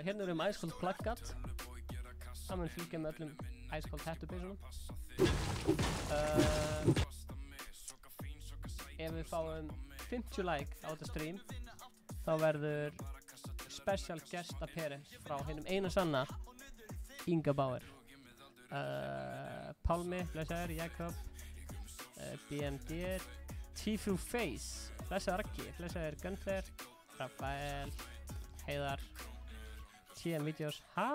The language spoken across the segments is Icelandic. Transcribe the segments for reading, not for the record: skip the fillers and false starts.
Hérna erum Ice Cold Pluggat. Það mun fylgja með öllum Ice Cold hættupeysunum. Ef við fáum 50 like á þetta stream, þá verður special guest appearance frá hinum einu sanna Inga Bauer. Pálmi, blessaður, Jakob, BMD, Tifu Face, blessaður Raggi, blessaður Gunther, Rafael, Heiðar, TM Videos, ha?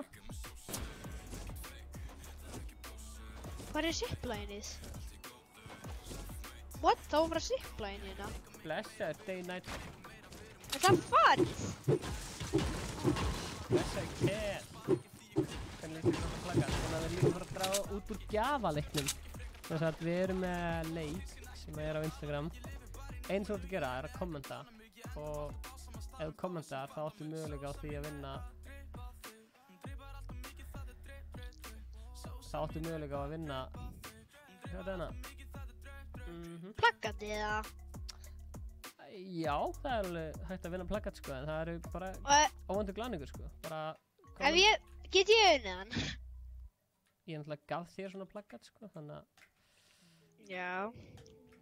Hvað ziplineið? What? Það var bara zipline hérna. Blessaður Day Night. Er það farið? Blessaður Ken. Hvernig líst þér þetta pluggat? Þannig að við líka bara að draga út úr gjafaleiknum. Þess að við erum með leik sem er á Instagram. Eins og þú ert að gera er að kommenta. Og ef þú kommentar þá áttu möguleika á því að vinna. Þá áttu möguleika á að vinna. Hvað er þetta? Pluggatið eða? Já, það er alveg hægt að vinna pluggat sko, en það eru bara óvæntur glaningur sko. Get ég unnið hann? Ég náttúrulega gaf þér svona pluggat sko, þannig að... Já.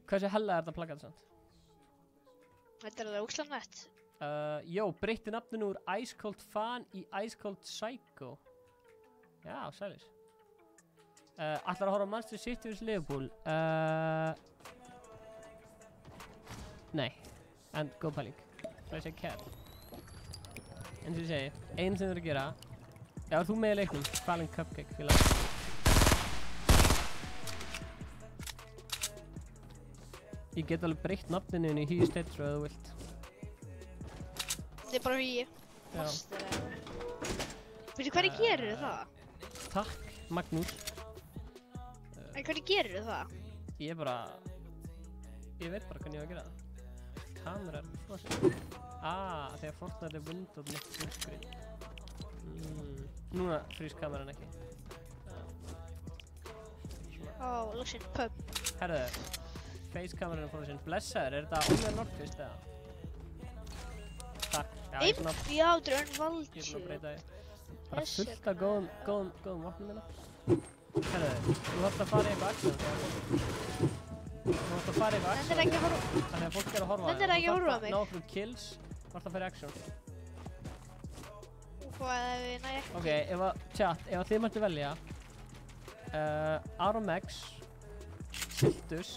Hversu hella er þetta pluggat samt? Þetta er það ógeðslega nett. Jó, breytti nafninu úr Ice Cold Fan í Ice Cold Psycho. Já, sælis. Ætlar að horfa á Manchester City vs Liverpool? Nei, en góð pæling. Það er að segja Cat. Eins og ég segi, einu sem þú eru að gera. Já, þú með í leiknum, Fallen Cupcake, félag. Ég get alveg breytt nafninu í Hugh Stetra ef þú vilt. Þetta er bara Hugh. Já. Veistu hvernig gerir það? Takk, Magnús. En hvernig gerir það? Ég veit bara hvernig ég á að gera það. Kamerar, frosið. Þegar Fortnite er window mitt fullscreen. Núna frýs kameran ekki. Loksinn, pub. Herðu, face kameran er frosinn. Blessaður, er þetta Ómar Nordqvist eða? Takk. Já, Drönn Valdsjö. Ég er búinn að breyta því. Bara fullt af góðum vopnum minna. Herðu, þú þarft að fara í eitthvað action. Þannig að fólk er að horfa á Þetta er ekki að horfa á mig. Ná okkur kills, þú þarft að fara í action. Hvað ef við næ ekki? Ok, ef þið mættu velja Aromex, Siltus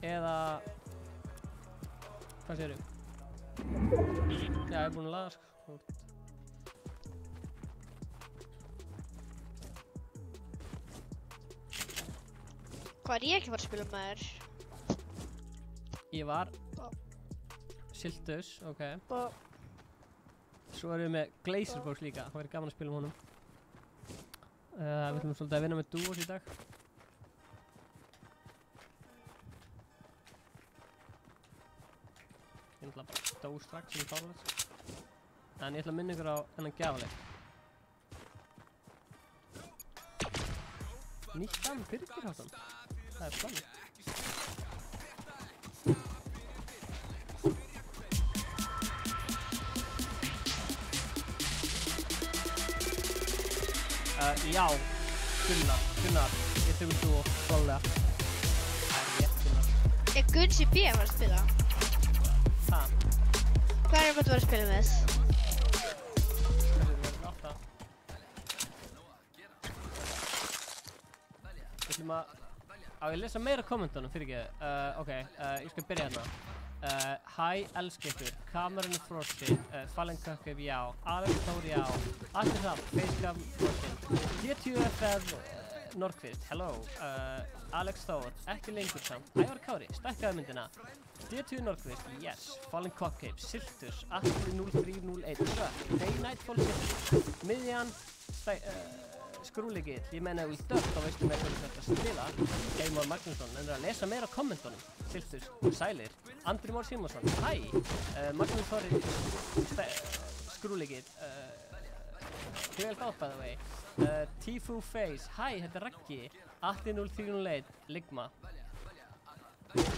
eða hvað segirðu? Já, ég er búinn að laða sko. Hvað er ég ekki að fara að spila með þér? Ég var Siltus, ok. Svo erum við með Glazerbox líka, það væri gaman að spila honum. Við ætlum svolítið að vinna með duos í dag. Ég ætla bara dó strax sem ég fárlega. En ég ætla að minna ykkur á þennan gjafaleik. Nýtt damm Birgirháttan. Það er planið. Já, Gunnar, ég tökum þú og klálega. Það er rétt, Gunnar. Er Gunsi B að fara að spila? Ha? Hvað er að vera að spila með þess? Við erum átta. Við ætlum að... Á ég lesa meira kommentunum fyrir ekki. Ok, ég skal byrja hérna. Hæ, elskeitur, kamerun er frosinn, Fallen Cupcake, já, Alex Þór, já, Allir Hrapp, Facecam, frosinn, GTUFF, Nordqvist, hello, Alex Þór, ekki lengur samt, Ævar Kári, stækkaðu myndina, GTU Nordqvist, yes, Fallen Cupcake, Siltus, Atli 0301, Day Nightfall Siltus, Miðjan, Skrúlegill, ég menna ef þú dögt þá veistu með hvernig þetta spila. Heimar Magnússon, en að lesa meira á kommentunum. Siltus, sælir. Andri Már Simonsson, hæ. Magnús Þorri, Skrúlegill, Hvel gátt by the way. Tifu Face, hæ, þetta er Raggi. Atli 0301, Ligma.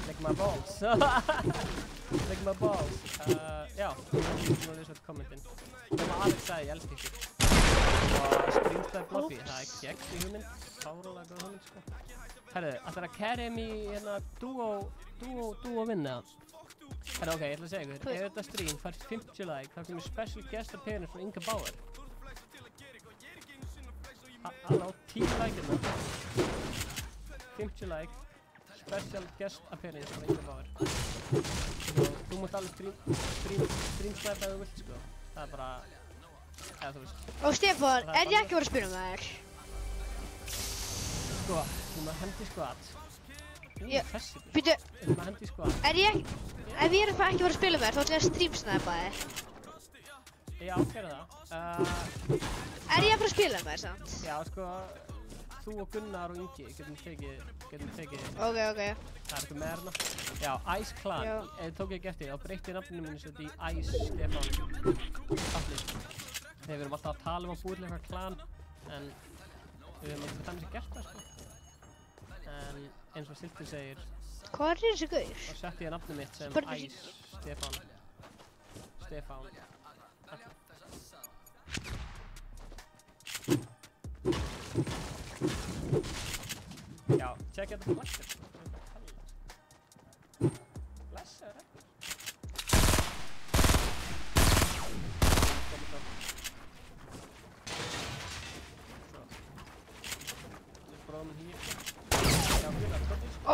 Lick my balls. Lick my balls. Já, ég var að lesa kommentin. Það var Alex sagði, ég elska ykkur. Og Streamstyle Blobby, það gegn í hugmynd. Fárulega góð hugmynd, sko. Herðu, ætlar að carry í hérna duo vinna. Herðu, ok, ég ætla að segja ykkur. Ef þetta stream fær 50 like, þá kemur special guest appearance frá Inga Bauer. Halló, 10 like-irna. 50 like. Special guest appearance frá Inga Bauer. Og þú mátt alveg streamsnæpa ef þú vilt, sko. Það bara, eða þú veist. Og Stefán, er ég ekki að spila með þér? Sko, þú maður hendi skvat. Þessi byrj. Býtu, Þú maður hendi skvat. ef ég er ekki að spila með þér, þá ætlum ég að streamsnæpa þér. Já, gerðu það. Er ég að spila með þér, samt? Já, sko, þú og Gunnar og Ingi getum tekið. Ok. Það er eitthvað með hérna. Já, Ice Clan. Já. Tók ég ekki eftir, þá breytti ég nafninu mínu svo þetta í Ice Stefán Allir. Þegar við erum alltaf að tala um að búið til eitthvað klan, en við höfum alltaf þannig sér gert það, sko. En eins og Silti segir, Hvað er þessi gaur? þá setti ég nafnið mitt sem Spurning. Ice Stefán Allir. Já, tjekka þetta flaggur. Blessaður ekki. Svo. Bróðum minn hér. Já, Gunnar, skoðist. Ó.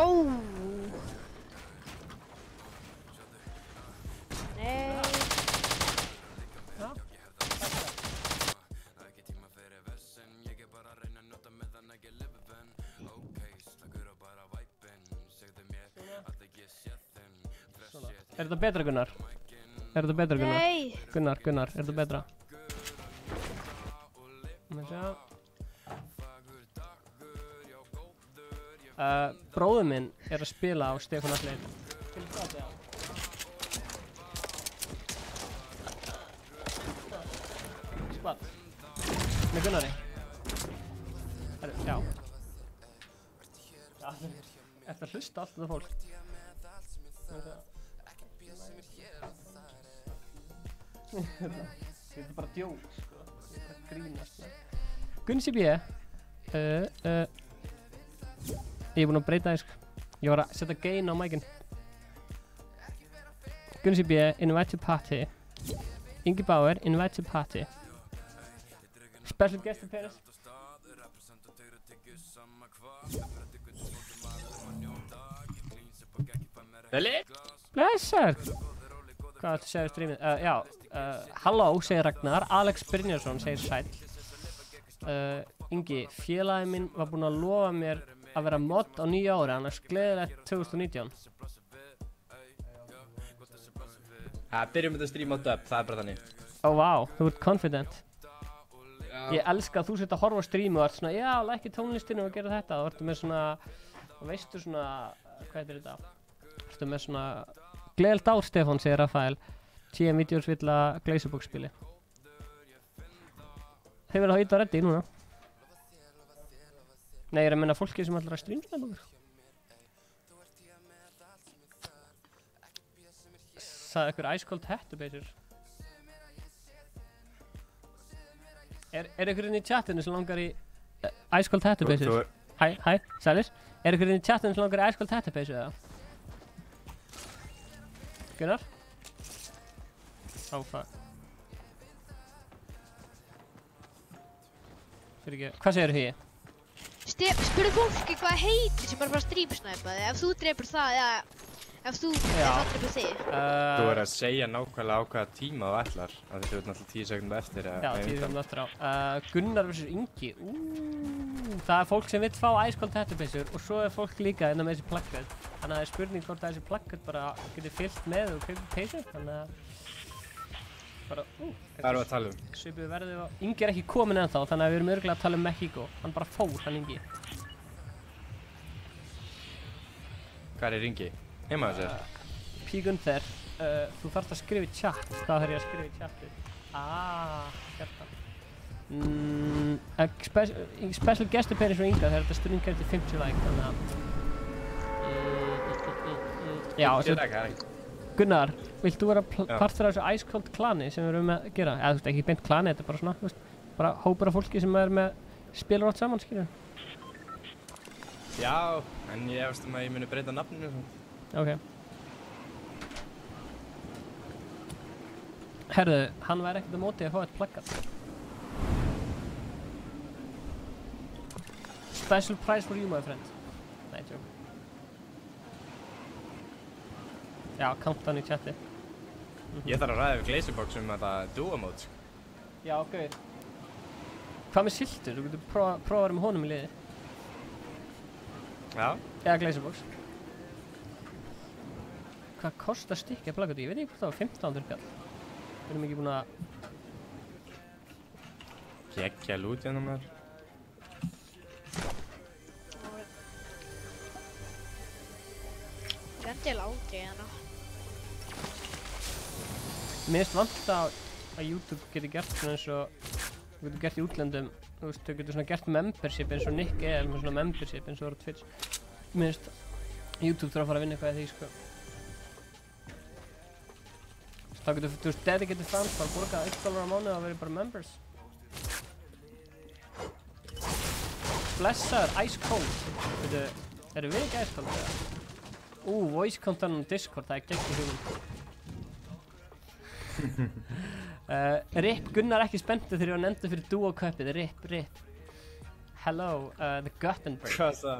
Nei. Já, Er þetta betra, Gunnar? Er þetta betra, Gunnar? Nei. Gunnar, er þetta betra? Sjá. Bróður minn er að spila á Stefán Allir. Skvatt. Með Gunnari. Já. Ertu að hlusta allt þetta fólk? Þetta er bara djók, sko. Þetta er grínast, sko. Gunsi B. Ég er búinn að breyta þess. Ég var að setja gain á mækinn. Gunsi B. Invite to party. Ingi Bauer. Invite to party. Special guest appearance. Veli? Blessar. Hvað ættu að segja í streamið? Já, halló, segir Ragnar. Alex Brynjarsson segir sæll. Ingi, félagi minn var búinn að lofa mér að vera mod á nýja ári, annars gleðilegt 2019. Byrjum þetta stream á dub, það er bara þannig. Ó, vá, þú ert confident. Ég elska að þú sett að horfa á streamu og ert svona, já, lækki tónlistinu og gera þetta. Og ertu með svona, veistu svona, hvað heitir þetta? Ertu með svona, gleðilegt ár, Stefán, segir Rafael. TM Videos vill að Glazerbox spili. Þeir verða að hýta á reddi núna. Nei, ég er að menna fólki sem ætlar að streamsna okkur. Sagði ykkur Ice Cold Hattubaser. Er ykkur inn í chatinu sem langar í Ice Cold Hattubaser? Hæ, sælir. Er ykkur inn í chatinu sem langar í Ice Cold Hattubaser eða? Gunnar? Fuck. Fyrir ekki, hvað segir þú hér? Spurðu fólki hvað heitir sem bara streamsnæpa þig, ef þú drepur það eða ef það drepur þig. Þú er að segja nákvæmlega á hvaða tíma þú ætlar, af því þú ert náttúrulega 10 sekúndur eftir. Já, 10 sekúndur eftir á. Gunnar vs. Ingi. Það er fólk sem vill fá Ice Cold Hattubaser og svo er fólk líka innan með þessi plaggat. Þannig að það er spurning hvort þessi plaggat bara getur fyllt með og kaupið peysu. Þannig að bara, Hvað erum við að tala um? Svipuðu verði og Ingi er ekki kominn ennþá, þannig að við erum örugglega að tala um Mexico. Hann bara fór, hann Ingi. Hvað er Ingi? Heima þess þér? P-Gunther, þú þarft að skrifa í chat. Hvað þarf ég að skrifa í chatið? Hérna. Special guest appearance frá Inga þegar þetta stundum kemur til 50 like, þannig að Já, Ég er ekki. Gunnar, vilt þú vera Já. partur af þessu Ice Cold klani sem við erum að gera? Eða þú veist, ekki beint klani, þetta er bara svona, þú veist, bara hópur af fólki sem er með spilur átt saman, skilur. Já, en ég efast að ég muni breyta nafninu og svona. Ok. Herðu, hann væri ekkert á móti að fá eitt plaggat. Special prize for you, my friend. Nei, tjók. Já, count hann í chati. Ég þarf að ræða við Glazerbox þetta duo-mót, sko. Já, gauð. Hvað með Siltur? Þú getur prófa að vera með honum í liði. Já. Eða Glazerbox. Hvað kostar stykkið plaggati? Ég veit ekki hvort það var 1500 kall. Við erum ekki búin að... Gekkja lút hérna maður. Rendi aldrei hana. Mér finnst vant að YouTube geti gert svona eins og... Þú getur gert í útlöndum. Þú veist, þú getur svona gert membership eins og Nick er með svona membership eins og það á Twitch. Mér finnst YouTube þarf að fara að vinna eitthvað í því, sko. Þá getur, þú veist, dedicated fans bara borga $1 á mánuði og verið bara members. Blessaður, Ice Cold. Veitu, erum við ekki Ice Cold eða? Voice content on Discord, það er gegn í hugum. Rip, Gunnar ekki spenntur þegar ég var nefndur fyrir duo-köpið. Rip. Hello, the Guttenberg. Hvað það?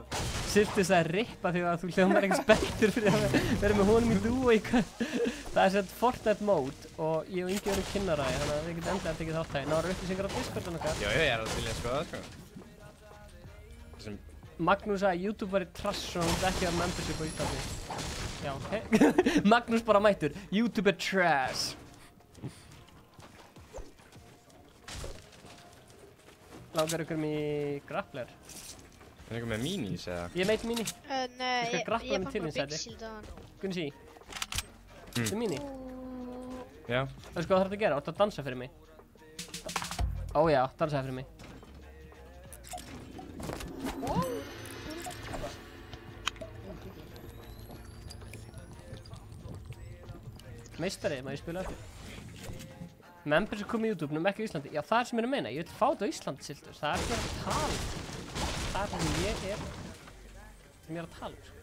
Sirtu sagði Rippa því að þú hljómar ekki spenntur fyrir að vera með honum í duo í köp. Það er sett Fortnite mode og ég og Ingi erum kynnaræði, þannig að við getum endilega tekið þátt það. Náður upplýsingar á Discordun okkar. Já, ég er að vilja skoða það, sko. Magnús sagði að YouTube væri trash og hann ekki að membership á Íslandi. Já, ok. Magnús bara mættur. YouTube er trash. Langar ykkur í grappler? Er einhver með minis eða? Ég meit mini. Nei, Ég skal grappla ég mig fann til bara þín, sagði. Big Shield Gunni, þetta er mini. Já. Veistu hvað það þarf að gera? Þú ert að dansa fyrir mig. Ó já, dansaði fyrir mig. Meistari, maður ég spila eftir. Members sem kom í YouTube, ekki á Íslandi. Já, það er sem ég er að meina. Ég vil fá þetta á Íslandi, Siltur. Það er ekki að tala. Það er það sem ég er að tala um, sko.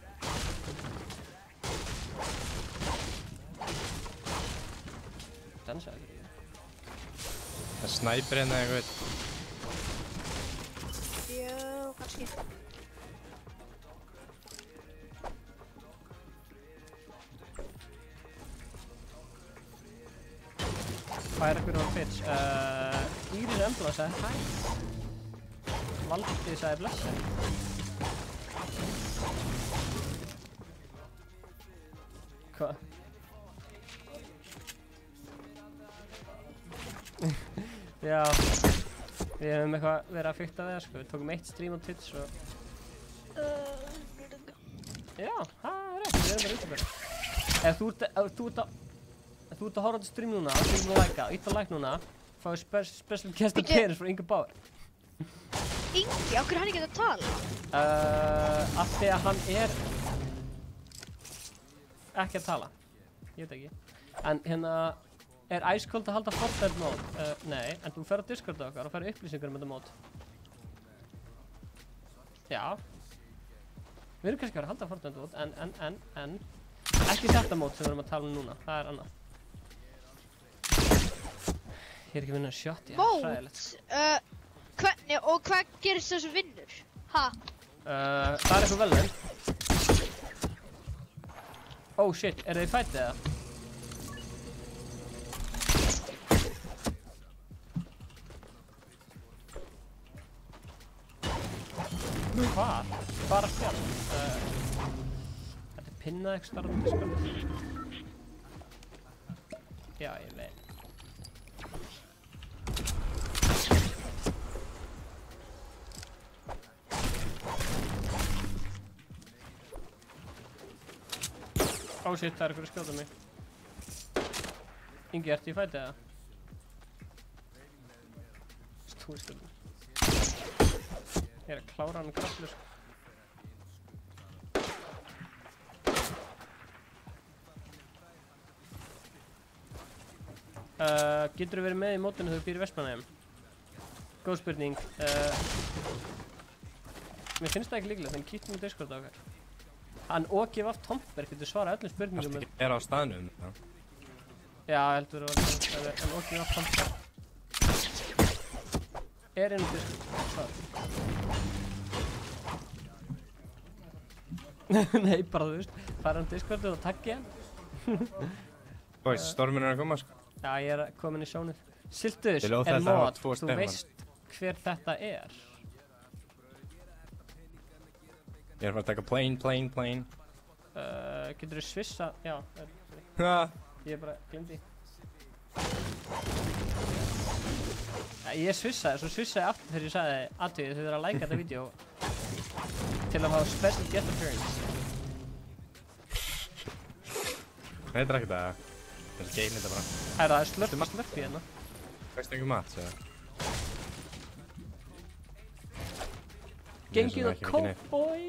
Dansaði fyrir ég. Það er snæper hérna eitthvað. Já, kannski. Hvað er ykkur á Twitch? Íris Embla sagði hæ. Valdi sagði blessa. Hvað? Já, við hefum eitthvað verið að fikta við það, sko. Við tókum eitt stream á Twitch og... Já, það er rétt, við erum bara YouTuber. Ef þú ert að horfa á þetta stream núna, þú ert að læka, ítt að like núna, fáið special guest appearance frá Inga Bauer. Ingi, okkur er hann ekki að tala? Af því að hann er ekki að tala. Ég veit ekki. En hérna, er Ice Cold að halda Fortnite mót? Nei, en þú fer á Discord okkar og fer upplýsingar þetta mót. Já. Við erum kannski að vera að halda Fortnite mót, en ekki þetta mót sem við erum að tala um núna. Það er annað. Ég er ekki að vinna shot, já, hræðilegt. Hvernig og hvað gerist þessu vinnur? Ha? Það er eitthvað velnefn. Oh shit, eru þið fættið eða? Hvað? Bara spjall? Þetta er pinnað ekki starfandi, sko. Já, ég veit. Oh shit, það er eitthvað að skjóta mig. Ingi, ertu í fæti eða? Stúrstjórn. Ég er að klára hann grapplu, sko. Geturðu verið með í mótinu þegar þú býr í Vestmannaeyjum? Góð spurning. Mér finnst það ekki líklegt, en kýttum í Discord á okkar. Hann Åki Vaff Tomberg getur svarað öllum spurningum. Varstu ekki á staðnum? Já, heldur að hann Åki Vaff Tomberg inn í Discord. Nei, bara þú veist, fara hann Discord og taggi hann. Boys, storminn að koma, sko. Já, ég komin í sjónið. Siltus Ég lofa er þetta að hafa mod, 2 þú stefan. veist hver þetta er. Ég að fara að taka plane. Geturðu svissa, já, Ha! ég bara glemdi. Ég svissaði, svo svissaði aftur þegar ég sagði aðtöðið þau þurfa að læka þetta vídeo til að hafa special guest appearance. Nei, þetta er ekkert að... Það er gein þetta bara. Það er slurp í hérna. Fæstu einhver mat, segja. Gengið og cowboy!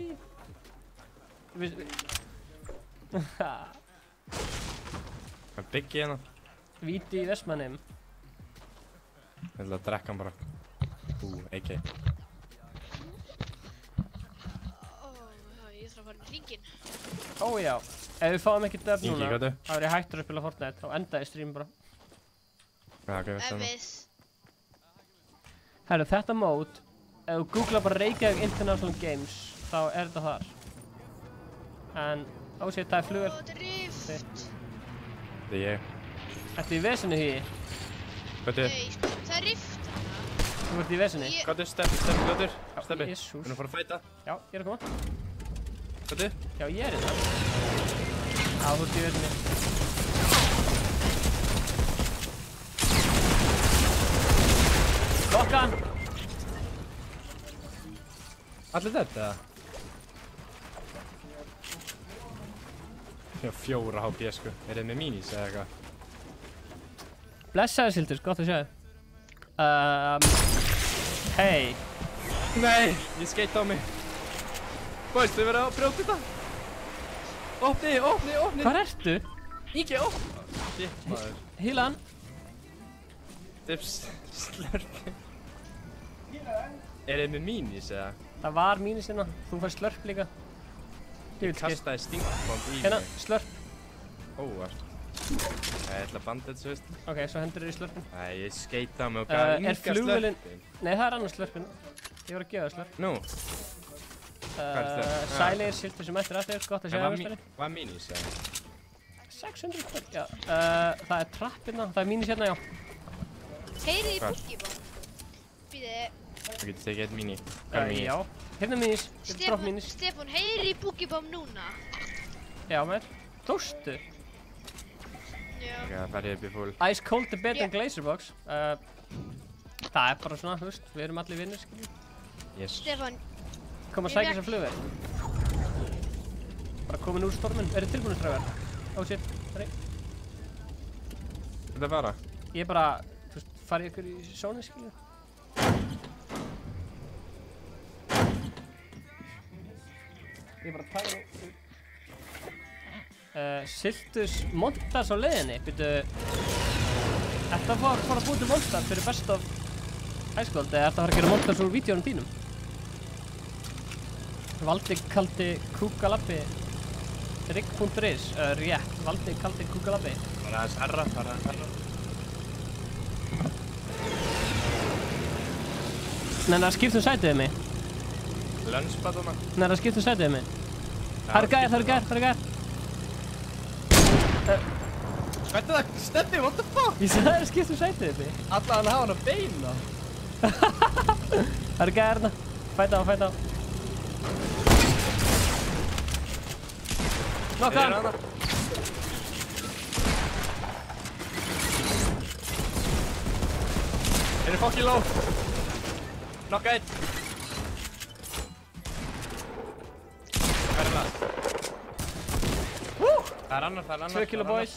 Hvað byggja hérna? Víti í Vestmannaeyjum. Ég ætla að drekka hann bara. AK. Ég þarf að fara með hringinn. Ó já, ef við fáum ekki döfn Ingi, núna, hvað er? þá er ég hættur að spila Fortnite og enda í stream bara. Já, ok, veist það. Viss. Herru, þetta mót, ef þú googla bara Reykjavík International Games, þá er þetta þar. En, ásett, það er flugvél. Drift. Þetta er ég. Ertu í vesenu hí? Hvað er? Nei, sko, það er rift hana. Þú ert í vesenu? Hvað er? Steppi, Steppi. Jesús. Við erum að fara að fæta. Já, ég er að koma. Hvað er? Já, ég er í það. Já, þú ert í vesenu. Lokkan! Allir þetta? Ég har 4 HP, sko. Er þið með minis eða eitthvað? Blessaði Sildur, gott að sjá þig. Hei. Nei, ég skeit á mig. Boys, þið verða að brjóta þetta. Opni. Hvar ertu? Ekki opni. Shit, maður. Híla hann. Dips, slurpi. Er þið með minis eða? Það var mínus hérna. Þú fær slörp líka. Ég kastaði stinkbomb í Hérna, mig. slörp. Óvart. Ég ætla að banda þetta, svo veist. Ok, svo hendur þér í slörpin. Nei, ég skeit á mig og Er gaf Inga flugvélin- slurpin. Nei, það er annars slörpin. Ég var að gefa það slörp. Nú, er slörp? Sælir, Sildur sem eftir aftur. Gott að sjá þig, mestari. hvað er minis eða? 600 kvöld, já. Það er trappina. Það er mínus hérna, já. Heyrið í Hvar? Pokéball. Býði, Þú getur tekið eitt mini. Hvað er mini? Já. Hérna er mínus. Getur drótt mínus. Stefán, heyrið í Pokéball núna. Já, mér. Tóstu. Já. Ok, það fær ég upp í full. Ice Cold the Bed Já. and Glazerbox. Það er bara svona, þú veist, við erum allir vinnir, skiljum. Yes. Stefán, Kom að sækja þessar flugvél. Bara komin úr storminn. Eru tilbúinir, strákar? Oh shit, sorry. Þetta er bara. Ég er bara, þú veist, farið ykkur í sónu, skiljum. Ég er bara að taka nú. Siltus Monstars á leiðinni, byrju. Ertu að fara að búið til Monstars fyrir Best of High School, eða ertu að fara að gera Monstars úr vídeónum þínum? Valdi kaldi kúkalabbi Rigg.is, rétt, Valdi kaldi kúkalabbi. Fara aðeins herra. Nenni að skipta sætið við mig. Lönnsbatuna. Nenni að skipta sætið við mig. Það eru gæðir. Hvað er það? Steppi, what the fuck? Ég sagði að skipta sætið við mig. Alla hann hafa hann að beina. Það eru gæðir hérna. Fæta á. Nokka hann. Er þið fokkin low? Nokka einn. Hvað er það? Það er annar. 2 kilo boys.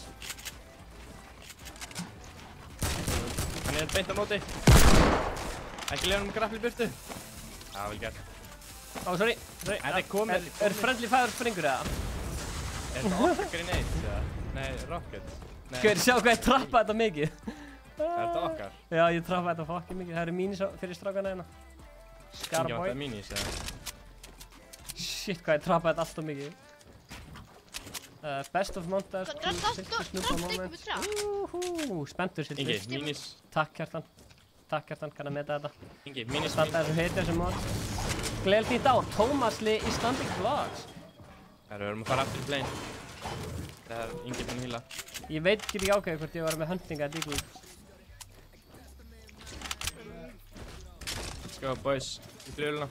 Hann er beint á móti. Ekki leiða hann um grappli í burtu. Já, vel gert. Ó, sorry. Þetta er komið. Er friendly fire springur eða? Er þetta okkar grenade? Nei, rocket. Nei. Skal við sjá hvað ég trappa þetta mikið? Er þetta okkar? Já, ég trappaði þetta fokkið mikið. Það eru mínís fyrir strákana hérna. Ingi Scarboy. vantaði mínís, eða? Shit, hvað ég trappaði þetta alltaf mikið. Best of montage, Silky Snoopa moments. Spenntur Silky. Ingi, mínís. Takk Kjartan. Takk Kjartan, kann að meta þetta. Ingi, mínís. Standa þessu heiti þessu mod. Gleðilegt nýtt ár, Tómas Lee Icelandic Vlogs. Við erum að fara aftur í plane. Það er Ingi búinn að hýla. Ég veit ekki ákveðið hvort ég var með huntinga að díglum. Let's go boys, í flugulina.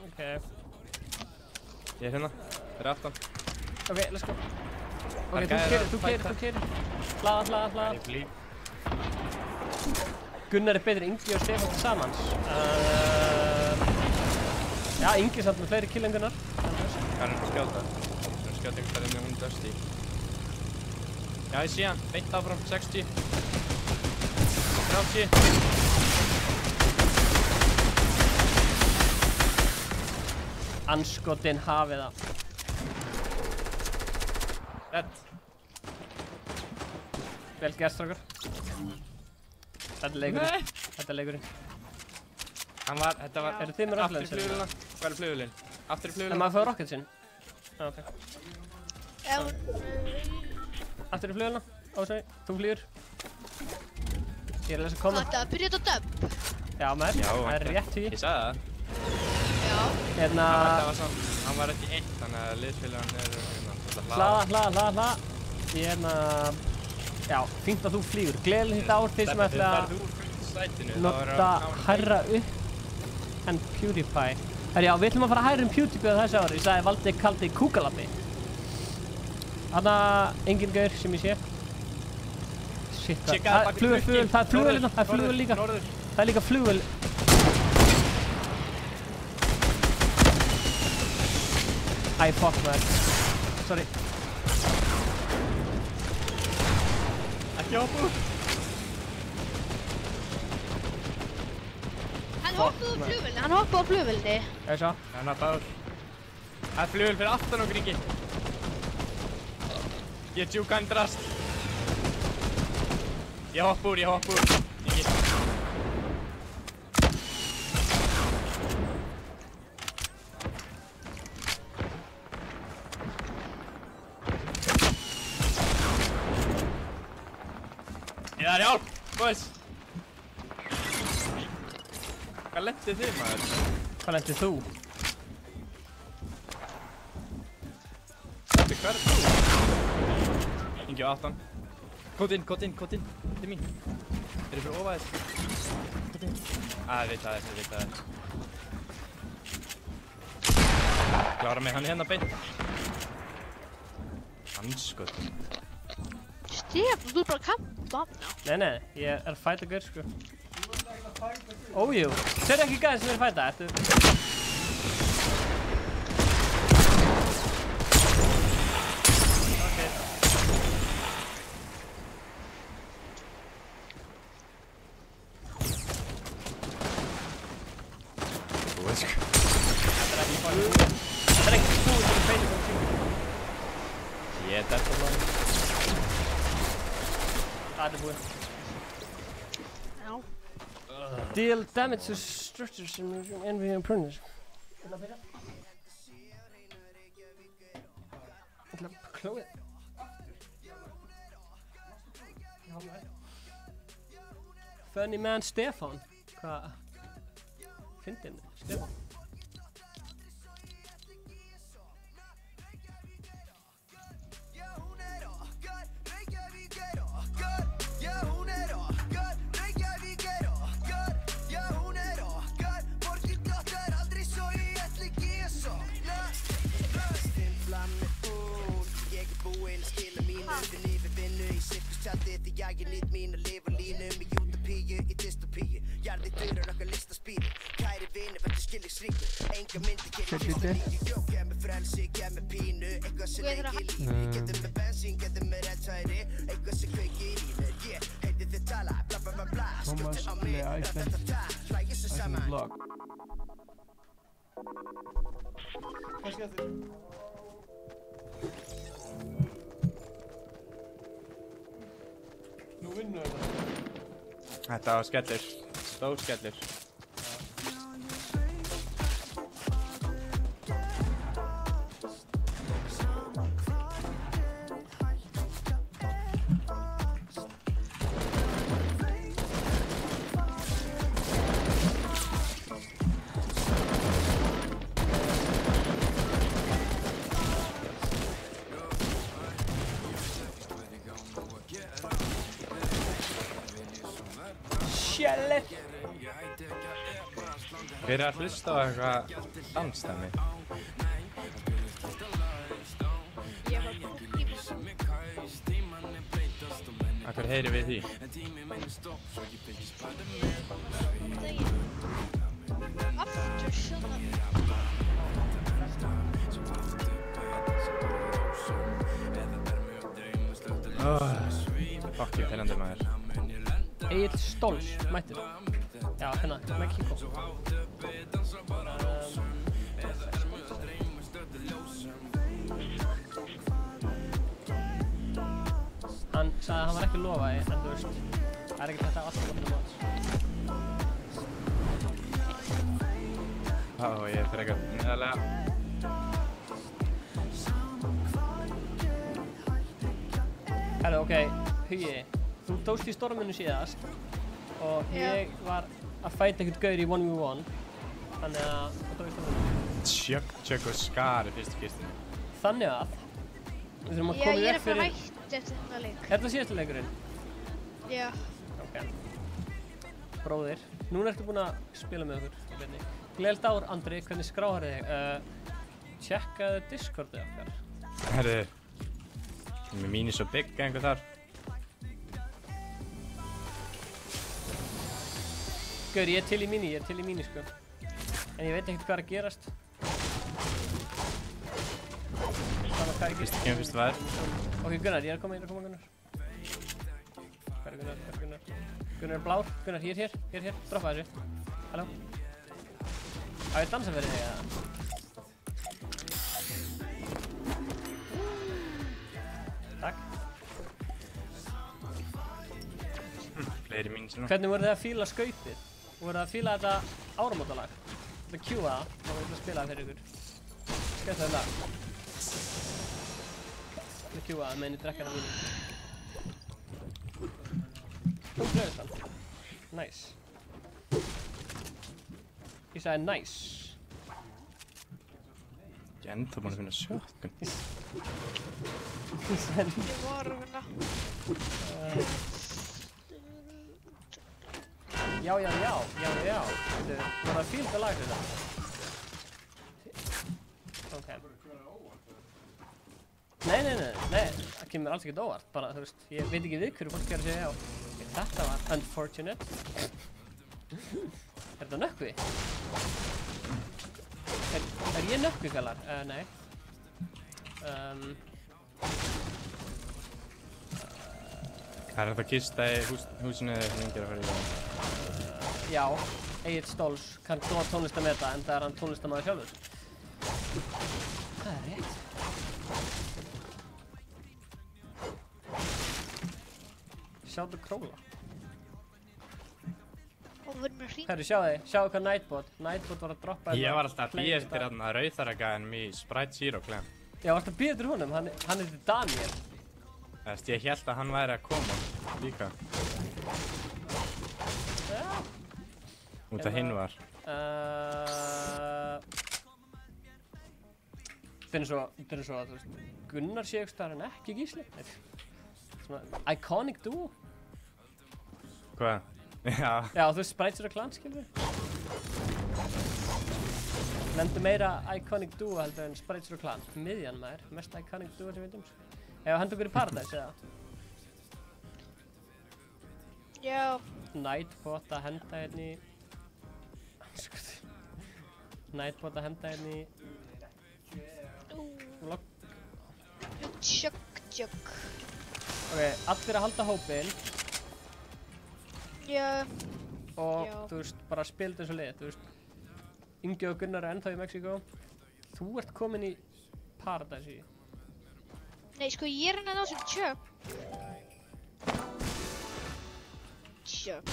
Ok. Ég er hérna, það er aftan. Ok, let's go. Ok, þú keyrir. Hlaða. Það er í flýg. Gunnar er betri Ingi og Stefán samans. Já, Ingi samt með fleiri kill en Gunnar. Hvað er hann að skjóta? Hann er að skjóta einhvers vegar með hún Dusty. Já, ég sé hann. Beint áfram, 60. 30. Anskotin hafið það. Redd. Vel gert, strákar. Þetta er leikurinn. Þetta er leikurinn. Þetta var Eru þið með aftur í rockets? flugulina. Hvað er flugulinn? Aftur í En flugulina. maður fór rocket sinn. Já, ok. Já, Aftur í fluguna. Ósvei, þú flýgur. Ég er að lesa koma. þetta, byrja þetta döpp. Já, maður. Já, Það er rétt því. Ég sagði það. Já. Hérna, Þetta var svona, hann var ekki einn, þannig að liðsfélagarnir eru hérna. hlaða. Ég já, fínt að þú flýgur. Gleðilegt nýtt ár þið sem ætla að nota hærra upp en PewDiePie. Já, við ætlum að fara hærra en PewDiePie á þessu ári. Ég sagði Valdi kaldi kúkalabbi. Þarna engin gaur sem ég sé. Shit, það er flugvél, það er flugvél hérna, það er flugvél líka. Það er líka flugvél. Æ, fuck maður. Sorry. Ekki hoppa út. Hann hoppaði á flugvélni. Ég svo. Hann hoppaði út. Það er flugvél fyrir aftan okkur, Ingi. Ég djúka hann drast. Ég hoppa úr, Ingi. Ég þarf hjálp, boys. Hvað lentið þið, maður? Hvað lentið þú? Steppi, hvað er þú? Ingi á aftan. Kótt inn. Þetta er mín. Þeir eru fyrir ofaðið. Kótt inn. Ég veit það. Klára mig, hann er hérna beint. Andskot. Stefán, þú er bara að kampa. Nei, ég er að fæta gaur, sko. Ójú, sérðu ekki gæði sem er að fæta, ertu? Ok. Búið, sko. Þetta er ekki farið. Þetta er ekki búið sem er fæta gaur, sko. Ég er þetta bara. Það er búið. Já. Deal damage to structures and envy and pruners. Ég ætla að klóið. Funny man Stefán. Hvað? Fyndin Stefán. Jag er nýtt mín að lifa línum í utopíu, í dystopíu. Jarði dyrur okkar listaspíru. Kæri vinir, þetta skilningsríku. Enga myndi kemur fyrsta líku. Gef mér frelsi, gef mér pínu. Eitthvað sem lengi lífi. Getur mér bensín, getur mér eldtæri. Eitthvað sem kveikir í mér, yeah. Heiti þið tala, bla bla bla bla. Skjóttir á mig, ta-ta-ta-ta. Hlægir sig saman. Hvað skjátt þér? Nú Nú vinnur þetta. Þetta var skellur. Stór skellur. Shjellir! Hver að hlusta á eitthvað dansdæmi? Ég var bara grímur. Akkur heyri við því? Aftur svona. Fucking pyrrandi maður. Egill Stóls, mættur. Já, hérna, Mexico. Hann sagði að hann var ekki lofaði, en þú veist, það er ekki þetta alltaf gott um hans. Ég er frekar neðarlega. Herru, ok, Hugi, þú dóst í storminu síðast og ég var að fæta einhvern gaur í 1v1, þannig að þú dóst í storminu. Tjökk og skar í fyrstu kistinu. Þannig að við þurfum að Já, koma í ég er veg að fara fyrir... hægt eftir þennan leik. Er þetta síðasti leikurinn? Já. Ok. Bróðir, núna ertu búinn að spila með okkur, Bjarni. Gleðilegt ár, Andri, hvernig skráðir þig? Tjekkaðu Discordið okkar. Herru, með mínu svo bygg einhver þar. Gaur, ég er til í mínu, sko. En ég veit ekkert hvað er að gerast. Fyrst kemur fyrst var. Ok, Gunnar, ég er að koma, Gunnar. Hvað er Gunnar? Gunnar er blár. Gunnar, hér. Droppa þessu. Halló. Á ég að dansa fyrir þig, eða? Takk. Fleiri mín sinna. Hvernig voru þið að fíla skaupið? Voru þið að fíla þetta áramótalag? Þetta Q-a það, og við ætlum að spila það fyrir ykkur. Skemmtilega lag. Þetta Q-a það, meðan ég drekka það mínu. Þú pröfist hann. Nice. Ég sagði nice. Ég er ennþá búinn að finna shotgun. Ég sagði Ég var að vinna. Já. Þú voru að fíla þetta lag fyrir það. Ok. Nei, það kemur alls ekkert óvart. Bara, þú veist, ég veit ekki við hverju fólk er að segja já. Þetta var unfortunate. Er þetta nökkvi? Er ég nökkvi, kallar? Nei. Það er þetta að kista í húsinu þegar þú yngir að fara í það. Já, Egill Stóls kann góða tónlist að meta, en það er hann tónlistarmaður sjálfur. Það er rétt. Sjáðu króla. Og við erum að hringa. Herru, sjáðu hvað Nightbot var að droppa Ég var alltaf að býja eftir hann að rauðaragaðinum í Sprite Zero Clan. Já, varstu að býja eftir honum, hann heitir Daniel. Ég held að hann væri að koma líka. Já. Út af hinn var. Þetta er svo að, þú veist, Gunnar sé ekki staðar en ekki Gísli. Svona iconic duo. Hvað? Já. Já, þú veist, Sprite Zero Clan, skilur við. Nefndu meira iconic duo heldur en Sprite Zero Clan. Miðjan maður, mest iconic duo sem við veitum. Ef hann tókur í Paradise, eða? Já. Nightbot að henda hérna í... Nightbot að henda hérna í... Vlogg. Tjökk. Ok, allir að halda hópinn. Já. Og, Já. þú veist, bara spila þessu lið, þú veist. Ingi og Gunnar er ennþá í Mexíkó. Þú ert komin í Paradise í. Nei, sko, ég er hann að ná sem tjökk. Shop.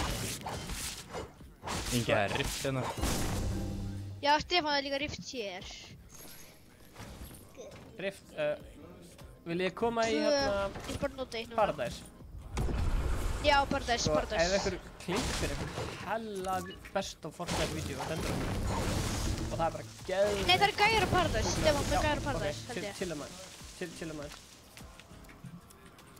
Ingi, það rift hérna. Já, Stefán er líka rift hér. Rift, vil ég koma í hérna Ég er bara að nota eitt núna. Paradise? Já, Paradise, Ef Paradise. einhver klippir einhver hella best of Fortnite-vídeó og sendur og það er bara geðveikt. Nei, það er gæjar á Paradise. Stefán, það er gæjar á Paradise, Ok, held ég. chilla maður. Chilla maður.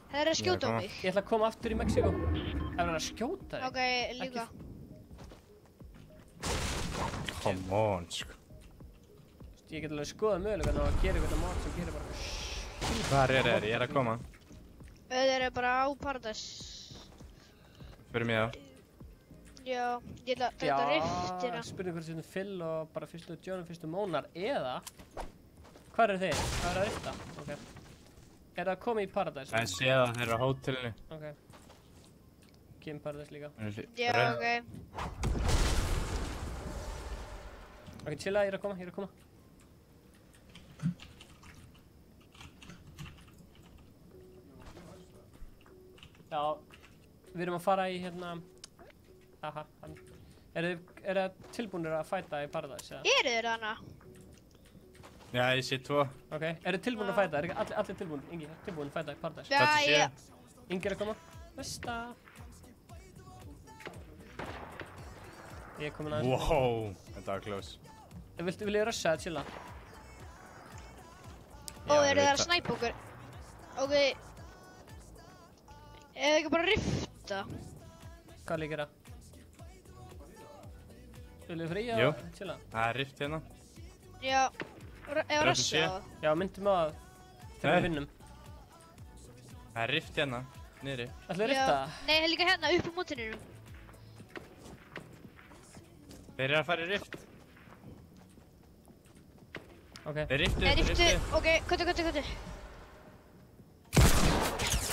Það er að skjóta á koma. mig. Ég ætla að koma aftur í Mexíkó. Ef hann er að skjóta þig. Ok, líka. Come on, sko. Ég get alveg skoðað mögulegan á að gera eitthvað mod sem gerir bara Hvar er þeir? Ég er að koma. Þeir eru bara á Paradise. Fyrir mig það. Já, ég ætla að taka riftina. Spurning hvort þetta er Phil og bara fyrstu John og fyrstu Mónar eða hvar eru þeir? Hvað er að rifta? Ok. Er það að koma í Paradise? Það sé það, þeir eru á hótelinu. Ok. Kim Paradise líka. Já, ok. Ok, chilla, ég er að koma. Já, við erum að fara í hérna... Aha, er það tilbúinir að fæta í Paradise, eða? Eru þeir hana? Já, ég sé 2. Ok, eru tilbúinir að fæta? Er ekki allir tilbúinir? Ingi, tilbúinir að fæta í Paradise? Já, já. Ingi er að koma. Vesta. Ég er komin aðeins. Wow, þetta var close. Vil ég rusha að chilla? Ó, eru þeir að snæpa okkur? Ok. Ef ekki bara rifta? Hvað líkir það? Vil ég fría Jú. að chilla? Það er rift hérna. Já. Ef Röfn rassa sé. á það. Já, myndum á það þegar Nei. við vinnum. Það er rift hérna, niðri. Ætlaðu að rifta? Nei, það er líka hérna upp á mótinu. Þeir eru að fara í rift. Ok. Þeir riftu, Nei, riftu. Ok, köttu.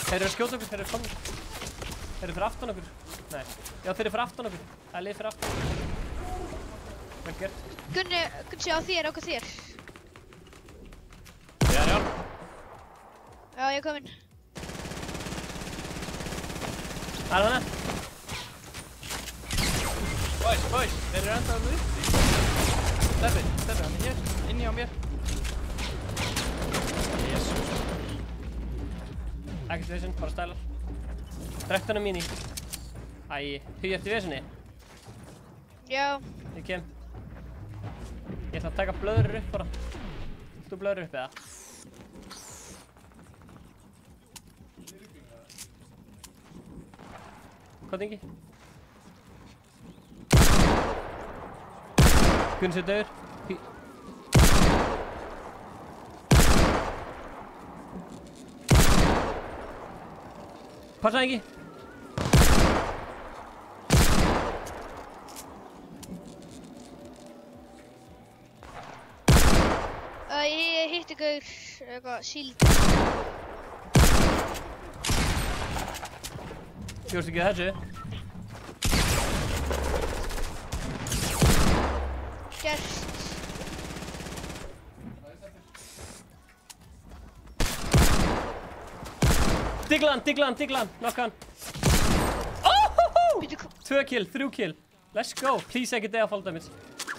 Þeir eru að skjóta okkur, þeir eru komin. Þeir eru fyrir aftan okkur. Nei. Já, þeir eru fyrir aftan okkur. Það er lið fyrir aftan. Vel gert. Gunni sé á þér, okkur þér. Já. Já, ég er komin. Það er hana. Boys, þeir eru enda alveg uppi. Steffi, hann er hér, inni á mér. Jesus. Ekkert vesen, bara stælar. Drektana mín í. Æ, hugi eftir vesenni. Já. Ég kem. Ég ætla að taka blöðrur upp bara. Þú blöðrur upp eða? Hvað Ingi? Gunni sér döður. Passa Ingi. Ég hitti gaur, eitthvað, síld. Bjóst ekki að þessu? Gerst. Diglan, nokka hann. Óhóhó! Býtu, 2 kill, 3 kill. Let's go. Please ekki deyja fall damage.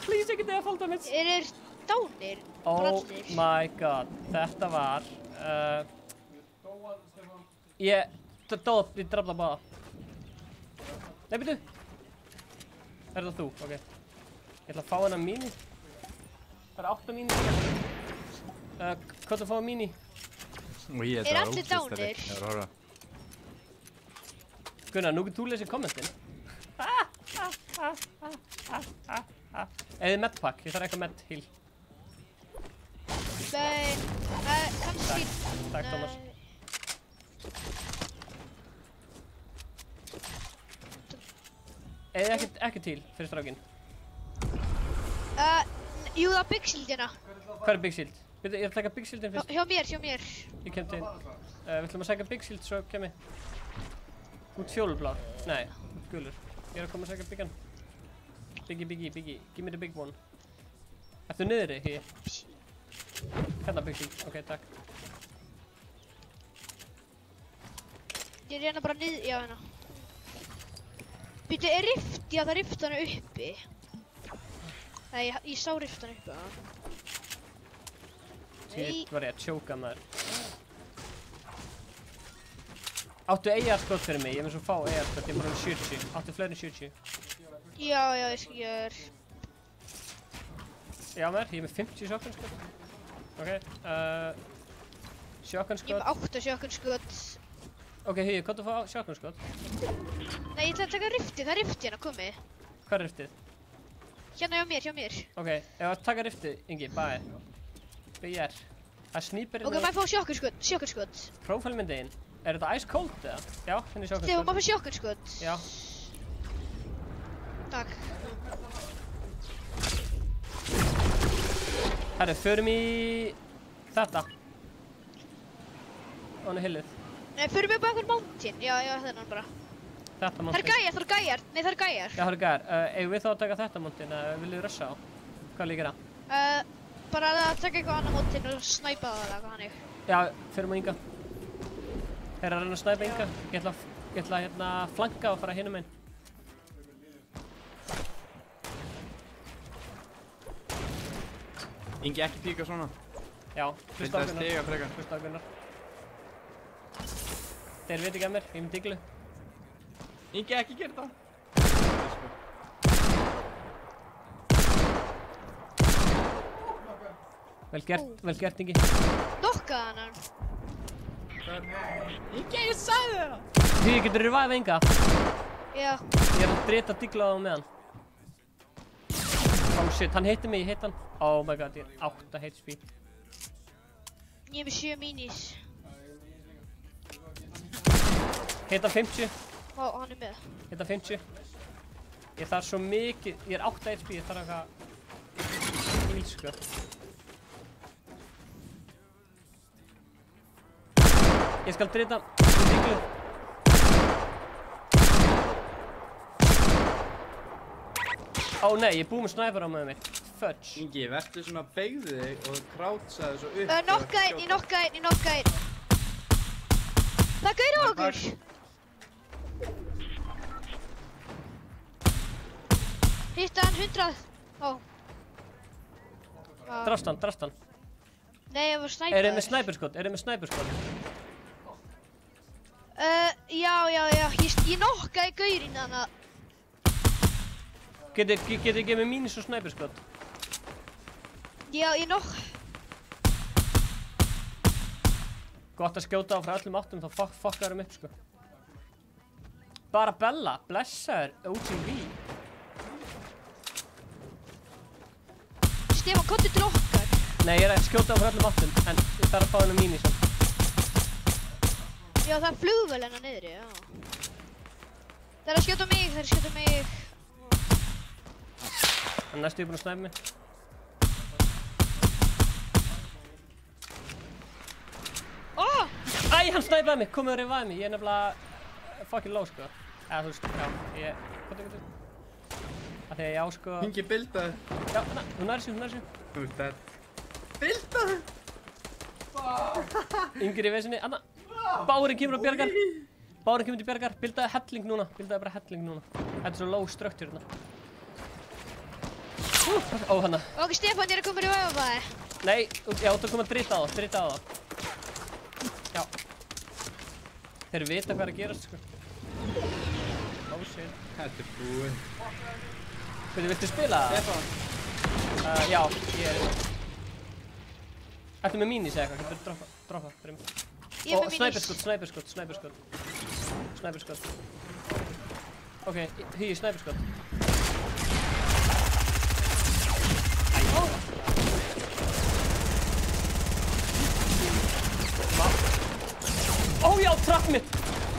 Please ekki deyja fall damage. þeir dánir? Oh Brallir. my god. Þetta var... Ég drafða báða. Nei, byrju. Er það þú? Ok. Ég ætla að fá hennar mini. Það er 8 mini. Hvað er að fá mini? Er allir dánir? Ég var að horfa. Gunnar, nú getur þú lesið kommentin. Eða medpack, ég þarf eitthvað med heal. Nei, kannski. Takk, Thomas. Eða ekkert heal fyrir strákinn. Jú, það er Big Shieldina. Hvað er Big Shield? Ég ætla að taka Big Shieldin fyrst. Hjá mér. Ég kem til. Við ætlum að sækja Big Shield svo kem ég. Þú ert fjólublár. Nei, þú ert gulur. Ég er að koma að sækja Biggan. Biggie. Give me the big one. Ertu niðri, hér? Hérna Big Shield. Ok, takk. Ég reyna bara niður, já hérna. Býttu, er rift? Já, það er riftana uppi. Nei, ég sá riftana uppi, já. Shit, var ég að tjóka maður. Áttu ER-skot fyrir mig? Ég er með svo fá ER-skot, ég er bara með 70. Áttu fleiri en 70? Já, ég skilur. Já maður, ég er með 50 shotgun-skot. Ok, shotgun-skot. Ég er með 8 shotgun-skot. Ok, Hugi, hvað þú fá shotgun-skot? Nei, ég ætla að taka riftið, það er riftið hérna, komi. Hvað er riftið? Hérna hjá mér. Ok, ef að taka riftið, Ingi, bæ. BR. Það er snýperinn. Ok, maður fá shotgun-skot. Prófælmyndiðinn. Er þetta ice cold eða? Já, henni shotgun-skot. Stefán, maður fá shotgun-skot. Já. Takk. Herru, förum í þetta. Onni hillið. Nei, förum við bara einhvern mountain. Já, þennan bara. Þetta mountain. Það er gæjar. Nei, það er gæjar. Já, það er gæjar. Eigum við þá að taka þetta mountain eða viljum við rössa á? Hvað líkir það? Bara að taka eitthvað annað mountain og snæpa það eða eitthvað hannig. Já, förum á Inga. Þeir eru að reyna að snæpa Inga. Ég ætla hérna að flanka og fara hinum einn. Ingi, ekki píka svona. Já, hlusta á Viltu að stiga frekar? Hlusta á Gunnar. Þeir veit ekki að mér, ég er með diglu. Ingi, ekki gera það. Vel gert Ingi. Nokkaði hann. Ingi, ég sagði þér það! Hugi, getur þú revive Inga? Já. Ég er að drita digla á með hann. Oh shit, hann hitti mig, ég hitt hann. Oh my god, ég er 8 HP. Ég er með 7 minis. Hitt hann 50. Ó, hann er með. Hitt hann 50. Ég þarf svo mikið, ég er 8 HP, ég þarf eitthvað heal sko. Ég skal drita diglu. Ó nei, ég er búinn með snæper á með mig. Fudge. Ingi, vertu svona beigðu þig og krátsaðu svo upp. Nokkaði einn. Það er gaur á okkur. Hitta hann 100. Ó. Drast hann. Nei, ég var snæpaður. Er þið með snæperskot? Já. Ég nokkaði gaurinn þannig að... Getið gefið mér mínus og snæperskot? Já, ég nokk... Gott að skjóta á frá öllum áttum, þá fokkarum upp sko. Bara Bella, blessaður, OTV. Stefán, komdu til okkar. Nei, ég er að skjóta á frá öllum áttum, en ég þarf að fá hennar mínus. Já, það er flugvél hérna niðri, já. Það er að skjóta mig. Hann næstu búinn að snæpa mig. Æ, hann snæpaði mig, komið og revive mig. Ég er nefnilega fucking low sko. Eða þú veist, já, hvað? Af því að ég á sko... Ingi, bildaðu. Já, hún nær sér. Þú ert dead. Bildaðu! Yngri í vesinni, Anna. Bárinn kemur og bjargar. Bildaði helling núna. Þetta er svo low structure hérna. Ó, hanna. Ok, Stefán, ég er að koma að revive það. Nei, já, þú kom að drita á það. Já. Þeir vita hvað er að gerast, sko. Oh shit. Þetta er búinn. Viltu spila það? Stefán. Já, ég er... Ertu með minis eða eitthvað? Getur droppa fyrir mig. Ég er með minis. Snæperskot. Ok, Hugi, snæperskot. Ó já, trapp mitt!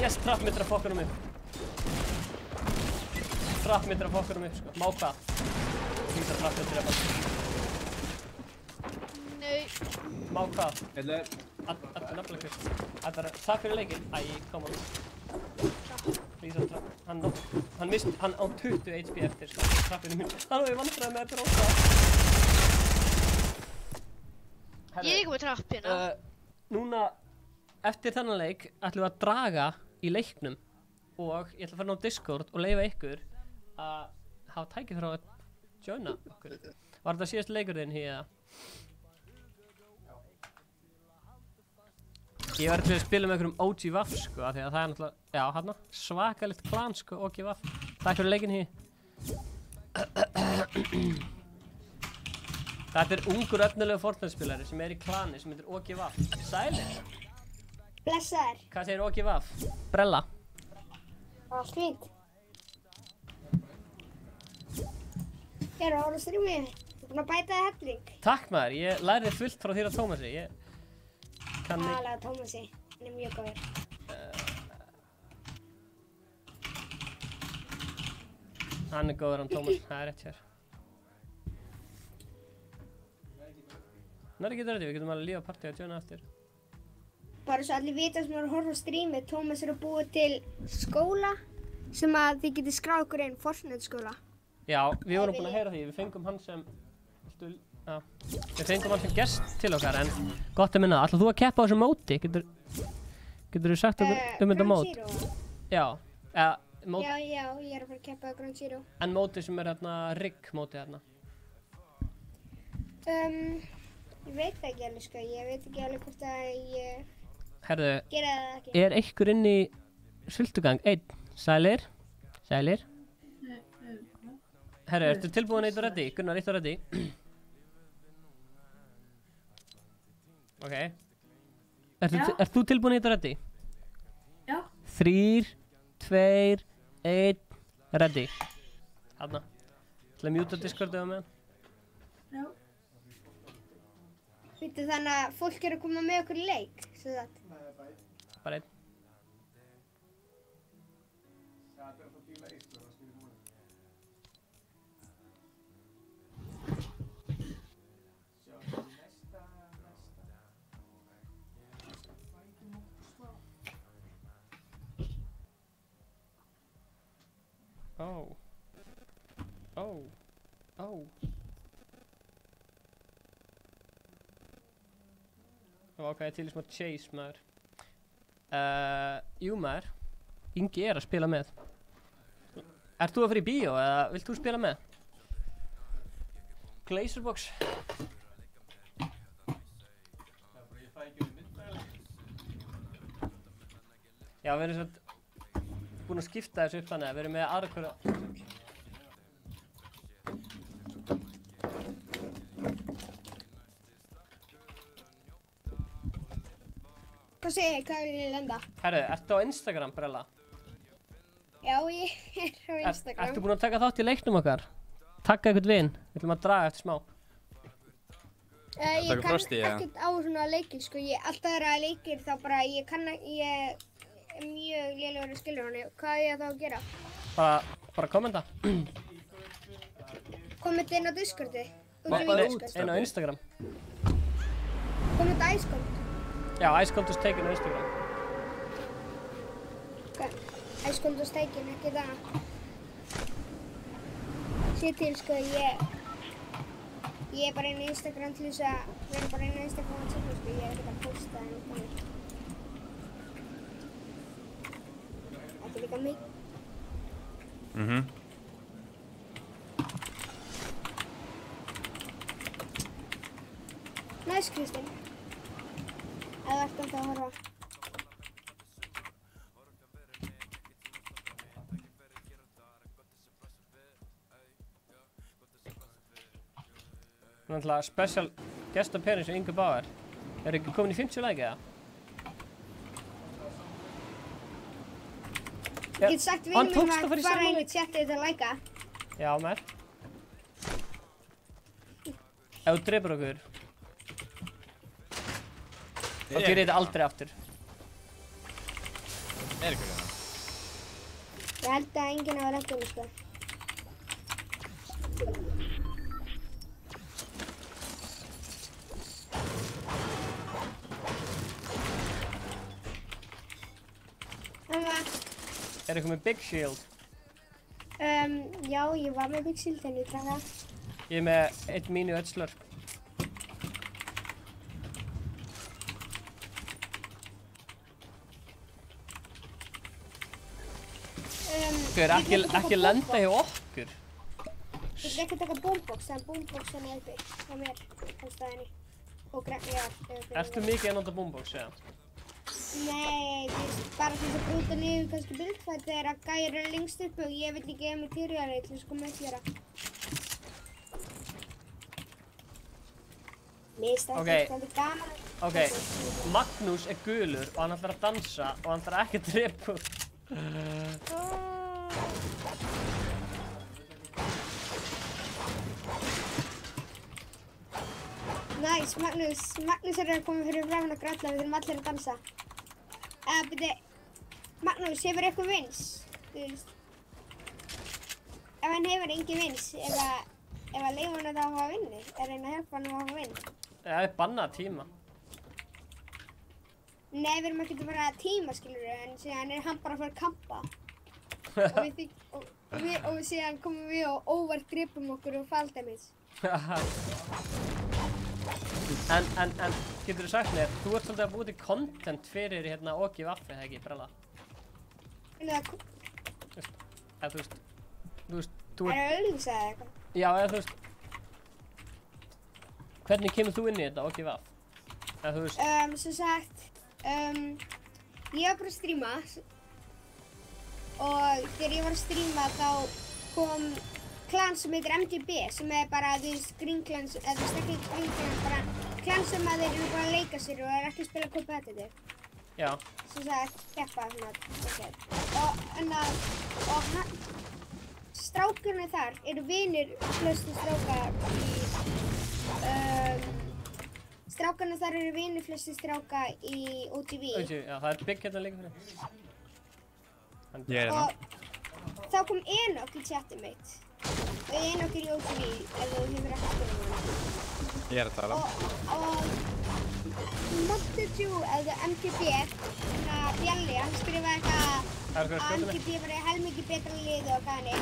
Yes, trapp mitt er að fokka upp. Sko. Má hvað? Hýta trapp mitt er að fokka. Nei. Má hvað? Þetta er... Þetta er nefnilega kvist. Takk fyrir leikinn. Æ, come on. Please, trapp. Hann á 20 HP eftir, sko. Trappinu mín. Hann var í vandræði með að dróta. Ég er ekki með trapp hérna. Núna, eftir þennan leik, ætlum við að draga í leiknum. og ég ætla að fara inn á Discord og leyfa ykkur að hafa tækifæri á að joina okkur. Var þetta síðast leikur þinn hér? Ég var til að spila með einhverjum OG Vaff sko, af því að það er náttúrulega, já, hérna, svakalegt klan sko, OG Vaff. Takk fyrir leikinn hér. Þetta er ungur efnilegu Fortnite-spilari sem er í klani sem heitir OG Vaff. Sælir. Blessaður. Hvað segir OG Vaff? Brella. Allt fínt. Ég er að horfa á streamið. Þú er búinn að bæta þig helling. Takk maður, ég lærði fullt frá þér og Tómasi. Ég kann ekki. Aðalega Tómasi. Hann er mjög góður. Hann er góður hann Tómas, það er rétt hér. Næri getur þetta, við getum alveg lífa partí að joina aftur. Bara svo allir vita sem er að horfa á streamið, Tómas er að búa til skóla sem að þið getið skráð ykkur inn, Fortnite skóla. Já, við vorum búin að heyra því, við fengum hann sem, við fengum hann sem gest til okkar, en gott að minna það. Ætlar þú að keppa á þessu móti? Geturðu sagt okkur þetta mót? Já, mót. Já, ég er að fara að keppa á Ground Zero. En móti sem er hérna, rigg móti hérna. Ég veit það ekki alveg sko, ég veit ekki alveg hvort að ég Herðu, gera það ekki. er einhver inn í sultugang? Einn, sælir? Sælir? Herru, ertu tilbúin eitt og reddi? Gunnar, eitt og reddi? Ok. Ert þú tilbúin eitt og reddi? Já. 3, 2, 1, reddi. Þarna. Ætla að mjúta Discordið á meðan. Já. Vittu þannig að fólk er að koma með okkur í leik, svo það. Bara einn. Ok, til í smá chase maður. Jú maður, Ingi er að spila með. Ert þú að fara í bíó eða vilt þú spila með? Glazerbox. Já, við erum svona búin að skipta þessu upp þannig að við erum með aðra hverja. Hvað segir þið, hvað vil ég lenda? Herru, ertu á Instagram, Brella? Já, ég er á Instagram. Ertu búin að taka þátt í leiknum okkar? Takka einhvern vin, við ætlum að draga eftir smá. Ég taka kann Frosti, eða? ekkert á svona leikir, sko. Alltaf þegar það er leikir þá bara, ég er mjög lélegur að skilja hann. Hvað er ég þá að gera? Bara kommenta. Kommenta inn á Discordi. Inn á Instagram. Kommenta Icecold. Já, Icecold is taken á Instagram. Hvað? Icecold is taken, ekki það. Sér til, sko, ég er bara inn á Instagram til þess að vera bara inn á Instagram og tjekka, sko. Ég er ekki bara að posta en þannig. Þetta er líka mig. Næs, Kristinn. Ef þú ert alltaf að horfa. Náttúrulega special guest appearance og Inga Bauer. Er ekki komin í 50 like eða? Ég get sagt vinum mínum að fara inn í chatið til að læka. Já, mér. Ef þú drepur okkur, þá gerir þetta aldrei aftur. Er ykkur hérna? Ég held að enginn hafa rætt um það, sko. Er eitthvað með Big Shield? Já, ég var með Big Shield en ég drakk það. Ég er með 1 mini og 1 slurp. Gaur, ekki lenda hjá okkur. Þú vilt ekki taka boombox, það er boombox hérna uppi. Það mér á staðinni. Og já. Ertu mikið að nota boombox, eða? Nei, bara til þess að brúta niður kannski buildfight þegar að gæjar eru lengst uppi og ég vil ekki gefa mig materiali til þess að koma upp hér að. Mér finnst þetta gaman. Ok, Magnús er gulur og hann ætlar að dansa og hann ætlar ekki að drepa. Nice, Magnús er að koma fyrir framan og gralla, við þurfum allir að dansa. Byrju, Magnús, hefur eitthvað vins? Þú veist. Ef hann hefur engin vins, ef að leifa hann að hafa vinni, er reyna að hjálpa hann að hafa vinn. Það er bannað tíma. Nei, við erum ekki að fara að tíma, skilur en síðan er hann bara að fara að kampa. og síðan komum við og óvart gripum okkur og faldæmis. En, getur þú sagt mér, þú ert svolítið að búið til content fyrir hérna Oki Vaffi, það ekki, Brella? Eða þú veist, þú Er það auðlýsað eða eitthvað? Já, eða þú veist, hvernig kemur þú inn í þetta Oki Vaff? Eða þú veist... Sem sagt, ég var bara að stríma og þegar ég var að stríma þá kom klan sem heitir MGB sem er bara, þú veist, Green Clans, eða þú veist ekki Green Clans, bara klan sem að þeir eru bara að leika sér og er ekki að spila competitive. Já. Sem sagt, keppa svona, og strákurinn þar eru vinir flestu strákarnir þar eru vinir flestu stráka í OTV. Já, það er bygg hérna líka fyrir. Ég er hérna. Og þá kom Enoch í chatið mitt. Og Enoch er í OTV, ef þú hefur ekki spilað með hann. Ég er að tala. Og Montague, eða MGB, Bjalli, hann skrifaði eitthvað að MGB var helmikið betra liðið og hvað hannig.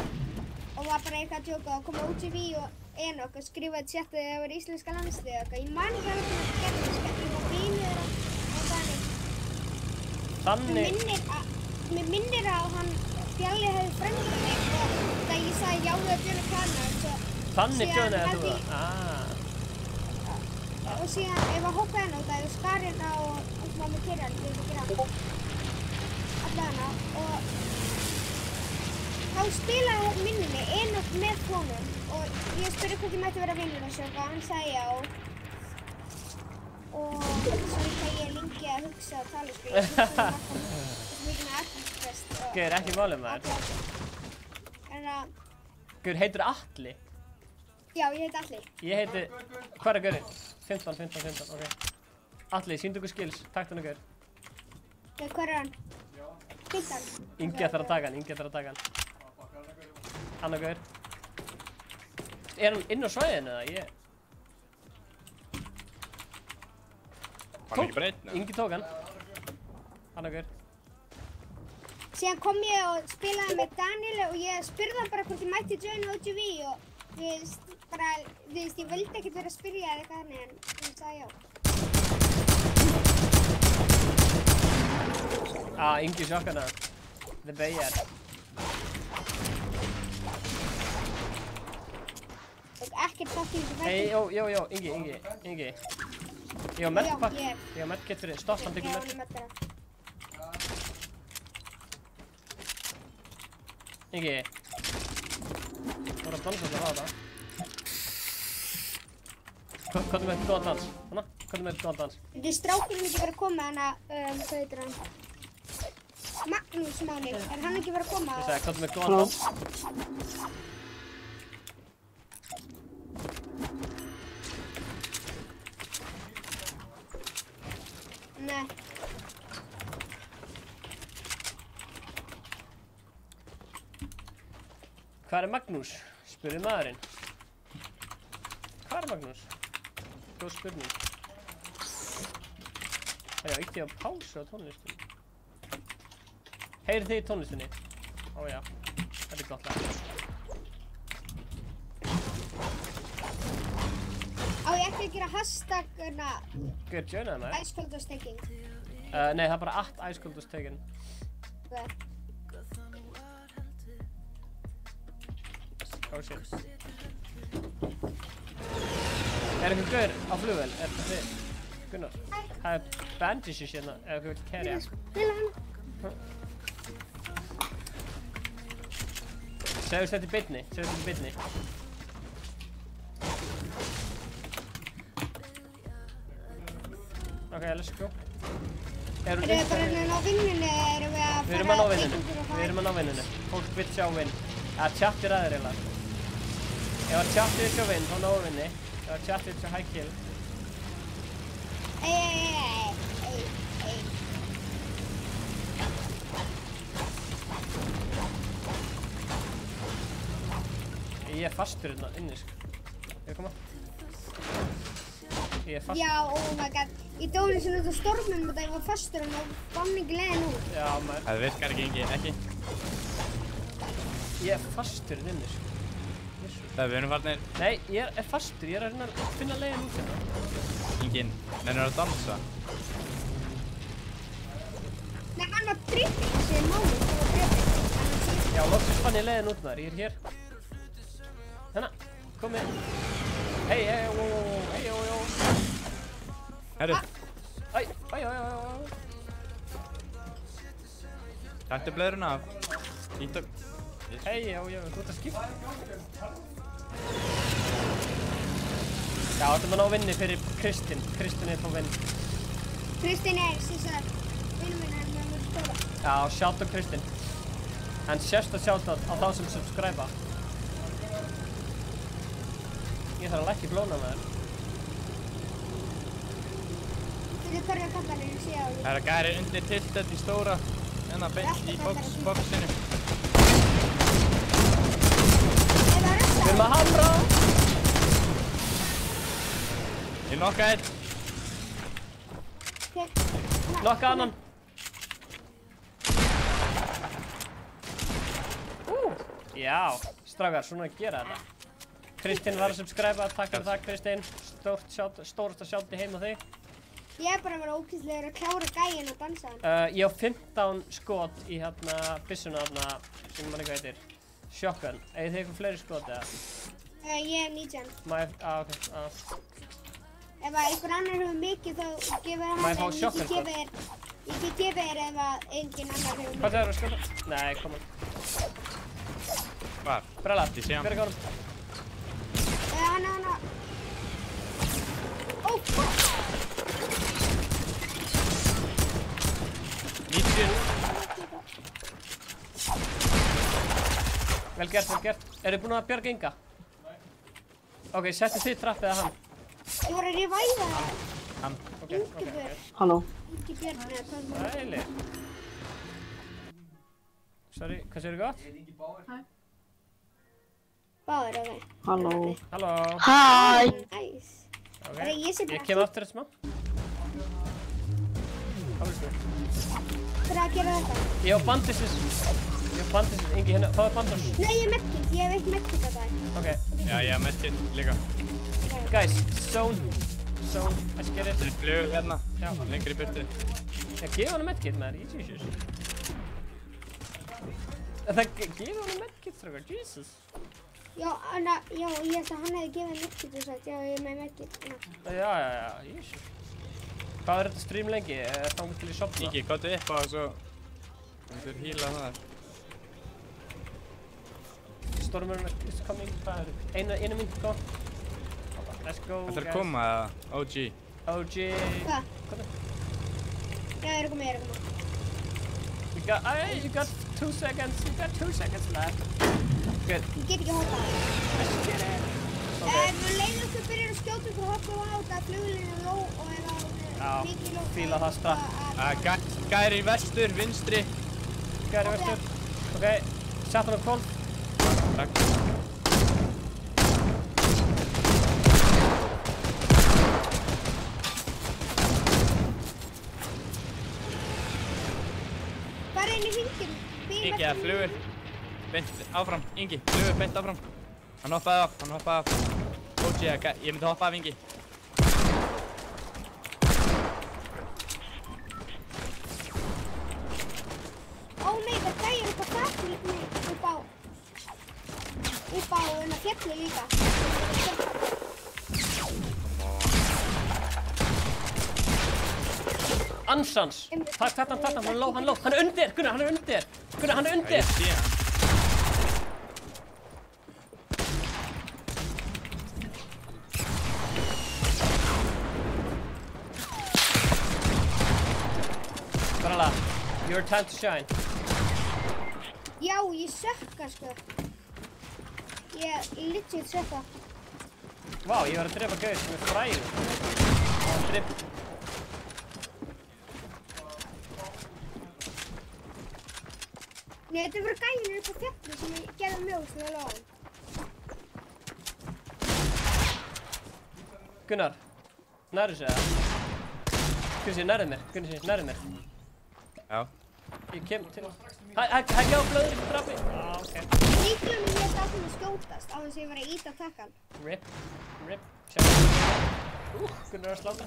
Og var bara eitthvað að djóka og kom OTV og Enoch og skrifaði chatið að það var íslenska landslið og eitthvað. Ég man ekki alveg hvernig það gerðist, ég var vinur og hvað hannig. Mér minnir að hann Bjalli hefði frendað mig og þegar ég sagði já við að djóna kannar. Þannig djónaði þú það? Og síðan ef að hoppa hérna út af og skar hérna og var með kyrran til að gera alla hana og þá spilaði minninni Enoch með honum og ég spurði hvort ég mætti vera vinnur og sjöka, hann sagði já og svo þegar ég lengi að hugsa og tala sko, ég hugsa mikið með Atli-fest og... Gaur, ekki málið maður. Gaur, heitir Atli? Já, ég heiti Atli. Ég heiti... Hvað er gaurinn? 15, ok. Atli, sýndu okkur skills, takt hann gaur. Hvað er hann? 15? Ingi ætlar að taka hann, Hann gaur. Er hann inn á svæðinu eða? Hann ekki bara einn? Ingi tók hann. Hann gaur. Síðan kom ég og spilaði með Daniel og ég spurði hann bara hvort ég mætti joina OTV og þú veist, ég vildi ekkert vera að spyrja eða eitthvað þannig en hann sagði já. Ingi sjokkana. The Bayer. Og ekkert þátt í þessu fætti. Jó, Ingi. Ég var medpack. Ég var medkit fyrir, stopp, hann tekur medkit. Ingi. Þú voru að dansa til að hafa það. Hvað er með þetta góðan dans? Hanna? Hvað er með þetta góðan dans? Þetta er strákurinn ekki verið að koma hana, hvað heitir hann? Magnús Máni, er hann ekki verið að koma? Ég sagði, hvað er með góðan dans? Nei. Hvað er Magnús? Spurði maðurinn. Hvað er Magnús? Góð spurning. Það er ekki á pásu á tónlistinni. Heyrið þið í tónlistinni? Ó já, þetta er gott lag. Á ég ekki að gera hashtag Gaur, joinaði maður? æskuldasteking? Nei, það er bara @æskuldastekin. Okay. Oh shit. Einhver gaur á flugvél? Það þið? Gunnar? Það bandages hérna, ef þú vilt carrya. Segðu þetta í beinni, Ok, let's go. Erum við bara hérna á vinnunni, erum við að Við erum að ná vinnunni. Fólk vill sjá vinn. Chat aðeir eiginlega. Ef að chat vill sjá vinn, þá náum við vinni. Ef að chat vill sjá high kill. Ég fastur hérna inni, sko. Ég koma. Ég fastur. Já, oh my god. Ég dóði svona út á stormum og það var fastur og fann ekki leiðin út. Já, maður. Það virkar ekki. Ég fastur inni, sko. Það við erum farnir. Nei, ég fastur. Ég að reyna að finna leiðin út hérna. Enginn. Nennir að dansa. Nei, hann var tripping, þessi máli. Það var tripping. Já, loksins fann ég leiðin út maður. Ég hér. Hérna, komið. Hey, Herru. Æ. Taktu blöðruna af. Ítt upp. Hey, þú ert að skipta. Já, þetta maður ná vinni fyrir Kristin. Kristin er fá vinn. Kristin er, síðan, vinnum minn hann með mjög stóra. Já, shout out Kristin. En sérst að shout out á þá sem subscriba. Ég þarf að lækka í blóna með þér. Þetta er hverja kallarinn sé á því. Það er að gæri undir tiltet í stóra. Enna beint í boxinu. Við erum að hamra! Ég nokka einn. Nokka annan. Já, strákar, svona að gera þetta. Kristin var að subscriba, takk fyrir það Kristin. Stórasta sjátt í heim á þig. Ég er bara að vera ókýrslegur að klára gæinn og dansa hann. Ég á 15 skot í hérna byssuna hérna, sem mann eitthvað heitir. Shotgun. Eigið þið eitthvað fleiri skot eða? Ég er 19. Ok. Ef einhver annar hefur mikið þá gefur hann Má ég fá shotgun skot? Ég get gefið þér ef engin annar hefur mikið. Hvað það eru að skota? Nei, koma. Hvar? Brella, Ég sé hann. byrja gáðum. Hanna. Oh, fuck! 90. Vel gert. Eru þið búin að bjarga Inga? Ok, settu þið trapp eða hann? Ég var að revæða það. Hann. Ok. Halló. Ingi Björn eða hvað það er. Æli. Sorry, hvað segir þið gott? Báður, ok. Halló. Halló. Hæ. Næs. Ok, Ég sé bara ég kem aftur eftir smá. Hvað viltu? fyrir að gera þetta. Ég á bandages, Ingi hérna, fáðu bandages. Nei, ég er medkit, ég hef eitt medkit að það. Ok, Já, ég haf medkit líka. guys, zone, let's get it. Það er flug hérna. Já. Lengri í burtu. Já, gefa hann medkit maður, Jesus. Það gefa hann medkit, strákar, Jesus. Já, ég held að hann hefði gefið medkit og sagt, já, ég er með medkit. Já, Jesus. Hvað er þetta stream lengi? Þangað til ég sofna? Ingi, kottu upp á og svo... Þú myndir híla það. Stormur is coming. Hvað er þetta? Einu mynd, go. Let's go, Það er guys. að koma, eða? OG. OG. Hvað? Hvað? Já, ég er að koma. You got 2 seconds. You got 2 seconds left. Good. Ég get ekki hoppað. Let's get it. Leið okkur byrjar að skjóta okkur hoppað á þetta flugulinn er ló og ef það Já, er mikið ló. fíla það strax. Gæri vestur, vinstri. Gæri vestur. Ok, sett hann á kvolf. Takk. Bara inn í hringin. Ingi, það flugur. Beint áfram, Ingi. Flugur beint áfram. Hann hoppaði af. OG, ég myndi hoppa af, Ingi. Ó nei, það gæir upp á þakki upp á. upp á fjalli líka. Ansans! Takk, hann er low. Hann er undir! Gunnar, hann er undir! Gunnar, hann er undir! Ég sé hann. Barala, your time to shine. Já, ég sökka sko. Ég legit sökka. Vá, ég var að drepa gauð sem er frægur. Nei, þetta voru gæðinir upp á fjalli sem ég gerði mjög svona lóðan. Gunnar, nærðu sig það? Gunnar, nærðu mér. Já. Ég kem til... Hægja á blöður í trappi. Ok. Líklega ég þetta ákveðin að skjótast á þess að ég var að íta takkan. Rip. Gunnar er að sláta.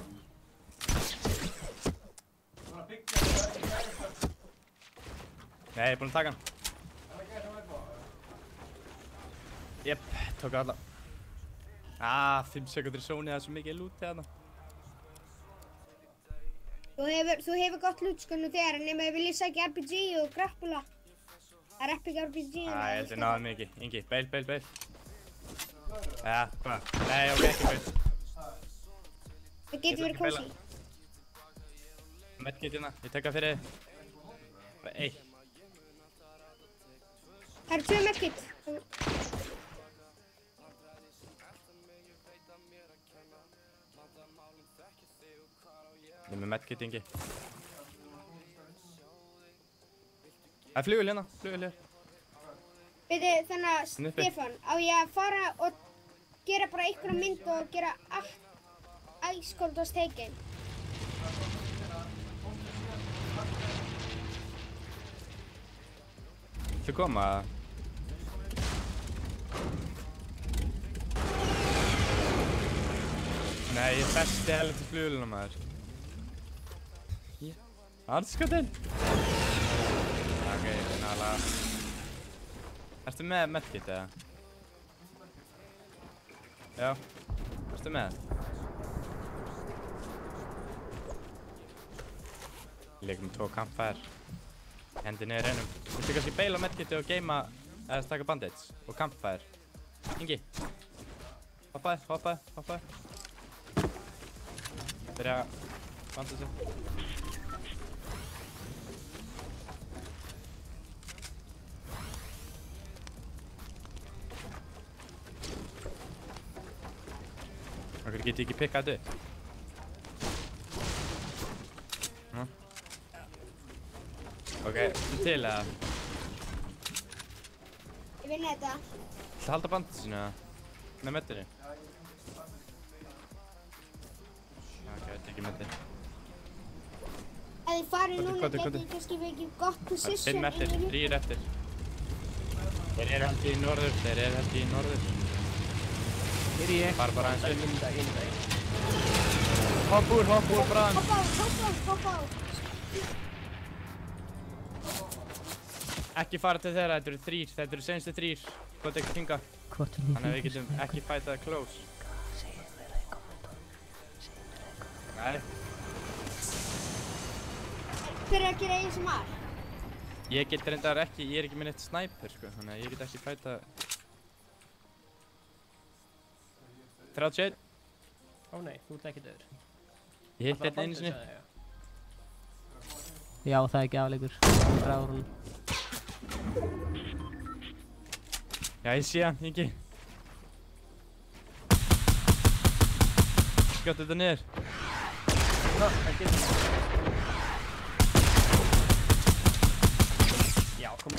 Nei, ég er búinn að taka hann. Jep, tók alla. 5 sekundir í sóni, það er svo mikið lúti þarna. Þú hefur gott lút sko nú þegar, nema ég vilja sækja RPG og grappula. Það er epic RPG. Ég held ég náði mikið. Ingi, beil. Ja, hvað? Nei, ok, ekki beil. Það getur verið kósi. Medkit hérna, ég tek það fyrir... Bara 1. Það eru 2 medkit. Ég er með medkit, Ingi. Það er flugvél hérna, flugvél hér. Veitu, þannig að Stefán, á ég að fara og gera bara einhverja mynd og gera allt æskold og steikinn? Þú koma? Nei, ég festi helviti flugvélina maður. Andskotinn! Ok, nálega. Ertu með medkit eða? Já. Ertu með? Leikum 2 campfire. Hendi niður einum. Viltu kannski beila medkiti og geima eða staka bandage og campfire? Ingi. Hoppaði. Byrja að bandage. Okkur get ég ekki pikkað þetta upp. Ok, þú til eða? Ég vinna þetta. Þú halda bandaginu eða? Með meddinni? Ok, þetta er ekki meddi. Ef þið farið núna getur þið kannski fengið gott position. 5 eftir, 3 eftir. Þeir eru held í norður. Hér ég. Bara aðeins upp. Inda. Hopp úr bráðan. Hopp á. Ekki fara til þeirra, þetta eru 3. Þetta eru senstu 3. Hvað er ekki að kinga? Þannig að við getum ekki fætað close. Segðu mér það í kommentunum. Nei. Hver er að gera eins og maður? Ég get reyndar ekki, ég er ekki með neitt sniper sko. Þannig að ég get ekki fætað... 31. Ó nei, þú ert ekki döður. Ég hitt þetta einu sinni. Já, það er ekki afleikur. Dragur hún. Já, ég sé hann, Ingi. Skjóttu þetta niður. Ná, það getur það. Já, kom.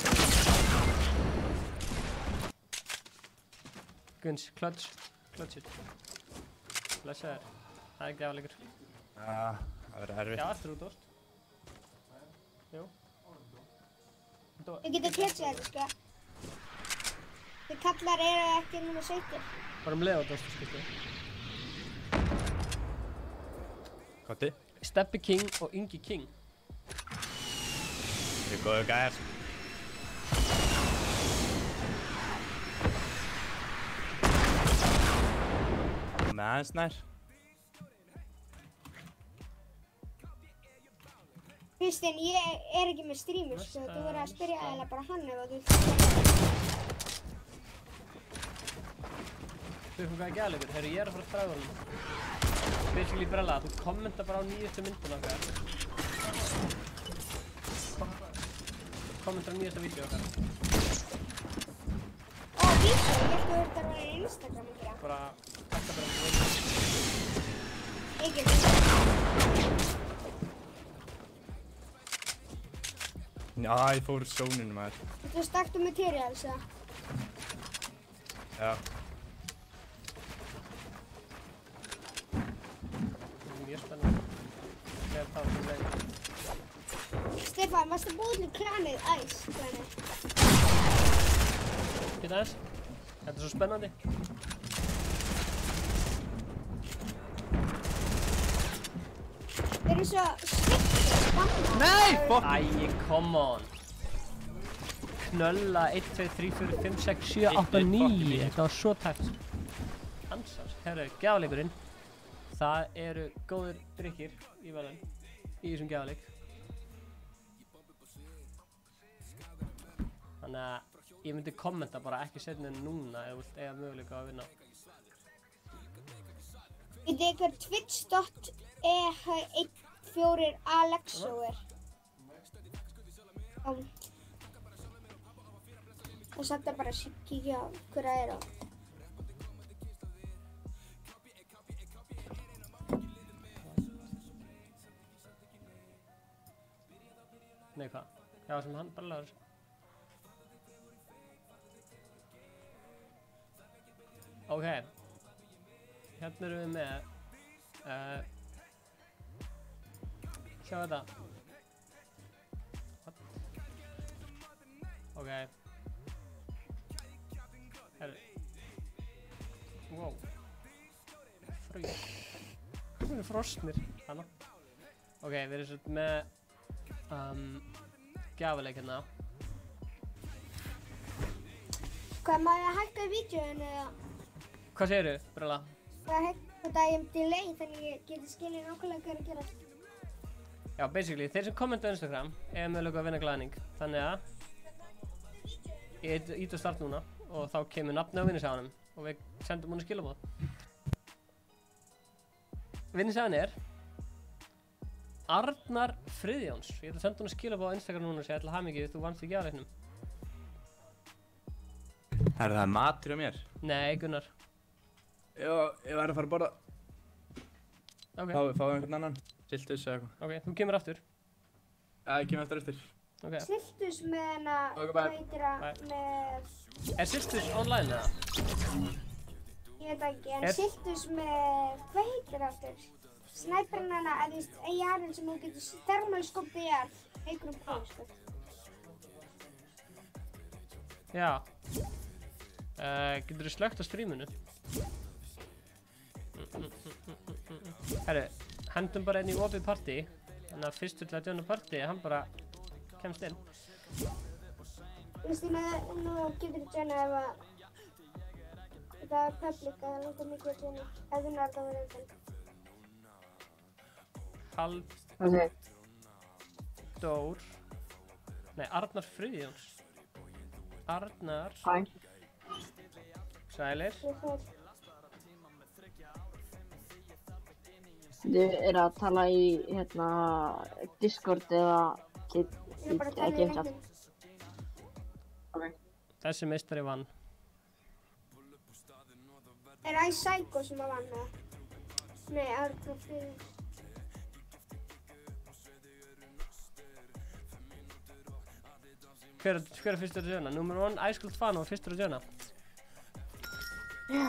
Guns, clutch it. Blessa þér. Það er ekki afleikur. Það verður erfitt. Já, aftur út orst. Jú. Þið getur kletsið þetta sko. Þið kallar eru ekki núna 17. Varum leið á orst, skiltu. Kotti. Steppi King og Ingi King. Þið er góðu gæðar. Aðeins nær. Kristinn, ég er ekki með streamer, sko. Þú verður að spyrja eða bara hann ef þú vilt. Þú hvað er gæðleikur? Herru, ég er að fara að draga honum. Basically Brella, þú kommenta bara á nýjastu myndin okkar. Kommentar á nýjasta vídeo okkar. Ó, vídeo, ég held að þú ert að vera í Instagram ekki það. Bara, takka bara um vídeo. Ekki vídeo. Já, ég fór úr sóninu maður. Þú stakkt materials, eða? Já. Mjög spennandi. Hver þá sem leik. Stefán, varstu búið til klanið Ice klanið? Geta þess? Þetta er svo spennandi. Þeir eru svo svittir. Nei, fuck! Æ, come on. Knölla 1, 2, 3, 4, 5, 6, 7, 8, 9. Þetta var svo tæft. Hansar. Herru, gjafleikurinn. Það eru góðir drykkir í velun. Í þessum gjafleik. Þannig að ég myndi kommenta bara ekki setna en núna ef þú vilt eiga möguleika að vinna. Þetta er ykkur twitch.e14alexo er. Og satt að bara kíkja á hver það er á. Nei, hvað? Já, sem hann bara laður. Ok. Hérna erum við með sjá þetta. What? Ok. Herru. Wow. Frýr. Við erum frosnir. Hanna. Ok, við erum svolítið með gjafaleik hérna. Hvað, má ég hækka í vídeoinu eða? Hvað segirðu, Brella? Það er hægt þetta ég delay þannig ég geti skilið nákvæmlega hvað er að gera. Já, basically, þeir sem kommenta á Instagram er mögulega að vinna glaðning. Þannig að ég ít að start núna og þá kemur nafni á vinningshafanum og við sendum hún skilabóð. Vinningshafan er Arnar Friðjóns. Ég ætla að senda hún skilabóð á Instagram núna og segja ætla hamingju, þú vannst í gjafleiknum. Herru, það er matur hjá mér. Nei, Gunnar. Já, ég væri að fara að borða. Ok. Fáðu einhvern annan. Siltus eða eitthvað. Ok, þú kemur aftur. Já, ég kem eftir. Ok. Siltus með hana, Ok, bye. hvað heitir það, með, Er Siltus online eða? ég veit ekki, en Siltus með, hvað heitir það aftur? Snæperinn hana, eða þú veist, jarðin sem hún getur thermalskopið jarð, einhverjum búið, sko. Já. Getur þú slögt á streaminu? Herru, hendum bara inn í opið partí. Þannig að fyrstur til að djóna partí, hann bara kemst inn. Kristína, nú getur þú djóna ef að það er public, að það langar mikið að djóna, ef þú nærða að vera undan. Halldór. Nei, Arnar Friðjóns. Arnar. Hæ. Sælir. Þið er að tala í hérna Discord eða Ég er bara að tala í chat. leiknum. Ok. Þessi meistari vann. Er Ice Psycho sem að vanna? Nei, Arnar Friðjóns. Hver er fyrstur að djóna? Númer 1, Æskuld Fan og fyrstur að djóna. Ég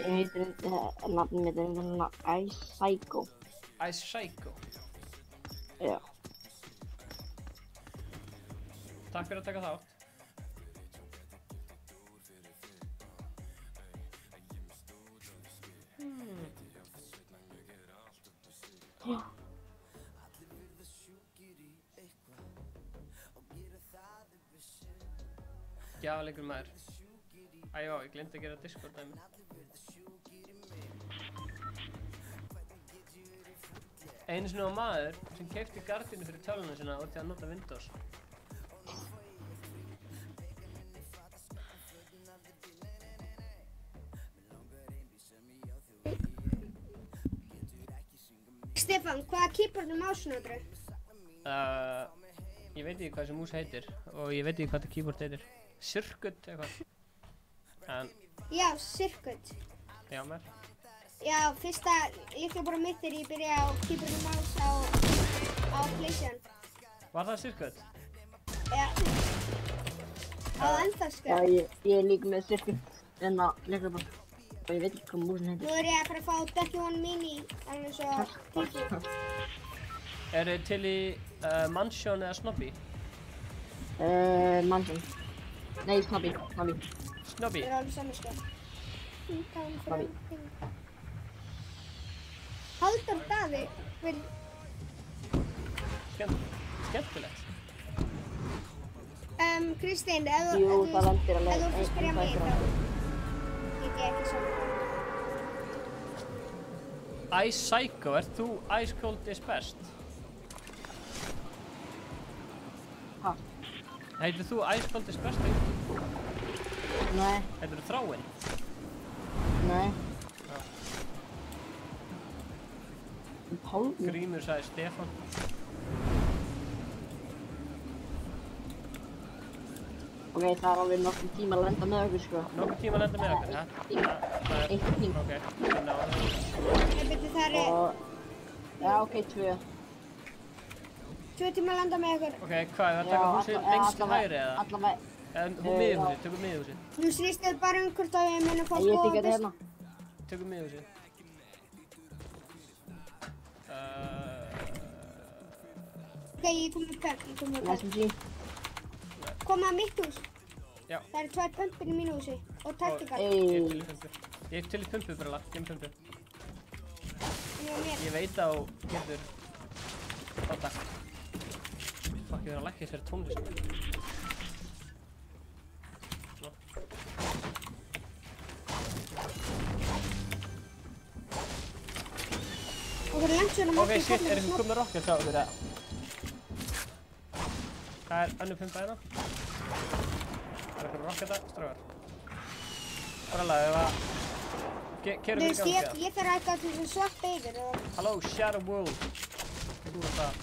heitir nafnið mitt er Ice Psycho. Ice Psycho. Já. Takk fyrir að taka þátt. Gjafleikur maður. Æjó, ég glemdi að gera Discord dæmi. Einu sinni var maður sem keypti gardínu fyrir tölvuna sína út í að nota Windows. Stefán, hvaða keyboard mouse notar þú? Ég veit ekki hvað þessi mús heitir og ég veit ekki hvað þetta keyboard heitir. Circuit eitthvað. En, Já, Circuit. já mér. Já, fyrsta lyklaborð mitt þegar ég byrjaði á keyboard mouse á PlayStation. Var það Circuit? Já. Á ennþá sko. Já, ég er líka með styrku en að leikla bara. Og ég veit ekki hvað músin Nú heitir. er ég að fara að fá Ducky One Mini, alveg svo Kiki. Er þið til í Mansion eða Snobby? Mansion. Nei, Snobby. Snobby? Það er alveg saman sko. Snobby. Halldór Daði vil... Skemmtilegt. Kristín, Jú, það lendir alveg. ef þú fyrir spyrja mig þá get ég ekki saman. Ice Psycho, ert þú Ice Cold is Best? Ha? Heitir þú Ice Cold is Best? Nei, Heitir þú Þráinn? nei. Pálmi. Grímur sagði Stefán. Ok, það er alveg nokkuð tíma að lenda með okkur sko. Nokkuð tíma að lenda með okkur, ha? Það er... Eitt tíma. Ok, ég náðu það. Nei, betur það er Og... Já, ok, 2. 2 tíma að landa með ykkur. Ok, hvað, er það að taka húsið lengst til hægri eða? Allavega. Miðhúsið, tökum miðhúsið. Nú snýst þetta bara hvort að við munum fá Ég tek góða þetta hérna. Tökum miðhúsið. Ok, ég kom með pöpp, Næstum sí. Koma að mitt hús. Já. Það eru 2 pömpir í mínu húsi og taktikar. Ég er til í pumpu, Brilla, gemm pumpu. Ég veit að þú getur... Ó, takk. Fuck, ég verð að lækka þér tónlist. Og það er langt svona Ok, shit, er ykkur komið rocket á ykkur, eða? Það er önnur pumpa hérna. Það er ykkur rocketa, strákar. Brilla, ef að... Keyrum við í gang, eða? Ég þarf eitthvað til þess að svappa yfir og... Halló, Shadow World. Þú veist það.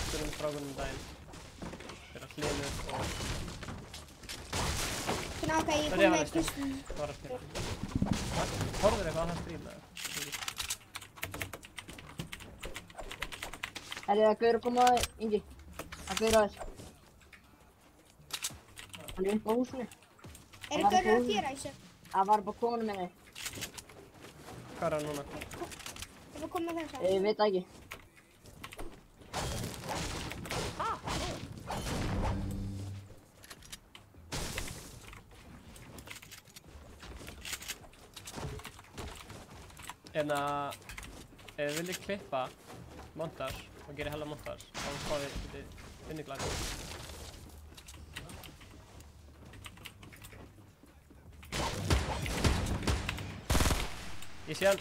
Spyrum strákunum daginn. Þeirra Hlynur og... Svona ok, ég kom með Kristín. Það var að spila. Horfður eitthvað á það stream, eða? Er það Gaur að koma, Ingi? Það Gaur aðeins. Hann er upp á húsinu. Er það Gaur að gera þessu? Það var bara konum minni. Hvað er það núna? Ég var komið þess að. Ég veit það ekki. En að... Ef þið viljið klippa montage og gera hella montage, þá fáið þið lítið vinniglæði. Ég sé hann.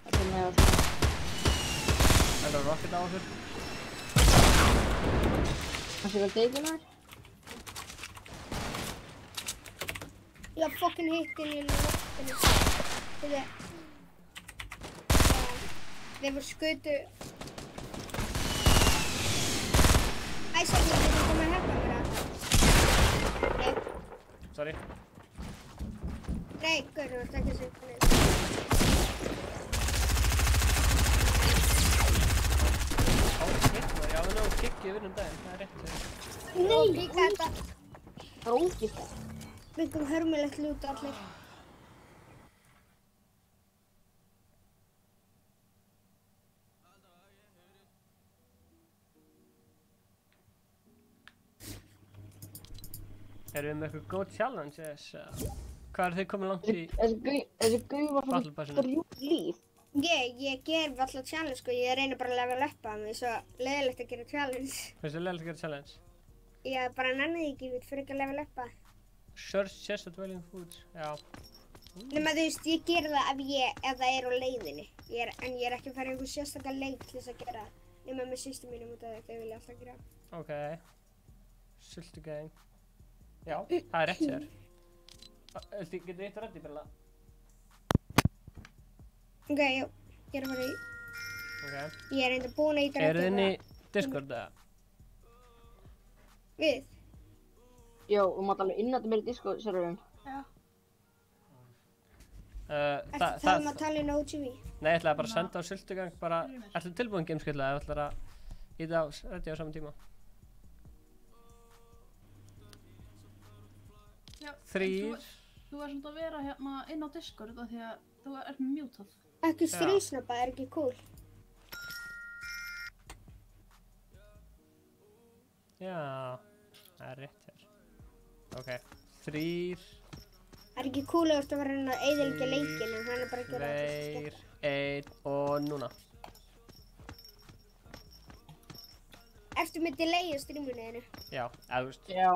Það kemur með okkur. Það er rocket á okkur. Það sé vel deigin þar. Ég var fokkin hittin í loftinu. Þeir voru skutu. Æsakir, þú komið að hjálpa mér að. Nei, Sorry. Gaur, þú ert ekki að segja niður. Á, shit maður, já við náðum kikki yfir daginn, það er rétt. Nei, líka þetta. Það er ógift það. Byggum hörmulegt lút allir. Erum við með eitthvað góð challenge, hvað eru þið komið langt í Þessi Gaur var Battle svona Passinu? drjúgt líf. Ég ger alltaf challenge sko, ég reynir bara að level uppa, mér er svo leiðilegt að gera challenge. Hversu leiðilegt að gera challenge? Ég bara nenni því ekki, ég vil fyrir ekki að level uppa. Search chest of dwelling foods, já. Nema þú veist, ég geri það ef það er á leiðinni. En ég er ekki að fara einhver sérstakar leið til þess að gera það. Nema með systur mínum út af þau vilja alltaf gera. Ok. Sultugang. Já, það er rétt sér. Getur þið eitt að reddi, Bella? Ok, já. Ég er að fara í. Ok. Ég er enda búin að íta reddi. Eruð þið inn í Discord eða? Við? Já, og mátt alveg innræta mér í Discord-serverinn. Já. Ertu að tala inn á OGV? Nei, ég ætlaði bara að senda á Sultugang bara. Ertu tilbúin gameskillega ef þú ætlar að íta á reddi á saman tíma? Já. 3. Þú er svona að vera hérna inn á Discord af því að þú ert mutað. Ekki stríðsnabba, er ekki cool. Já, það er rétt hér. Ok, 3, Það er ekki cool að þú ert að vera að eyðileggja leikinn en hann er bara að gera það. 2, 1 og núna. Ertu með delay á streaminu þínu? Já, eða þú veist, Já.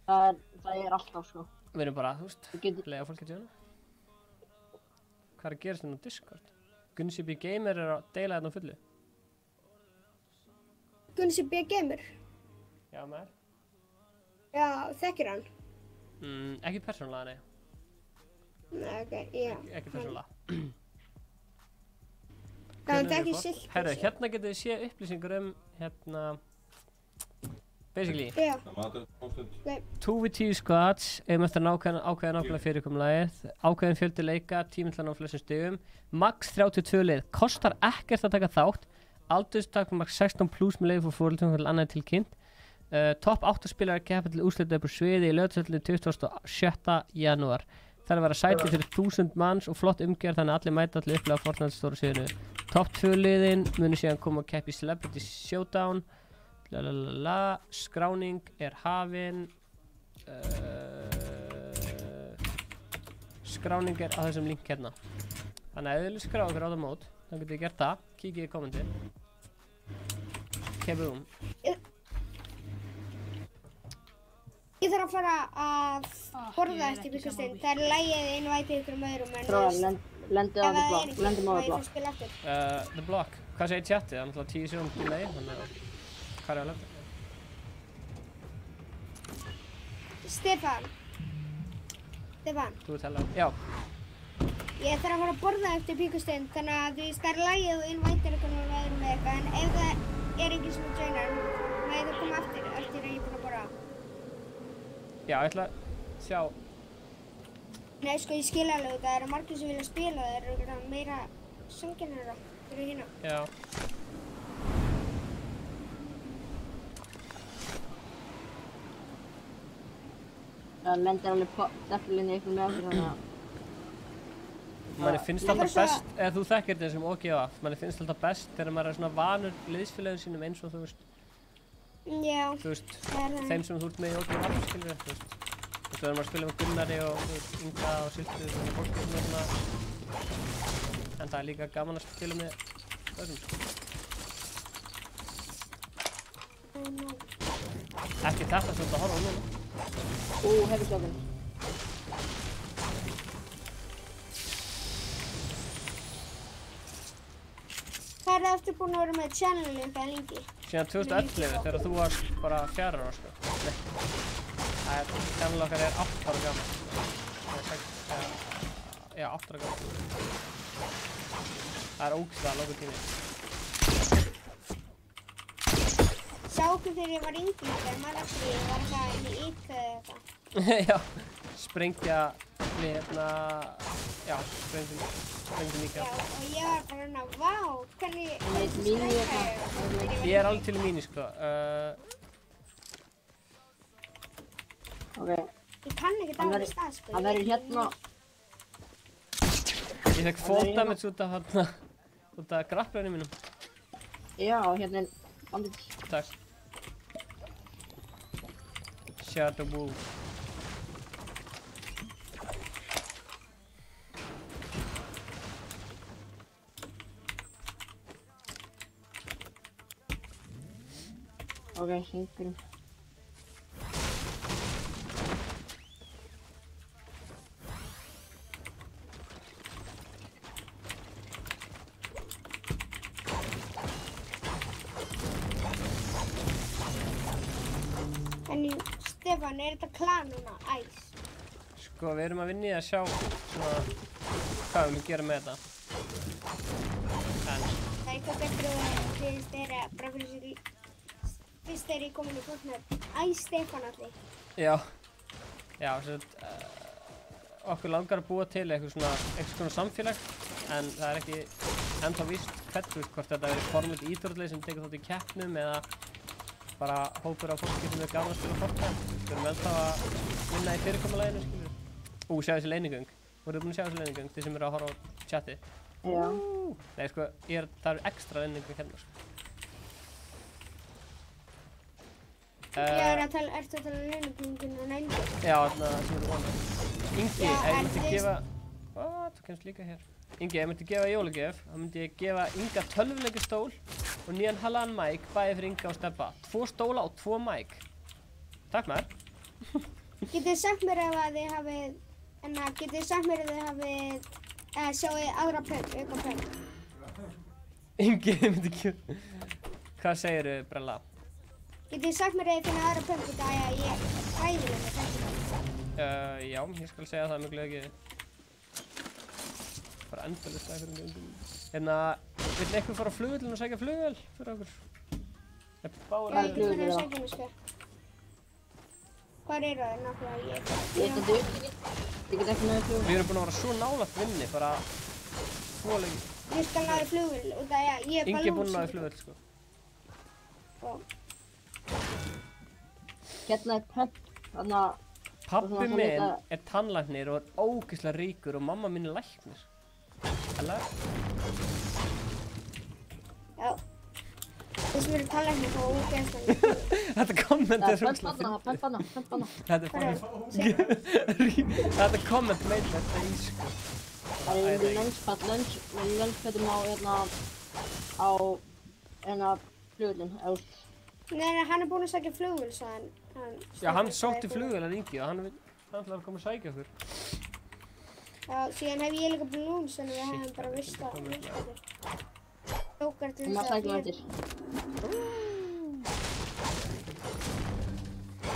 Það er alltaf sko. við erum bara, þú veist, Þú getur... leiða fólk að tjóna. Hvað er að gerast hérna á Discord? Gunsi B. Gamer er að deila hérna á fullu. Gunsi B. Gamer? Já, maður. Já, þekkir hann? Ekki persónulega, nei. Nei, ok, já. Ekki persónulega. Það er ekki silt. Herru, hérna getur þið séð upplýsingar hérna, basically. Já. 2v10 squads, eftir að ákveða nákvæmlega fyrirkomulagið, ákveðin fjöldi leika, tíminn til að ná flestum stigum, max 32 lið, kostar ekkert að taka þátt, aldurstak max 16 plus með leið fyrir foreldrum til annað tilkynnt, topp 8 spilarar keppa til úrslita upp á sviði í lögðsvöldinu 27. janúar. Það er að vera sæti fyrir 1000 manns og flott umgjörð þannig að allir mæta til að upplega Fortnite stóra sviðinu. Topp 2 liðin munu síðan koma að keppa í Celebrity Showdown. Skráning er hafin. Skráning er á þessum link hérna. Þannig að ef þið viljið skrá okkur á það mót, þá getur þið gert það. Kíkið í kommentin. Kebum. Ég þarf að fara að borða eftir ykkur stund. Það er lægið innvætið ykkur öðrum en Þráðan, lendið á The Block. Lendið á The Block. spila aftur. The Block. Hvað segir chatið? Það er náttúrulega 10 sekúndur delay, þannig að hvað er að lenda? Stefán. Þú ert hella. Já. Ég þarf að fara að borða eftir píkustund, þannig að þú veist það er lægið og innvætið ykkur öðrum með eitthvað, en ef það er enginn sem joinar, má ég það koma aftur eftir að ég er búin að borða. Já, ég ætla að sjá. Nei, sko, ég skil alveg þetta. Það eru margir sem vilja spila. Það eru meira söngjarnara fyrir hérna. Já. Það lendir alveg defnilega ykkur með okkur þannig að... Manni finnst alltaf best, eða þú þekkir þetta sem OGF, manni finnst alltaf best þegar maður er svona vanur liðsfélagum sínum eins og þú veist. Já. Þú veist, þeim sem þú ert með í OGF, skilur þú veist. Þú veist, þegar maður spila með Gunnari og Inga og Siltu og fólk og svona. En það er líka gaman að spila með öðrum, sko. Ekki þetta sem þú ert að horfa á núna. Hefur slökun. Hvað er það eftir búin að vera með channel eitthvað lengi? Síðan 2011 þegar þú varst bara 4 ára, sko. Það er, channel okkar er 8 ára gammal. Það er 6, já, 8 ára gammal. Það er ógeðslega langur tími. Sá okkur þegar ég var yngri, þegar maður eftir ég var eitthvað inn í IK eða eitthvað. Já, sprengja við hérna, já, sprengjum líka. Já, og ég var bara hérna, vá, hvernig Mínu eitthvað. Ég er alveg til í mínu, sko. Ok. Ég kann ekkert á þetta stað, sko. Það verður hérna... Ég fekk fóldamits út af hérna, út af grappræðinu mínum. Já, hérna er bandit. Takk. Shadow Wolf. Ok, syngur. Stefán, er þetta klan núna? Æs. Sko, við erum að vinna í að sjá svona hvað við viljum gera með þetta. En Það er eitthvað betur og fyrst bara fyrir sér fyrst ég komin í Fortnite. Æs Stefán allir. já, sem sagt, okkur langar að búa til eitthvað svona samfélag, en það er ekki ennþá víst hvort þetta verið formið íþróttlið sem tekur þátt í keppnum eða bara hópur af fólki sem er gaman að spila Fortnite. Við erum ennþá að vinna í fyrirkomulaginu, skilur. Sjá þessi leynigöng. Voruð þið búin að sjá þessi leynigöng, þið sem eru að horfa á chati? Já. Nei, sko, það eru ekstra leynigöng hérna, sko. Ertu að tala um leyninguna og nængu? Já, þarna sem eru vonað. Ingi, ef ég myndi gefa... Þú kemst líka hér. Ingi, ef ég myndi gefa jólagjöf, þá myndi ég gefa Inga tölvuleikjastól og nýjan halvaðan mic, bæði fyrir Inga og Stebba. 2 stóla og 2 mic. Takk maður. Getið þið sagt mér ef að þið hafið, getið þið sagt mér ef þið hafið, sjáið aðra pönt, auka pönt? Ingi, ég myndi gefa... Hvað segirðu, Brella? Getið þið sagt mér ef þið finnið aðra pönt út af að ég er hræðileg með þetta? Já, ég skal segja það mögulega ekki. Bara endalaust að einhverjum ungum. Vill einhver fara á flugvöllinn og sækja flugvél fyrir okkur? Já, ég fyrir að sækja mig sko. Hvar eru það náttúrulega? Ég get ekki með flugvél. Við erum búin að vera svo nálægt vinni, bara svo lengi. Ég skal náðu flugvél út af að ég er Ingi er búinn að náðu flugvél, sko. Hérna er pönt, þannig að... Pabbi minn er tannlæknir og er ógeðslega ríkur og mamma mín er læknir. Hella? Já. Þess að við erum tannlæknir þá ógeðslega. Þetta komment er rúmslega. Pönt banna. Þetta er Þetta komment meit þetta í, sko. Það er lunchpættum á flugvöllinn. Nei, hann er búinn að sækja flugvél, sagði hann. Já, hann sótti flugvélar Ingi og hann ætlaði að koma að sækja okkur. Já, síðan hef ég líka balloons, þannig við hefum bara vist að þetta. Tókar til þess að fyrir.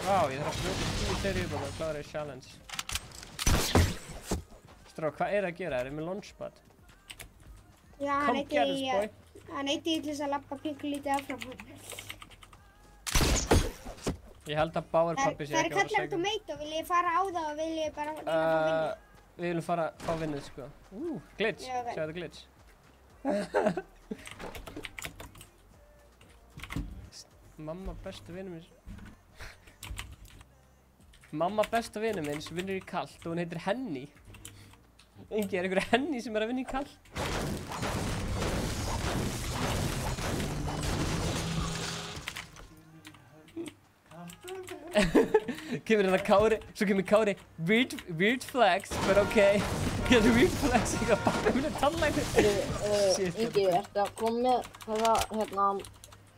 Vá, ég þarf að fljóta 10 þeirri upp og það klára í challenge. Strá, hvað er að gera? Er ég með launchpad? Já, hann eitti til þess að lappa pingu lítið áfram hann. Ég held að Bauer pabbi sé ekki að vera að segja. Það er kallar tomato, vil ég fara á það og vil ég bara reyna að fá vinnu? Við viljum fara á vinnu, sko. Glitch, sjá þetta glitch. Mamma besta vinur minns. Mamma besta vinur minns vinnur í kalt og hún heitir Henny. Ingi, er einhver Henny sem er að vinna í kalt? Kemur hérna Kári, svo kemur Kári weird flex, but okay. Hérna weird flex, ég að baka minni tannlæknir. Ingi, ertu að koma með það,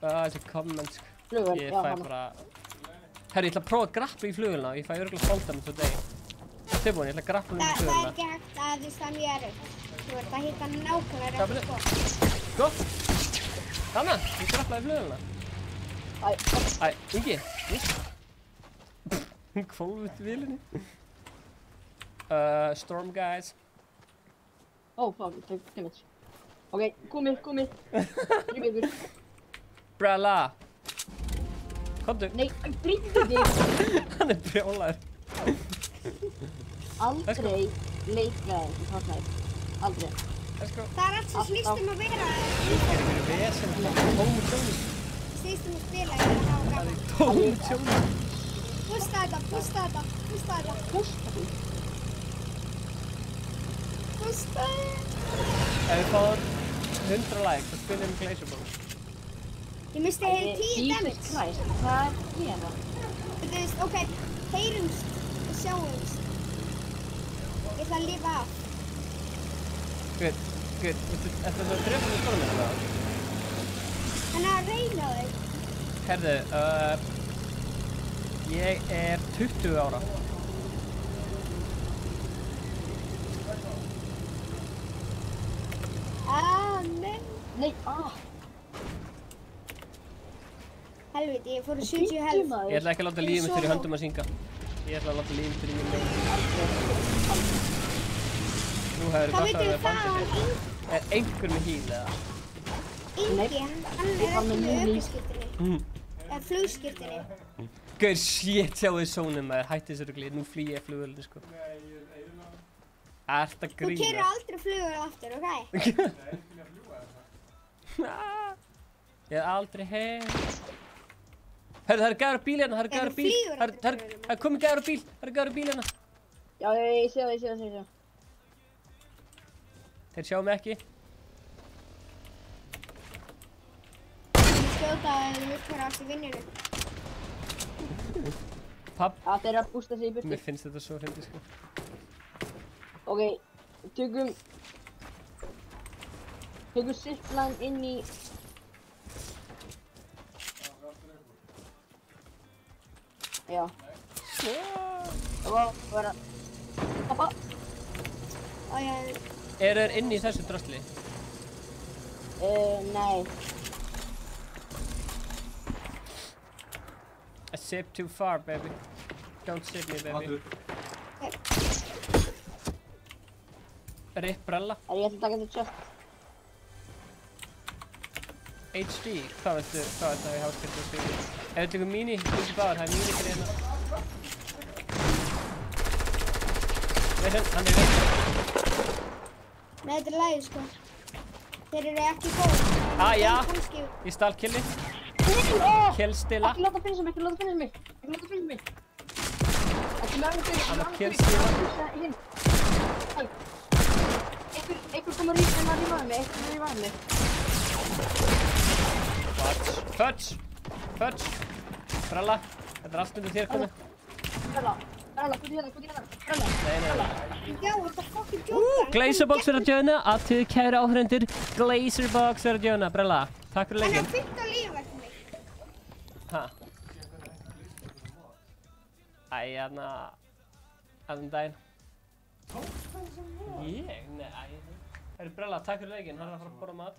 þessi comments. Flugvél, ég fæ bara... Herri, ég ætla að prófa að grappla í flugvélina og ég fæ örugglega fóldamönd today. Tilbúin, ég ætla að grappla í flugvélina. Það er ekki hægt að því það mjög erfitt. Þú ert að hitta nákvæmlega rétt sko. Gott! Anna, ég grappla í flugvélina. Æ, Ingi, Hvolf út í vélinni. Storm guys. Ó, fuck, damn it. Ok, komið. 3 vikur. Brella. Komdu. Nei, brýndu þig. Hann er brjólaður. Aldrei leikgræðin í Fortnite. Aldrei. Það er allt sem snýst að vera. Ég er ykkur vesen, tómu tjóni. Snýst að spila í að hafa gaman. Tómu tjóni. Pusta þetta. Ef við fáum 100 like, þá spilum við Glacier. Ég misti heil 10 damage. Jesus Christ, hvað er hérna? Þú veist, ok, heyrumst og sjáumst. Ég ætla að lifa af. Good. Þetta er það drefnum í storminu það? Hann er að reyna þig. Herðu, ég er 20 ára. Nei. Nei, Hello. helviti, ég fór í 70 helf. Ég ætla ekki að láta lífið mitt fyrir höndum að synga. Ég ætla að láta lífið mitt fyrir mínum lögum. Nú hefur Hvað gott að veitum vera við það bandið að sér. Er einhver með heal eða? Ingi, hann er ekki með ökuskírteini. Eða flugskírteini. Gaur, shit, sjáu þið sónum maður, hætti þessu rugli, nú flýg ég flugvöldinu sko. Ert að Þú grína? keyrir aldrei flugvél aftur, ok? Ég hef aldrei heyrt. Herru, það eru gæður á bíl hérna, það eru gæður á bíl. Það er komið gæður á bíl, það eru gæður á bíl hérna. Já, ég sé það. Þeir sjá mig ekki. Ég skjóta að þið vilt fara aftur vinninu. Papp, Já, þeir eru að bústa sig í burtu. mér finnst þetta svo fyndið sko. Ok, tökum zipline inn í... Já. Það var að... Pappa! Og ég... Eru þeir inni í þessu drasli? Nei. I sip too far, baby. Don't sip me, baby. Rip brella. Ég ætla að taka þetta chest. HD, hvað veistu það í háskiptu og stíli? Ef við tökum mini, ekki báðar, það er mini fyrir hérna. Veist hann er veitur. Nei, þetta er lagið, sko. Þeir eru ekki góð. Já. Ég stál killi. Killstila. Ekki láta finna mig. Ekki láta finna mig. Hann er killstila. Einhver kom að rífa mig. Fudge. Brella, þetta er allt undir þér komið. Brella, hvað er hérna? Nei. Já, þetta er fucking djóta. Glazerbox er að joina, aðtöðu kæri áhrendur. Glazerbox er að joina, Brella. Takk fyrir Hann leikinn. er 15 líf eftir mig. Ha? Hérna... daginn. Ég? Nei. Herru Brella, takk fyrir leikinn, hann er að fara að borða mat.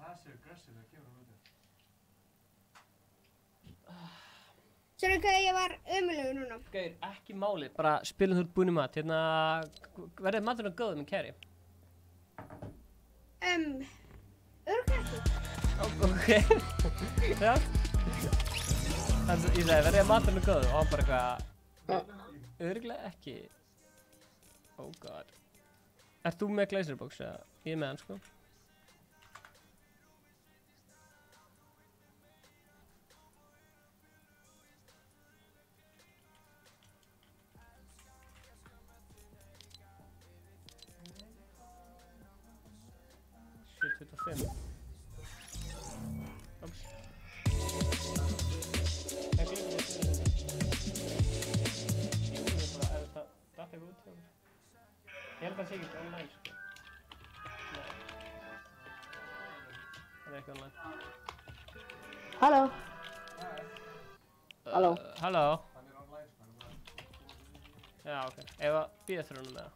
Sérðu hvað ég var ömulegur núna? Gaur, ekki máli, bara spilum þú ert búin í mat. Hérna, verður maturinn góður með kæri? Örugglega ekki. Ok. Já. Þannig, ég segi, verður maturinn góður? Og hann bara eitthvað... Örugglega ekki. Oh god. Ert þú með Glazerbox eða? Ég er með hann, sko. Ops. Ég glemdi að segja þetta. Ég bara, það datt eitthvað út hjá mér. Ég held að það sé ekki online, sko. Nei. Það er ekki online. Halló. Halló. Já, ok. Ef að býða þér honum með það.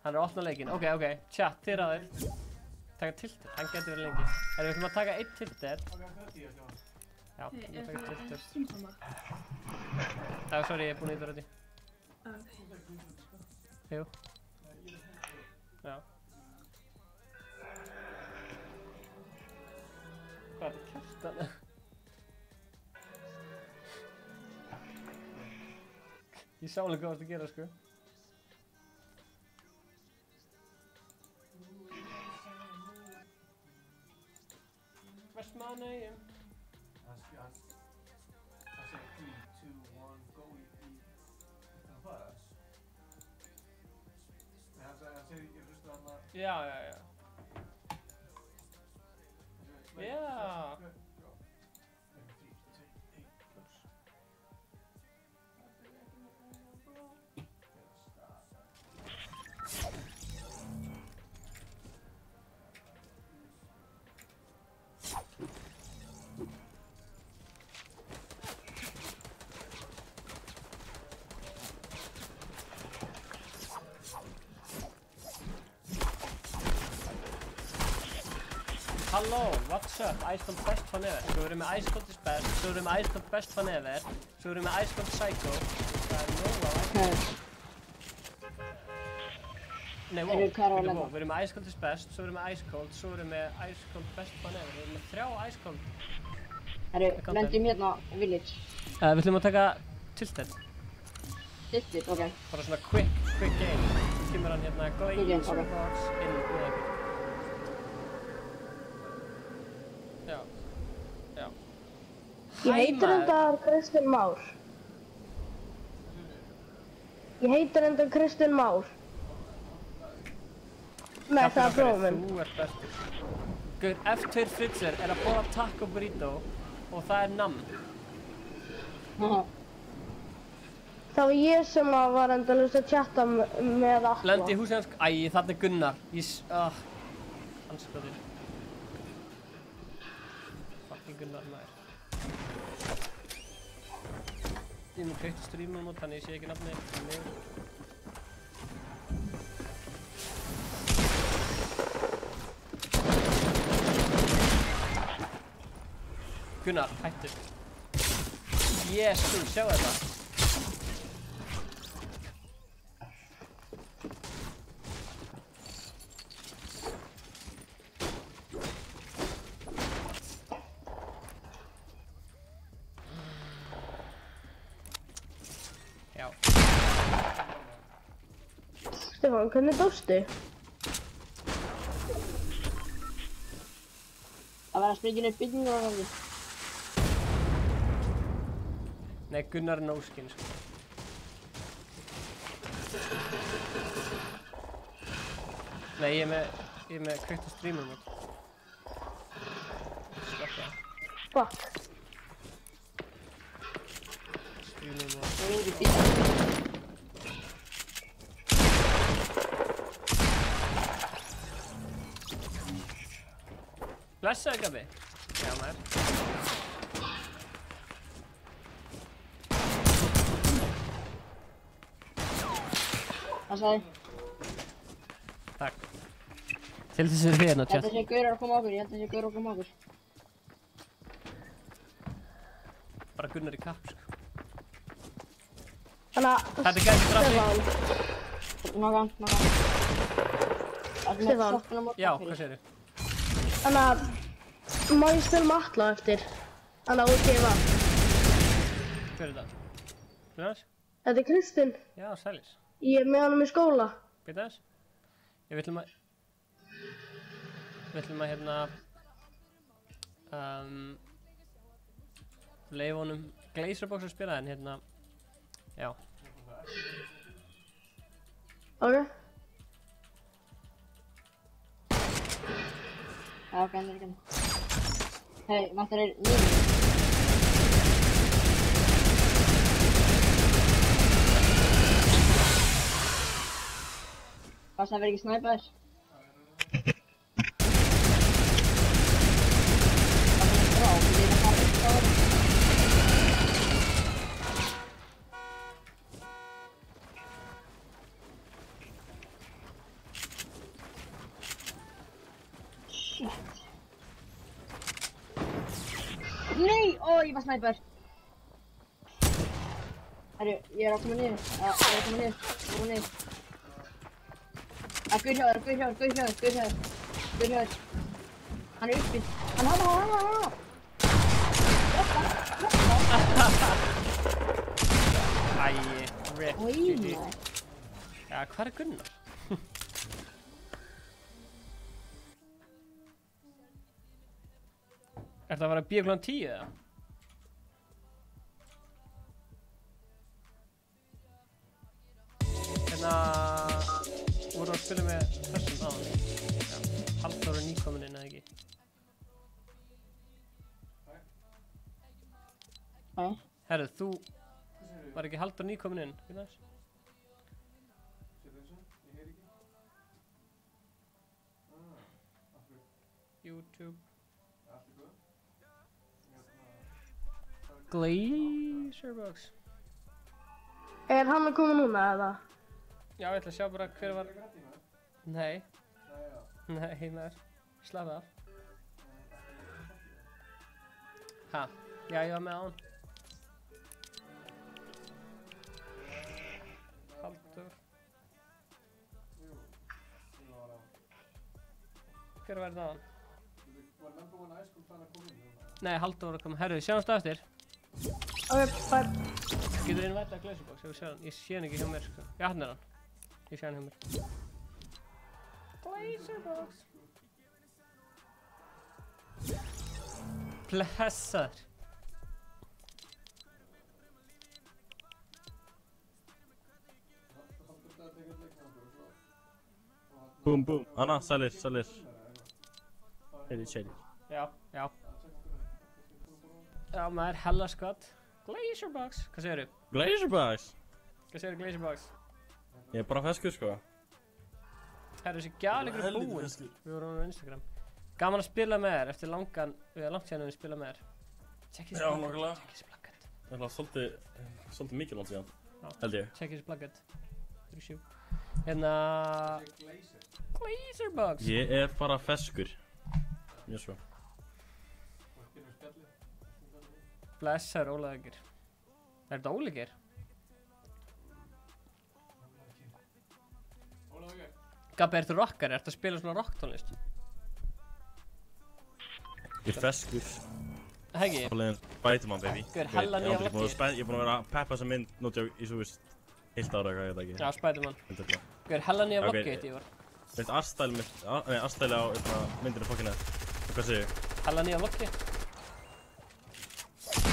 Hann er að opna leikinn. Ok. Chat, þið ráðir. Taka tilted, hann getur verið lengi. Við ætlum að taka einn tilted. Já, við ætlum að taka tilted. Sorry, ég er búinn að íta rætti. Jú. Já. Hvað er þetta kjartan? Ég sá alveg hvað varst að gera, sko. Where's my name? I say 3, 2, 1, go í bus. Nei, hann segir ég hlusta hann að... Já. Halló, what's up? Ice Cold Best Fun Ever. Svo erum við Ice Cold is Best, svo erum við Ice Cold Best Fun Ever, svo erum við Ice Cold Psycho. Það er nóg á Ice Cold. Nei, wow, við erum með Ice Cold is Best, svo erum við Ice Cold, svo erum við Ice Cold Best Fun Ever. Við erum með 3 Ice Cold. Herru, lendum hérna Village. Við ætlum að taka Tilted. Tilted, ok. Bara svona quick game. Kemur hann hérna, going in box, inn með einhvern. Já. Ég heitir enda Kristinn Már. Nei, það er bróðum minn. Þú ert bestur. Guður, F2 Fritzer er að borða taco burrito og það er namn. Það var ég sem var endalaust að chatta með Atla. Lendi í húsið hans, æ, þarna er Gunnar. Hanskóttir. Fucking Gunnar maður. Ég er með kveikt streamum út, þannig ég sé ekki nafni. Gunnar, hættu. Jésu, sjá þetta. Já. Stefán, hvernig dóstu? Það var að sprengja upp byggingar á gangi. Nei, Gunnar er no-skin, sko. Nei, ég er með kveikt á streamum út. Slökka. Fuck. Streamum út. Það er yngri byggingar. Blessaði, Gabi. Já, maður. Það sagði. Takk. Til þess að þið hérna, Ég held að sé gaurar að koma á okkur, Bara Gunnar í kapp, sko. Þannig að... Þetta er gæti drafni. Nagan. Stefán. Já, hvað segirðu? Þannig að... Má ég spila með Atla eftir? Þannig að útgefa. Hver er þetta? Gunnar? Þetta er Kristinn. Já, sælis. Ég er með honum í skóla. Býta þess? Við ætlum að hérna... Leifa honum Glazerbox að spila en hérna... Já. Ok. Já, ok, hann er ekki. Hei, vantar er mínum. Passa að vera ekki snæpaður. Það er bra, við erum að fara upp á það. Shit. Nei! Ó, ég var snæpaður. Herru, ég er að koma niður. Guð hjá þér. Hann er uppi. Hann. Æi, rip. Oj, GG. maður. Já, hvað er Gunnar? Ertu að fara að bíða klukkan 10 eða? Hérna... voru að spila með þessum aðan. Já, Halldór er nýkominn inn eða ekki? Nei. Herru, þú... var ekki Halldór nýkominn inn? Hérna þess? YouTube. Glazerbox. Er hann að koma núna eða? Já, ég ætla að sjá bara hver var... Nei. Nei, maður. Slappa af. Ha? Já, ég var með á hann. Haldur. Hver var þetta á hann? Nei, Haldur var að koma. Herru, sjáumst á eftir. Ok, bye. Getur þið innvætað Glazerbox ef við séum hann? Ég sé hann ekki hjá mér, sko. Já, hann er hann. Ég sé hann hjá mér. Glazerbox. Blessaður. Búm, búm. Anna, sælir. Sælir. Já. Já, maður hella skott. Glazerbox. Hvað segirðu? Glazerbox? Hvað segirðu Glazerbox? Ég er bara feskur, sko. Herru, þessi gæleikur er búinn. Við vorum á Instagram. Gaman að spila með þér eftir langt síðan við spila með þér. Check Já, nokkulega. þessi plugget. Það er svolítið mikið langt síðan, held ég. Check þessi plugget. Hérna... Glazerbox. Ég er bara feskur. Mjög svo. Blessaður Ólafur. Er þetta Ólíkir? Gabbi, ertu rockari? Ertu að spila svona rocktónlist? Ég er feskur. Heggi? Spiderman, baby. Hver hella nýja vloggi? Ég er búinn að vera að peppa þessa mynd í svo vist heilt ára eitthvað, ég veit ekki. Já, Spiderman. Hver hella nýja vloggi eitt, Ívar? Veist artstæli á myndinu fokkinu. Hvað segir ég? Hella nýja vloggi?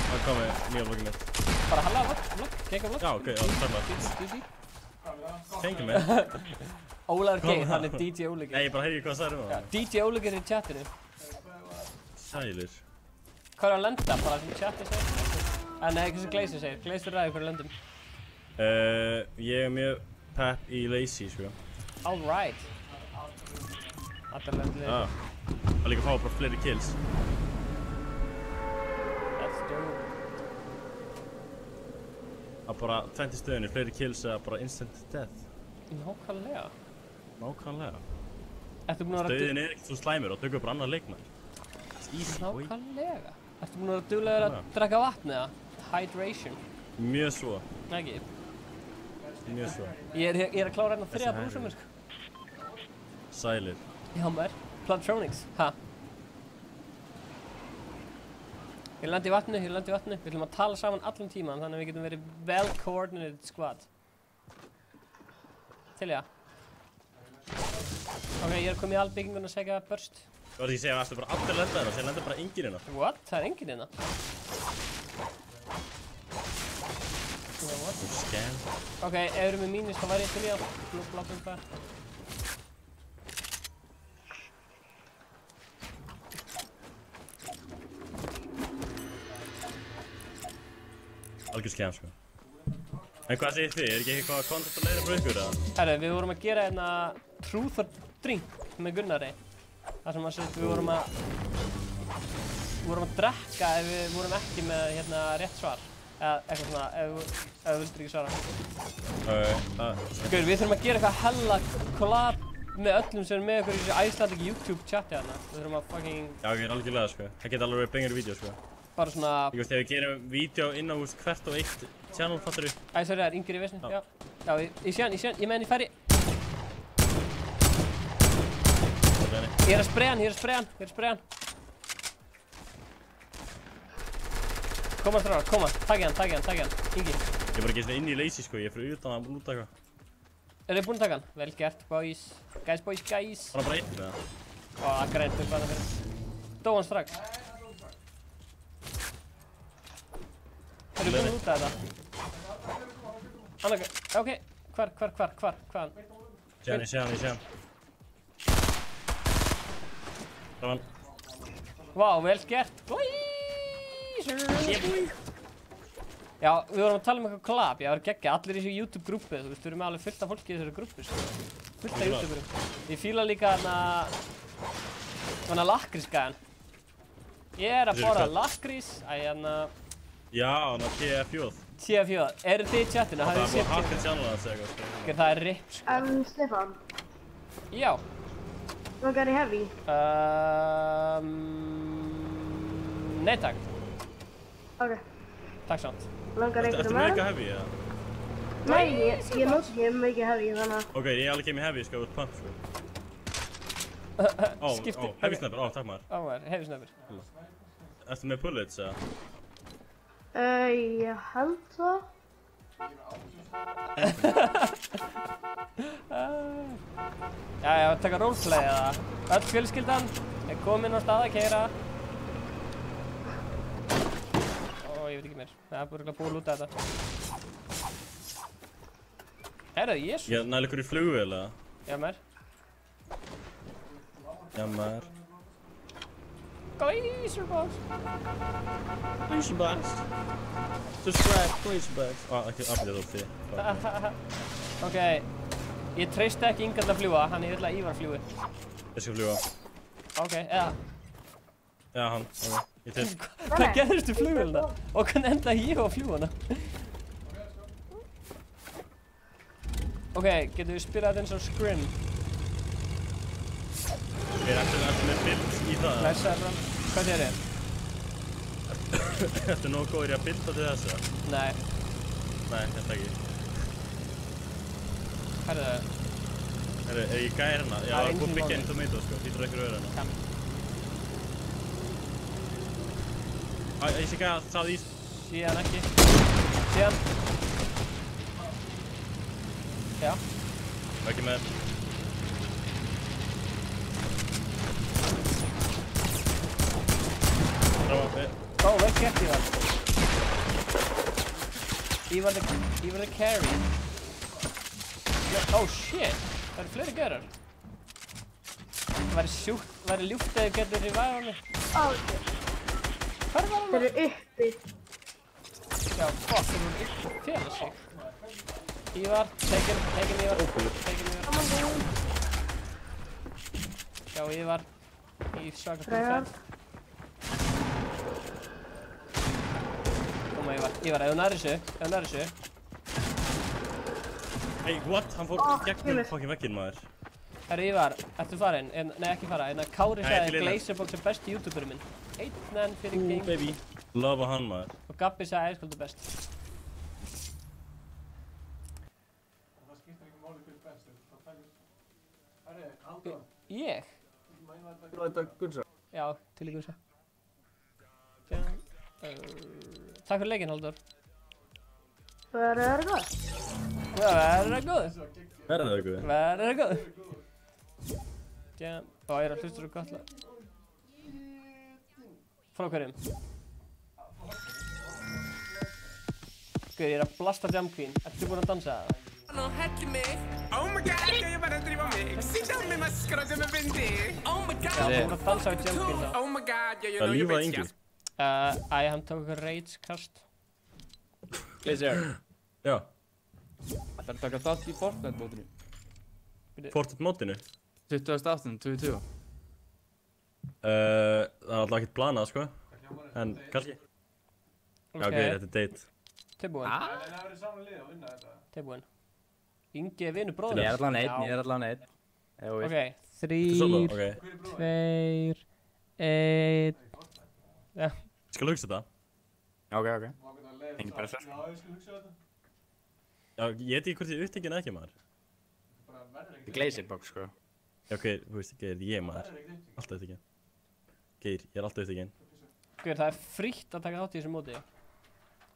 Það komi nýja vloggi mitt. Bara hella vlogg? Genga vlogg? Já, ok, já, það Gengi mig. Ólafur Geir, hann er DJ Ólíkir. Nei, ég bara heyri hvað það er um DJ Ólíkir í chatinu. Sælir. Hvað er að lenda? Bara sem chati segir? Nei, ekki sem Glazer segir. Glazer ræður hverju löndum. Ég er mjög pepp í Lazy, sko. Alright. Allar löndið. Það líka að fá bara fleiri kills. That's dope. Það bara 20 stöðunni, fleiri kills eða bara instant death. Nákvæmlega. Ertu búinn að vera Stöðin er ekkert svo slæmur og tökum bara annar leikmann. Easy, boy. Nákvæmlega. Ertu búinn að vera duglegur að drekka vatn eða? Hydration. Mjög svo. Ekki? Mjög svo. Ég er að klára hérna 3 brúsum, sko. Sælir. Já, maður. Plantronics. Ha? Ég lendi í vatni. Við ætlum að tala saman allan tíman þannig að við getum verið well-coordinated squad. Til já. Ok, ég er komið í albygginguna að segja burst. Þú var ekki að segja að það bara allir lenda hérna, sér lenda bara enginn hérna. What? Það er enginn hérna. Scam. Ok, ef við erum með mínus þá væri ég til í að blóppum það. Algjör scam, sko. En hvað segir þið? Er ekki eitthvað content að leiða frá ykkur, eða? Herru, við vorum að gera hérna Truth or Drink með Gunnari. Það sem að við vorum að drekka ef við vorum ekki með hérna rétt svar. Eða eitthvað svona, ef þú vildur ekki svara. Gaur, við þurfum að gera eitthvað hella collab með öllum sem er með okkur í þessu Icelandic YouTube chati hérna. Við þurfum að fucking... Já, ok, algjörlega, sko. Það geta alveg verið bengari vídeo, sko. Bara svona... Ég veist, ef við gerum vídeo inn á hvert og eitt channel, fattur þú? Æ, sorry, það er yngri í vesni, já. Já, ég sé hann, ég meðan ég færi... Ég er að spraya hann. Koma stráðar, koma, takk hann, Ingi. Ég er bara ekki svona inn í Lazy, sko, ég er fyrir utan að lúta eitthvað. Eru þið búin að taka hann? Vel gert, boys. Guys. Var hann bara einn með það? Ó, það grænt upp að það fyrir. Dó hann strax. Eru þið búin að lúta þetta? Annarka, ok. Hvar? Ég sé hann. Það var hann. Vá, vel gert. Já, við vorum að tala um eitthvað collab, ég var geggja, allir í þessu YouTube-grúpu, þú veist, við erum með alveg fullt af fólki í þessari grúpu, fullt af YouTuberum. Ég fíla líka hana lakrísgæðan. Ég er að borða lakrís, Já, hana TF4. TF4, eru þið í chatinu? Það er búið að hakka channel að segja eitthvað, sko. Það er rip, sko. Stefán. Já. Hvað er í heavy? Nei takk. Ok. Takk samt. Langar einhverju Ertu með? mega heavy, eða? Nei, ég noti ekki mikið heavy, þannig að... Ok, ég er alveg kemur heavy, sko, út pump, sko. Skipti. Heavy sniper, takk maður. Maður, heavy sniper. Ertu með bullets, eða? Ég held það. Jæja, taka roleplay eða? Öll fjölskyldan er komin á stað að keyra. Ég veit ekki meir. Það er bara búið að lúta þetta. Herðu, jésus. Ég næl ykkur í flugvél, eða? Jammer. Jammer. Gleeserbox. Gleeserbox. Subscribe, Gleeserbox. Ekki aflið upp því. Ok. Ég treysti ekki Inga til að fljúa, hann ég vil að Ívar fljúi. Ég skal fljúa. Ok, eða? Já, hann. Ok. Ég til. Hvað gerðist í flugvélina? Og hvernig endaði ég á að fljúa hana? Ok, getum við spilað þetta eins og Scrim? Ég er eftir með build í það. Læsaði fram. Hvað sér ég? Ertu nógu góður í að builda til þess, eða? Nei. Nei, þetta ekki. Herðu það? Er ég gæði hérna? Já, það er búið að byggja inn tomato, sko. Þýttur ekki rauður hérna. Ég sé ekki að það ís. Síðan ekki. Síðan. Já. Ekki með. Ó, vel gert Ívar. Ívar the carry. Oh shit, það eru fleiri gaurar. Það væri ljúft ef þið getur revive á mig. Hvar var hann? Þeir eru uppi. Já, fuck, þeir eru uppi. Fela sig. Ívar, tekin Ívar. Tekin Ívar. Já, Ívar. Í svaka fyrir. Koma Ívar, ef þú nærið þessu. Hey, what? Hann fór gegnum fucking vegginn, maður. Herru Ívar, ertu farinn? Nei, ekki fara. Kári sagði Glazerbox er besti youtuberinn minn. Einn enn fyrir game. Baby. Love hann, maður. Og Gabbi sagði æsköldu best. Það skiptir ekki máli fyrir best. Herru, Halldór. Ég? Þú þetta Gunsa? Já, til í Gunsa. Takk fyrir leikinn, Halldór. Verður það góð? Verður það góð? Verður það góð? Verður það góð? Ó, ég er að hlustur og gott lag. Frá hverjum? Guður, ég er að blasta Jam Queen. Ertu búinn að dansa það? Oh my god, ég bara að drífa mig. Sýta með maskara sem er fyndi. Oh my god. Já, þú búinn að dansa á Jam Queen þá. Oh my god, ég Það lífaði Ingi. Hann tók eitthvað rage-kast. Glazer. Já. Það er að taka þátt í Fortnite-mótinu. Fortnite-mótinu? 2018, 2020. Það er alltaf ekkert planað, sko. En kannski. Já, ok, þetta er date. Tilbúinn. Það verður saman lið að vinna þetta. Tilbúinn. Ingi er vinur bróður. Ég er allan einn. Ok, 3, 2, 1. Já. Skal hugsa þetta? Ok. Engin pressa. Já, ég skal hugsa þetta. Já, ég veit ekki hvort ég er upptekinn ekki, maður. Glazerbox, sko. Já, ok, þú veist, Geir, ég maður. Alltaf upptekinn. Geir, ég er alltaf upptekinn. Guður, það er frítt að taka þátt í þessu móti.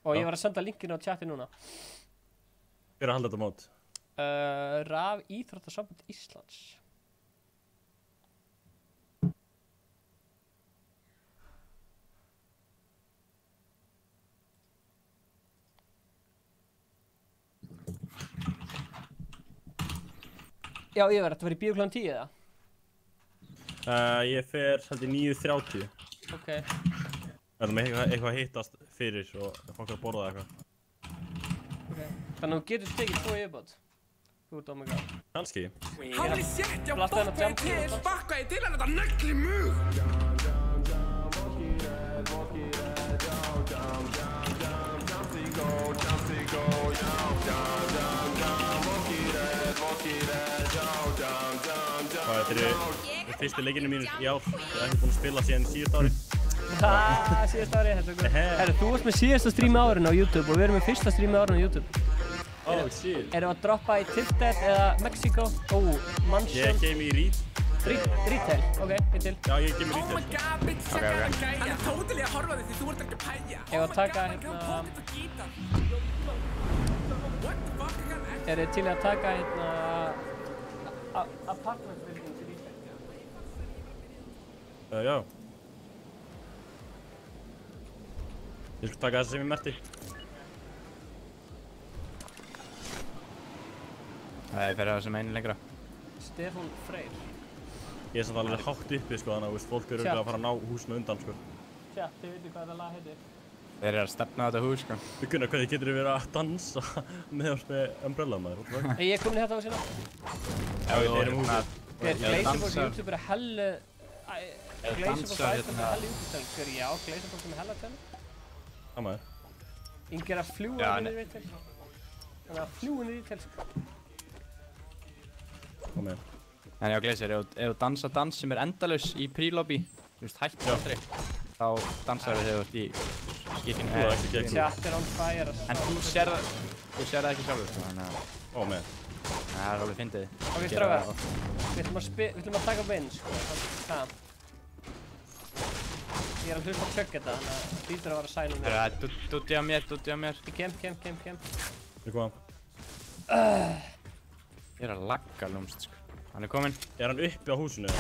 Og ég var að senda linkinu á chati núna. Hver er að halda þetta mót? Raf Íþróttasamband Íslands. Já, ég verði, þetta var í bíó kl. 10 eða? Ég fer held í 9:30. Ok. Það er með eitthvað að hittast fyrir og fólk að borða eitthvað. Ok. Þannig að þú getur tekið 2 yfirbót. Þú ert omega. Kannski. Holy shit, ég bokkaði til hann þetta nöggli mug. Þetta er fyrstu leikinu mínur í ár. Ég hef ekki búinn að spila síðan síðust ári. Síðasta ári, þetta er góð. Herru, þú varst með síðasta streami árinu á YouTube og við erum með fyrsta streami árinu á YouTube. Oh, shit. Erum við að droppa í Tilted eða Mexico? Mansion. Ég kem í Retail, ok, ég til. Já, ég kem í Retail. Ok. Ef að taka hérna... þið til að taka hérna... apartment building til Retail? Já. Ég skal taka þessa sem ég merti. Það er fyrir það sem einu lengra. Stefán Freyr. Ég er samt alveg hátt uppi sko, þannig að fólk eru að fara að ná húsinu undan sko. Tja, þið veitir hvað þetta lag heitir. Þeir eru að stefna á þetta hús sko. Við kunna hvað þið getur verið að dansa með oss með umbrella maður. Ég er komin hérna á sína. Já, við erum húsið. Glazerbox YouTube er hellu... Glazerbox iPhone er hellu YouTube-tæl. Já, Glazerbox er með hella tæl. Það maður. Ingi er að fljúa inn í Retail. Þannig að fljúa inn í Retail sko. Kom með. En já, Glazer, ef þú dansa dans sem er endalaus í pre-lobby, þú veist, hættu aldrei, þá dansar þegar þú ert í skipinu. Chat er on fire. En þú sér það ekki sjálfur, sko, þannig að... Ó, með. Það er alveg fyndið. Ok, strákar. Við ætlum að taka upp inn, sko. Ég er að hlusta á tjögg þetta, þannig að það hlýtur að vera sælum. Það er Dúddi á mér. Kem. Ég kom. Ég er að lagga lúmst, sko. Hann er kominn. Er hann uppi á húsinu?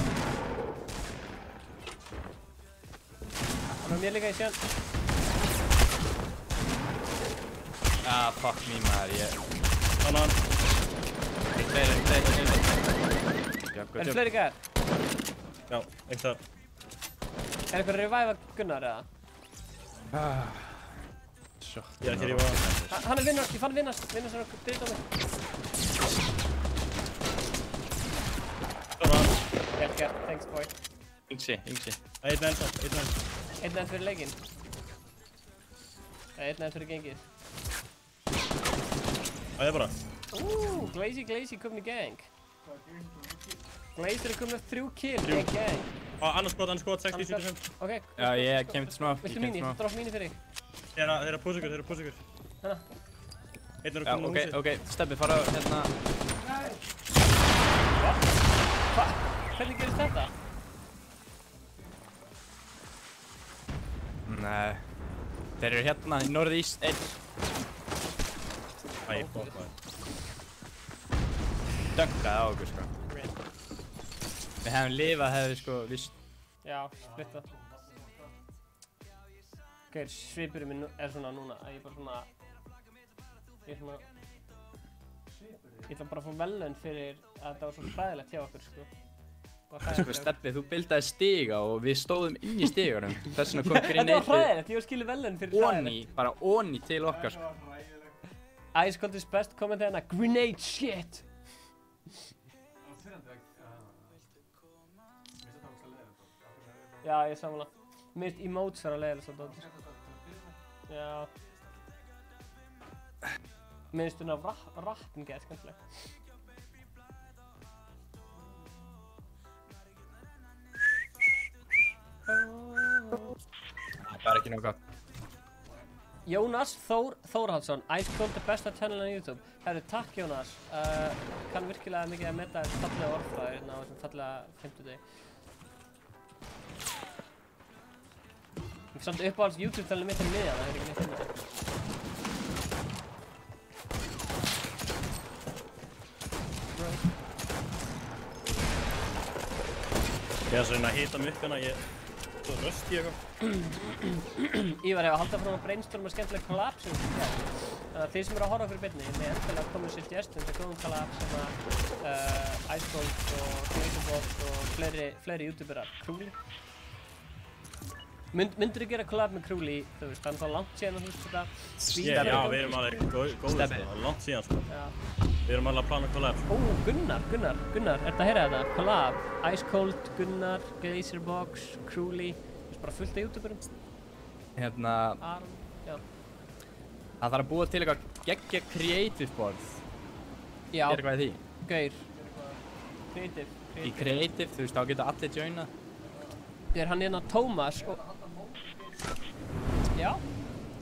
Hann er mér líka í síðan. Fuck me, maður, Hann. Fleiri. Er fleiri gæðar? Já, eitt þar. Er eitthvað að reviva Gunnar, eða? Ég er ekki að rífa. Hann er vinnast, ég fann vinnast sem er dritt á mig. Vel gert, thanks boy. Yngsi. Einn enn. Einn enn fyrir leikinn. Einn enn fyrir gengið. Það er bara. Glazy komin í gang. Glazer er komin með 3 kill í gang. Annars skot, 60-75. Ok. Já, ég kem til smá. Viltu mínu? Dropp mínu fyrir þig. Þeir eru að púsa ykkur. Hanna. Einn er að koma úr húsið. Ok, Stebbi, fara hérna. Hvað? Hvernig gerist þetta? Nei. Þeir eru hérna í norðíst 1. Æ, bótt maður. Dönkaði á okkur, sko. Við hefum lifað, hefðu sko vist. Já, splittað. Gauðir, svipurinn minn er svona núna að ég bara svona... Ég ætla bara að fá velun fyrir að þetta var svo hræðilegt hjá okkur, sko. Sko, Stebbi, þú bildaði stiga og við stóðum inn í stiganum. Þess vegna kom Grenade... Þetta var hræðilegt, ég var skilið velun fyrir hræðilegt. Bara onni til okkar, sko. Ice Cold is best, kommentið hérna, Grenade shit! Já, ég samla. Mér finnst emotes vera leiðilega svo dóttir. Já. Mér finnst svona rappin geða skemmtileg. Það er ekki nóg gott. Jónas Þórhaldsson, Ice Cold er besta channel á YouTube. Herru, takk Jónas. Kann virkilega mikið að meta þessu fallega orðfræði hérna á þessum fallega 50 degi. Samt uppáhalds YouTube-talinu mitt er miðjan, það er ekki neitt inn á það. Ég er að reyna að hita mig upp hérna, ég er svo röst í eitthvað. Ívar, ef að halda frá að brainstorma skemmtileg collab sem við gerum. Þannig að þið sem eru að horfa fyrir beinni, með endilega komið sér gestum til góðum collab sem að Ice Cold og Glazerbox og fleiri YouTuberar, Krúli. Myndur þú gera collab með Krúli, þú veist, hann er þá langt síðan að hlusta þetta? Já, við erum alveg góðið sko, langt síðan sko. Við erum alveg að plana collab. Ó, Gunnar, ertu að heyra þetta? Collab, Ice Cold, Gunnar, Glazerbox, Krúli, þú veist, bara fullt af YouTuberum. Hérna... Aron, já. Það þarf að búa til eitthvað geggja creative board. Já. Er eitthvað í því? Gaur. Creative. Í creative, þú veist, þá geta allir joinað. Er hann hérna Tómas og... Já,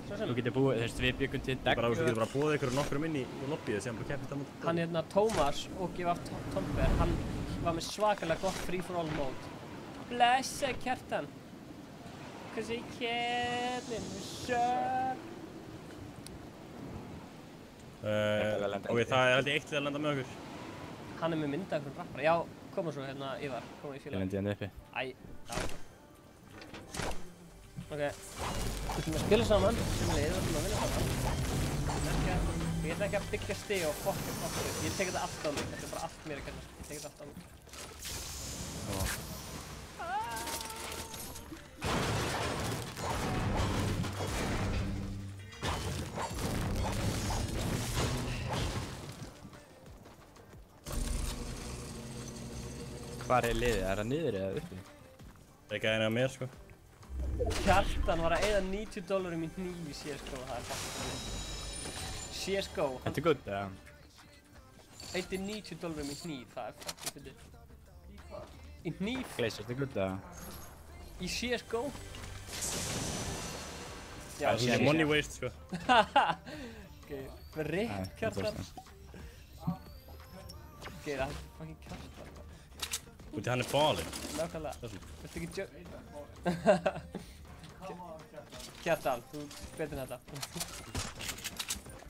svo sem. Þú getur búið, þú veist, við byggum til dekk. Þú getur bara búið ykkur nokkrum inn í lobbyið sem bara keppist á móti. Hann hérna, Tómas og G.V. Tomber, hann var með svakalega gott free for all mode. Blessa Kjartan. Cause he killin' me suck. Ok, það er held ég eitt við að lenda með okkur. Hann er með mynda einhvern rappara. Já, koma svo hérna, Ívar, koma í félag. Ég lendi hérna uppi. Æ, já. Ok, við ætlum að spila saman, sem leið, við ætlum að vinna saman. Ég ætla ekki að byggja stig og fokka okkur. Ég tek þetta allt á mig, þetta er bara allt mér að kenna. Ég tek þetta allt á mig. Hvar er liðið? Er það niður eða uppi? Ekki aðeins að mér, sko. Kjartan var að eyða $90 í hníf í CSGO, það er fucking CSGO. Þetta er gutt, eða? Eyði $90 í hníf, það er fucking fyndið. Í hníf? Gleis, þetta er gutt, eða? Í CSGO? Já, það er money waste, sko. Ok, ripp Kjartan. Ok, það er fucking Kjartan. Úti hann er falinn. Nákvæmlega. Þetta ekki Kjartan, þú betur en þetta.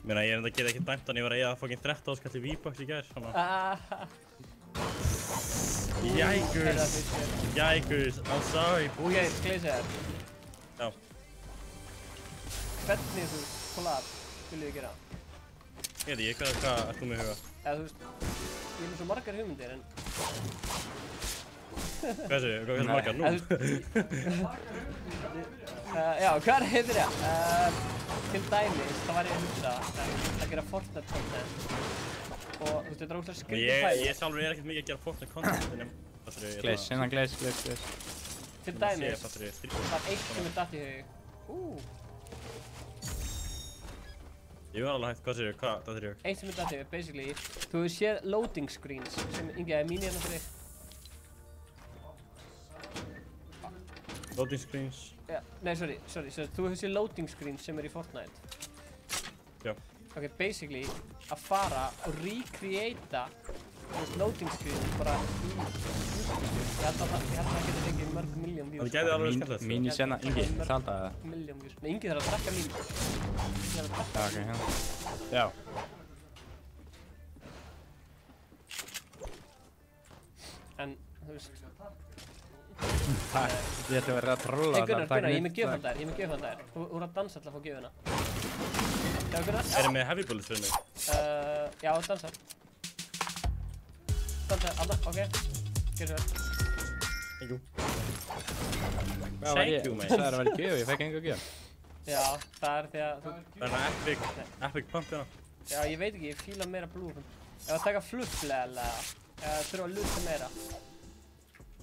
Meina, ég enda að geta ekki dæmt hann, ég var að eiga fucking 13 skall í V-Bucks í gær, svona. Jækus! Jækus, I'm sorry, boys. Ok, Gleisir. Já. Hvernig þú collab viljum við gera? Ég veit ekki, hvað ert þú með huga? Eða þú veist, ég er með svo margar hugmyndir en... Hvað er margar nú? Já, hvað er að byrja? Til dæmis, það var ég að hugsa að gera Fortnite content og þú veist, þetta er óslega skrítið fæli. Ég sjálfur er ekkert mikið að gera Fortnite content Gleis, innan gleis. Til dæmis, það er eitt sem er datt í hug. Ég var alveg hægt, hvað datt í hug? Eitt sem er datt í hug, basically, þú hefur séð loading screens sem Ingi er mín hérna fyrir þig. Loading screens? Já, nei, sorry, þú hefur séð loading screens sem er í Fortnite. Já. Ok, basically, að fara og recreata loading screen bara í ég held að það getur fengið mörg miljón views. Það gæti alveg skemmtilegt. Mín í sena, Ingi, salda það. Miljón views. Nei, Ingi þarf að drekka mín. Já, ok, hérna. Já. En, þú veist... Ég ætti að vera að trolla það. Gunnar, ég er með gjöfhandar, Þú er að dansa alltaf á gjöfuna. Já, Gunnar? Er þið með heavy bullets fyrir mig? Já, dansa. Dansa, Anna, ok. Gjör svo vel. Thank you. Thank you, mate. Það er að vera gjöf, ég fekk enga gjöf. Já, það er því að þú... Það er epic pump hérna. Já, ég veit ekki, ég fíla meira blue. Ef að taka flufflega, eða þurfa að lúta meira.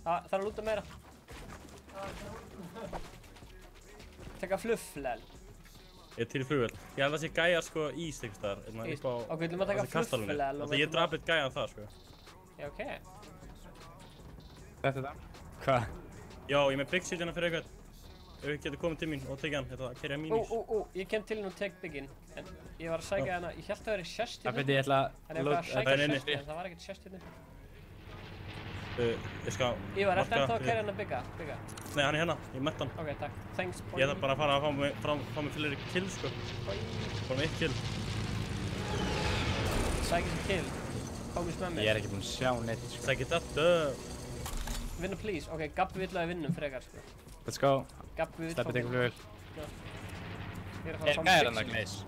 Það er að lúta meira. Taka flufflega. Ég er til í flugvél. Ég held að það sé gæjar sko ís einhvers staðar. Ís? Ok, við ætlum að taka flufflega. Þannig ég draf eitt gæjan þar sko. Já, ok. Þetta er það? Hvað? Já, ég er með big seat hérna fyrir eitthvað. Ef við getum komið til mín og tekið hann, þetta að kerja mínís. Ég kem til hérna og tek bygginn. En ég var að sækja hérna, ég held að það væri sérst hérna. Það beti ég ætla að... En ég var að sækja sérst hérna, það var ekkert sérst hérna. Ég skal... Ívar, ertu ennþá að kerja hérna bygga? Nei, hann er hérna, ég mett hann. Ok, takk. Thanks, boy. Ég þarf bara að fara að fá mig fleiri kill sko. Bara með 1 kill. Sækja sem kill. Komist með mig. Ég er ekki búinn að sjá neitt sko. Sækja þetta. Vinna please. Ok, Gabbi vill að við vinnum frekar sko. Let's go. Gabbi vill Steppi tekur flugvél. Ég er að fara að fá mig Hvað er hann að Gleis?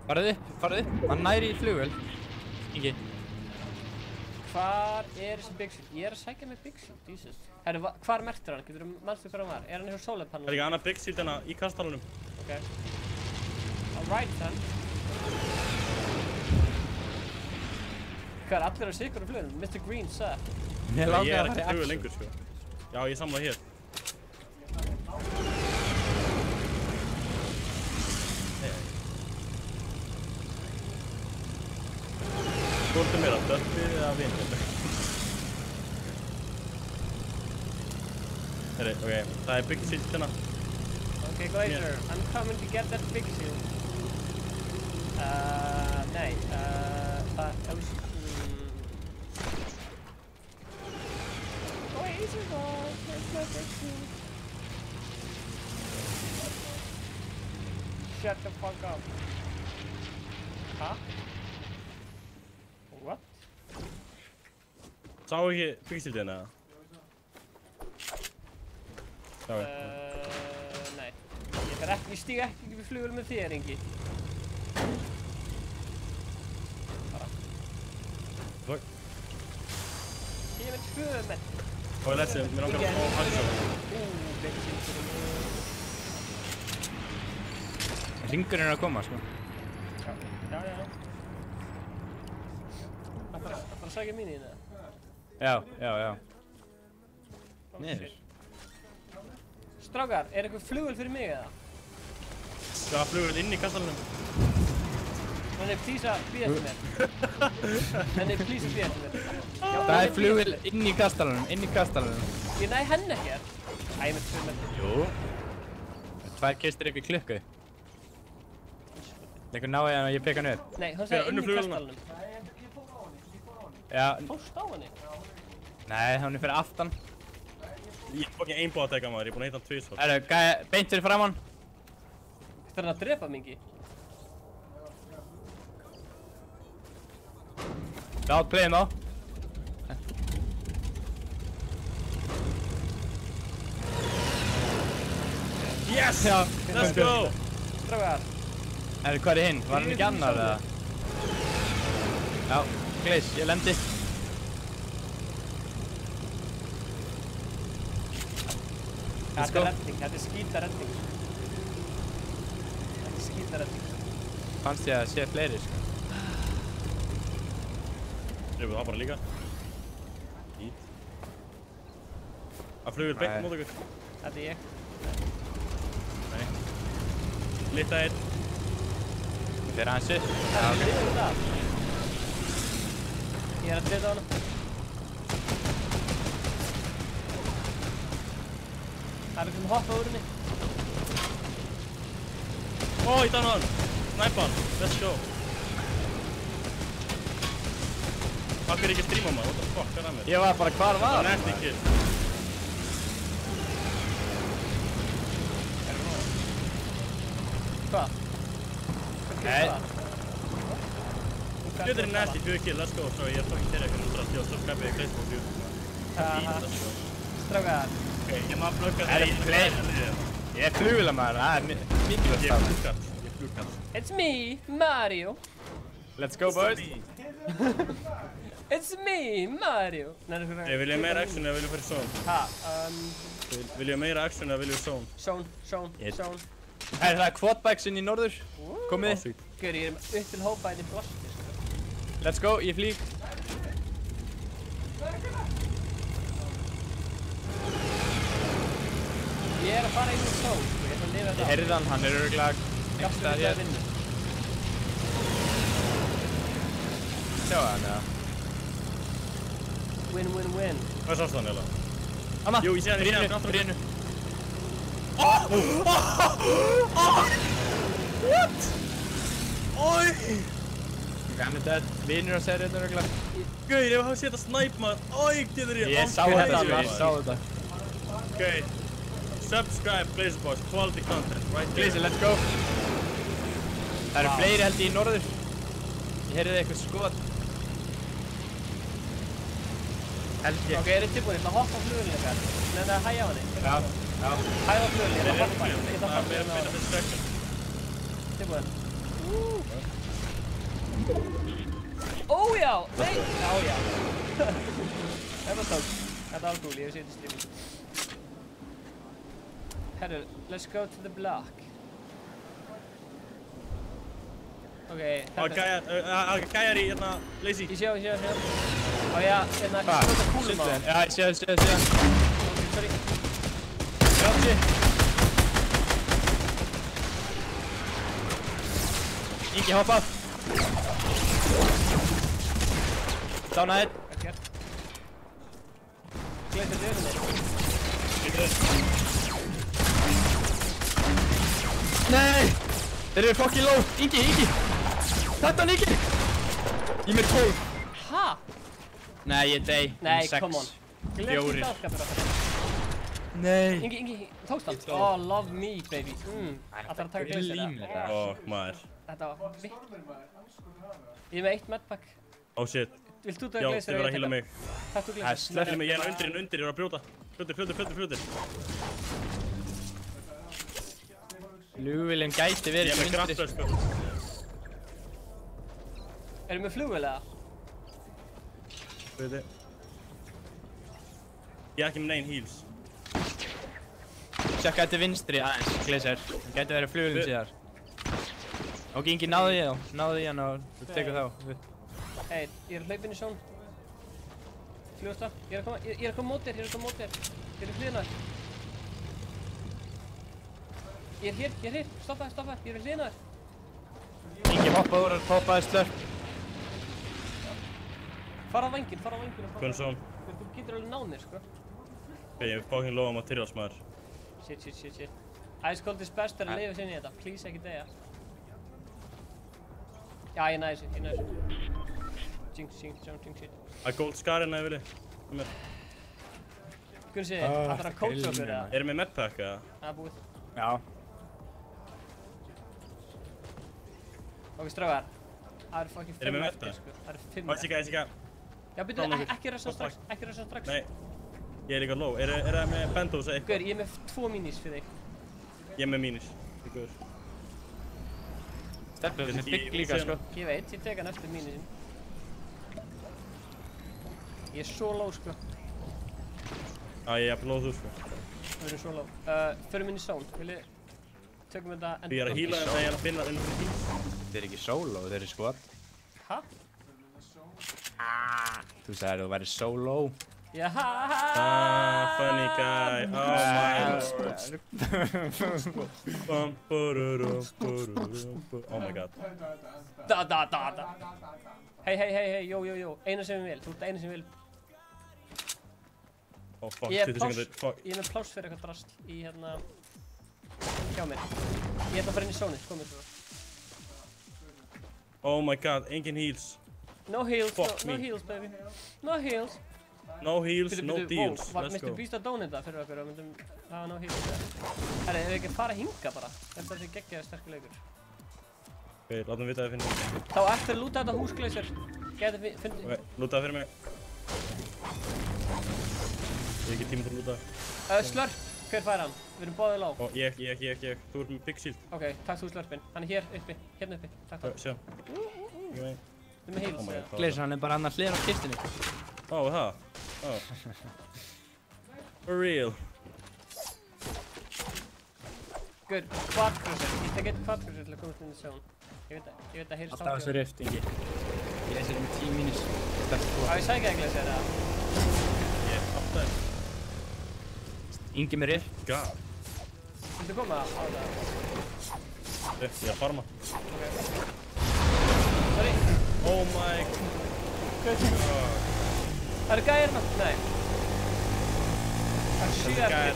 Farðu upp. Hann næri í flugvél. Ingi. Hvar er þessi big suit? Ég er að sækja með big suit, Jesus. Herru, hvar merktur hann? Getur þú mannstu hver hann var? Er hann hjá solar panel? Það er ekki annað big suit hérna í kastalunum. Ok. Alright then. Hvað er allir á sigur á flugunum? Mr. Green, sir. Ég er ekki flugvél lengur sko. Já, ég samla hér. Hvort er meira, döppið eða vindur? Herri, ok, það er big seat hérna. Ok. Okay, Glacier, I'm coming to get that pixel. Nei, það Glacier boy, here's my pixel. Shut the fuck up. Huh? What? Sá ekki pixildina? Nei. Ég stíg ekki við flugvél með þér, Ingi. Bara. Fuck. Ég er með 2 menn. Og ég mér langar að fá hansjó. Hringurinn er að koma, sko. Já. Það bara að sækja mín í það? Já. Niður. Strákar, er eitthvað flugvél fyrir mig eða? Já, flugvél inn í kastalunum. Þannig, please að bíða eftir mér. Það er flugvél inn í kastalunum, Ég næ henni ekkert. Æ, ég með 2 metri. Jú. 2 kistur upp í klukku. Leikur náði hann og ég peka hann upp. Nei, hann sagði inn í kastalunum. Já. Fórst á henni? Nei, hann er fyrir aftan. Ég er búinn einbúið að teka maður, ég er búinn að hitta hann 2 svar. Herru, beint fyrir framann. Þetta hann að drepa mingi? Outplayum þá. Yes! Já, let's go! Strákar. Herru, hvað er hinn? Var hann ekki annar eða? Já, Glaze, ég lendi. Þetta er redding, þetta er skítaredding. Fannst ég að sé fleiri, sko. Drifum það bara líka. Ít. Það flugir beint mót okkur. Þetta er ég. Nei. Litta 1. Þetta er hans upp. Það er liður það. Ég er að drita á hana. Það er eitthvað hoppa úr henni. Ó, ég danna hann. Snæpa hann. Let's go. Hvað er ekki að streama maður? What the fuck, hvað er að mér? Ég var bara, hvar var það? Það er næst ekki. Hvað? Nei. Gjöður er næst í 4 kill, let's go. Svo ég er fucking þeirra ykkur 100 og svo skræpi ég Glaze på 4. Strákar. Ok, ég maður blökka það. Ég er flugvélamæður, það er mikilvægt stafn. Ég er flugkall. It's me, Mario. Let's go, boys. It's me, Mario. Vil ég meira action eða vil ég fyrir zone? Vil ég meira action eða vil ég zone? Zone. Það er quadbikes inn í norður. Komið. Gör, ég er upp til hópa í blasti. Let's go, ég flýg. Ég er að fara inn í zone, ég ætla að lifa þetta. Ég heyrði hann er örugglega einhvers staðar hér. Sjá hann, eða? Win. Hvað sást hann, eða? Anna! Jú, ég sé hann í Brínu. What? Oi! Hann er dead. Vinur að segja þetta örugglega. Gauð, ég hef að setja snæp maður. Oi, getur ég. Ég sá þetta. Ok. Subscribe, Glaze Boys, quality content, right there. Glaze, let's go. Það eru fleiri held í norður. Ég heyrði eitthvað skot. Held ég. Ok, er þið tilbúin? Ég ætla að hoppa á flugvélina ykkar. Nefnir að hægja á henni. Já. Hægja á flugvélina, ég ætla að hoppa. Meina distraction. Tilbúin. Ójá! Nei! Ójá. Þetta tók. Þetta var cool, ég hef séð í streaming. Herru, let's go to the block. Ok, Gæjar í hérna, Lazy. Ég sé. Á ég að skjóta kúlum á hann? Já, ég sé. Ok, sorry. Grátti. Ingi, hoppa. Dánaðir. Ekkert. Gleymdi döðinni. Nei! Þeir eru fucking low. Ingi! Þetta hann Ingi! Ég með 12. Ha? Nei, ég dey. Nei, 6. come on. 4. Nei. Ingi, tókst hann? Oh, love me, baby. Ætlar að taka glacier eða? Ó, maður. Þetta var vitt. Ég er með 1 medpack. Oh shit. Vilt þú taka Já, glacier þið verða að heala mig. Takk þú glacier. Heala mig, ég er undir, ég er að brjóta. Fljótir. Flugvélin gæti verið Ég er með kraftlöð, sko. Erum við flugvél eða? Ég er ekki með negin heals. Tjekka þetta vinstri aðeins, glacier. Það gæti verið flugvélin síðar. Ok, Ingi, náðu ég hann og þú tekur þá. Hey, ég er hlaupinn í són. Flugast það. Ég er að koma mót þér. Ég er hliðina þér. Ég er hér. Stoppa. Ég er hliðina þér. Ingi, hoppaði slörp. Fara á vænginn. Hvern són? Þú getur alveg náð mér, sko. Ég er fucking low á materials, maður. Shit. Ice Cold is best að lifa sinni í þetta. Please, ekki deyja. Já, ég næði þessu. Jinx shit. Að gold scarina ég vilji. Gunsi, ætlar að coacha okkur eða? Erum við medpack eða? Það er búið. Já. Ok, strágar. Það eru fucking 5 Erum við eftir, medpack? sko. Það eru 5 Æsika. Já, byrju, ekki rössa strax. Nei. Ég er líka low. Er það með bendos eða eitthvað? Guður, ég er með 2 minis fyrir þig. Ég er með minis. Ég guður. Steppi, þetta er bygg líka, sko. Ég veit, ég tek hann eftir minisin. Ég er svo low, sko. Ég er low þú, sko. Við erum svo low. Förum inn í zone. Tökum þetta endur. Ég er að heala þetta, ég er að finna ennum fyrir heal. Þeir eru ekki solo, þeir eru squad. Hæ? Þú sagðir þú væri solo. Já, funny guy. Oh my god. Da. Hey, yo. Einu sem við vil. Þú ert einu sem við vil. Oh fuck, Ég 20 sekundir. Fuck. er með pláss fyrir eitthvað drasl í hérna hjá mér. Ég ætla að fara inn í zónið, komið svo. Oh my god, engin heals. No heals, Fuck no me. heals, baby. No heals. No heals, no deals. Let's Mr. go. Beast að donata fyrir okkur og myndum hafa no heals. Herri, ef við ekki fara hinga bara. Þetta sé geggjaði sterkur leikur. Ok, látum við vita að við finnum. Þá eftir að lúta þetta húsgleysir. Gæti fundið. Ok, lútaði fyrir mig. Ég hef ekki tíma til að lúta. Slurp, hver fær hann? Við erum báðið lág. Ég. Þú ert með big shield. Ok, takk þú slurpinn. Hann er hér uppi, hérna uppi. Takk það. Sjá. Ekki megin. Þú með heals. Glacier, hann er bara annars hliðin á kistinni. Það? For real. Good, quadcruiser. Ég tek eitt quadcruiser til að komast inn í zone. Ég veit að heyrst Alltaf þessu rift, Ingi. Glacier er með 10 mínus. Á ég sækja að Glacier eða? Ég áttaði. Ingi með rift. God. Viltu koma á það? Ég er að farma. Ok. Sorry. Oh my god. Það eru gæðir hérna? Nei. Það eru 7 eftir.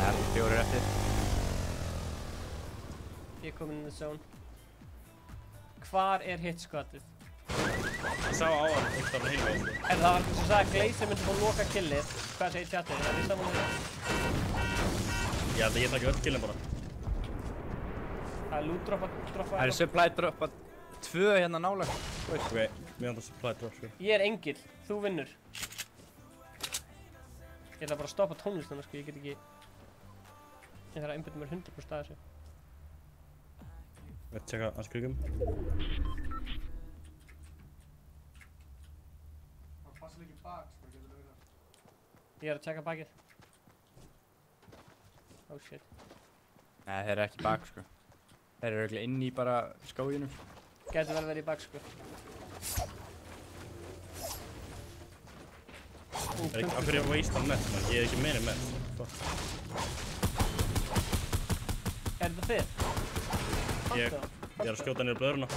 Það eru 4 eftir. Ég er komin inn í zone. Hvar er hit squadið? Ég sá á hann, eitt af hann heima. Það var eitthvað sem sagði að Glacier myndi fá loka killið. Hvað segir chatið? Er það saman með það? Ég held að ég taki öll killin bara. Það er loot droppa. Það eru supply droppa 2 hérna nálægt. Ok, mér hann það supply drop, sko. Ég er engil, þú vinnur. Ég ætla bara að stoppa tónlistuna, sko, ég get ekki... Ég þarf að einbæta mér 100% að þessu. Ég veit tjekka hans krigum. Það passar ekki bak, sko, getur það verið. Ég er að tjekka bakið. Oh shit. Nei, þeir eru ekki bak, sko. Þeir eru örugglega inn í bara skóginum. Gæti vel verið í bak, sko. Af hverju ég waste hann mess, man? Ég er ekki meiri mess. Er þetta þið? Ég er að skjóta niður blöðruna.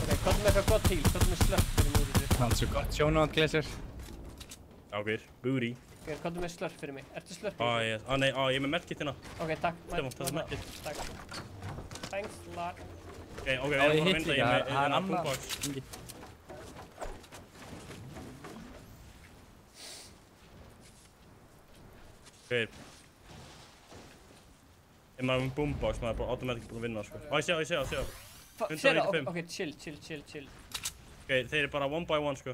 Ok, komdu með eitthvað gott heal, komdu með slurp fyrir múrið. Það er svo gott sjónátt, Glacier. Ákveður, booty. Gaur, komdu með slurp fyrir mig. Ertu slurp? Nei, ég er með merkit hérna. Ok, takk. Stefán, það er merkit. Takk. Thanks a lot. Ok, við erum bara að vinda, ég er með boombox. Ok. Ef maður er með boombox, maður er bara automatic búinn að vinna, sko. Ég sé það. 195. Ok, chill. Ok, þeir eru bara one by one, sko.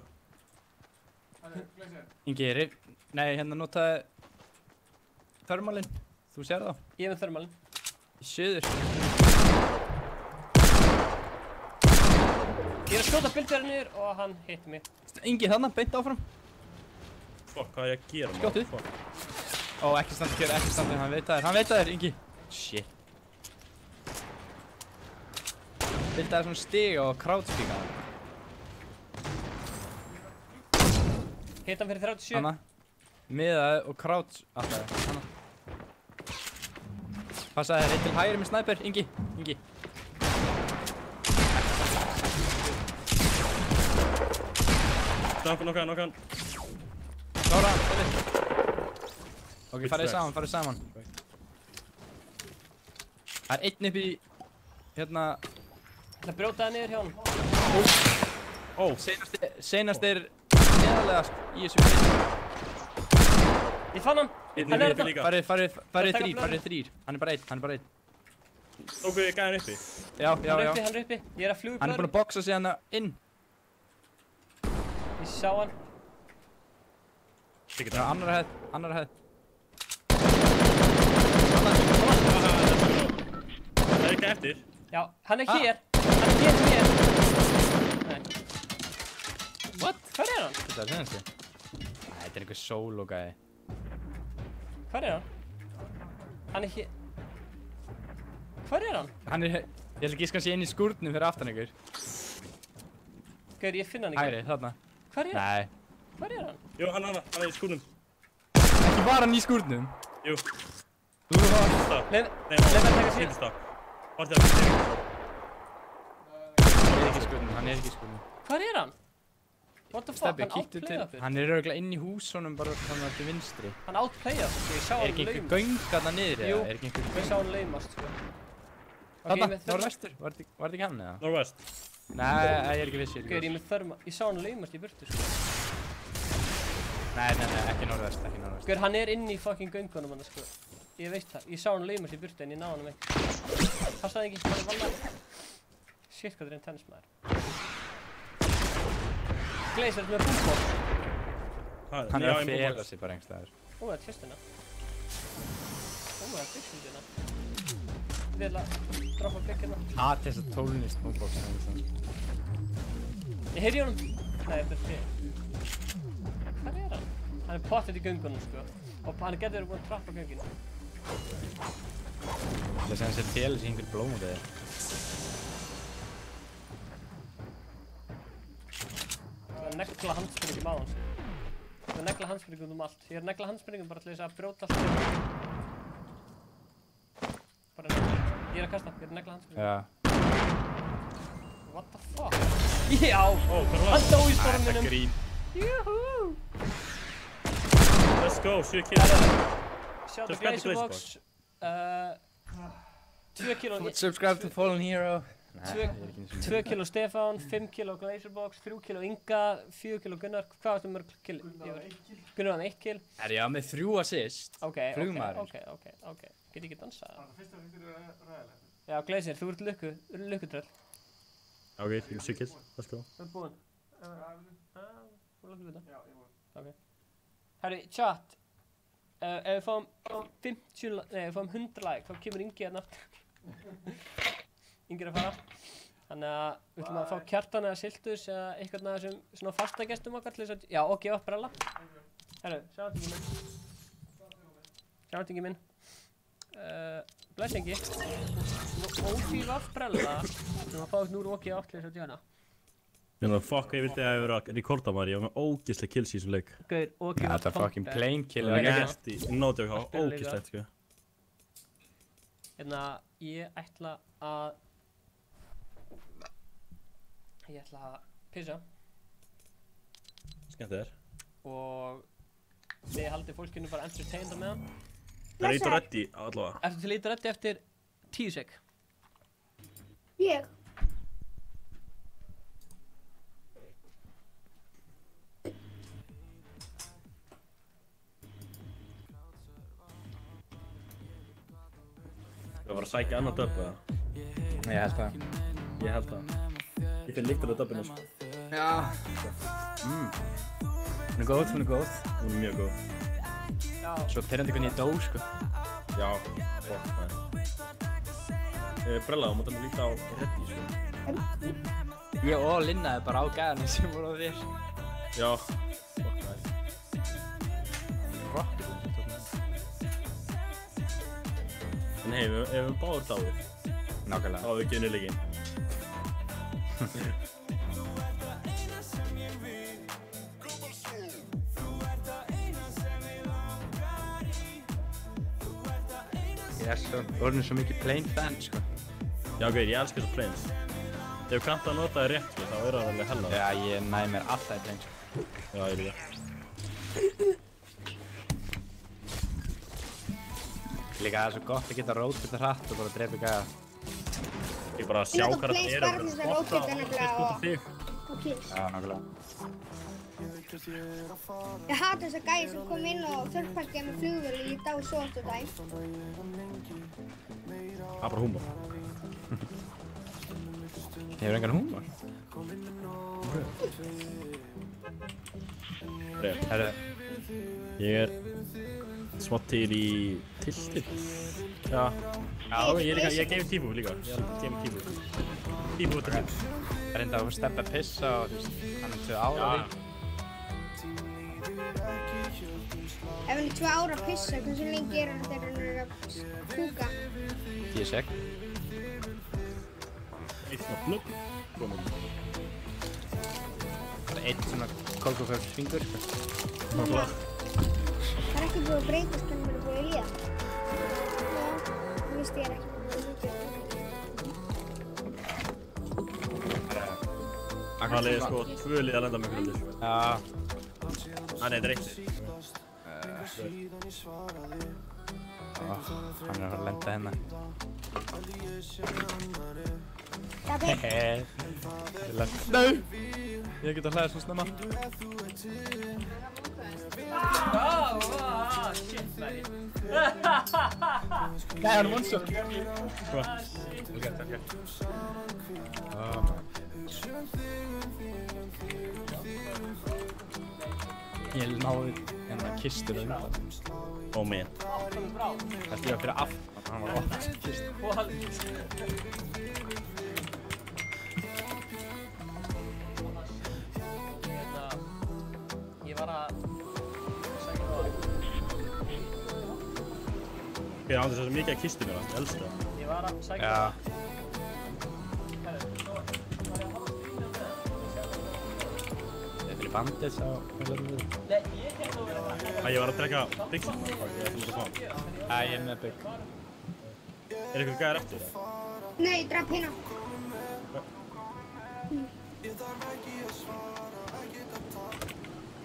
Ingi, nei, hérna notaði þörmalinn. Þú sér það? Ég er með þörmalinn. Í suður. Ég er að skjóta bildverðar niður og hann hitti mig. Ingi, þarna, beint áfram. Fuck, hvað er ég að gera, maður? Skjóttu. Ó, ekki standa, hann veit það þér, Ingi. Shit. Bildaði svona stig og crowdspeaka. Hitt hann fyrir 37. Hanna. Miðaði og crouch alltaf. Hanna. Passaði þér eitt til hægri með sniper, Ingi. Nokka hann. Klára hann, fæli. Ok, farið saman. Það er einn upp í, hérna... Það brjótaði niður hjá hann. Seinast er neðarlegast í þessu byrju. Ég fann hann. Hann er þetta. Farið þrír. Hann er bara einn. Tóku þið gæðan uppi? Já. Hann er uppi. Ég er að fljúga. Hann er búinn að boxa sig hann inn. Ég sá hann. Það er annara hæð. Það er ekki eftir. Já, hann er hér. Nei. What? Hvar er hann? Þetta er senasti. Þetta er einhver solo-gæði. Hvar er hann? Hann er hér. Hvar er hann? Ég held ekki að sé inn í skúrnum fyrir aftan ykkur. Gaur, ég finn hann ekki. Hægri, þarna. Hvar er hann? Nei. Hvar er hann? Jú, hann er í skúrnum. Ekki var hann í skúrnum? Jú. Þú var... Leif mér að taka síðan. Hvort er það? Hann er ekki í skúrnum. Hvar er hann? What the fuck, Stebbi, hann outplaya okkur. Hann er örugglega inn í húsunum bara þannig til vinstri. Hann outplaya okkur, ég sá hann laumast. Er ekki einhver göng þarna niður eða? Jú, ég sá hann laumast, sko. Þarna, norðvestur, var þetta ekki hann eða? Norðvest. Nei, ég er ekki viss, Gaur, ég með þörma, ég sá hann laumast í burtu, sko. Nei, ekki norðvest. Gaur, hann er inn í fucking göngunum hann, sko. Ég veit það, ég sá hann laumast í burtu en ég náði hann ekki. Passaði ekki, hann er vallar. Shit, hvað er einn tennismæður. Glazer með boombox. Hann er að fela sig bara einhverstaðar. Það er tvistina. Það er fixindina. Vil að droppa blikkina. Þessa tónlist boombox. Ég heyri honum. Nei, þetta er þig. Hvað er hann? Hann er pottet í göngunum, sko. Og hann getur verið búinn að trappa gönginu. Það sem hann sér til þessi einhver blóm út af þér. Ég er að negla handspringum á hans. Ég er að negla handspringum allt. Ég er að negla handspringum bara til þess að brjóta allt. Bara negla. Ég er að kasta. Ég er að negla handspringum. Já. What the fuck? Já! Hann dó í storminum. Þetta grín. Júhú! Let's go, 7 kills. Sjá the Glazerbox. 2 kilo. Subscribe to Fallen Hero. 2 kilo Stefán, 5 kilo Glazerbox, 3 kilo Inga, 4 kilo Gunnar. Hvað varstu mörg kill? Gunnar var með 1 kill. Já, með 3 assist. Ok. Get ekki dansað? Fyrsta er ræðilegt. Já, Glazer, þú ert lukkutröll. Ok, 7 kills. Let's go. Þú ert búinn? Þú lukkuð við það? Já, ég búinn. Ok. Herri, chat. Ef við fáum 100 like, þá kemur Ingi hérna aftur. Ingi er að fara. Þannig að við ætlum að fá Kjartan eða Siltus eða eitthvað af þessum svona fasta gestum okkar til þess að... Já, og gefa upp brella. Herru, sjátingi minn. Blessingi. Ófíf af brella. Þú ætlum að fá upp núr okki átt til þess að djöna. Fuck, ég vildi að ég verið að rekorda maður, ég var með ógeðslega kills í þessu leik. Gauð, okki var þetta er fucking plain kill. Það var gæst í nótjók, það var ógeðslegt, sko. Hérna, ég ætla að pissa. Skemmt þér. Og Þið haldið fólkinu bara entertained á meðan. Það er ít og reddi allavega. Ertu til ít og reddi eftir 10 sek? Ég? Það var að sækja annað döbb eða? Ég held það. Ég held það. Ég finn lyktar af döbbinu sko. Já. Hún er góð, hún er góð. Hún er mjög góð. Já. Svo pirrandi hvernig ég dó, sko. Já, fokk maður. Brella, þú mátt alveg líta á reddi sko. Ég og Linna er bara á gæðanum sem voru á þér. Já, fokk maður. Rock. En hei, ef við báður dáið. Nákvæmlega. Þá við ekki unni leikinn. Ég er orðinn svo mikið plain fan, sko. Já, ok, ég elskar þessu plains. Ef þú kannt að nota það rétt, sko, þá er það alveg hella. Já, ég næ mér alltaf í plain, sko. Já, ég líka. Líka það er svo gott að geta rótbyrta hratt og bara drepa gæða. Ég bara sjá hvað það er að vera spotta þig. Já, nákvæmlega. Ég hata þessa gæði sem kom inn og þörfparkið með flugvél og ég dá svo oft á dag. Það er bara húmor. Hefur engan húmor? Herru, ég er smátt til í tiltil. Já, ég geimi tífu líka. Ég geimi tífu. Tífu út af því. Það er enda að steppa pissa og þú veist, hann er 2 ára því. Ef hann er 2 ára að pissa, hversu lengi er hann þegar hann er að kúka? 10 sek. Eitt svona plugg. Það er eitt svona kolkoföfs fingur, sko. Það er ekki búið að breytast hvernig maður er búið að líða. Já, það visti ég ekki búið að líða. Það er sko 2 lið að lenda með hvernig. Já. Nei, þetta er eitt. Hann er að fara að lenda hérna. Hehe. Nei! Ég get að hlæða svo snemma. Shit, buddy. Nei, hann er one-shot. Hvað? Ok. Ég náði hérna kistur undan. Oh man. Það stíða fyrir aftan, hann var ofta kist. Ég var að segja það. Ég er aldrei svo mikið að kistu mér, ég elska það. Ég var að segja það. Fyrir bandits á Öllarmöðu. Nei, ég hérna að vera það. Ég var að drekka byggsum. Ég ætlum að fá. Ég er með bygg. Er ykkur gæðar eftir það? Nei, ég draf hérna.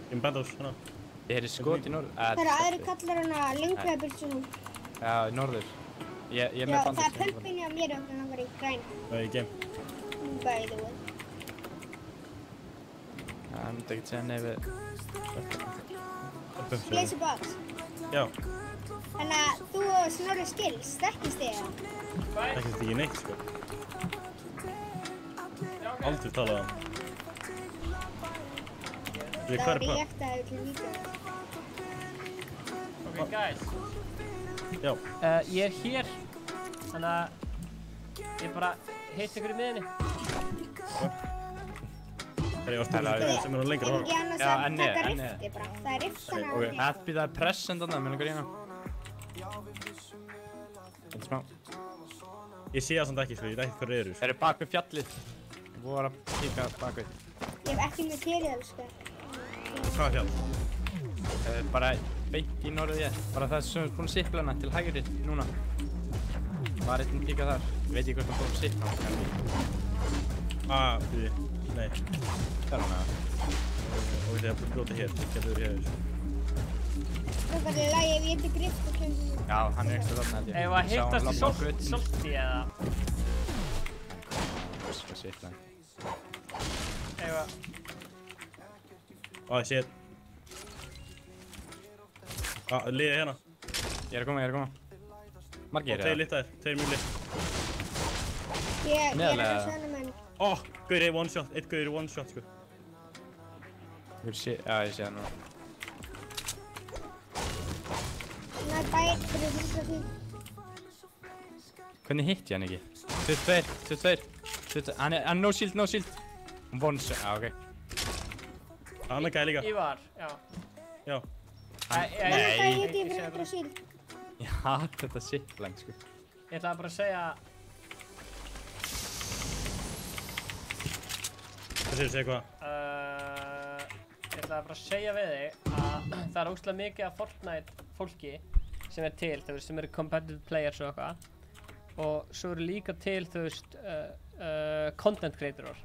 Ég benda ás, hérna. Ég heyri skot í norður. Það eru aðri kallar hana lengveðbyrgsunum. Já, í norður. Ég er með Já, bandits. það er pömpinni á mér og hann var í græn. Það er í game. By the way. Það myndi ekkert segja nei við... Blaze box. Já. Þannig að þú og Snorri skils, þekkist þig eða? Þekkist ekki neitt, sko. Aldrei talað um. Það var reaktaði til vídeo. Ok, guys. Já. Ég er hér, þannig að ég bara hitt ykkur í miðinni. Það er ástæðan sem er hún lengra Ég vil ekki annars að taka rifti bara. Það er riftana á Ok, því. Happy, það er present þarna, mér langar í hana. Þetta smá. Ég sé það samt ekki, sko, ég veit ekki hvað það eru. Það eru bak við fjallið. Við vorum að kíka bak við. Ég hef ekki material, sko. Hvað fjall? Bara beint í norðið ég. Bara það sem er búin að sipla hana til hægri núna. Var einn að kíka þar. Ég veit ekki hvort það búin að sipla hana. Því. Nei. Það er hana. Og þegar ég brjóta hér, það getur hér. Það var í lagi ef ég heiti Grift og kemur. Já, hann ekstra þarna held ég. Ef að hittast í solti eða? Svo sitlan. Ef að... Shit. Liðið hérna. Ég er að koma. Margir eða? 2 littaðir, 2 mjög litt. Ég er að svona menn. Gauri one shot, 1 gauri one shot sko. Já, ég sé það nú. Hann er bætt fyrir 100 fíl. Hvernig hitt ég hann ekki? 22. Hann er no shield. One shot, ok. Hann er gæði líka. Ívar, já. Já. Það hitt ég fyrir 100 síl. Ég hatt þetta sitlang sko. Ég ætlaði bara að segja... Hvað segir hvað? Ég ætlaði bara að segja við þig að það er ógeðslega mikið af Fortnite fólki sem er til, þú veist, sem eru competitive players og eitthvað. Og svo eru líka til, þú veist, content creatorar.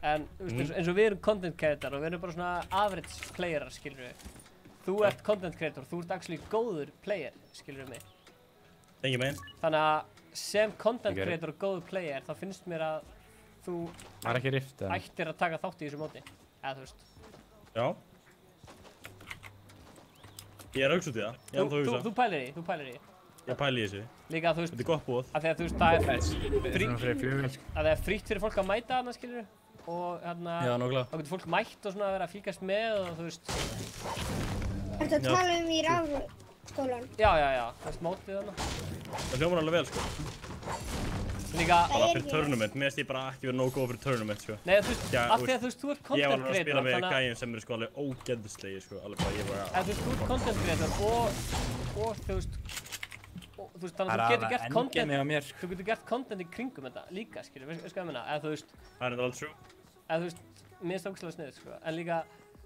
En, þú veist, eins og við erum content creator og við erum bara svona average playerar, skilur við. Þú ert content creator, þú ert actually góður player, skilur við mig. Engi megin. Þannig að sem content creator og góður player, þá finnst mér að þú ættir að taka þátt í þessu móti. Eða, þú veist. Já. Ég er að hugsa út í það. Þú pælir í, Ég pæli í þessu. Líka, þú veist. Þetta er gott búið. Af því að, þú veist, það er frítt fyrir fólk að mæta þarna, skilur við. Og hérna, þá getur fólk mætt og svona að vera að fylgjast með og þú veist. Ertu að tala um í rafskólan? Já, þú veist, mótið þarna. Það hljómar alveg vel, sko. Líka... Bara fyrir tournament, mér finnst ég bara ekki verið nógu góð fyrir tournament, sko. Nei, þú veist, af því að þú veist, þú ert content creator, ég var alveg að spila með gæjum sem eru sko alveg ógeðslegir, sko, alveg bara ég bara... En þú veist, þú ert content creator og þú veist, þannig að þú getur gert content í kringum þetta líka, skilur, veist hvað ég meina, eða þú veist... Það er alveg true. Eða þú veist, mér finnst það ógeðslega sniðugt, sko, en líka,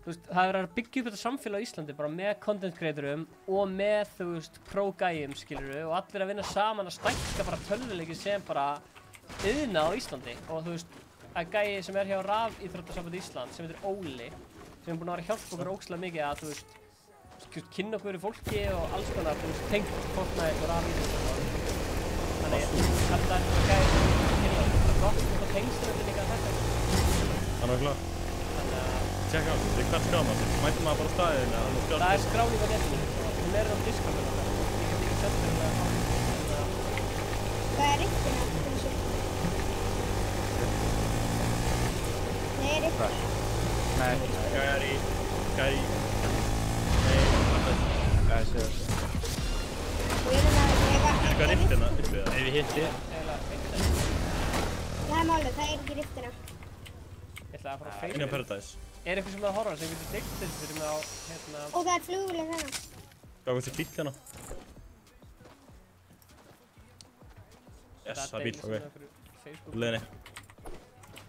þú veist, það er verið að byggja upp þetta samfélag á Íslandi bara með content creatorum og með, þú veist, pro-gæjum, skilur og allir að vinna saman að stækka bara tölvuleiki sem bara iðnað á Íslandi og þú veist, að gæi sem er hjá Rafíþróttasambandi Íslands sem heitir Óli sem er búinn að vera að hjálpa okkur ógeðslega mikið að, þú veist, kynna okkur í fólki og alls konar, þú veist, tengt Fortnite og Rafíþróttasambandi. Þannig, þetta er gæi sem kynna okkur gott og tengst þetta líka þetta. Þannig að tjekka á þessu, þetta er hvert skráma, mætum maður bara staðinu eða það er skráning á netinu, hún er á Discord og það, ég kan líka senda þér það. Hvað er riftin af þessu? Nei, riftin. Nei. Ég er í... Nei, það sé það. Við erum að... Hvað er riftina uppi það? Ef ég hitti. Það er málið, það er ekki riftina. Ég ætlaði að fara á Facebook. Inn á Paradise. Er eitthvað sem er að horfa sem getur deilt þetta fyrir mig á, hérna... Og það er flugvél hérna. Hvað er þessi bíll hérna? Yes, það er bíll, ok. Úr leiðinni.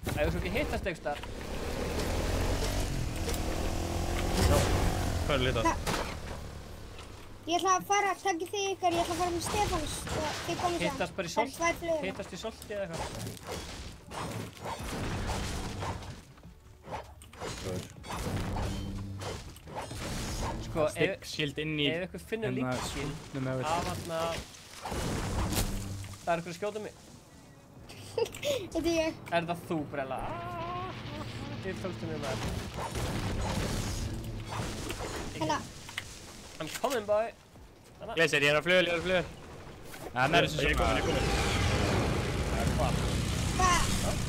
Það hefur svo ekki hittast einhvers Já, hvað er litað? Ég ætla að fara, takki þig ykkar, ég ætla að fara með Stefáns og þið komið saman. Hittast bara í solti? Hittast í solti eða eitthvað? Sko, ef ykkur finnur líkskil af þarna... Það er ykkur að skjóta mig. Þetta er ég. Er það þú, Brella? Þið tókstu mig með þetta. Hérna. I'm coming, boy. Gleisir, ég er á flugvél, Það er þessu Ég er komin.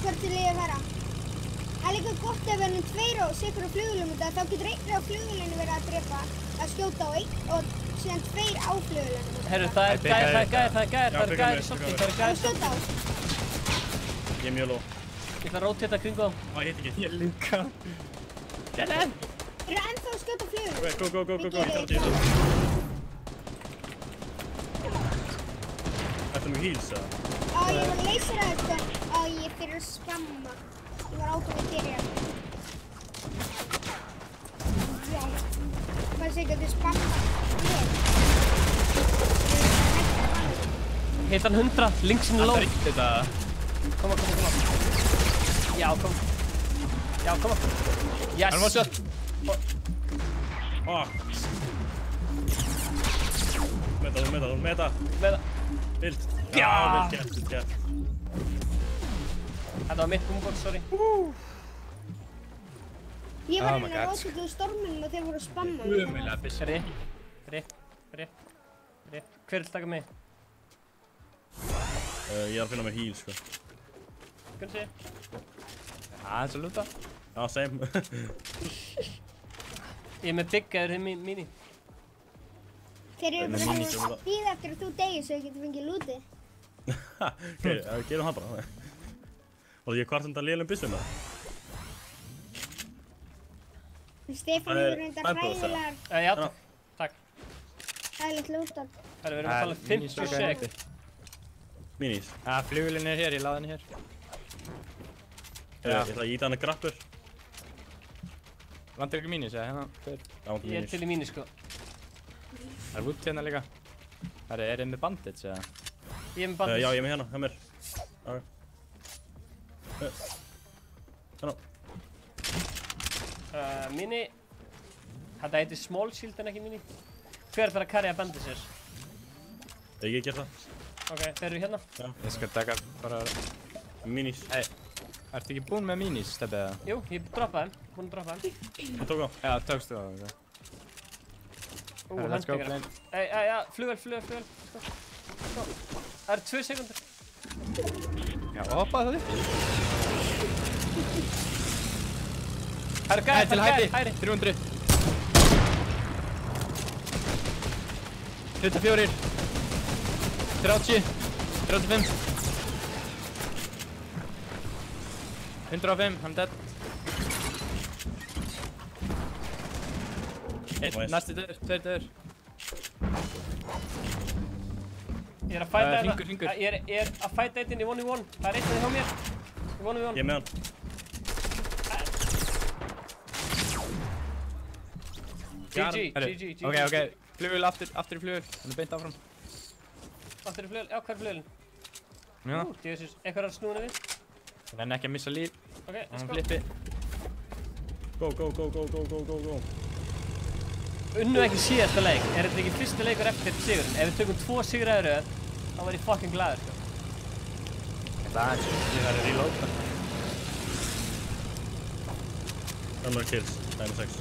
Hvert vil ég vera? Það er líka gott ef við erum tveir og sikur á flugvélum út af þá getur einn á flugvélinu verið að drepa, að skjóta á einn og síðan tveir á flugvélinu. Herru, það er gæðir í solti, það er gæðir í solti. Ég er mjög lóð. Ég ætla að rótita kringu á. Ég hitt ekki. Ég líka. Gæðir! Þeir eru ennþá að skjóta á flugvélinu. Go. Ertu með heals eða? Ég var að leysa þetta og ég fyrir að spamma. Ég var ákveð að gera þetta. Já. Hvað segir þú spamma? Hitt hann 100, linksinn er low. Það er ekkert þetta. Koma. Já, koma. Yes. Hann var svo. Með það. Vild. Já! Vild gert. Þetta var mitt boombox, sorry. Ég var hérna að róta út úr storminum og þeir voru að spamma. Umulega byssu. Rip. Hver vil taka mig? Ég er að finna mér heal, sko. Gunsi. Aðeins að lúta. Já, same. Ég er með byggaður mini. Þeir eru bara að bíða eftir að þú deyir svo ég geti fengið lúti. Ok, gerum það bara. Og ég hvart undan lélum byssum það. Stefán hefur reyndar hræðilegar. Já, takk. Hræðilegt lútar. Við erum að tala 50 sek. Minis. Flugulinn er hér, ég laði henni hér. Ég ætla að íta hann að grappur. Vantar ykkur minis, eða hérna? Ég er til í minis, sko. Það er út hérna líka. Er þið með bandage, eða? Ég er með bandage. Já, ég er með hérna, hjá mér. Hérna. Mini. Þetta heitir small shield en ekki mini. Hver þarf að carrya bandages? Ég get það. Ok, þeir eru hérna. Já. Ég skal taka bara... Minis. Ertu ekki búinn með minis, Stebbi, eða? Jú, ég droppaði þeim. Búinn að droppa þeim. Ég tók á. Já, tókstu á það. Let's go, plane. Já, flugvél. Sko. Það eru 2 sekundur. Já, hoppaði það upp. Það eru gæði, til hægri. 300. 24. 30. 35. 105, hann dead. Næsti döður, 2 döður. Ég er að fæta Hringur. Ég er að fæta eitt inn í 1v1. Það er eitt hjá mér. Í 1v1. Ég er með hann. GG. Ok. Flugvél aftur í flugvél. Hann er beint áfram. Aftur í flugvél? Já, hver er flugvélin? Já. Jesus, eitthvað er að snúna við? Það er ekki að missa líf. Ok, let's Hann go. flippi. Go. Unnu ekki síðasta leik. Er þetta ekki fyrsti leikur eftir sigurinn? Ef við tökum 2 sigra í röð, þá var ég fucking glaður, sko. Það er ég verið að reloada. Það er kills, það er 6.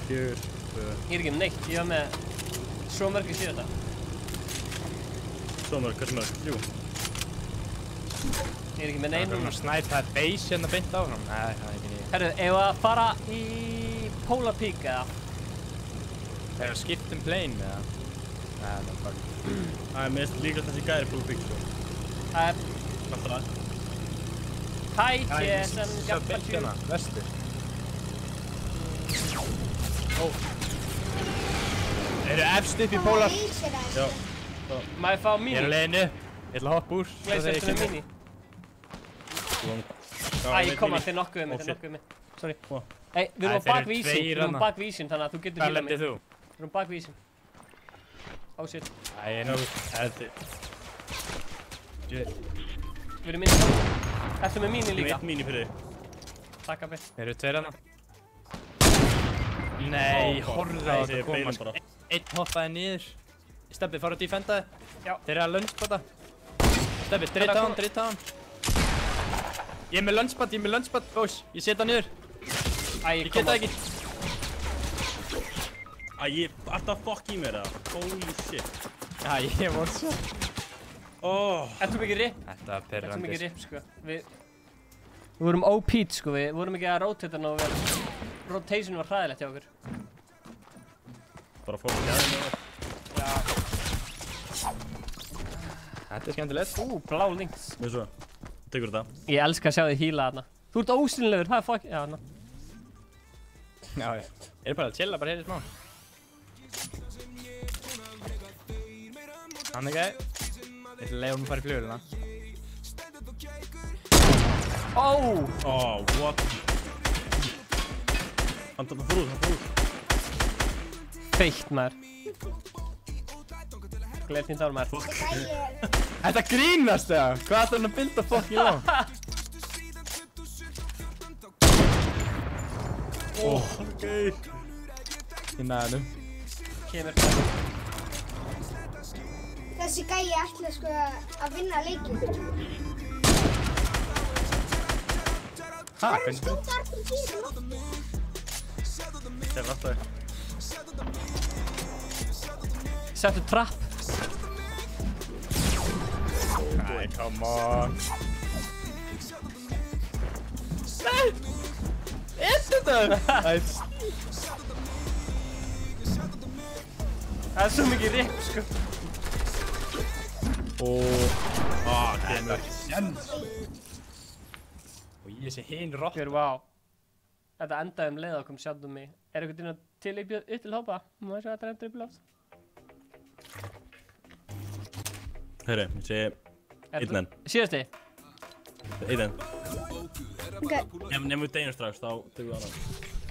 4, 2. Ég er ekki með neitt, ég var með svo mörg í síðasta. Svo mörg, hversu mörg? 3. Ég er ekki með neinu. Það er snæp, það er base hérna beint áfram. Nei, það er ekki nýtt. Herru, ef að fara í Polar Peak eða? Það er að skipta plane eða? Nei, það er bara... Það er mest líkast þessi gæri Polar Peak, sko. Það er... Hvað er það? Hæ, ég er sem gaffa tjú. Vestur. Eru efst upp í Polar? Já. Má ég fá mínu? Ég er á leiðinu. Ég ætla að hoppa úr. Gleisast með mínu. Æ, kom að þið nokkuðu mig, Sorry. Hey, við erum á bak vísin, þannig að þú getur hýlað mig. Hvað lendir þú? Við erum bak vísin. Oh shit. Æ, nú. Við erum inn í það. Ertu með mínu líka? Eitt mínu fyrir þig. Takk að byrja. Eru 2 hana? Nei, horfðu á þetta koma. Einn hoppaði niður. Stebbi, fara að defenda þið. Já. Þeir eru að lunchbota. Stebbi, dritta á hann. Ég er með lunchbot, boss. Ég set hann niður. Ég get það ekki. Ég er alltaf fuck í mér það. Holy shit. Ég er one-shot. Ertu mikið rip? Þetta er perrandi. Ertu mikið rip, sko. Við vorum OP'd, sko. Við vorum ekki að rotata ná vel. Rotation var hræðilegt hjá okkur. Bara fórum ekki aðeins með það. Já. Þetta er skemmtilegt. Blá links. Við svo. Tekur þetta. Ég elska að sjá þig hýla þarna. Þú ert ósynlegur, það er fuck... Já, þarna. Já. Ég er bara að chilla bara hér í smá. Hann ekki. Ég ætla að leiða hún að fara í flugvélina. What? Hann fór út. Feitt, maður. Gleð þín dál, maður. Þetta grínast, eða? Hvað ætlar hann að bilda fucking á? Ok. Í næðanum. Kemur. Þessi gæi ætla sko að vinna leikinn. Hæ, hvernig? Það er alltaf. Settu trapp. Nei, come on. Nei! Þetta? Það er svo mikið rip, sko. Kemur. Og ég sé hinn rótt. Vá. Þetta endaði leið á kom sjálfum mig. Er einhvern veginn til upp til hópa? Má ég sjá að þetta endur upp í loft? Hörru, ég segi einn enn. Síðasti? Einn enn. Ok. Nefnum við deginum strax, þá tökum við annan.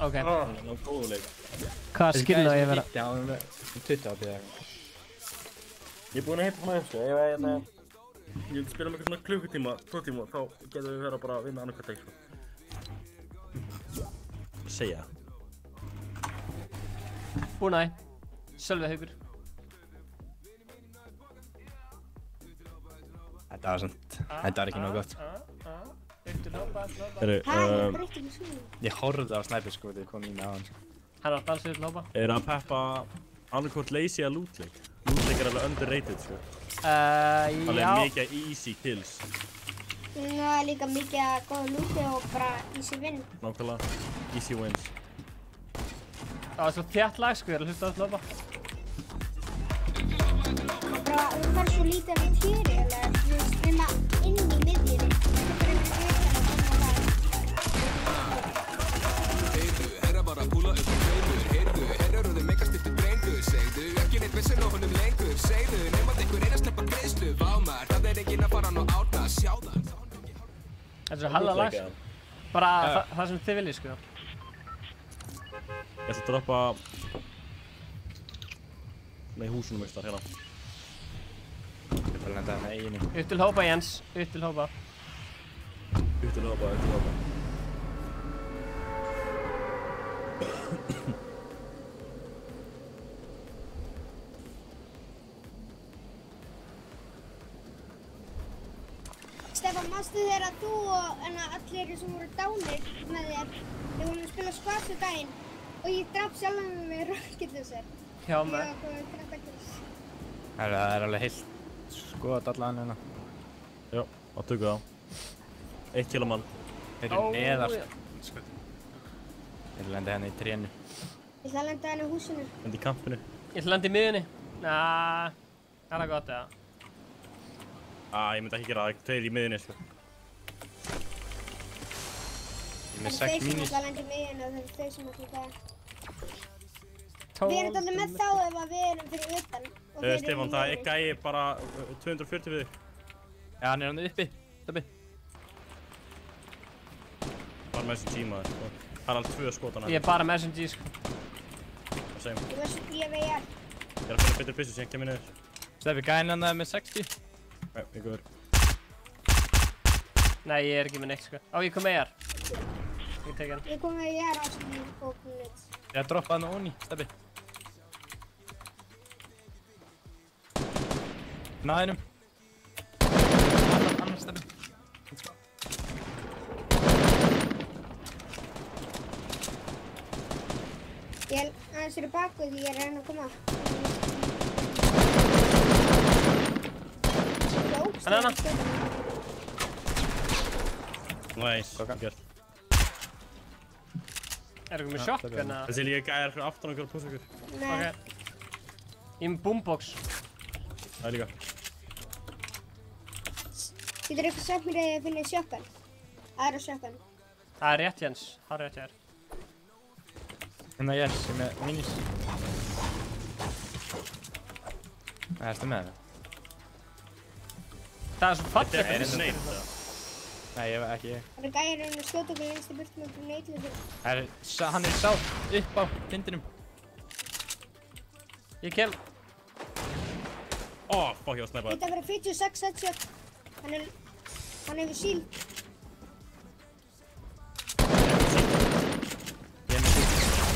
Ok. Það er góðu leik. Hvað skilnaði ég vera? Já, 20 á því. Ég er búinn að heipa maður, sko. Ég vil spila með eitthvað svona klukkutíma, 2 tíma, þá getum við verið að bara vinna annað hvert leik, sko. Segja. Búnaði. Sölvi Haukur. Þetta var ekki nóg gott. Ég horfði á Snæpi sko þegar ég kom inn á hann. Hann var dansið til hópa. Er að peppa annarkvort lazy eða lootleik? Lootleik er alveg underrated, sko. Já. Alveg mikið easy kills. Það er líka mikið góð lúti og bara easy win. Nákvæmlega. Easy wins. Það var svo þétt lag, sko. Ég er að hlusta á þetta hópa. Bara, þú fær svo lítið af týri, eller þú veist, nema inn í miðjunni. Heyrðu, herra bara að púla upp á tveimur. Heyrðu, herrar og þau meikast upp til drengur. Segðu, ekki neitt vissin á honum lengur. Segðu, nefnat einhver einn að sleppa greiðslu. Vámar, það er enginn að fara hann á átna. Sjá það. Þetta er svo hella lag, sko. Bara það sem þið viljið, sko. Ég ætla að droppa í húsunum eitthvað hérna. Ég ætla að lenda það með eiginu. Upp til hópa, Jens. Upp til hópa. Upp til hópa, upp til hópa. Stefán, manstu þegar að þú og allir sem voru dánir með þér, við vorum að spila squash daginn og ég draf sjálfan mig með rocketlaser. Já, með. Ég var komið 13 kills. Það er alveg heilt skoðað allan hérna. Já, þá tökum við á. 1 kill á mann. Þeir eru neðar. Sko. Þeir eru lendið hérna í trénu. Ég ætla að lenda hérna í húsinu. Lendið í kampinu. Ég ætla að lenda í miðjunni. Það er gott, eða? Ég myndi ekki gera það, 2 í miðjunni, sko. Ég er með 6 mínus. Það er þeir sem ætla að lenda í miðjunni og það er þeir sem ætla að það. Við erum alltaf með þá ef við erum fyrir utan. Stefán, það er gæi bara 240 við þig. Já, hann er hann uppi. Steppi. Bara með SMG maður, sko. Það er alveg 2 skotana. Ég er bara með SMG, sko. Það segir mér. Ég er VR. Ég er að finna betri byssu sem ég kem inn niður. Steppi, gæinn hann með 60. Nei, ég góður. Nei, ég er ekki með neitt, sko. Ég kom með þér. Ég tek hann. Ég kom með VR ásynni í bókunni. Ég droppaði hann á onni, Steppi. Náðinum. Annar Steppi. Ég er aðeins fyrir baku því ég er að reyna að koma. Hann er hana. Nice, gert. Er það með shotgun eða? Þessi líka gæðar fyrir aftan okkur að púsa okkur. Nei. Ég er með boombox. Það er líka. Getur eitthvað sagt mér að ég finni shotgun? Aðra shotgun. Það er rétt, Jens. Það er rétt, hér. Hérna yes, ég er með minis. Það ertu með það? Það er svo fallegt. Er þetta neitt það? Nei, ég var ekki ég. Það er gæðir að skjóta okkur einstu burt með okkur neitluður. Hann er sátt upp á tindinum. Ég kem. Fuck, ég var snæpað. Þetta verður 46 headshot. Hann hefur shield.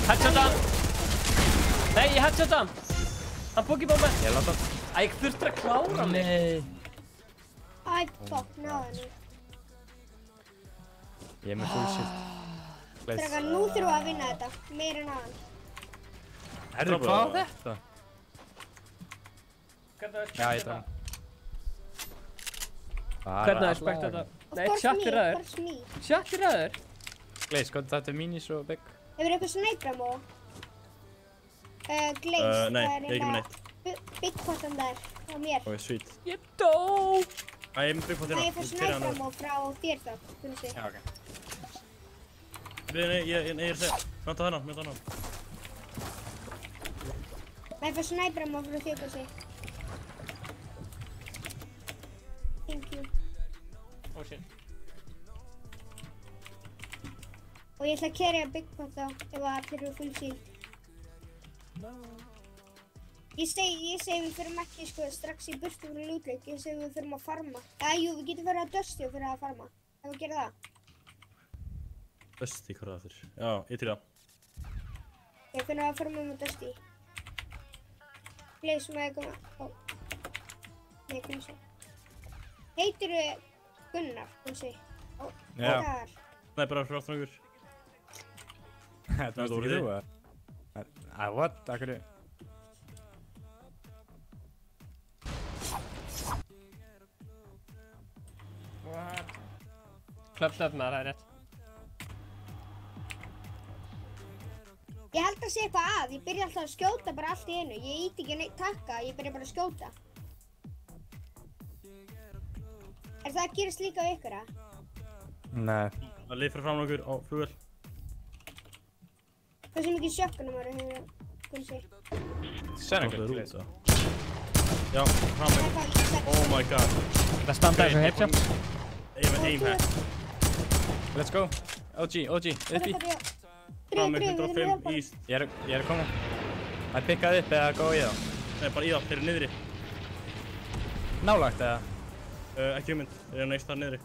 Headshot hann! Nei, ég headshot hann! Hann boogie bomber! Ég láta hann. Æ, ég þurfti að klára mig. Nei. Æ, fuck, náðu henni. Ég er með full shield. Strákar, nú þurfum við að vinna þetta. Meira en aðan. Herðu, hvað var þetta? Já, ég drar. Hvernig er spekt þetta? Nei, chat í ræður. Chat í ræður. Gleis, hvað þetta er minis og bygg? Hefur eitthvað snæpram og... Gleis, nei, ég er ekki með neitt. Byggpottan þar, á mér. Ok, sweet. Ég dó! Æ, ég er með byggpott hérna. Nei, ég fór snæpram og frá þér þá, Gunsi. Já, ok. Nei, ég er að segja. Mönta þennan, mönta þennan. Nei, ég fór snæpram og frá þér, Gunsi. Thank you. Oh shit. Og ég ætla að kerja byggpott þá, ef allir eru full shield. No. Ég segi við þurfum ekki sko strax í burtu fyrir lútleik, ég segi við þurfum að farma. Jú, við getum farið að Dusty og fyrir að farma. Ef við gera það. Dusty, hvað er það aftur? Já, ég til það. Ég finna að farma með Dusty. Gleis með að koma. Ó. Nei, Gunsi. Heitirðu Gunnar, Gunsi? Ó, Já. þar. Nei, bara fyrir aftan okkur. Þetta varst ekki þú, eða? What? Akkur? What? Klöpt upp með það er rétt. Ég held að sé eitthvað að, ég byrja alltaf að skjóta bara allt í einu. Ég íti ekki neitt takka, ég byrja bara að skjóta. Er það að gerast líka á ykkur, að? Nei. Það lið fyrir fram okkur á flugvél. Hversu mikið sjökkunum var það hefur, Gunsi? Senn ekki, Gleis. Já, fram mig. Oh my god. Það standa þessu headshot. Ég er með aim hack. Let's go. OG, uppi. Fram mig 105 east. Ég er að koma. Það pikkað upp eða góð í þá? Nei, bara í það, þeir eru niðri. Nálagt eða? Ekki hugmynd, þeir eru neist þar niðri.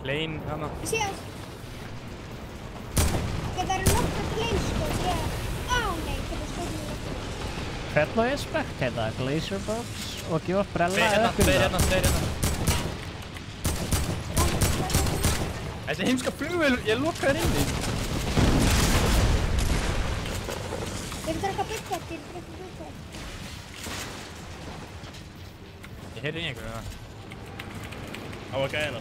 Plane, hana. Ég sé það. Það eru nokkra plane sko, á nei, þetta skóðum við nokkra. Hvernig á ég spectata? Glazerbox og gefa brella eða Tveir hérna. Þessi heimska flugvél, ég loka þér inni. Ég er að byggja til, Ég heyrði í einhverju það. Á að gæðina.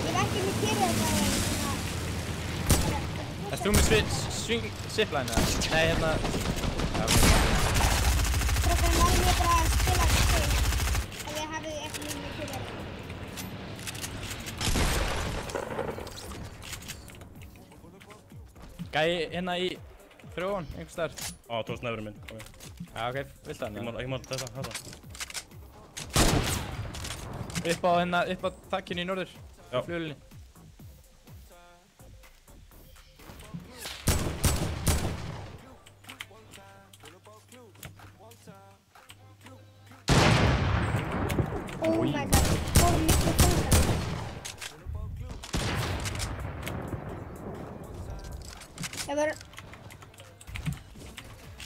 Ég hef ekki með kerið þetta. Erst þú með zipline eða? Nei, hérna... Strákar, málum ég bara að spila þetta ef ég hafði ekki með kerið þetta. Gæi hérna í frjóan, einhvers staðar. Þú varst nefnir minn. Já, ok, viltu hann? Ekki mála þetta. Upp á takkinu í norður. Já. Flugvélinni. Oh my god, fórum miklu fórum.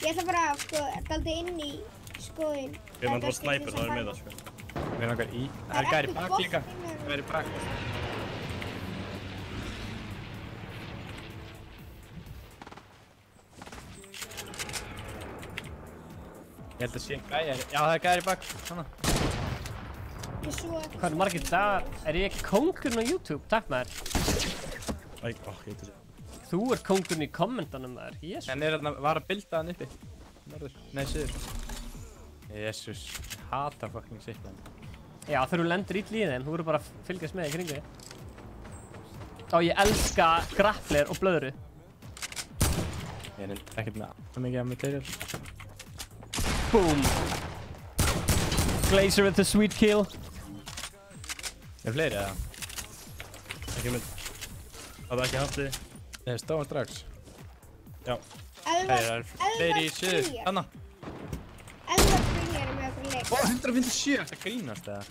Ég ætla bara að sko, daldið inn í skoðin. Ég maður bara snæpur, það er með það sko. Við langar í. Það er gæri bak líka. Það er í bak. Ég held að sé gæri. Já, það er gæri bak. Hanna. Hvað er margir dagar? Er ég kóngurinn á YouTube? Takk maður. Æ, ég veit þetta. Þú er kóngurinn í kommentunum maður. Jésus. En var að bilda hann uppi. Norður. Nei, suður. Jésus. Ég hata fucking zipline. Já, þegar þú lendir ítl í þeim, þú verður bara að fylgjast með í kringu þig. Og ég elska grappler og blöðru. Ég er ekkert með það mikið af material. Boom! Glazer with the sweet kill. Er fleiri eða? Ekki mynd. Það er ekki haflið. Ég er stóðan strax. Já. Það er fleiri í suður. Hanna. Elvar Brynjar er með okkur leik. 157! Það grínast eða?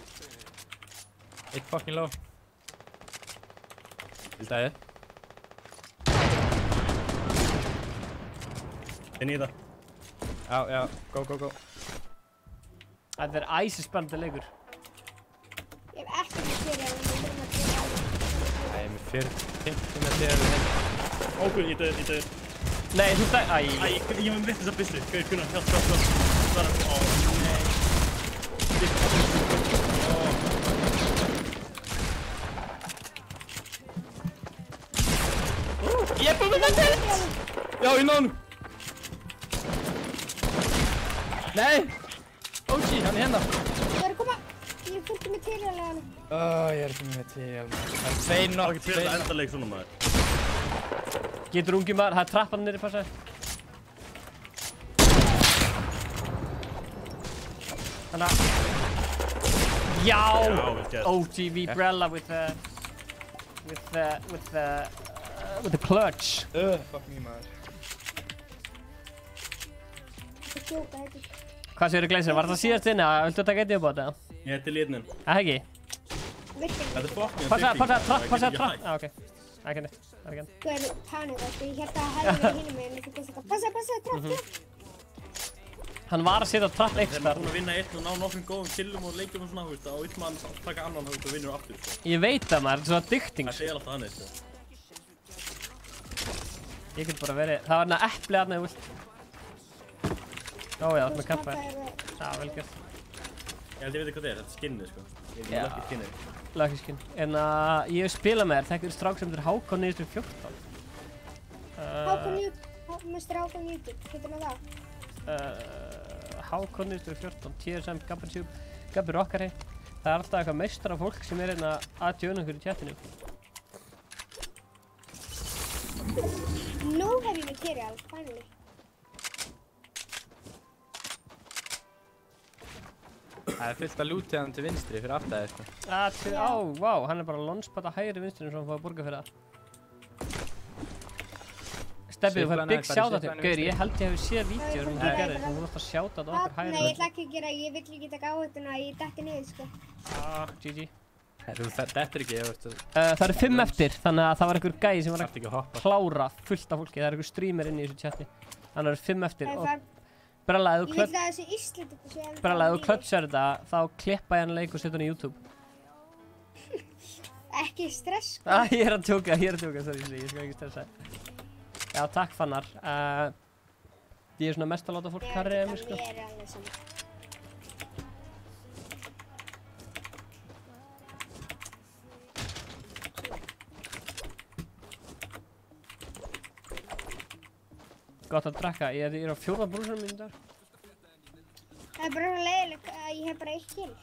Eitt fucking low. Vildi að ég? Inn í það. Já, go. Þetta er æsispennandi leikur. Ég hef ekki materiál, en við þurfum að gera það. Æ, með 50 materiál. Ógur, ég döður. Nei, þú stæði... Æ, ég var með mitt þessa byssu. Gauð, kunna, hjálp. Nei. Ég er búinn með þetta! Já, ég náði hann. Nei! OG, hann er hérna. Það er að koma. Ég er fullt með materiál á hann. Ég er ekki með materiál. Það er tveir nokk. Það er ekki endaleg svona maður. Getur ungi maður, það er trappan niður í passaði. Þannig að... Já! OG Vibrella with the clutch. Fuck me maður. Hvað segirðu Gleisir? Var það síðast inni? Viltu taka eitt í upp á þetta? Ég heiti Lítnin. Það ekki? Þetta er fokknið. Passa trapp. Já, ok. Það er ekki neitt. Þú er panikast. Ég held að það hefði verið hinum meginn. Passa, trapp. Hann var að setja trapp eitt þar. Þegar maður er búinn að vinna eitt og ná nokkrum góðum killum og leikjum og svona, þú veist, á einn mann taka annan og vinnur aftur, sko. Ég veit það maður, þetta er svona addicting. Það segir alltaf þannig, sko. Ég get bara verið, það var hérna epli aðna þú vilt. Ó já, með kampa. Já, vel gert. Ég held ég veit hvað það er, þetta er skinnið, sko. Ég er lucky skinnið. Lucky skinn. En ég hef spilað með þér, þekkir strák sem þetta er Hákon 914. Mr. Hákon YouTube, hittum við það? Hákon 914, TSM, GabberTube, Gabber okkar heim. Það er alltaf eitthvað meistara fólk sem er hérna að djöna ykkur í chatinu. Nú hef ég materiál, finally. Það er fullt að lútið hann til vinstri fyrir aftæði, sko. Vá, hann er bara launchpad að hægri vinstrinu svo hann fá að borga fyrir það. Stebbi, þú fær big shoutout. Gaur, ég held ég hefði séð vídeóur um hvað gerði, þú þarfst að shoutout okkur hægri. Nei, ég ætla ekki að gera, ég vill ekki taka áhættuna, ég detti niður, sko. GG. Þetta er ekki, ég veist að... Það eru 5 eftir, þannig að það var einhver gæi sem var að klára fullt af fólki. Það er einhver streamer inn í þessu chati. Þannig að það eru 5 eftir og... Brella, ef þú klötsar þetta, þá klippa ég hann leik og setja hann í YouTube. Ekki stress, sko. Ég er að tjóka, sorry, ég skal ekki stressa. Já, takk Fannar. Ég er svona mest að láta fólk karriða mig, sko. Já, ég er alveg saman. Gott að drekka, ég er á 4. brúsanum mínum dag. Það er bara leiðilegt að ég hef bara 1 kill.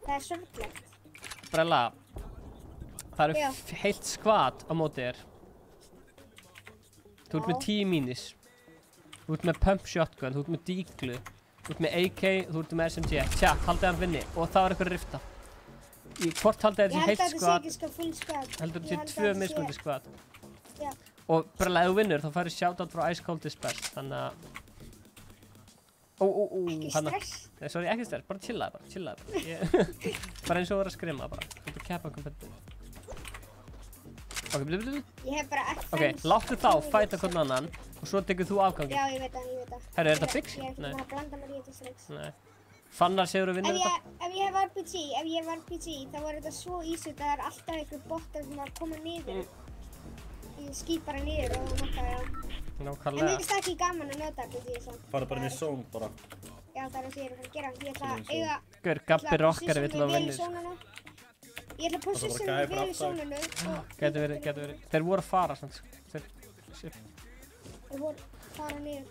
Það er sorglegt. Brella, það eru heilt skvat á móti þér. Þú ert með 10 minis. Þú ert með pump shotgun, þú ert með díglu. Þú ert með AK, þú ert með SMG. Tja, haldið hann vinni og það var eitthvað rifta. Hvort haldið þessi heilt skvat? Ég held að þetta sé ekki full skvat. Heldur þetta sé 2 mismunandi skvat? Já. Og Brella, ef þú vinnur þá færðu shoutout frá Ice Cold is best, þannig að... Ekki stress. Nei, sorry, ekki stress, bara chillaði bara. Bara eins og voru að skrimma bara. Þú ert að keppa kompetitiv. Ok, blibblibblib. Ég hef bara FNs. Ok, láttu þá fæta hvern annan og svo tekur þú afganginn. Já, ég veit það. Herru, er þetta bygg? Ég er ekki búin að blanda mér í þetta strax. Nei. Fannar segur að vinna þetta? Ef ég hef RPG, þá var þetta svo easy, það er alltaf einhver bottar sem var að koma niður. Ég skýt bara niður og nokka, já. Nákvæmlega. En mér finnst það ekki gaman að nota RPG svona. Fara bara inn í zone bara. Já, það er það sem ég er að fara að gera. Ég ætla að eiga... Gaur, Gabbi rockari vill að vinna. Ég ætla að positiona mig vel í zónunu og... Gæti verið. Þeir voru að fara samt. Þeir voru að fara niður.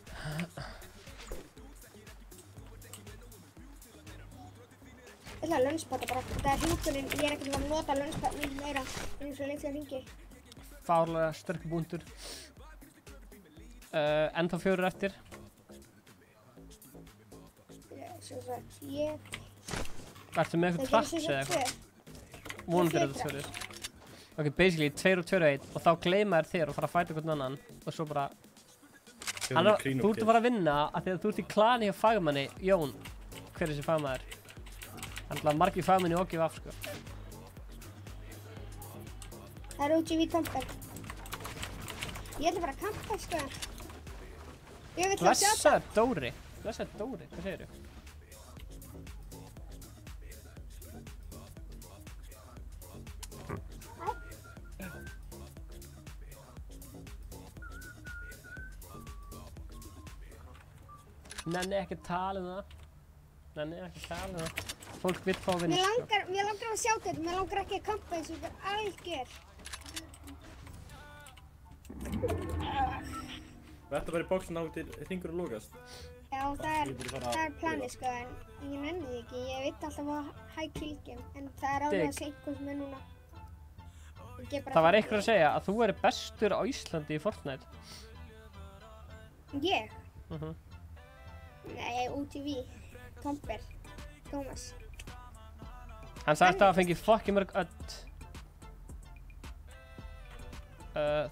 Ég ætla að launchpada bara. Þetta er hjúkunin, ég er ekkert að nota launchpad mín meira eins og lengt að hringi. Fárlega sterk búndur. Ennþá 4 eftir. Svo sagt, ég... Ertu með eitthvað traps eða eitthvað? Vonandi er þetta 2. Ok, basically 2 og 2 og 1 og þá gleyma þér og fara að fæta hvern annan og svo bara... Þú ert að fara að vinna af því að þú ert í klani hjá fagmanni, Jón. Hver er þessi fagmaður? Hann er margir fagmanni og OGV, sko. Það er OGV kamper. Ég ætla bara að kampa, sko. Ég vil það sjá það. Blessaður Dóri. Blessaður Dóri, hvað segirðu? Nenni ekki að tala það. Nenni ekki að tala það. Fólk vill fá að vinna. Mér langar að sjá þetta, mér langar ekki að kampa eins og þetta algjör. Verður bara í bóksin á til hringur og lokast. Já, það er planið sko, en ég nenni því ekki. Ég veit alltaf að high kill game, en það er alveg að segja eitthvað sem er núna. Það var eitthvað að segja að þú eri bestur á Íslandi í Fortnite. Ég? Nei, UTV, Tomber, Thomas. Hann sagðist að það fengi fucking mörg öll.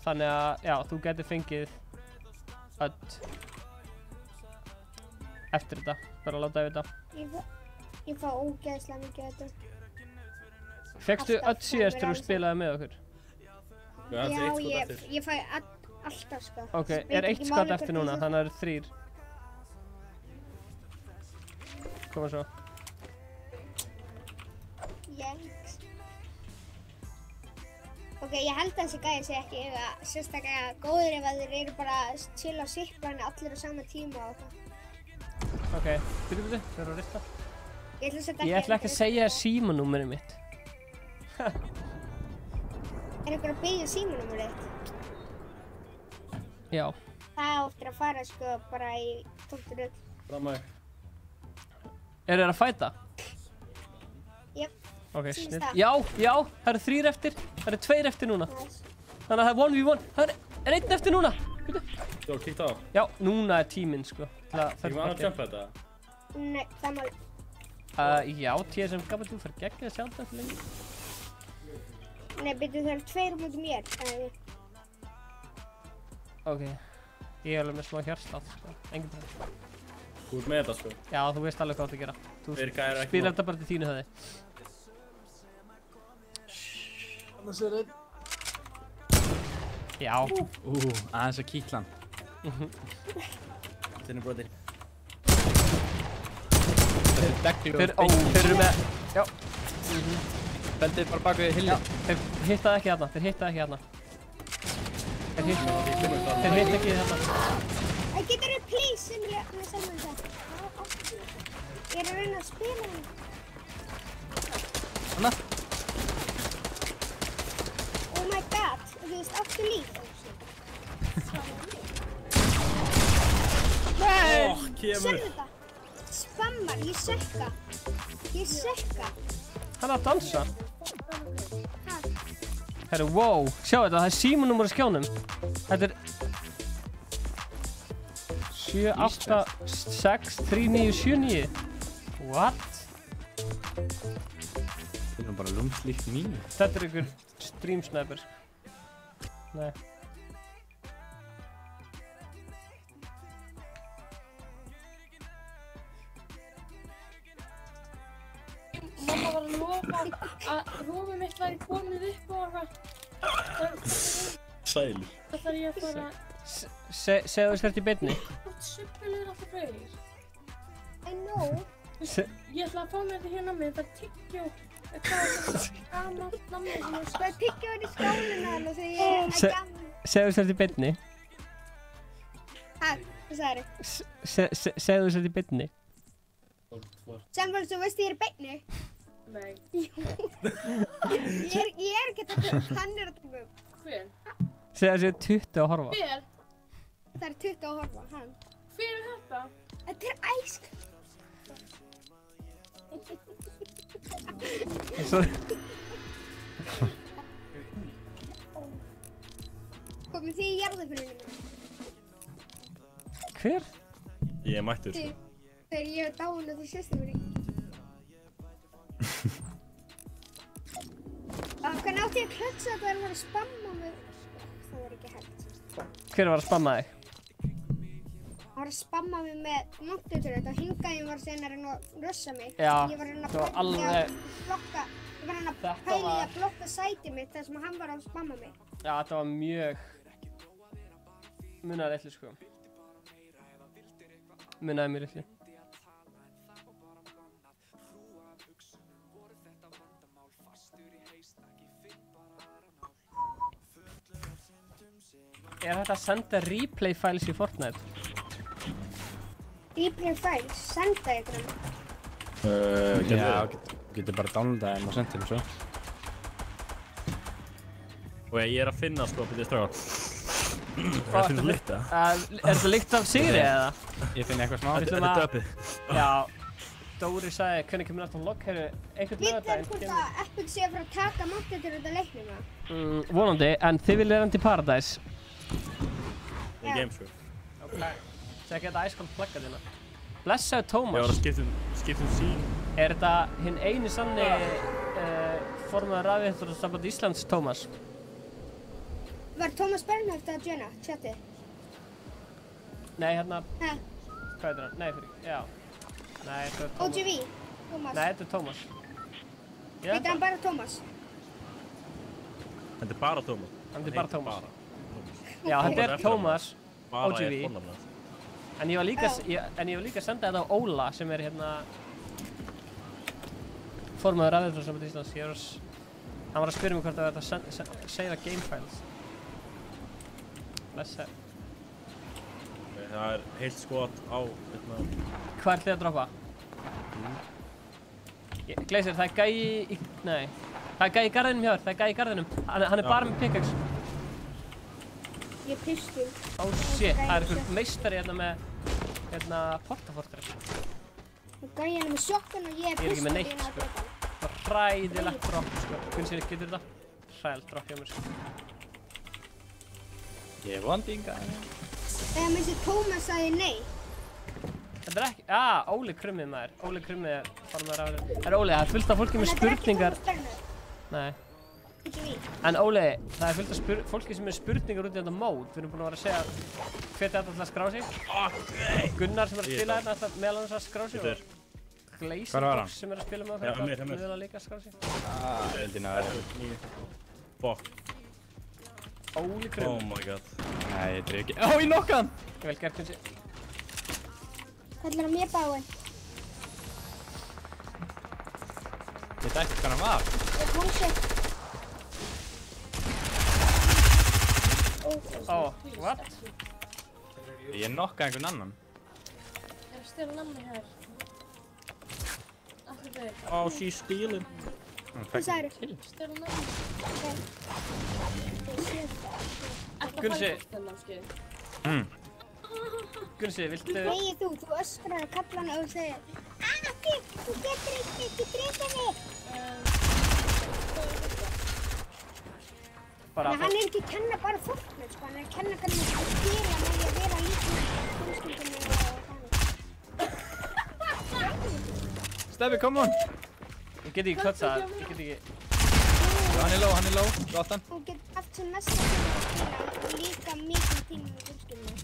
Þannig að, já, þú getur fengið öll. Eftir þetta, bara að láta þau vita. Ég fá ógeðslega mikið þetta. Fékkstu öll síðast þegar þú spilaði með okkur? Já, ég fæ alltaf sko. Ok, er 1 skot eftir núna, þannig að það eru 3. Koma svo. Jæks. Ok, ég held að þessi gæði sé ekki sérstaklega góður ef að þeir eru bara að chilla á sirklarni allir á sama tíma og það. Ok, byrju, þau eru að rista. Ég ætla ekki að segja símanúmerið mitt. Er einhver að byggja símanúmerið þitt? Já. Það áttir að fara sko bara í tóttur öll. Framæg. Eru þeir að fæta? Jöp. Ok, snill. Já, það eru 3 eftir. Það eru 2 eftir núna. Þannig að það er 1v1. Það er 1 eftir núna. Jó, kíkt á. Já, núna er tíminn sko. Ég var að jumpa þetta. Nei, það má... Já, TSM gafur þú fyrir gegn að sjá þetta eftir lengi. Nei, byrju það eru 2 mútið mér. Ok, ég er alveg með smá hjartslátt sko. Engin problem. Þú ert með þetta sko. Já, þú veist alveg hvað þú gera. Þú spilar þetta bara til þínu höfði. Annars er einn. Já. Aðeins að kýtla hann. Þetta er brotir. Þeir eru með... Já. Beldið bara bak við hilli. Þeir hittaði ekki hérna. Þeir hittaði ekki hérna. Þeir hitt ekki hérna. Getur þið please simulera með saman þetta? Ég er að reyna að spila hann. Hanna? Oh my god, þú veist, áttu líf. Nei! Kemur. Sérðu þetta? Spammar, ég sökka. Ég sökka. Hann er að dansa. Herru, wow. Sjá þetta, það er símanúmer á skjánum. Þetta er... 7, 8, 6, 3, 9, 7, 9. What? Það er bara lúmslíkt mínu. Þetta er einhver stream sniper. Nei. Mamma var að lofa að rúmið mitt væri komið upp og eitthvað. Sælir. Það þarf ég að fara... Segðu þess þetta í beinni. Suppil er alltaf rauðir. I know. Ég ætla að fá mér þetta hérna með, það er tyggjó. Hvað er þetta gamalt namni sem er... Það er tyggjó í skálinu hann og þegar ég er gammal. Segðu þess þetta í beinni. Hvað sagði þið? Segðu þess þetta í beinni. Samfélags, þú veist ég er í beinni? Nei. Ég er ekki að taka, hann er að taka upp. Hver? Segðu þess þetta 20 að horfa. Hver? Það er 20 að horfa, hann. Hver er þetta? Þetta er æsk. Komið þið í jarðarförunum? Hver? Ég er mættur sko. Þegar ég hef dáin og þú sést það mér. Hvernig átti ég að klötsa þetta þegar það var að spamma mig? Það var ekki hægt. Hver var að spamma þig? Það var að spamma mig með montuturreit og hingæðin var síðan að reyna að rössa mig. Já, ég var að það var alveg... blokka, ég var að pæli að blokka sætið mitt þar sem hann var að spamma mig. Já, þetta var mjög... munaðar eitthvað sko. Munaði mér litlu. Er þetta að senda replay files í Fortnite? Replay files? Senda ykkur Já, getur bara downloadað þeim og senda þeim svo. Og ég er að finna sko að byrja stráka. Hvað er þetta lykt af? Er þetta lykt af sigri eða? Ég finn eitthvað smá. Þetta er döpið. Já. Dóri sagði, hvernig kemur aftur logg? Heyrðu, einhvern lögðardaginn hvort að Epic sé að fara að taka Matator út af leiknum það? Vonandi, en þið viljið reyndi Paradise. Í games sko. Ok. Tjekka þetta Ice Cold plugga þína. Blessaðu Tómas. Ég var að skipta sín. Er þetta hinn eini sanni formaður rafíþróttasamband Íslands, Tómas? Var Tómas Bernhardt að joina chatið? Nei, hérna... Hæ? Hvað heitir hann? Nei, já. Nei, þetta er Tómas. OGV? Tómas? Nei, þetta er Tómas. Heitir hann bara Tómas? Þetta er bara Tómas. Þetta er bara Tómas. Já, þetta er Tómas, OGV. En ég var líka að senda þetta á Óla sem er hérna formaður rafíþróttasamband Íslands. Hann var að spyrja mig hvort það var að save game files. Blessa. Það er heilt skot á hérna. Hvað er þið að droppa? Gleisir, það er gæi í... Nei. Það er gæi í garðinum hjá þér, það er gæi í garðinum. Hann er bara með pickaxe. Ég pistum. Oh shit, það er einhver meistari hérna með... Hérna, portafortress. Og gæi hérna með shotgun og ég er pistum. Ég er ekki með neitt, sko. Það er hræðilegt drop, sko. Gunsir, getur þetta? Hræðilegt drop hjá mér, sko. Ég er vondinga. Eða með þessi Tómas sagði nei. Þetta er ekki... Óli Krummið maður. Óli Krummið er formaður rafíþróttasamband. Það er Óli, það er fullt af fólki með spurningar. Nei. En Óli, það er fullt af fólki sem er spurningar út í þetta mót. Við erum búin að vera að segja hver þetta ætla að skrá sig. Gunnar sem er að spila hérna ætla meðal annars að skrá sig. Glazerbox sem er að spila með okkur ætla meðal líka að skrá sig. Fuck. Óli Krummið. Oh my god. Nei, ég dref ekki. Ég nokka hann! Vel gert, Gunsi. Það er mér báinn. Ég dætti hvað hann var. Ég tónsi. What? Ég nokkaði einhvern annan. Er að stela namni hér? Allir þau. Oh, she's stealing. Hvað sagður? Stela namni. Gunsi. Gunsi, viltu... Þegið þú öskrar á kallana og segir Akki, þú getur ekki drepa mig. Hann er ekki að kenna bara Fortnite, sko. Hann er að kenna hvernig þú spila með því að vera lítið með fjölskyldunni og þannig. Steffi, come on! Ég get ekki klotsa, ég get ekki... Hann er low, gott hann. Þú getur haft sem mest að spila líka mikið tíma með fjölskyldunni.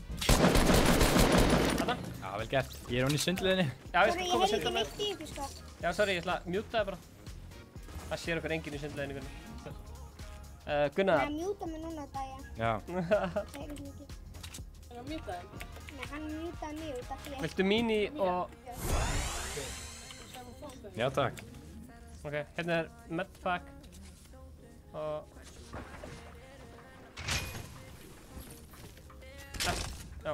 Þarna? Já, vel gert. Ég er hún í sundliðinni. Já, ég skal koma að Sorry, ég hef sundla ekki með. neitt í ykkur, sko. Já, sorry, ég ætla að mjúta það bara. Það sér okkur enginn í sundleginni, Gunnar. Gunnar. Hann er að mjúta mig núna á dagja. Já. Það er ekki mikið. Er hann mjútaði? Nei, hann mjútaði mig út af því. Viltu mini og... Já, takk. Ok, hérna er medpack. Og... Já.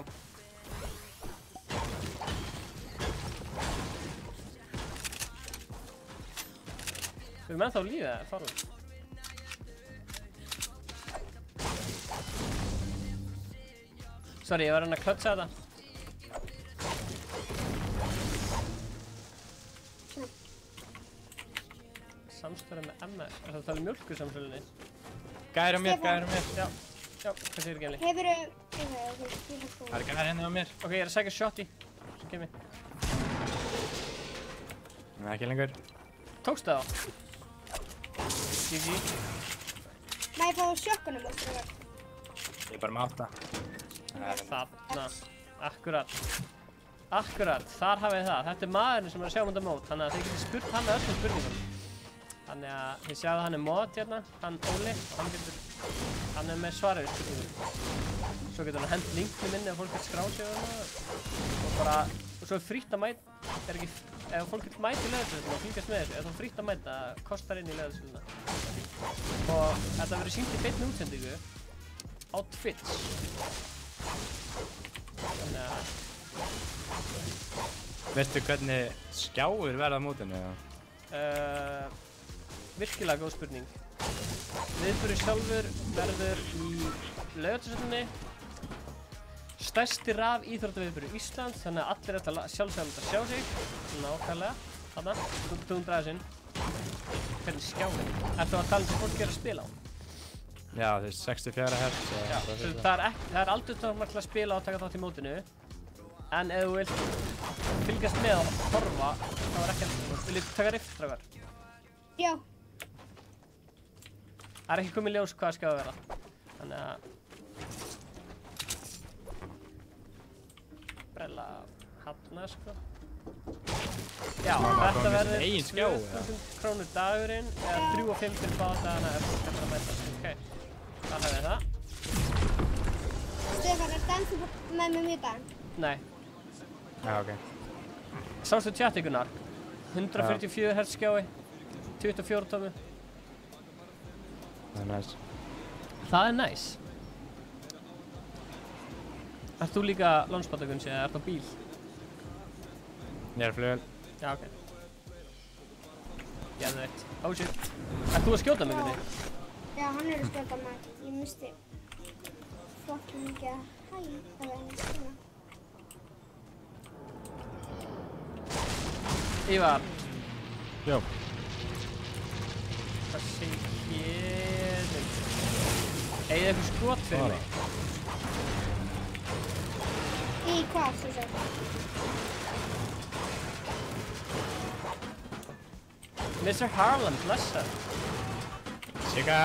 Við erum ennþá lífið það, farlega. Sorry, ég var að reyna að klötsa þetta. Samstöðu með MS. Er það að tala um mjólkursamsölunni? Gæri á mér. Já, hvað segir Genli? Hefurðu... Það er gæri henni á mér. Ok, ég er að sækja shot í. Svo kem ég. Nei, ekki lengur. Tókstu það á? GG. Má ég fá sjokkunum og stróðar? Ég er bara með 8. Þarna. Akkurat. Þar hafið þið það. Þetta er maðurinn sem er að sjá um þetta mót. Þannig að þið getur spurt hann með öllum spurningum. Þannig að þið sjáðu hann er mod hérna, hann Óli. Og hann er með svarið við spurningum. Svo getur hann hent linknum inn ef fólk getur skráð sig og bara svo er frítt að mæta, ef fólk vil mæta í leiðarsöluna og fylgjast með þessu, þá frítt að mæta, kostar inn í leiðarsöluna. Og þetta verður sýnt í beinni útsendingu á Twitch. Þannig að... Veistu hvernig skjáir verða á mótinu? Virkilega góð spurning. Viðburður sjálfur verður í Laugardalshöllinni. Stærsti rafíþróttaviðburður Íslands, þannig að allir ætla sjálfsagt að sjá sig. Nákvæmlega. Þarna, þú draðir hvernig skjáir. Ertu að tala sem fólk er að spila á? Já, þú veist, 64 Hz. Já, það er aldurstakmark til að spila og taka þátt í mótinu. En ef þú vilt fylgjast með og horfa, þá er ekki alltaf. Viljið taka rift, strákar? Já. Það er ekki komið ljós hvað skjáir verða. Þannig að... Brella hafna, sko. Já, þetta verður 2000 krónur dagurinn eða 3 og 5 fyrir báða dagana ef þú ætlar að mæta. Ok, það hefði það. Stefán, er dansu með mér í dag? Nei. Já, ok. Sástu tjatti, Gunnar? 144 Hz skjái, 24 tómi. Það er næs. Það er næs. Ert þú líka lánsbátagunsi eða ert þú á bíl? Ég er flugvél. Já, ok. Geðveikt. Oh shit. Ert þú að skjóta mig, Gunni? Já, hann er að skjóta mig. Ég misti fucking mikið að hæ, það var einu skjóta. Ívar. Já. Hvað segir þið? Eigið eitthvað skot fyrir mig? Í hvað, svo sagt? Mr. Harlan, blessa. Sigga.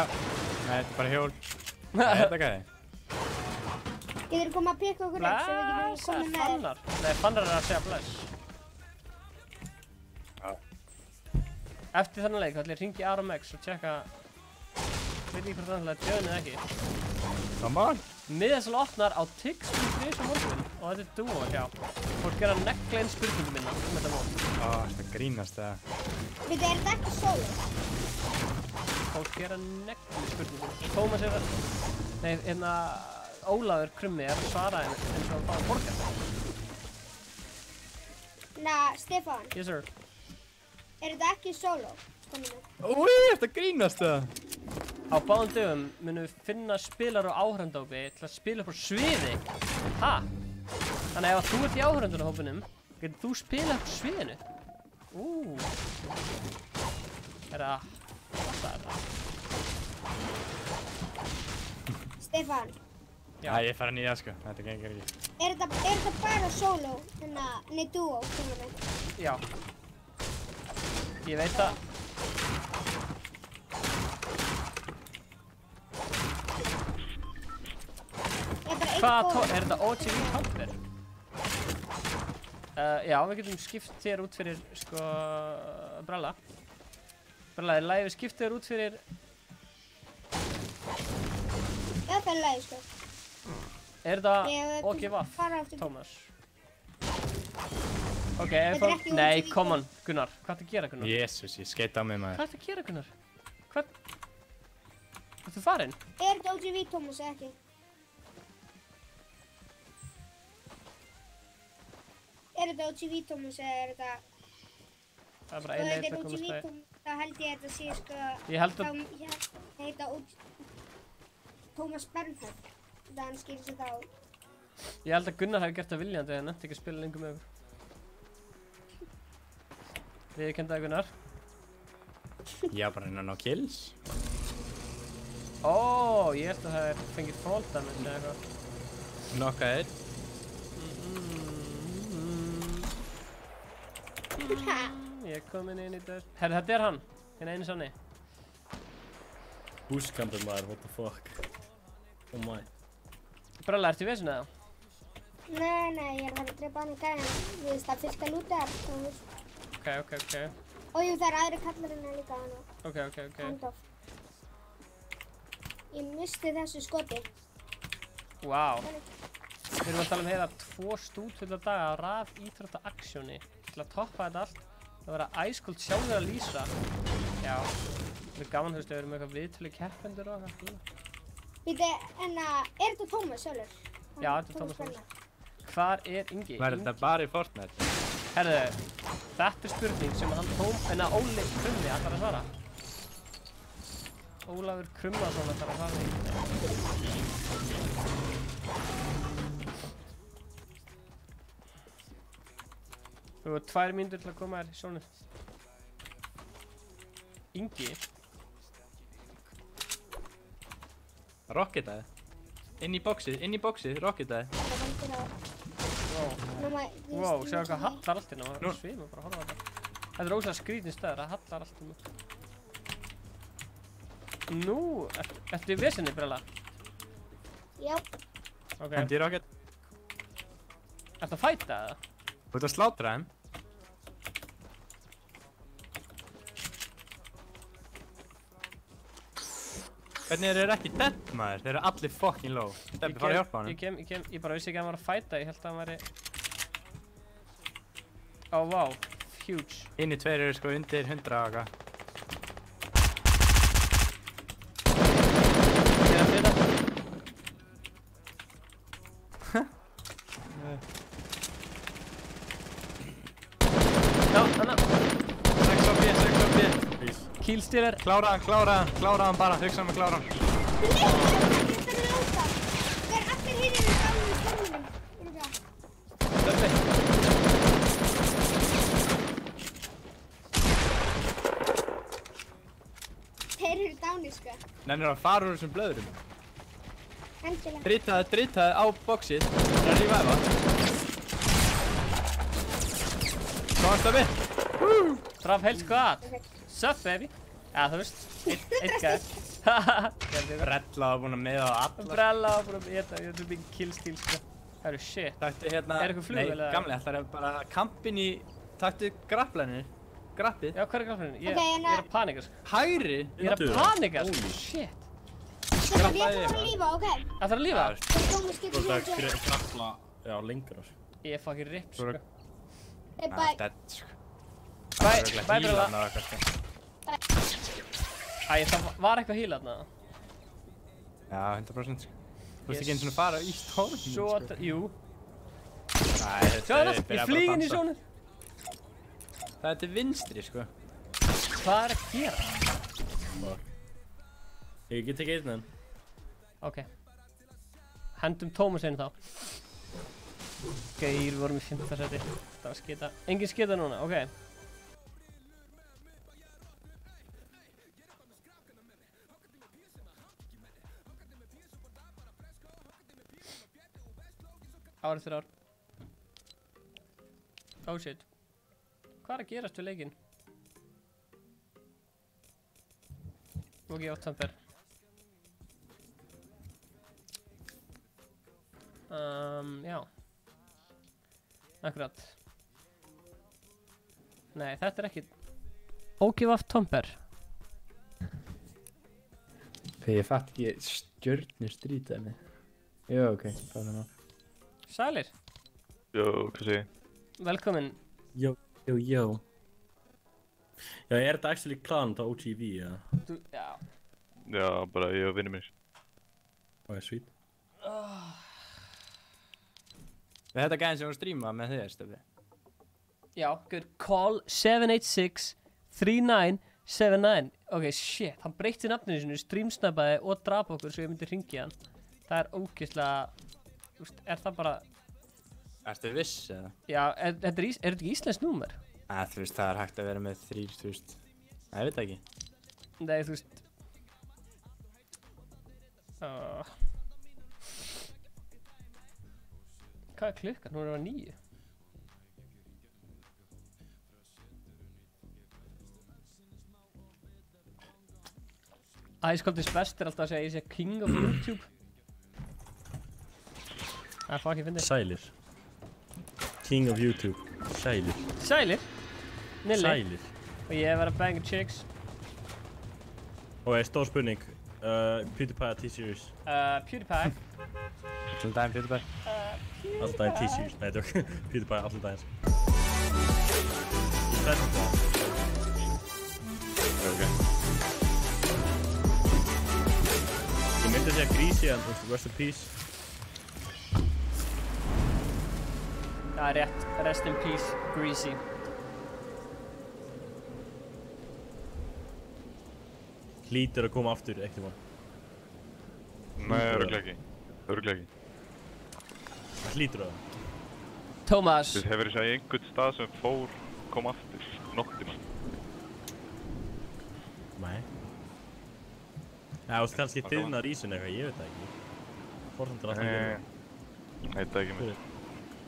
Nei, þetta er bara hjól. Nei, þetta gæði. Getur þú komið að peka okkur upp svo við getum komið með Fannar. Nei, Fannar er að segja bless. Eftir þennan leik ætla ég að hringja í Aron X og tjekka veit ekki hvort það er djöðn eða ekki. Come on! Miðasal opnar á Tix.is á morgun og þetta er dúo hjá. Fólk er að negla inn spurningum minna þetta mót. Þetta grínast það. Veitu, er þetta ekki solo? Fólk er að negla inn spurningum. Tómas er að... Nei, hérna... Ólafur Krummi er að svara eins og að fá að borga. Stefán. Yes, sir. Er þetta ekki solo? Úi, þetta grínast það. Á báðum dögum munum við finna spilar og áhörndahópi til að spila upp á sviði. Ha? Þannig að ef þú ert í áhörndahópinum, getur þú spila upp á sviðinu? Er það... Hvað er það? Stefán. Já, ég fara nýja sko, þetta gengur ekki. Er þetta bara solo? Nei, duo, komum við. Já. Ég veit það. Hvað er þetta OGV kamper? Já, við getum skipt þér út fyrir, sko, Bralla. Bralla, er lagið við skipt þér út fyrir... Já, það er lagið, sko. Er þetta OGV, Tómas? Ok, nei, come on, Gunnar. Hvað ertu að gera, Gunnar? Jesús, ég skeita á mig maður. Hvað ertu að gera, Gunnar? Hvað? Ertu farinn? Er þetta OGV, Tómas, eða ekki? Er þetta OGV, Tómas, eða er þetta... Það er bara einu eitt að komast það. Þá held ég að þetta sé, sko... Ég held að... Það heita Tómas Bernhard. Þetta hann skýrir sig þá... Ég held að Gunnar hefði gert það viljandi eða nefndi ekki að spila lengur með okkur. Viðurkenndi það, Gunnar. Ég var bara að ná kills. Ég held að það hefði fengið fall damage eða eitthvað. Knockaðir. Ég er komin inn í döst. Herri, þetta er hann. Hinn einu sanni. Húskamper maður, what the fuck. Oh my. Bralla, ertu í vesinu eða? Nei, ég er að fara að drepa hann í gæðan. Við veist að fyrsta lútar. Ok. Og jú, það er aðri kallar hérna líka hana. Ok. Handoff. Ég misti þessu skoti. Wow. Við erum að tala heiða 2 stúdfulla daga á rafíþrótta-aksjóni. Til að toppa þetta allt, það verða æskuld sjálfur að lýsa. Já, það gaman, við erum eitthvað viðtölu keppendur og eitthvað. Býtu, en er þetta Tómas sjálfur? Já, þetta Tómas sjálfur. Hvar Ingi? Var þetta bara í Fortnite? Herðu, þetta spurning sem hann Óli Krummi ætlar að svara. Ólafur Krummason ætlar að svara því. Þú hefur 2 mínútur til að koma þér í sjónið. Ingi. Rocketaði. Inn í bóksið, rocketaði. Wow, séu hvað hallar allt hérna, maður svimur bara að horfa á þetta. Þetta er óslega skrýtin stöður, það hallar allt hérna. Nú, ertu í vesinni, Brella? Já. Ok. Hendi í rocket. Ertu að fæta eða? Þú ert að slátra þeim. Hvernig eru þeir ekki dead, maður? Þeir eru allir fucking low. Steppi, fara að hjálpa honum. Ég bara vissi ekki að hann var að fæta, ég held að hann væri... Ó, vá, huge. Inni 2 eru sko undir 100 og eitthvað. Ég er að flytta. Já, hanna. 6 á B. Killstealer. Klára hann bara, hugsa með klára hann. Þetta er lóta. Þeir allir hinir eru dánu í formunum. Steppi. Þeir eru dánu, sko. Nennir að fara úr þessum blöðurum. Endilega. Dritaði á bóksið. Það er að reviva. Svo hann Steppi. Draf heilt squad. Sup, baby? Já, þú veist, eitt gæð. Brella var búinn að meða á alla. Brella var búinn að meða, ég er mikið killstíl, sko. Það eru shit. Taktu hérna... Er eitthvað flug, eller? Nei, gamli, ætlar að bara kampinn í... Taktu grapplanir. Grappið. Já, hvað er grapplanir? Ég er að panika, sko. Hægri? Ég er að panika, sko. Shit. Sko, ég ætla að lífa, ok? Ætlar að lífa? Tómas getur þú ert að grappla, já, lengra, sko. Ég er fucking rip, sko. Bye, Brella. Æ, það var eitthvað heal þarna. Já, 100%. Þú veist ekki eins og að fara í stormin, sko. Jú. Nei, Sjáðu það, ég flýg inn í sjónið. Það er til vinstri, sko. Hvað er að gera? Ég get ekki einn enn. Ok. Hendum Tómas einu þá. Geir, við vorum í 5. seti. Það var skita. Engin skita núna, ok. Ár eftir ár. Oh shit. Hvað er að gerast við leikinn? Og ég átt samfer. Já. Akkurat. Nei, þetta er ekki... Ógif Tomper. Þegar ég fatt ekki stjörnustrítaði mig. Jú, ok, það er ná. Sælir. Jó, hvað segir? Velkomin. Jó. Já, er þetta actually klant á OGV, eða? Já. Já, bara ég og vinnir mér. Ok, sweet. Við þetta gæðin sem voru streamað með þér, Steppi. Já, good. Call 786-3979. Ok, shit, hann breytti nafninu sinu, streamsnappaði og drap okkur svo ég myndi hringja hann. Það er ógeðslega... Þú veist, er það bara... Ertu viss, eða? Já, er þetta ekki íslenskt númer? Þú veist, það er hægt að vera með 3, þú veist... Nei, ég veit það ekki. Nei, þú veist... Hvað er klukkan? Nú er það 9. Æskaldis best er alltaf að segja ég sé king of YouTube. Það er fucking fyndið. Sælir. King of YouTube. Sælir. Sælir? Nilli. Sælir. Og ég hef verið að banga chicks. Ok, stór spurning. PewDiePie T-Series. PewDiePie. Til daginn PewDiePie. Alltaf daginn tissues, nei tjók, Peter Pie alltaf daginn. Þetta er það. Ok. Ég myndi að segja Greasy en rest in peace. Það er rétt, rest in peace, Greasy. Hlýtur að koma aftur, ekkert mann. Nei, örugglega ekki. Það hlýtur það. Tómas. Þú hefur þess að einhvern stað sem kom aftur, nokkuð mann. Nei. Já, þú veist kannski þiðnar ísun eitthvað, ég veit það ekki. Forsamt alltaf að gera. Nei, það ekki mér.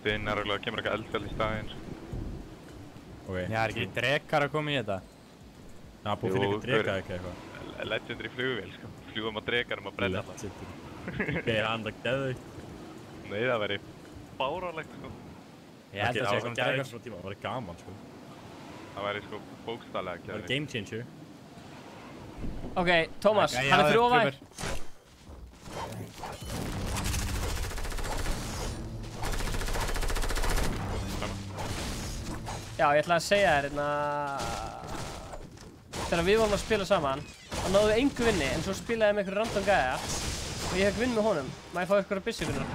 Þinn kemur eitthvað eldfjall í staðinn. Ok. Já, er ekki drekar að koma í þetta? Já, búið fyrir eitthvað dreka eitthvað. Legendary flugvél, sko. Fljúum að drekarum að brenna það. Legendary. Ok, hann það geðveikt. Nei, það væri báralegt, sko. Ég held að það sé svona drekar. Það væri gaman, sko. Það væri, sko, bókstaflega geðveikt. Það væri game changer. Ok, Tómas, hann er fyrir ofæð. Já, ég ætla að segja þér hérna... Þegar við vorum að spila saman, þá náðum við engu vinni, en svo spilaði ég með einhverju random gæja og ég hef vinn með honum. Má ég fá ykkur að byssu, Gunnar?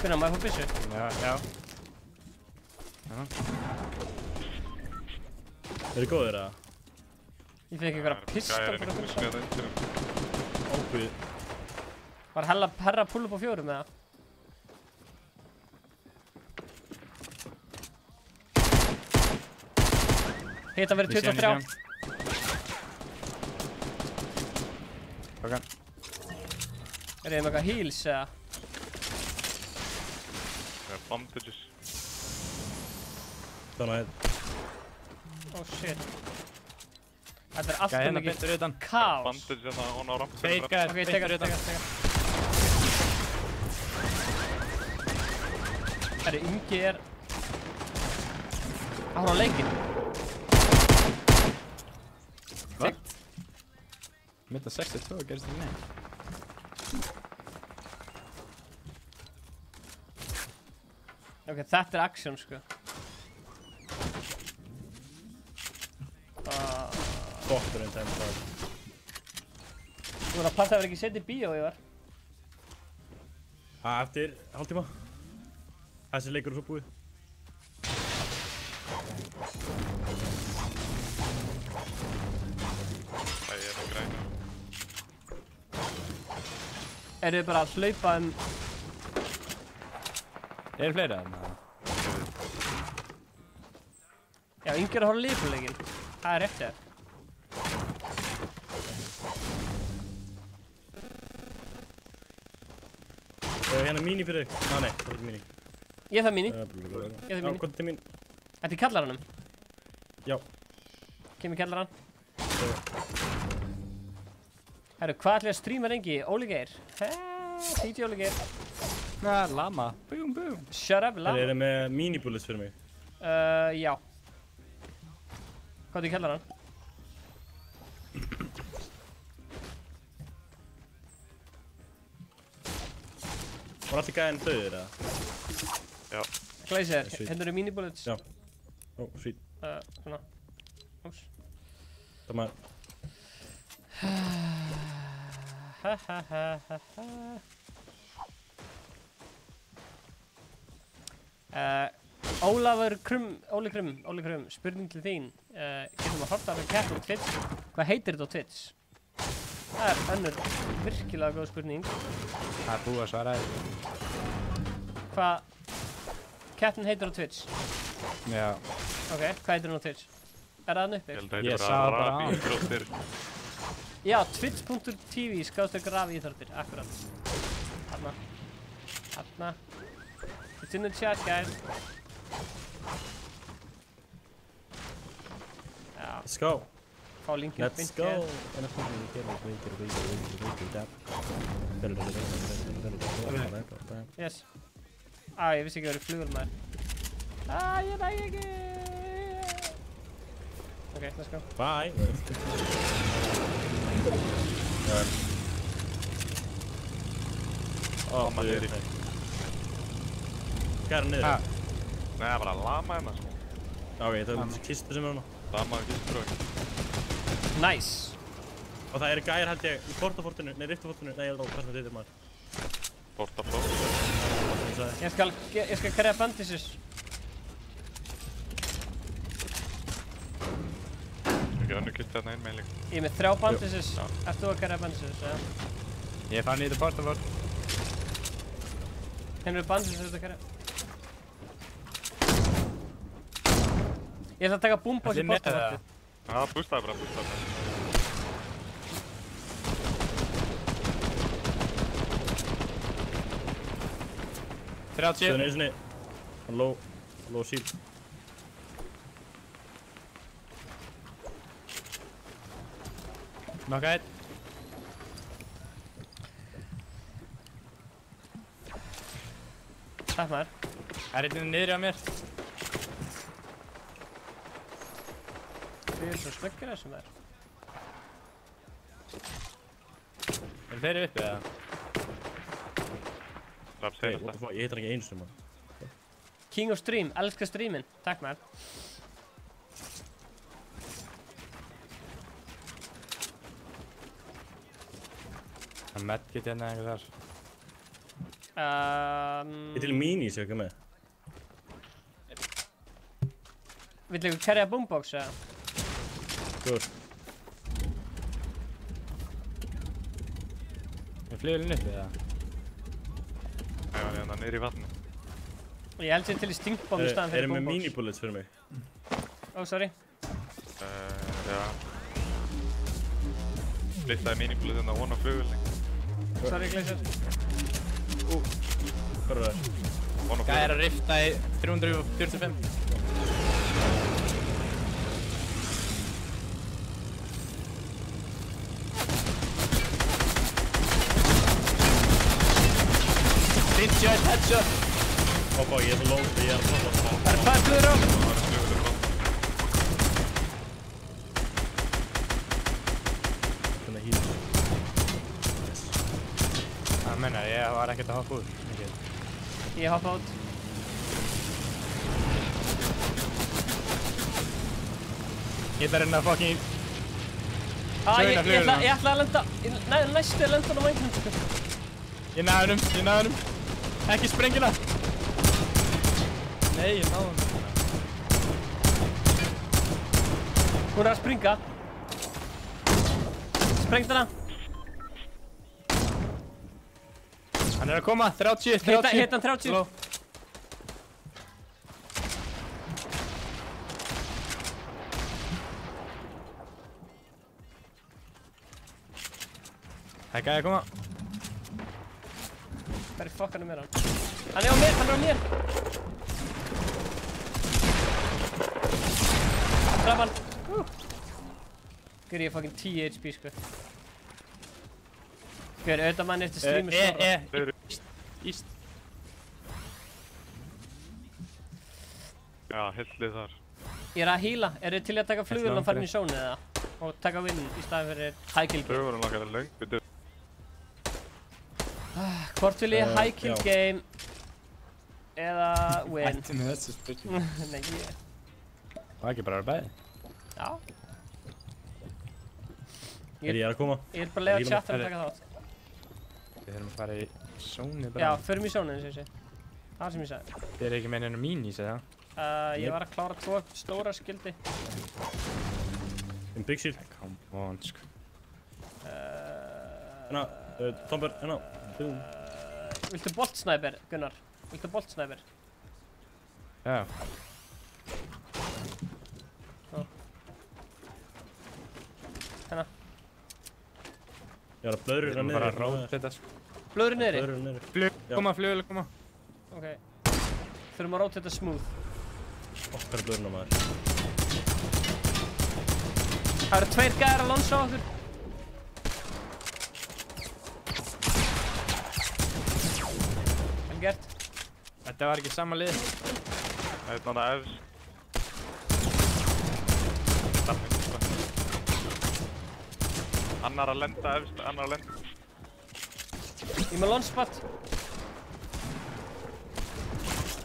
Gunnar, má ég fá byssu? Já. Eru góðir það? Ég fekk ykkur að pistol fyrir að byssu. Óbúið. Var herra pull upp á 4 með það? Hitt að verið 23. Ok. Er ég með eitthvað heals eða? Bandages. Þannig að... Oh shit. Þetta er alltaf mikið kaos. Bandages hérna hún á ramp. Feikar, ok, teka. Herri, Ingi er... að horfa á leikinn. Hvað? Mitt að 62 gerist ekki neitt. Ok, þetta er action, sko. Botturinn þeim það. Þú voru að panta að vera ekki sett í bíó, Ívar. Eftir hálftíma. Þessi leikur er svo búið. Eru þið bara að hlaupa Eru fleiri að það? Já, Ingi er að horfa lífleikinn. Það er rétt þér. Hérna mini fyrir þig. Nei, það er ekki mini. Ég þarf mini. Já, hvað til mín? Þetta er kallaranum? Já. Kemur kallaran. Herru, hvað ætlum ég að streama lengi? Óli Geir. DJ Óli Geir. Lama. Boom, boom. Shut up, lama. Það er með mini-bullets fyrir mig. Já. Hvað er kallaran? Var allir gæðin döðir, eða? Já. Glazer, hérna eru mini-bullets. Já. Ó, sweet. Svona. Ús. Það maður. Óli Krum, spurning til þín. Getum að horta með Cat á Twitch. Hvað heitir þetta á Twitch? Það er önnur virkilega góð spurning. Það er búið að svara þér. Hvað Catinn heitir á Twitch? Já. Ok, hvað heitir hún á Twitch? Er það hann uppi? Ég sagði bara á. Já, twitch.tv/rafíþróttir, akkurat. Þarna. It's in the chat, guys. Já. Let's go. Fá linkið upp Let's go. Yes. Ég vissi ekki að það eru flugur maður. Ég næ ekki. Ok, let's go. Bye. gæra niður? Nei, það var að lama hérna sko. Ok, það er þessi kistu sem er hana. Lamaði kistur og Nice. Og það eru gæjar held ég í portafortinu, nei riftafortinu, nei ég er á hvað það heitir maður. Portafort. Ég skal kerja bandages. Ekki önnu kistu hérna inn með líka. Ég er með 3 bandages. Ert þú að kerja bandages, ja? Ég fann í þetta portafort. Hérna eru bandages að kerja. Ég ætla að taka boombox í portafortið. Já, bústaði bara, bústaði. 30. Stöðun einu sinni. Hann low shield. Nokka einn. Takk maður. Það er einn niðri á mér. Við erum svo snöggir þessum þær. Er þeirri uppi eða? Raps heyrðast What the fuck, ég heitir ekki einu sinni maður. King of Stream, elskar streaminn. Takk maður. Það er medkit hérna eitthvað þar. Ég til minis ég ekki með. Vill ykkur kerja boombox eða? Góður. Er flugulinn uppi eða? Já, ég er niður í vatni. Ég held sér til í stinkbomb í staðan fyrir Erum boombox. með mini-bullets fyrir mig? Ó, sorry. Já. Splittaði mínibúlið hérna von á flugulni. Sorry, Glacier. Hvað er það? Gæði er að rifta í 345. Headshot! Hoppa, ég er svo low, ég er að toppa. Það er hvað flugur á? Þannig að hýta. Það menna, ég var ekkert að hoppa út. Ég hoppa út. Ég ætla að reyna að fucking... Ég ætla að lenda... Næstu að lenda á vængnum, sko. Ég náði hennum. Ekki sprengina! Nei, ég náði hennum. Hún er að springa. Sprengt hana. Hann er að koma, 30. Hitt hann 30. Ló. Það er gæði að koma. Hvað er fokkanum er hann? Hann er á mér, Framan. Gör ég fucking 10 HP, sko. Gör, auðvitað mann eftir streamu snorra. Íst. Já, hellið þar. Ég er að heala. Eru þið til að taka flugurinn og fara inn í sónu eða? Og taka win í staðin fyrir high kill game? Flugurinn langar að löng, byrju. Hvort vil ég high kill game eða win? Ætti með þessu spurning. Nei, ég... Það ekki bara að vera bæði. Já. Ég er að koma. Ég er bara að leiða chattum að taka þátt. Við þurfum að fara í sónu bara. Já, förum í sónu eins og ég sé. Það sem ég sagði. Þið er ekki með hennar minis eða? Ég var að klára 2 stóra skildi. En big shield. Come on, sko. Hérna, Tomber, hérna. Viltu boltsnæper, Gunnar? Viltu boltsnæper? Já. Hérna. Ég var að blöðru hérna niður. Bara að róta þetta, sko. Blöðru niðri? Blöðru niðri. Flugul koma. Ok. Þurfum að róta þetta smooth. Okkar blöðurna maður. Það eru 2 gæðar að lonsa á okkur. Vel gert. Þetta var ekki sama lið. Það er náttúrulega efst. Annar að lenda efst, annar að lenda. Ég með launchpad.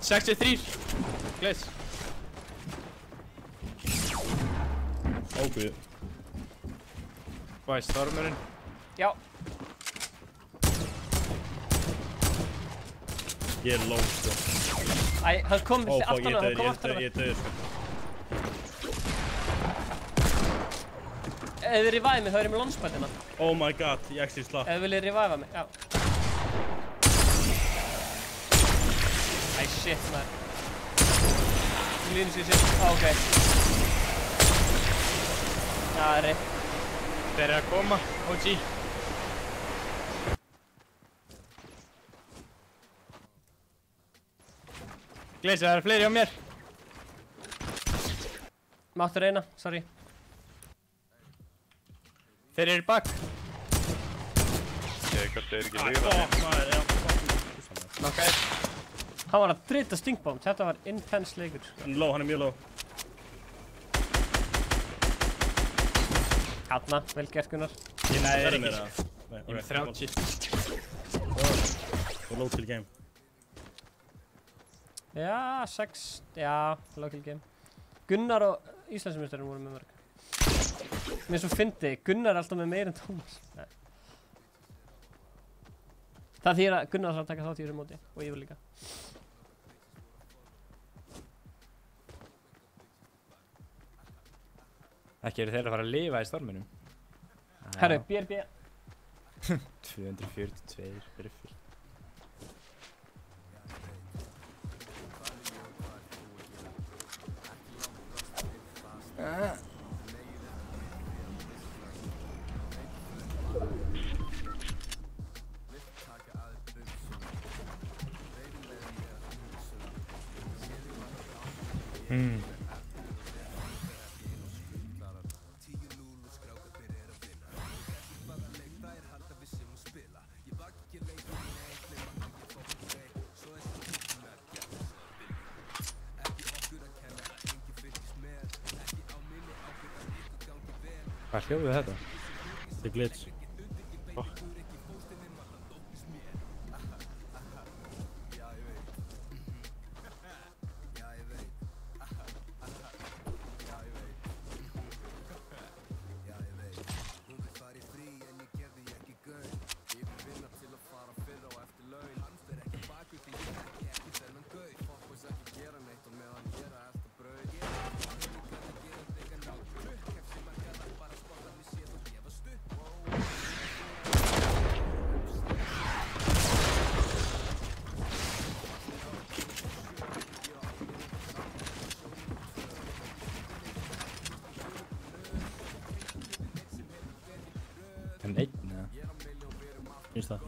63. Gleis. Óguð. Hvað er stormurinn? Já. Ég er low, sko. Æ, hann kom Ó, fuck, aftan ég á, hann er kom aftan á. döður, sko. Ef þið revive mig, þá er ég með launchpadina. Oh my god, ég actually slapp. Ef þið viljið revive mig, já. Æ, shit, maður. Línu sér shit. Á, ok. Já, það er rétt. Þeir eru að koma, OG. Gleisi, það eru fleiri á mér. Máttu reyna, sorry. Þeir eru bak. Ég kannski ekki líka. Maður, já. Nokkaði. Hann var að drita stinkbomb, þetta var intense leikur. Hann er low, hann er mjög low. Hanna, vel gert Gunnar. Ég næði mér ekki. Ég er með 30. Og low til game. Já, 6, já, local game. Gunnar og Íslandsmeistarinn voru með mörg. Mér svo fyndi, Gunnar er alltaf með meir en Tómas. Nei. Það þýðir að Gunnar þarf að taka þátt í þessu móti og ég vil líka. Ekki eru þeir að fara að lifa í storminum. Herru, BRB. 242 fyrir fyrr. Hvað hljóðið þetta? Þetta er glitch. En einn, eða? Finnst það.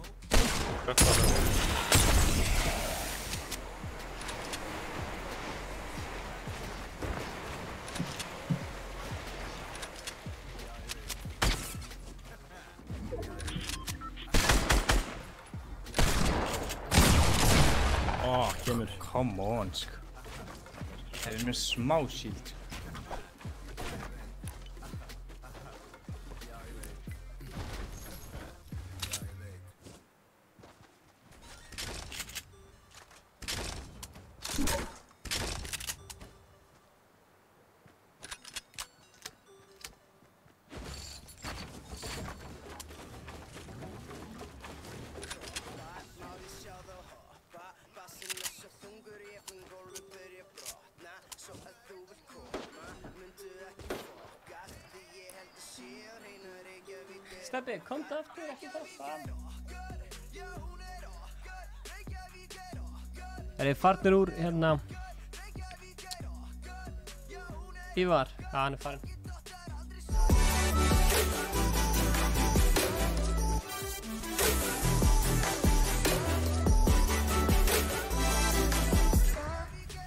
Kemur. Come on, sko. Það er með smá shield, sko. Stebbi, komdu aftur, ekki það fram. Er þið farnir úr hérna Ívar? Já, hann er farinn.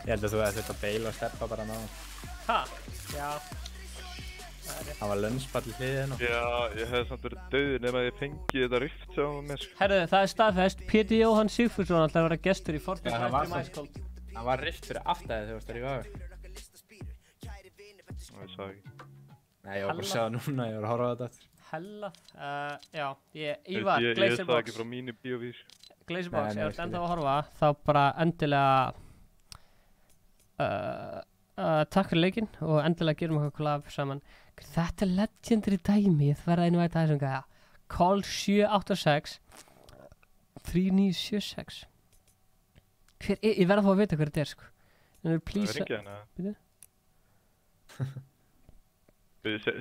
Ég held að þú hefði þurft að beila og steppa bara náðan. Ha? Já. Það var lönnspall í hliðina. Já, ég hefði samt verið dauður nema ég fengi þetta rift sem var með, sko. Herðu, það er staðfest. Pétur Jóhann Sigfússon ætlar að vera gestur í Fortnite Rættur Mæskóld. Það var rift fyrir aftæðið þegar þú varst að rífa af. Ég sá ekki. Nei, ég var bara að sjá það núna, ég var að horfa á þetta aftur. Hellað? Já, Ívar, Glazerbox. Ég sá ekki frá mínu bíóvís. Glazerbox, ef þú ert ennþá að horfa, þá bara endilega Takk fyrir leikinn og endilega gerum okkur collab saman. Þetta er legendary dæmi, ég verða einu væta þessum gæja. Call 786 3976. Ég verða að fá að vita hver þetta er, sko. Please... Það ringið hana. Býtu?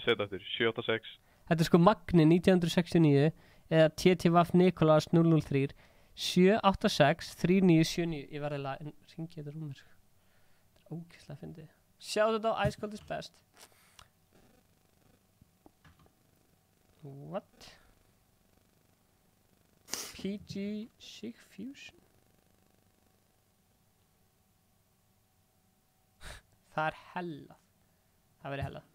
Segð aftur, 786. Þetta er sko Magni 1969 eða TTVF Nikolas 003 786 3979. Ég verði að ringi þetta rúmur, sko. Þetta er ógeðslega fyndið. Sjáðu þetta á Ice Cold is Best. What? PG Sig Fusion? Það er hellað. Það verið hellað.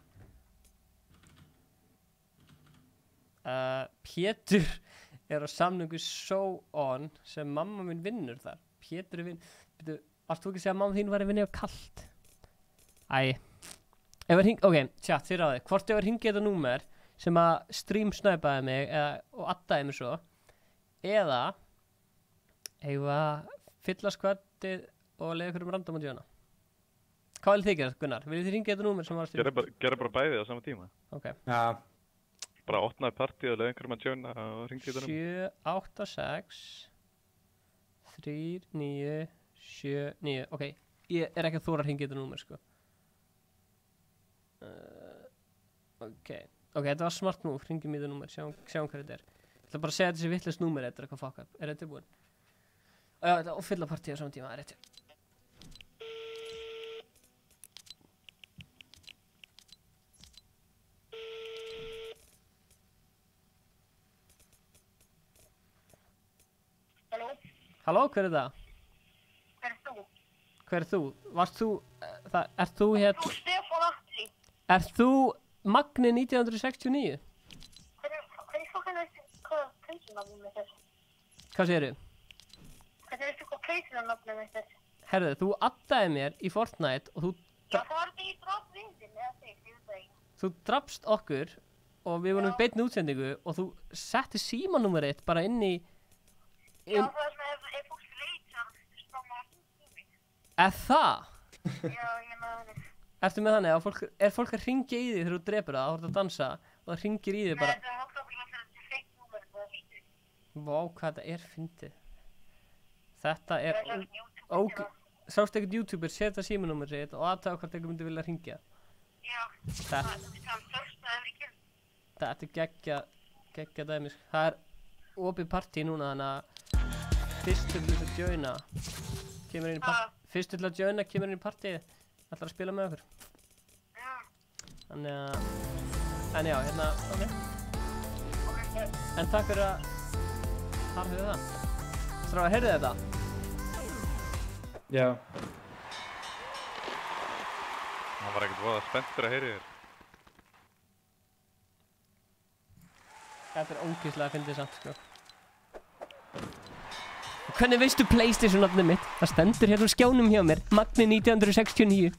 Pétur er á samningu So On sem mamma mín vinnur þar. Pétur er varst þú ekki að segja að mamma þín var að vinna á Kalt? Æ. Ok, tjátt, þið ráðið. Hvort ef að hringi þetta númer sem að stream snæpaði mig og addaði mig svo, eða eigum að fylla skvættið og leiða ykkur random að djóna. Hvað vil þið gera, Gunnar? Viljið þið hringja þetta númer sem var að stream? Gera bara bæðið á sama tíma. Ok. Já. Bara opnaði partíð og leiða einhverjum að djóna og hringja þetta númer. 786 3979. Ok, ég er ekki að þóra að hringja þetta númer, sko. Ok, þetta var smart move, hringjum í þetta númer, sjáum hvað þetta er. Ég ætla bara að segja þessi vitlaust númer, þetta er eitthvað fuck up. Er þetta búinn? Og fylla partíð á saman tíma, það er rétt. Halló, hver er það? Hver er þú? Hver er þú? Varst þú, ert þú hérna... Þú Stefán Atli. Ert þú Magni 1969? Hvernig fokkan veistu hvað pleysunafnum mitt er? Hvað segirðu? Hvernig veistu hvað pleysunafnum mitt er? Herðu, þú addaði mér í Fortnite og þú... Já, það var þetta í drafvindin, eða þig, ég veit það ekki. Þú drafst okkur og við vorum í beinni útsendingu og þú setti símanúmerið bara inn í... Já, það er svona ef fólk reytar, þá maður hringt í mig. Það? Já, ég með þannig. Ertu með þannig að er fólk að hringja í því þegar þú drepur það, þú ert að dansa og það hringir í því bara... Nei, það er hóttaflega þegar þetta er feitt númer, það er hringið. Vá, hvað þetta er fyndið. Þetta er... Sástu ekkert YouTuber setja símanúmer sitt og aðtaka hvort einhver myndi vilja hringja? Já, það er första efri kjörn. Þetta er geggja dæmis. Það er opið partí núna, þannig að fyrstur til að joina kemur inn í partí. Fyrstur til að joina kemur inn í partí, ætlar að spila með okkur. Já. Þannig að... En já, hérna, ok. En takk fyrir að harfið það. Stráðar, heyrðu þetta? Já. Hann var ekkert voða spenntur að heyri þér. Þetta er ógeðslega fyndið samt, sko. Og hvernig veistu PlayStation-nafnið mitt? Það stendur hérna á skjánum hjá mér, Magni 1969.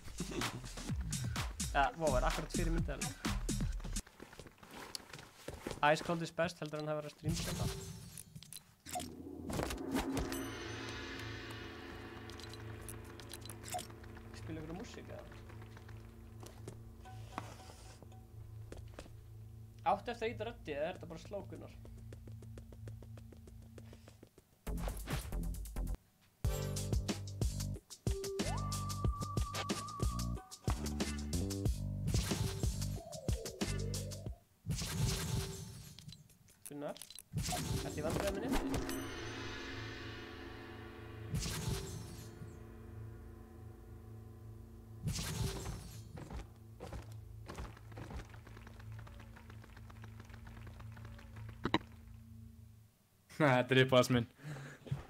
Ja, það er akkurat fyrir myndið. Ice Cold is Best, heldur hann hafa verið að streamskjönda. Spila ykkur músík, eða? Áttu eftir að íta röddið, eða er þetta bara slókunar? Gunnar, ertu í vandræði með netið? Þetta er uppáðs minn.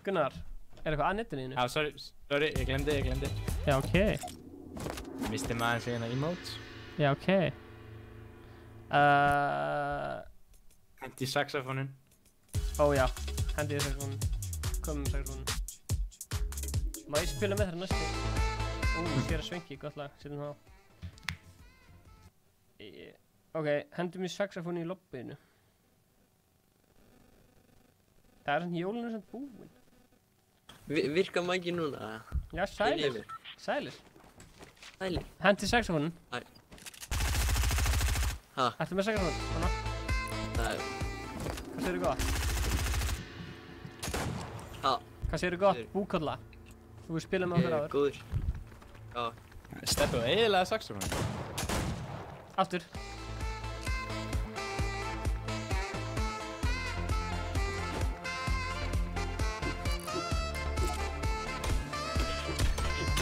Gunnar, er eitthvað að netinu þínu? Já, sorry, ég glemdi. Já, ok. Misti maður eins og hérna emotes. Já, ok. Hendi í saxofónin. Ó já, hendi í saxofónin. Komum með saxofónin. Má ég spila með þér næstu? Hér er Svenki, gott lag, setjum það á. Ok, hendum í saxofónin í lobbyinu. Það er svona jólinu sem búinn. Virka maður ekki núna? Já, sælir. Sælir. Hæli. Hendi saxofónin. Hæ. Ha? Ertu með saxofón? Hanna? Nei. Hvað segirðu gott? Ha? Hvað segirðu gott? Búkolla. Þú hefur spilað með okkur áður. Góður. Já. Steppi og eiginlega saxofónin. Aftur.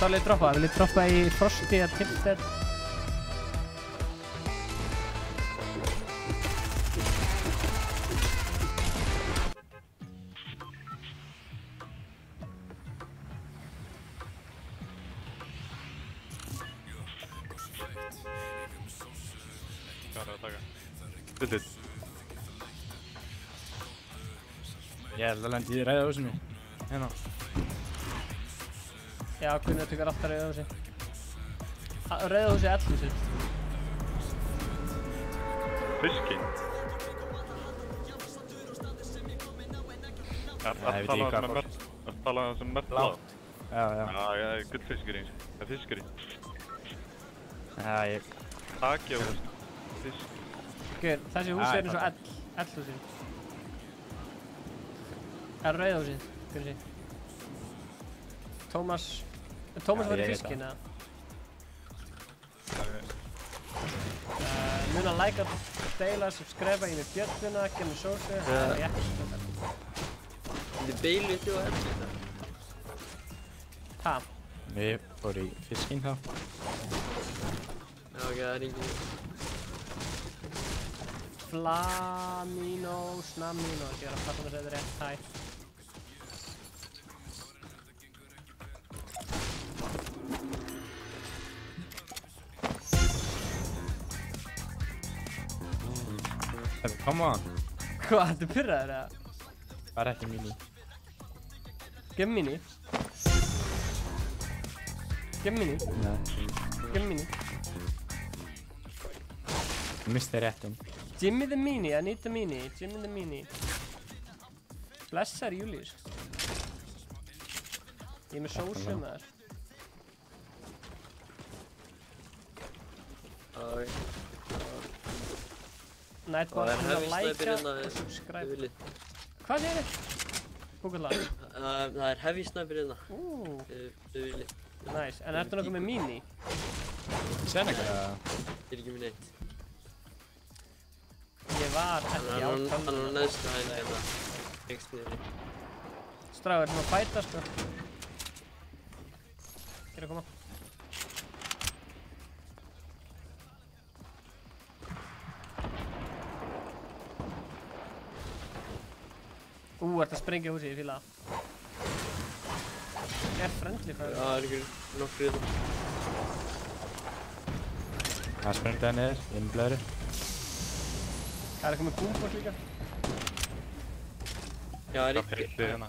Hvað vil ég droppa? Vil ég droppa í Frosty eða Tilted? Hvað er að taka? Tilted. Ég held að lendi í Rauðahúsinu. Hérna. Já, Gunnar tekur alltaf Rauðahúsi. Rauðahúsi Eldhúsið. Fiskinn? Er það talað sem merklátt? Já. Já, gullfiskurinn. Það er fiskurinn. Já, ég... Taki á fisk. Guður, þessi húsi er eins og Eldhúsið. Það er Rauðahúsið, Gunnar. Tómas var í fiskinn, eða? Muna like, deila, subscribe í mig bjölluna, genið sósu, það er ekki svona. Þið beilu þú að heldur það? Ha? Við fórum í fiskinn þá. Já, ok, það er engin... Flamino, Snamino, ég er að fatta að það er rétt, hæ. Come on. Hvað, ertu pyrraður eða? Það er ekki mini. Gem mini? Gem mini? Nei. Gem mini? Ég misti réttin. Jimmy the Mini, I need the Mini. Jimmy the Mini. Blessar Július. Ég er með sósu með þér. Nightball, hún að like og subscribe. Hvað segir þið? Google það. Það er heavy sniper hérna. Þau viljið. Nice, en ertu nokkuð með mini? Senega? Ég er ekki með neitt. Ég var ekki á Hann er á neðstu hæðinni hérna. Lengst niðri. Stráður, þú maður fæta sko. Hér að koma. Ertu að sprengja húsið, ég fíla það. Er friendly fæður. Já, það er ykkur nokkur hérna. Það sprengdi það niður, inn í blöðri. Það er eitthvað með búmbos líka. Já, það er ykkur. Það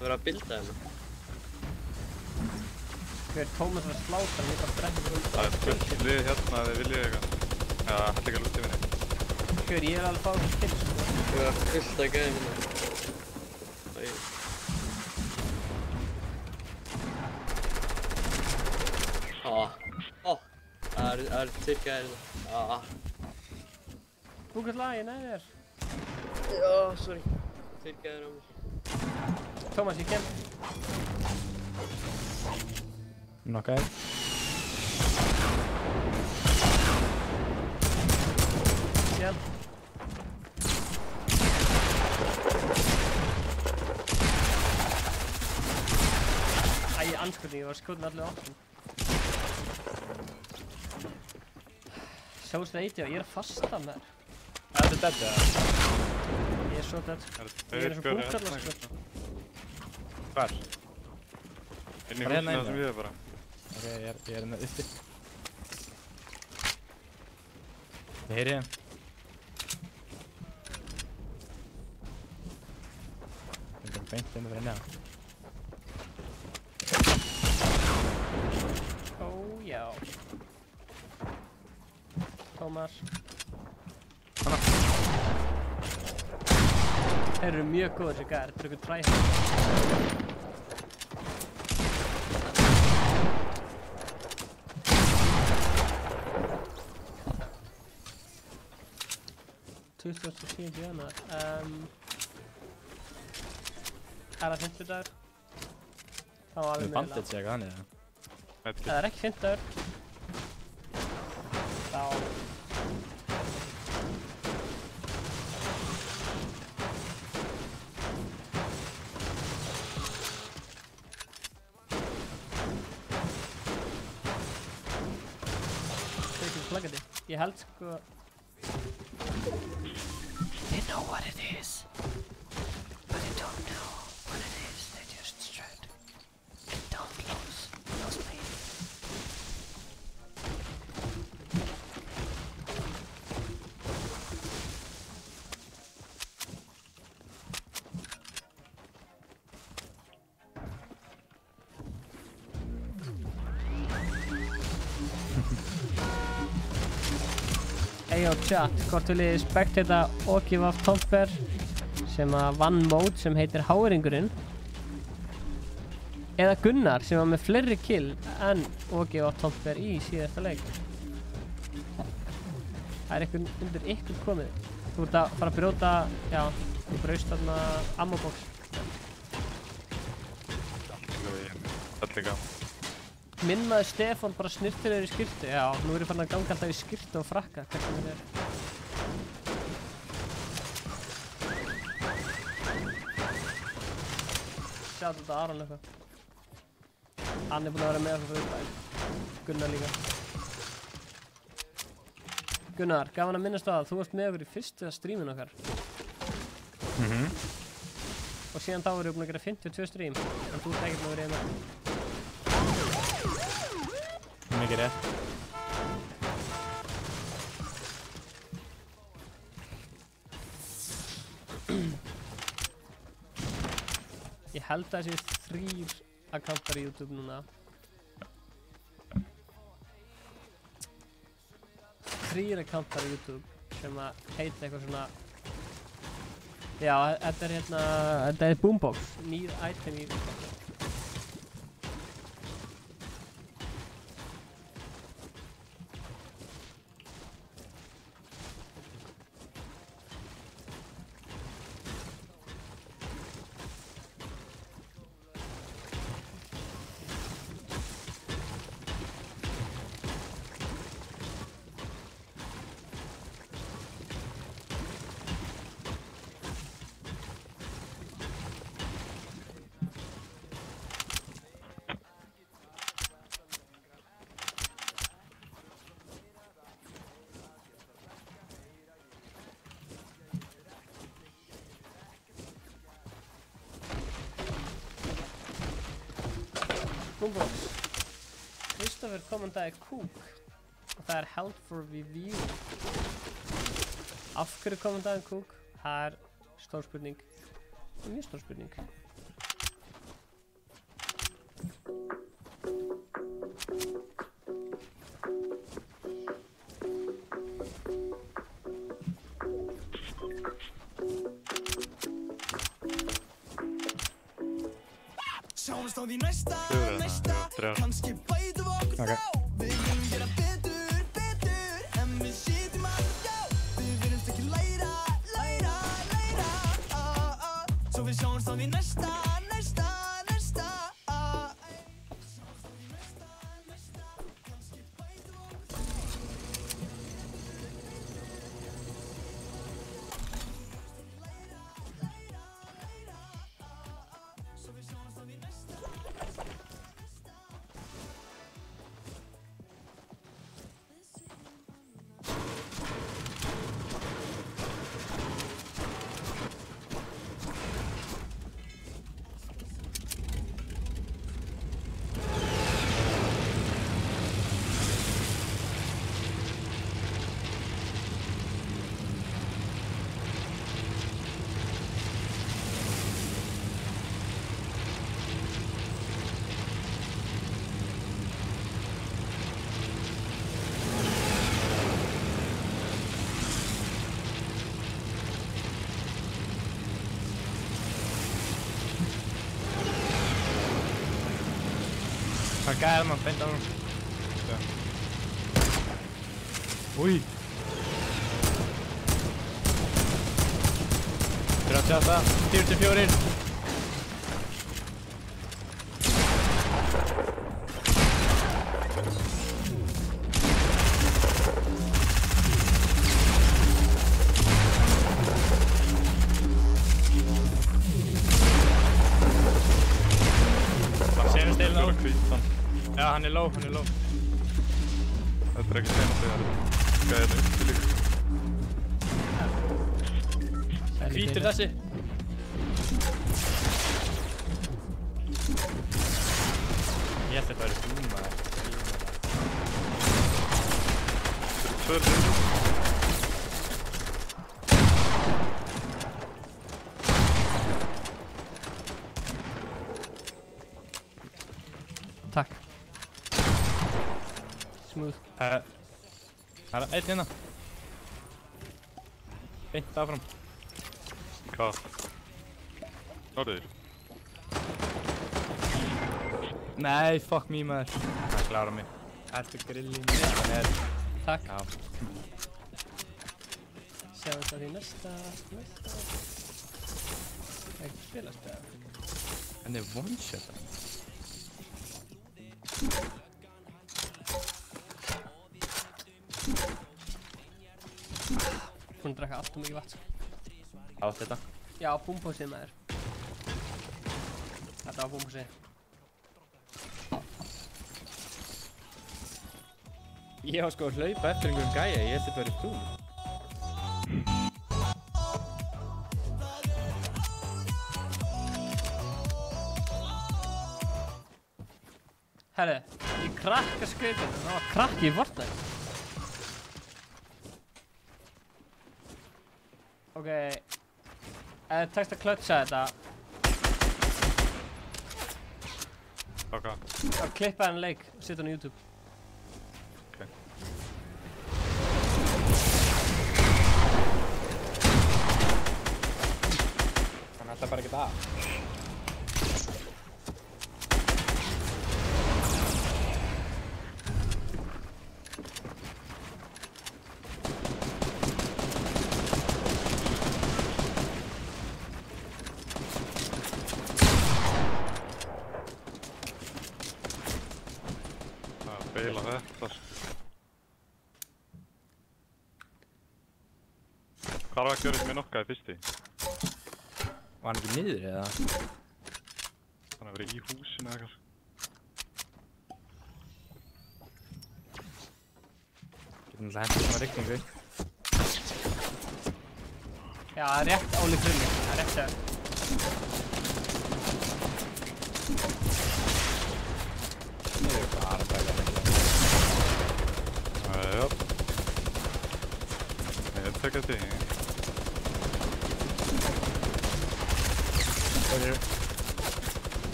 verður að bilda hérna. Hver Tómas var að sláta, hann er bara að sprengja húsið. Það er fullt lið hérna að þið viljið eitthvað. Já, það er ekki að lúta yfir neitt. Hver, ég er alveg fáið til sko. Það er fullt að gæða hérna. Það er tyrkjaðir hérna. Búkast lagi, nei þér. Já, sorry. Tyrkjaðir á mér. Tómas, ég kem. Nokkaðir. Síðan. Æ, anskotin, ég var skotin allir opnum. Sjáu sleiti og ég er fasta með þér. Er þetta dead eða? Ég er svo dead. Ég er eins og búkalla sko. Hvar? Inn í húsina sem við erum bara. Ok, ég er hérna uppi. Ég heyri hann. Ég er beint inn að vera neða. Ó, já. Tómas. Hanna. Þeir eru mjög góðir þessi gæðir, þetta eru ykkur træhægt. 30.7 janúar. Það fimmtudagur. Það var alveg bandage eða eitthvað þannig, eða? Það ekki fimmtudagur. Þá... Ég held sko... They know what it is, but they don't know what it is. They just shred and don't lose me. Eyjó chat, hvort vil ég spekteita Okivaf Tomper sem að vann mót sem heitir Háringurinn eða Gunnar sem var með fleiri kill en Okivaf Tomper í síðasta leik. Það eitthvað undir ykkur komið. Þú ert að fara að brjóta, já, þú braust þarna ammobox. Minn maður Stefán bara snirtir þér í skyrtu. Já, nú er ég farin að ganga alltaf í skyrtu og frakka, hvernig þetta er. Sjáðu þetta Aron eitthvað. Hann er búinn að vera með okkur fyrir uppæð. Gunnar líka. Gunnar, gaman að minnast á að þú varst með okkur í fyrsta streamin okkar. Og síðan þá erum við búin að gera 52 stream. En þú ert ekkert með verið með. Mikið rétt. Ég held að það séu 3 accountar í YouTube núna. 3 accountar í YouTube sem að heita eitthvað svona... Já, þetta er hérna... Þetta er Boombox. Nýr item í... Boombox. Kristoffer kommentaði kúk og það er held for review. Af hverju kommentaði kúk? Það er stór spurning. Mjög stór spurning. Sjáumst á því næsta, kannski bætum við okkur þá. Við viljum gera betur, en við sitjum alveg hjá. Við viljumst ekki læra. Svo við sjáumst á því næsta. Hvað gæði maður beint á hún? Új! Sjá það, 44. Já, hann er low. Þetta er ekki senast þegar gæðið upp líka. Hvítur þessi. Ég held þetta væri búma. Þetta eru 2 liður. Takk. Smooth. Það er einn hérna. Beint áfram. Hvað? Norður? Nei, fuck me maður. Það klára mig. Ertu grillin? Takk. Já. Sjáum það í næsta. Ekki spilast það. Hann er one-shot. Búinn að drekka allt og mikið vatn. Átt þetta? Já, búmpósið maður. Þetta var búmpósið. Ég var sko að hlaupa eftir einhverjum gæja, ég held þetta verið þú. Herri, ég krakka skautinu, það var krakki í Fortnite. Ok, ef þið tekst að klötsa þetta. Ok. Þá klippa hann leik og setja hann á YouTube. Ok. Hann ætla bara ekki það. Beila þetta. Hvað var að gera sem ég nokkaði fyrst í? Var hann ekki niður eða? Hann að vera í húsinu eða eitthvað. Getum alltaf hendur svona rigningu. Já, það er rétt Óli Krulli, það er rétt sér. Það er bara að bæla þetta. Já. Ég tekja þig.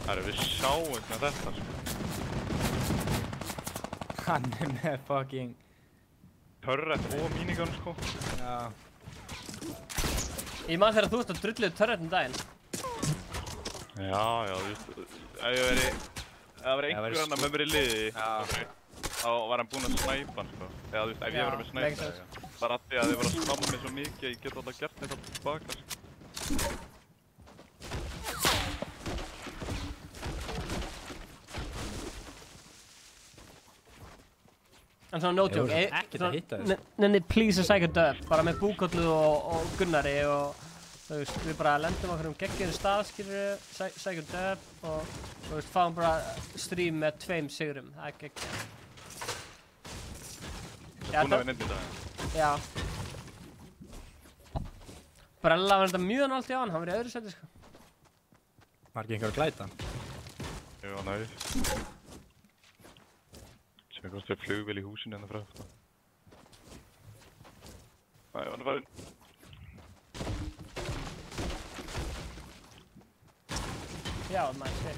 Það við sjáum með þetta sko. Hann er með fucking Turret og minigun sko. Já. Ég man þegar þú ert að drulluðu turretin daginn. Já, þú veist, ef það væri einhver annar með mér í liði, þá var hann búinn að snæpa hann sko. Eða þú veist, ef ég var með snæpa, bara að því að þið voru að skamma mig svo mikið að ég get alltaf gert þetta tilbaka sko. En svona no joke, ekkert að hitta þessu. Nenni please að sækja döp, bara með Búkollu og Gunnari og þú veist, við bara lendum okkur geggjum stað, skilur, sækjum döp og þú veist, fáum bara stream með 2 sigurum, það er geggjum. Þú búinn að vinna inn í dag? Já. Brella var þetta mjög nált í á hann var í öðru seti, sko. Var ekki einhver að glæta hann? Jú, næði. Sér hvort það er flugvél í húsinu hérna frá aftan. Næ, hann er farinn. Já, maður sér.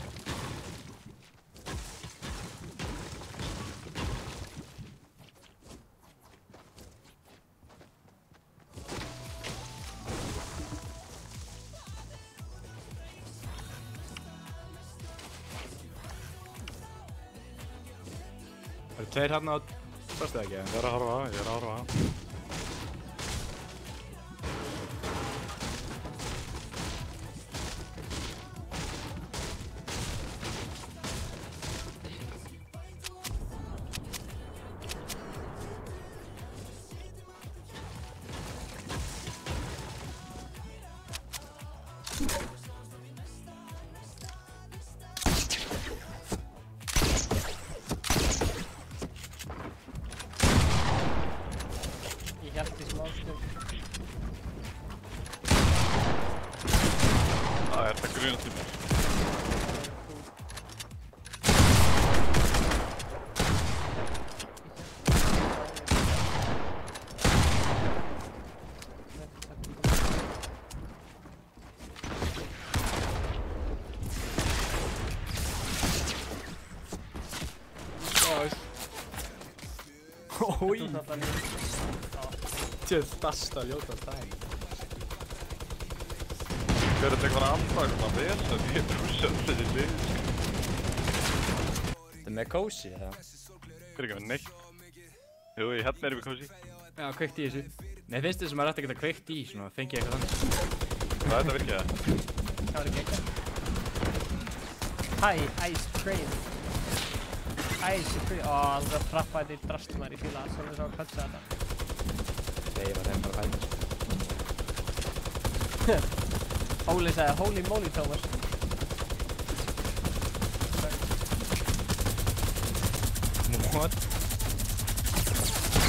Það eru 2 hérna á... Sástu það ekki? Ég er að horfa. tíma. Oj! Tjöð basta ljóta dag. Hver þetta eitthvað alltaf svona vel sem ég trúsa þessi lið? Þetta með Cozy, eða? Hver ekki með neitt? Jú, hérna erum við Cozy. Já, kveikt í þessu. Nei, finnst þið sem maður ætti að geta kveikt í, svona, fengi ég eitthvað þannig. Hvað er þetta virkið það? Það var ekki eitthvað. Hi, ice cream. Ice cream. Ó, það frappaði í drastumar í fíla, svo við sá að klötsa þetta. Nei, ég var þeim bara hægt. Óli sagði, holy moly, Thomas. What?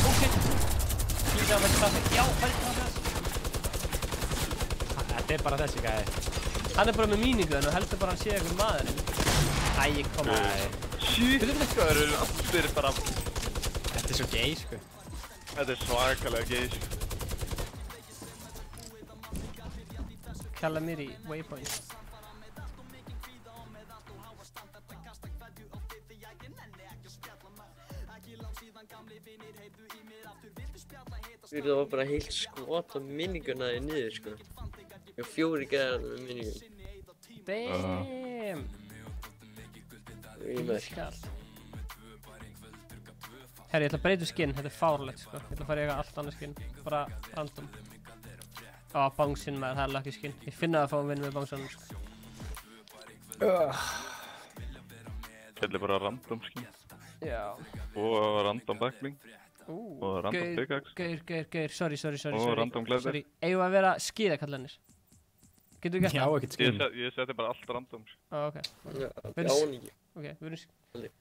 Oh shit! Líka að verða traffic. Já, færi traffic. Þetta er bara þessi gæði. Hann er bara með mínigun og heldur bara að hann sé eitthvað maðurinn. Æ, kom á. Shit, það eru allir bara... Þetta er svo gay, sko. Þetta er svakalega gay, sko. Calamity, waypoint. Það var bara heilt skot á minninguna þig niður, sko. Ég var 4 gæðar með minningun. Damn! Ískalt. Herri, ég ætla að breyta skinn, þetta er fárlegt, sko. Ég ætla að fara í eitthvað allt annað skinn, bara random. Á, bánsinn maður, það er lucky skinn. Ég finna að fá að vinna með bánsanum, sko. Þetta er bara random skinn. Já. Og random backbling. Og random pickaxe. Gaur, sorry. Og random glider. Sorry, eigum að vera skíðakallanir. Getur við gert það? Já, ekkert skinn. Ég seti bara allt random, sko. Ok. Já, áningi. Ok, við erum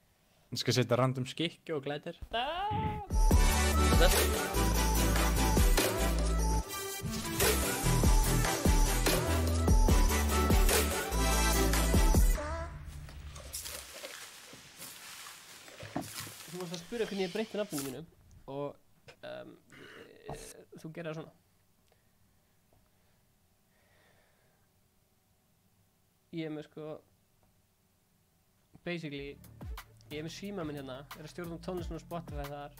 Ég skal setja random skikki og glider. Þú varst að spyrja hvernig ég breytti nafninu mínu og þú gerir það svona. Ég er með sko basically ég er með síma minn hérna, er að stjórna tónlistinu á Spotify þar.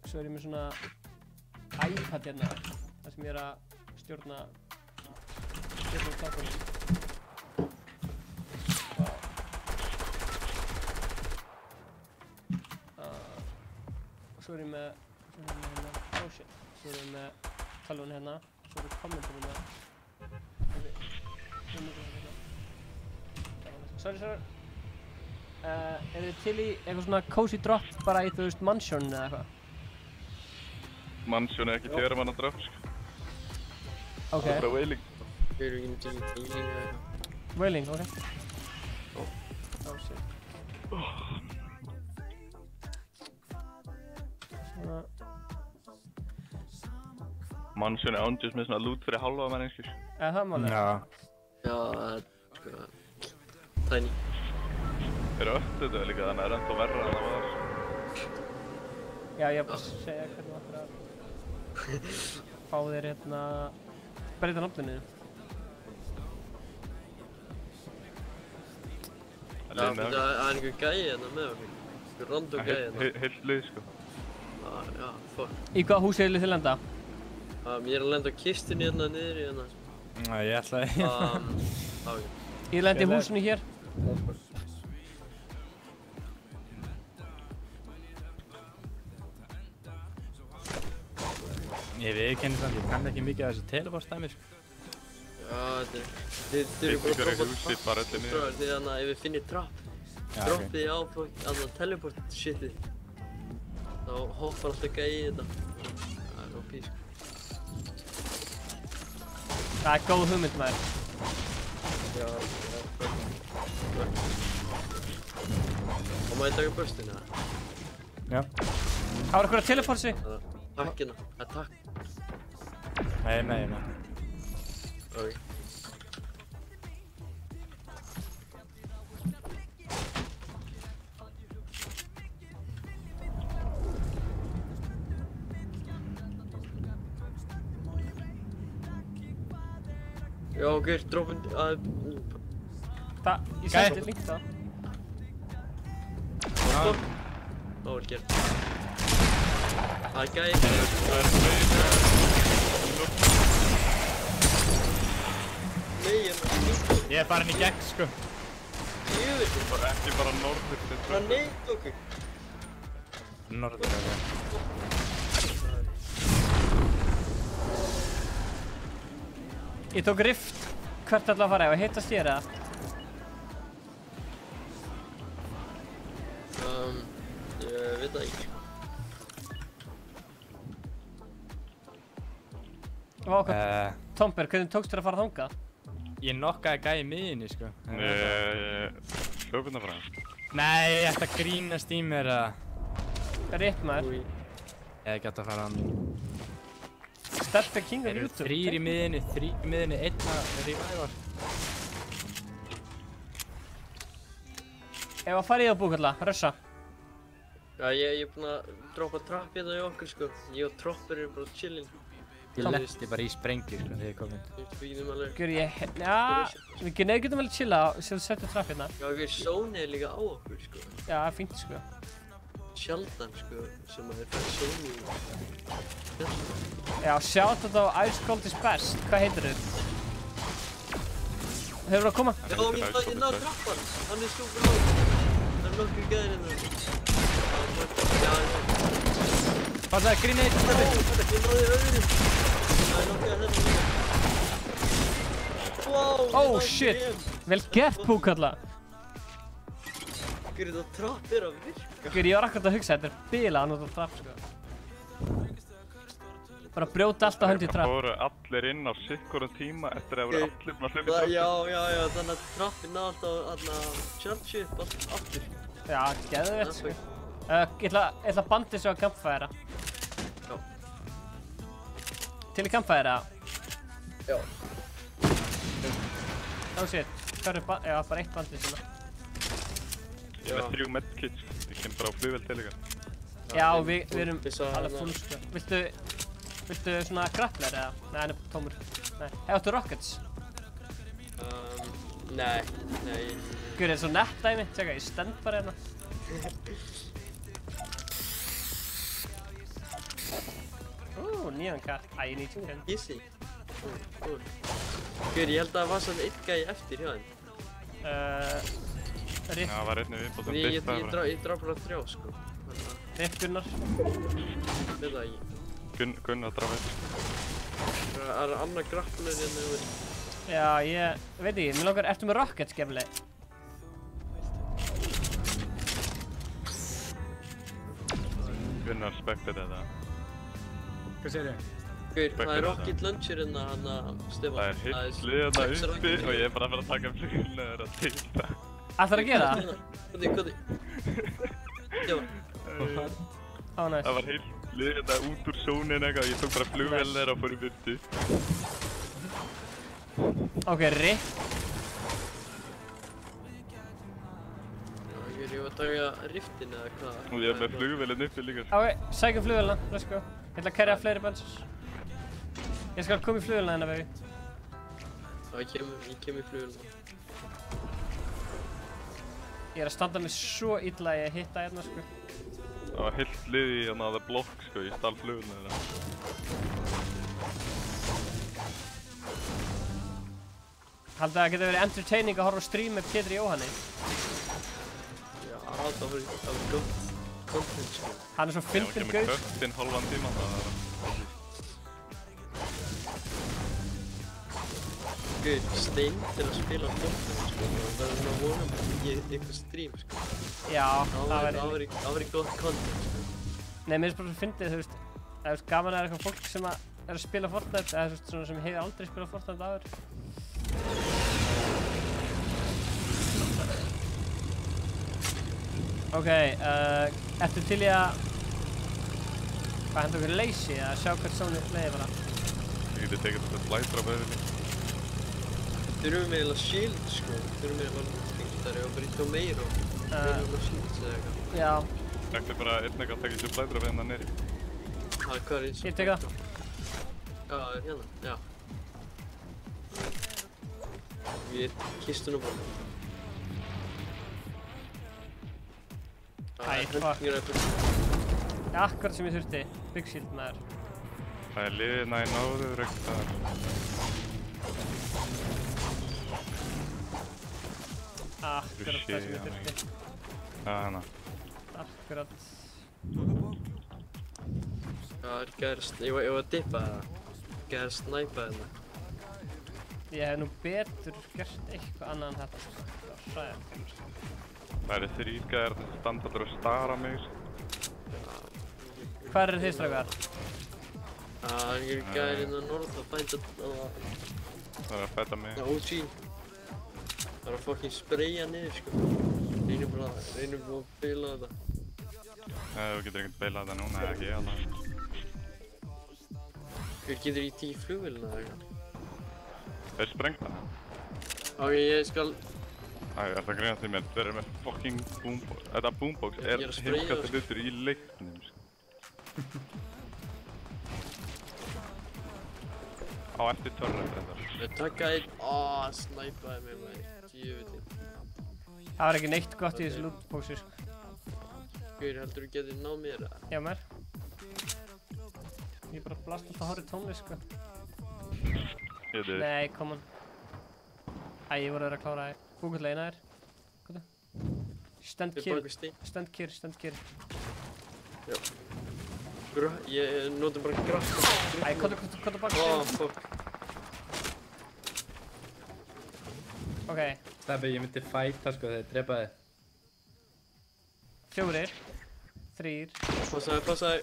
Svo er ég með svona iPad hérna þar sem ég er að stjórna tátunum. Svo er ég með oh shit, svo er ég með tölvun hérna, svo er ég kommentum hérna. Sorry. Er þið til í eitthvað svona cozy drop bara í, þú veist, mansion eða eitthvað? Mansion er ekki manna drop, sko. Ok. Það er bara wailing. Við erum ekki til í wailing eða eitthvað. Wailing, ok. Oh shit. Svona. Mansion er ándjus með svona loot fyrir halva menningskir. Það máli? Já. Já, sko... Tiny. Þeir eru þetta líka, þannig að það er ennþá verra en það var. Já, ég bara segja hvernig það fyrir að fá þér hérna breyta nafninu. Já, það er einhver gæi hérna með okkur. Einhver random gæi hérna. Heilt lið, sko. Já, fuck. Í hvað húsi viljið þið lenda? Ég er að lenda á kistunni hérna niður í hérna. Nei, ég ætlaði Ég lendi í húsinu hér. Ég viðurkenni samt, ég kann ekki mikið af þessu teleport-dæmi, sko. Já, þið eru bara að droppa þið þannig að ef við finnir trapp, droppið ég á teleport-shitið, þá hoppar alltaf gæi í þetta. Það er OP, sko. Það er góð hugmynd, maður. Já, og maður taka burstinu, eða? Já. Það var eitthvað að teleport sig. Takkina, það er takk. Nei. Ok. Já, ok, droppin að... Ég sendi link það. Það var gert. Það er gæði. Nei, ég er farin í gegn, sko. Ekki bara norður. Bara neitt okkur. Norður, ok. Ég tók rift. Hvert ætla að fara? Ef að hittast ég eða? Ég veit það ekki. Tomber, hvernig tókst þér að fara þangað? Ég nokkaði gæði í miðinni, sko. Hljópina frá hann. Nei, ég ætti að grínast í mér að... Ripp maður. Ég hef gætt að fara hann. Sterkar king á YouTube. Þrír í miðinni, einn að revivar. Ef að fara í það búkalla, rössa. Já, ég er búinn að droppa trapp hérna í okkur, sko. Ég og Tropper eru bara chillin. Ég letti bara í sprengju, sko, þegar ég kom inn. Við getum alveg... Gjör ég... Já, við getum alveg chilla sem þú setja trapp hérna. Já, Sony er líka á okkur, sko. Já, það er fínt, sko. Sjaldan, sko, sem að þeir fara Sony. Já, shoutout á Ice Cold is best. Hvað heitir þið? Hefur það að koma? Já, ég náðu trappan. Hann er super lág. Það er nokkur gæðir hérna. Já, hvað það er grenade? Ég náði öðru. Það er nokkuð að þetta líka. Wow! Oh shit! Vel gert búkalla! Gjör þetta trapp er að virka. Gjör, ég var akkurat að hugsa, þetta er bilað að nota trapp, sko. Bara brjóta alltaf hönd í trapp. Það fóru allir inn á sikkurum tíma eftir að voru allir búin að hlaupa í trapp. Já, þannig að trappin náði alltaf að charge upp aftur. Já, geðveitt, sko. Ég ætla að bandi svo að campfæra. Já. Til í campfæra? Já. Oh shit, hvað er já, bara eitt bandi svona. Ég er með 3 medkits, ég kem bara á flugvél til ykkar. Já, við erum alveg full, sko. Viltu svona grappler eða? Nei, hann er tómur. Nei, áttu rockets? Nei. Guð, þetta er svo nett dæmi. Tjekka, ég stend bara hérna. Nýjan kall. Æ, ég nýtt hérna. Easy. Guð, ég held að það var svona einn gæi eftir hjá þeim. Riff. Já, það var einnig viðbót sem Ég draf bara 3, sko. Riff Gunnar. Veit það ekki. Gunnar draf eitt. Það er annar grappler hérna yfir. Já, ég veit ekki. Mér langar, ertu með rockets, gefnileg? Gunnar spektir þetta. Hvað segir þið? Það er rocket launcher hérna, Stefán. Það er heilt lið hérna uppi og ég er bara að fara að taka flugilna þeirra til það. Ætlar að gera það? Koti. Næs. Það var heilt lið hérna út úr sónin eitthvað, ég tók bara flugilna þeirra og fór í burtu. Ok, ripp. Ég var að taka riftin eða hvað. Og ég er með flugvélinn uppi líka. Ok, sækjum flugvélina, let's go. Ég ætla að kerja fleiri bensins. Ég skal koma í flugvélina hérna, baby. Já, ég kem í flugvélina. Ég er að standa mig svo illa að ég hitta hérna, sko. Það var heilt lið í hérna The Block, sko, ég stal flugvélina þeirra. Haldið að það geti verið entertaining að horfa á stream með Pétri Jóhanni. Já, það var gott content, sko. Hann er svo fyndinn gaur. Ég var ekki með köttinn hálfan tíma, það var... Guð, Stein til að spila Fortnite, sko. Það er svona vonum í eitthvað stream, sko. Já, það væri gott content, sko. Nei, mér finnst bara svo fyndið, þú veist, gaman að eitthvað fólk sem er að spila Fortnite, eða þú veist, svona sem hefur aldrei spilað Fortnite áður. Ok, ertu til í að... Hvað, henda okkur lazy eða sjá hvert Sony leiði bara? Ég geti tekið þetta flætra með henni. Þurfum við eiginlega shield, sko. Þurfum við eiginlega fengtari og bara eitthvað meira og eiginlega shields eða eitthvað. Já. Þetta er bara einn eitthvað að tekja sér flætra með hennar neri. Hvað er eins og... Ég tek það. Já, hérna, já. Við kistunum bara. Æ, fuck. Akkurat sem ég þurfti. Big shield maður. Það er liðina í náður ekkert þar. Akkurat það sem ég þurfti. Já, hana. Akkurat. Það er gæðir, ég var að dippa það. Gæðir snæpa hérna. Ég hef nú betur gert eitthvað annað en þetta, sko. Það var hræðilegt. Það eru 3 gæðir að standa allir og stara mig, sko. Hvar eru þið, strákar? Það er gæðir inn á norð að bænda það. Það er að fæta mig. Það er OG. Það er að fucking spraya niður, sko. Reynum bara að bila þetta. Nei, þú getur ekkert beilað þetta núna, eða ekki alveg. Hver getur í 10 flugvélina eða eitthvað? Það er sprengt það. Ok, ég skal... Æ, er það greinast í mér? Þeir eru með fucking boombox. Þetta boombox er heimskast hlutur í leiknum, sko. Á eftir törnum þetta. Ég taka einn... snæpaði mig maður. Djöfullinn. Það var ekki neitt gott í þessu lootboxi, sko. Hver heldur þú getur náð mér eða? Já, mér. Ég bara blast alltaf hárið tónlist, sko. Nei, come on. Æ, ég voru að klára það. Google eina þér. Hvað það? Stand kyrr. Stand kyrr, stand kyrr. Já. Ég notum bara grass. Æ, hvað bak. Fuck. Ok. Steffi, ég myndi fæta, sko, þegar ég drepa þig. 4, 3. Passaði.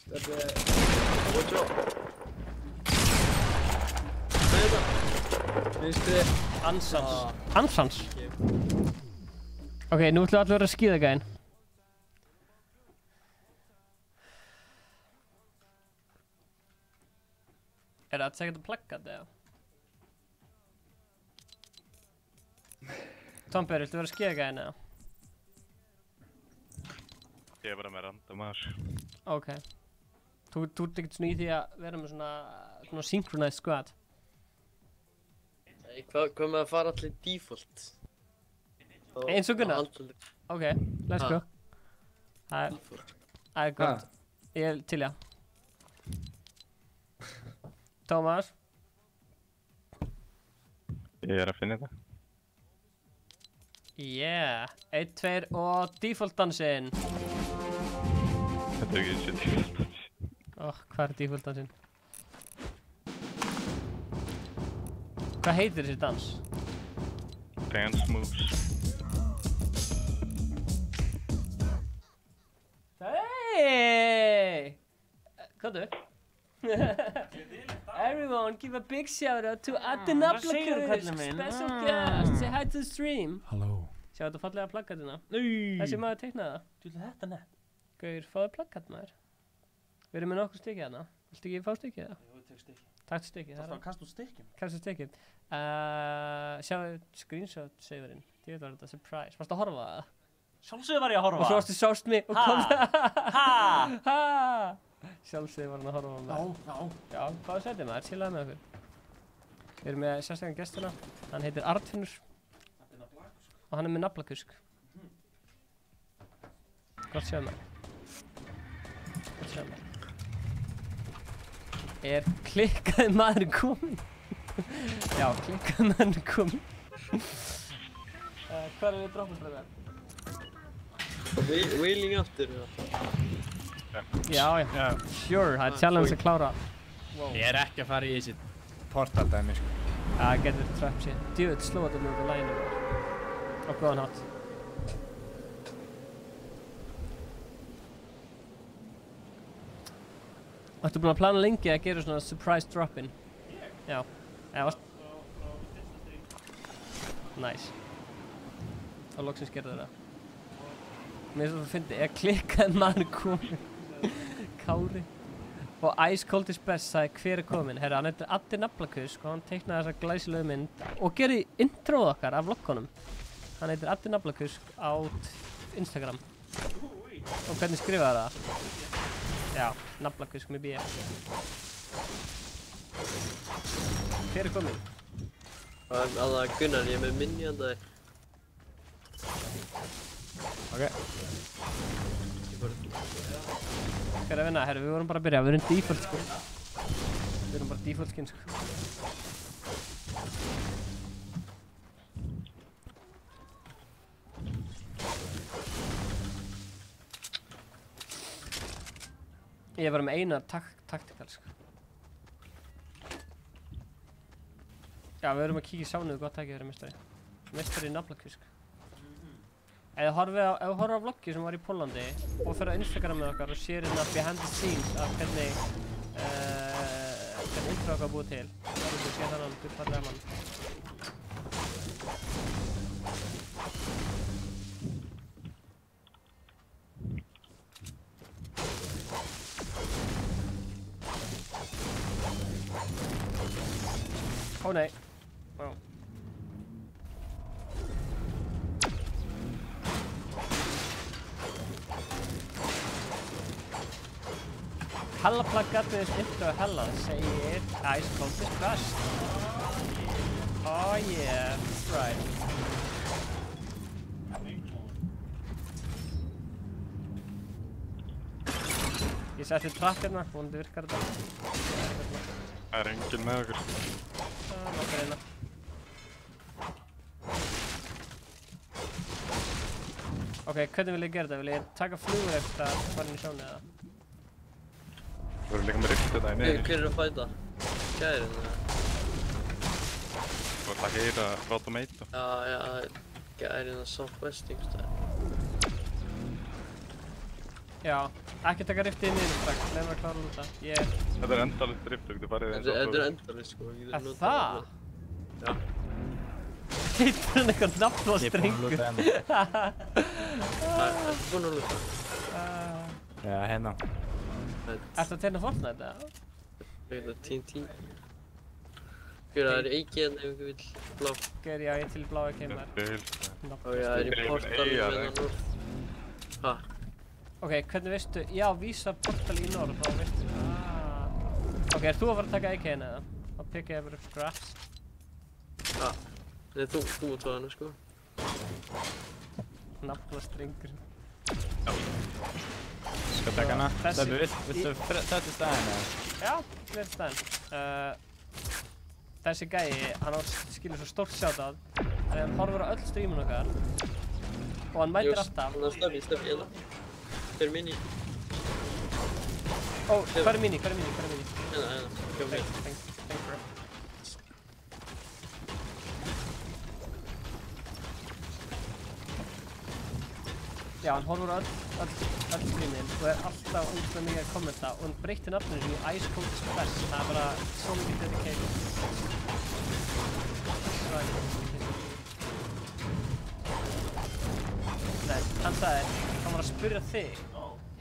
Steffi. Watch out. Hvað er þetta? Vinstri. Ansans. Ansans? Ok, nú ætlum við allir að vera skíðagæðin. Er það segja þetta plaggat eða? Tomber, viltu vera skíðagæðin eða? Ég er bara með random aðeins. Ok. Þú ert ekkert svona í því að vera með svona synchronized squad? Hvað með að fara allir default? Eins og Gunnar? Ok, let's go. Það er gott. Ég er til, já. Tómas? Ég er að finna þetta. Yeah. 1, 2 og default dansinn. Þetta er ekki þessi default dansinn. Hvað er default dansinn? Hvað heitir þessi dans? Dance moves. Hey! Komdu. Everyone, give a big shout out to Addi Naflakusk, special guest, say hi to the stream. Halló. Sjá þetta fallega plakkatina. Þessi maður teiknaði það. Þú ætla þetta nett. Gaur, fáðu plakkat maður. Við erum með nokkuð stykkið hérna. Viltu ekki fá stykkið það? Jú, tek stykkið. Takk stykkið. Það er kast úr stykkið. Kast úr stykkið. Sjáu screenshot saverinn. Ég veit var þetta surprise. Varstu að horfa það? Sjálfsögðu var ég að horfa. Og svo varstu sást mig og kom það. Ha! Sjálfsögðu var hann að horfa á mig. Já, hvað sætið maður? Chillaði með okkur. Við erum með sérstaklega gestina. Hann heitir Arnfinnur. Og hann er með naflakusk. Gott sjáum maður. Gott sjáum maður. Er klikkaði maðurinn kominn? Já, klikkaði maðurinn kominn. Hvað er við droppum fyrir það? Wailing aftur, Já. Sure, það er challenge að klára. Ég er ekki að fara í þessi portal-dæmi, sko. Það getur trap shit. Djöfull slóða þetta mjög á læginu. Á góðan hátt. Ættu búin að plana lengi að gera svona surprise drop-in? Já. Nice. Þá loksins gerðu það. Mér finnst það að fyndi, ég klikkaði maður kominn. Kári. Og Ice Cold is Best sagði hver er kominn. Herra, hann heitir Addi Naflakusk og hann teiknaði þessa glæsilegu mynd og gerði introð okkar af vloggunum. Hann heitir Addi Naflakusk á Instagram. Og hvernig skrifaði það? Já, Naflakusk með B. Hver er kominn? Að Gunnar, ég er með minni handa þig. Ok. Hvað er að vinna? Herru, við vorum bara að byrja. Við erum default sko. Við erum bara default skin sko. Ég er bara með eina taktikal sko. Já, við erum að kíkja í sánuðu gott tækið þeirra mistari. Mistari í nafnlakvísk. Ef þú horfir á vloggi sem var í Póllandi og fer á Instagram með okkar og sér hérna behind the scenes af hvernig intro okkar búið til. Það er þú séð þannig fallega mann. Ó nei. Wow. Hella pluggat við þessu intro Hella segir Ice Cold is best. Oh yeah, that's right. Ég setti trapp hérna, vonandi virkar þetta. Það er enginn með okkur. Það er nokkar hérna. Ok, hvernig vil ég gera þetta? Vil ég taka flugur eftir að fara inn í sjónu eða? Við vorum líka með rift þetta í niður. Hver er að fæta? Gæðirinn eða? Þú ert að heyra Rotomate. Já, gæðirinn að Southwest yngstæði. Já, ekki taka riftið inn í þessum strax, leið mér að klára út það. Þetta er endalist rift, þú getur farið eins og Þetta er endalist sko. Er það? Já. Heitir hann eitthvað nafn og strengur? Ég er búinn að luta. Já, hérna. Ertu að tegna Fortnite eða? Þetta er TNT. Hver, það er eiki hérna ef ykkur vill blá. Hver, já, ég til blá ekki heim þar. Og já, það er í portalum hérna norð. Hæ? Ok, hvernig veistu? Já, vísa portal í norð, þá veistu. Ok, er þú að fara að taka eiki hérna eða? Þá pikka ég bara upp grass. Já. Nei, þú mútt fá hana sko. Nafn og strengur. Skal taka hana? Steffi, viltu þetta í staðinn eða? Já, þetta í staðinn. Þessi gæi, hann skilur svo stórt shoutout að hann horfir á öll streamun okkar og hann mætir alltaf. Steffi, hérna. Hver er mini? Ó, hvað er mini? Hérna. Hjá mér. Thanks bro. Já, hann horfir á öll streamin og er alltaf ógeðslega mikið að kommenta og hann breytti nafninu sínu í Ice Cold is best. Það er bara svo mikið dedication. Nei, hann sagði, hann var að spyrja þig.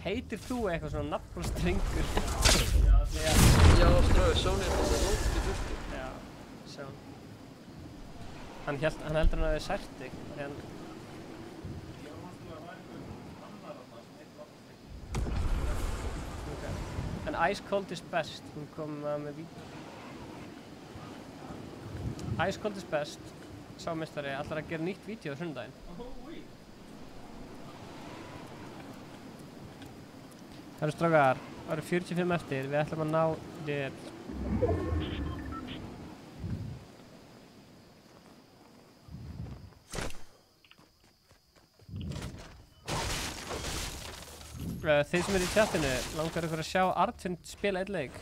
Heitir þú eitthvað svona nafn og strengur? Já, stráði, Sóni er þetta lótt í burtu. Já, Sjón. Hann heldur hann að þið sært þig, en... En Ice Cold is best, hún kom með vídeo. Ice Cold is best, sá meistari, ætlar að gera nýtt vídeo á sunnudaginn. Það eru strákar, það eru 45 eftir, við ætlum að ná þér. Þeir sem eru í chatinu, langar ykkur að sjá Artfind spila einn leik?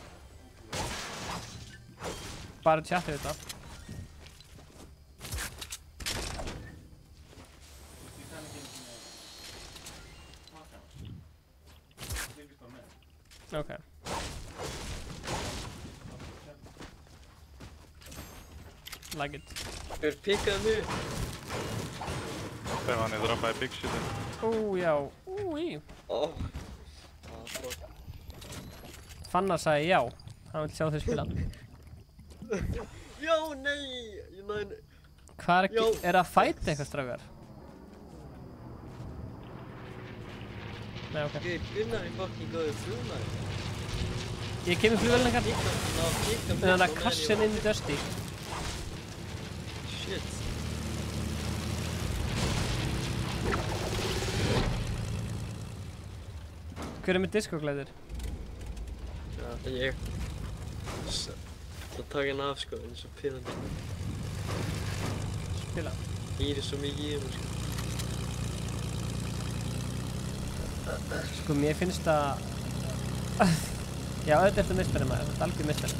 Bara chatti við þetta. Ok. Like it. Hver pikkaði mig? Þegar hann droppaði big shitin. Já, úi. Fuck. Fannar sagði já, hann vil sjá þau spila. Já, nei! Hvað er að fæta eitthvað strákar? Nei, ok. Gunnar er fucking góður flugmaður. Ég kem í flugvélina kannski. En þannig að kassin inn í Dusty. Hver með diskoklæðir? Já, það er ég. Það taka henni af sko, eins og pirrandi. Spila? Íri svo mikið í henni sko. Sko, mér finnst það... Já, auðvitað eftir meistari maður, þetta er algjör meistari.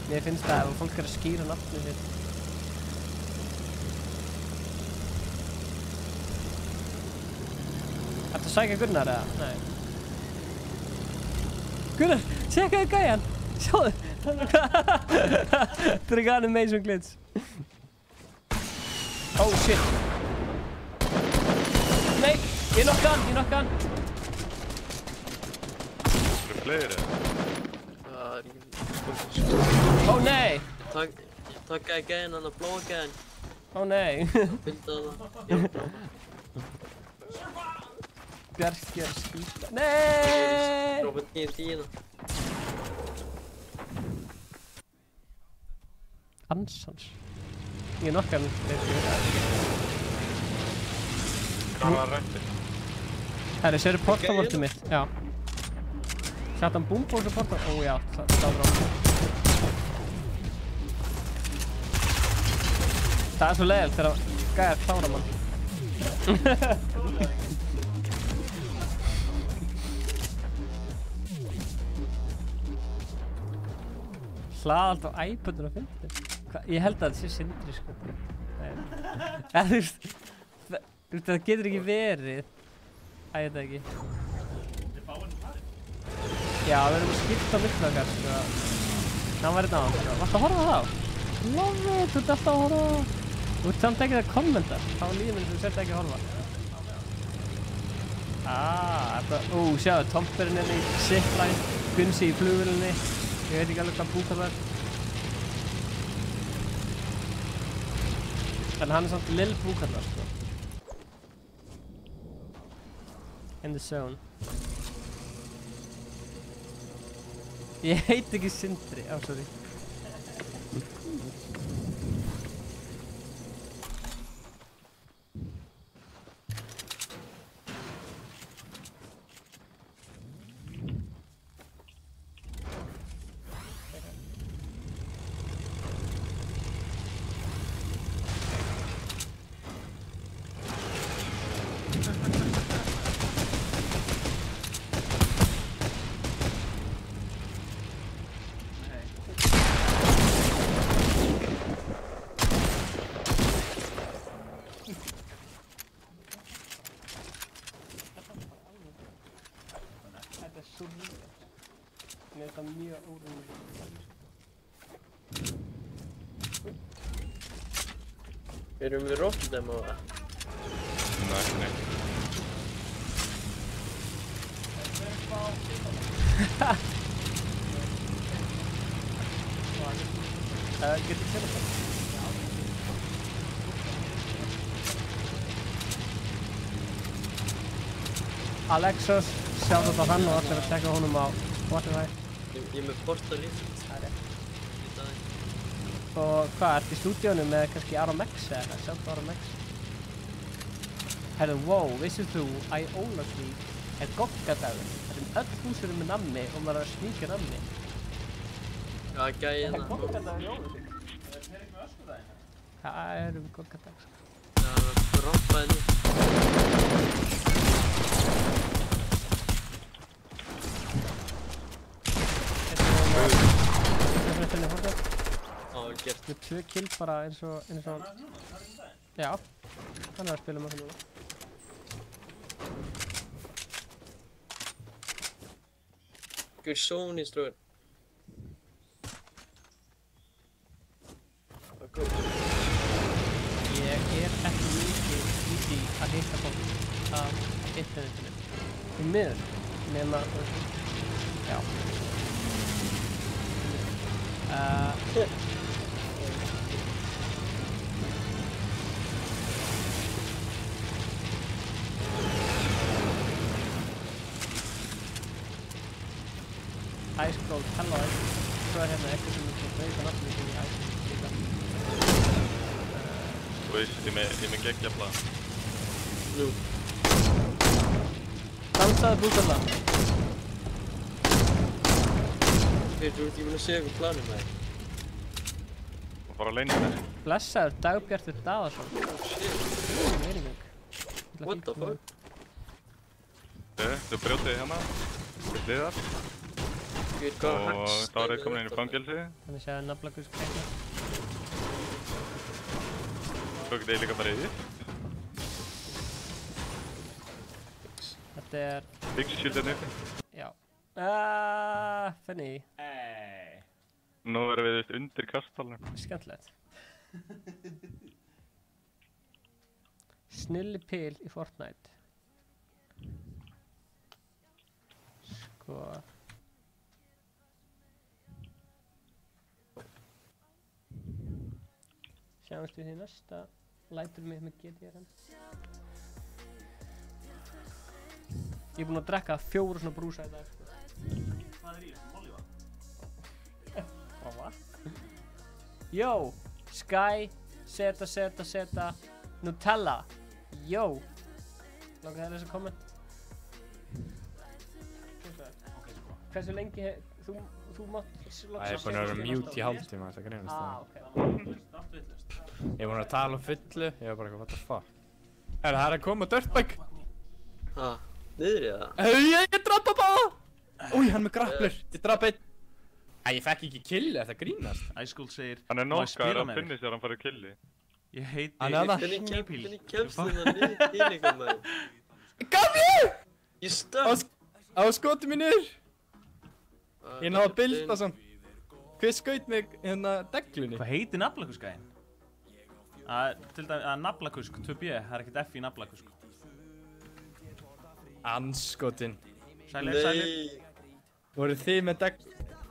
Mér finnst það ef fólk að skýra nafnið sitt. Ertu að sækja Gunnar eða? Nei. Gunnar, tjekkaðu gæjan! Sjáðu! Þetta er ekki animation glitch. Oh shit. Nei, ég nokka hann. Eru fleiri? Það er ekki... Ó nei! Ég takkaði gæjan hann að blóa gæjan. Ó nei! Fylgdu það. Ég var blóa. Bjarkir skýta. Nei! Droppa TNT-ina. Ansans. Ég nokka hann. Hvað var rættið? Herri, séru portavortið mitt. Já. Sett hann búmbós og porta... Ó já, það er ráð. Það er svo leiðilegt þegar gæjar klára mann. Hlaða alltaf á iPadun og fyndi. Ég held að það sé Sindri sko. Þú veist, það getur ekki verið. Æ, ég veit það ekki. Já, við erum að skipta á milli okkar sko. Það var hérna á hann sko. Varstu að horfa á það? Love it, þú ert alltaf að horfa á. Þú ert samt ekki að kommenta. Það var lífið minn sem þú sért ekki að horfa. Sjáðu, Tomperinn í zipline, Gunsi í flugvélinni. Ég veit ekki alveg hvað búkar það er. En hann er samt lill búkar það sko. In the zone. Ég heit ekki Sindri, sorry. Erum við rockdemo eða? Nei. Getur þið það? Alexos, sjá þetta á hann og allir að tjekka honum á Spotify. Ég er með portalíf. Það er rétt. Og hvað, ertu í stúdíónu með kannski Aromex eða sjálf Aromex? Herðu, wow, vissið þú að í Ólafsvík er goggadagur. Það öll hús eru með nammi og maður er að sníkja nammi. Já, gæði Það er goggadagur í Ólafsvík. Er það ekki með öskudagina? Það eru við goggadagur. Já, það er droppaði nýtt. Með 2 kill bara eins og... Já, hann er að spila með það núna. Guð Sony stróður. Ég er ekki mikið í því að hitta fólk á internetinu. Í miður, nema... Já. Ice-Cold, hello. Svo er hérna eitthvað sem er að breyta nafnum í Ice-Cold líka. Þú veist, ég með geggjafla. Nú. Dansaðu búkalla. Þú ert ekki búinn að segja hvað planið með þér. Og bara að leyna það. Blessaður Dagbjartur Daðarsson. Shit. What the fuck? Þú brjótið hérna. Við hliðar. Og þá er þið komin inn í fangelsi. Þannig séu naflakusk reynda. Svo getið þið líka bara yfir. Þetta er... Byggsskildin uppi. Já. Fenni. Nú erum við vist undir kastalunum. Skemmtilegt. Snilli pil í Fortnite. Sko... Sjáumst við því næsta. Lætur mig með GTR-en. Ég er búinn að drekka 4 svona brúsa í dag. Hvað er í þessu? Mollyva? Hvað? Jó! Sky, Zeta, Nutella. Jó! Langar það að lesa komment? Hversu lengi þú mátt loksins... Það er búinn að vera mute í hálftíma þess að greinast það. Ok. Ég er búinn að tala fullu, ég var bara eitthvað what the fuck. Það er að koma dirtbike! Ha? Niður í það? Ég drapa bara! Új, hann með grapplur! Ég drapa einn! Æ, ég fekk ekki killi, þetta grínast. Icecold segir... Hann er nokkar að finna sér að hann farið killi. Ég heiti... Hvernig kemst það niður til ykkur maður? Gamli! Ég stönd! Á skoti mér niður! Ég náði að bilda samt. Hver skaut mig hérna deglunni? Hvað heitir naflakuskæðin? Til dæmis að naflakusk 2B, það er ekkert F í naflakusk. Anskotin. Sælir. Voru þið með degl...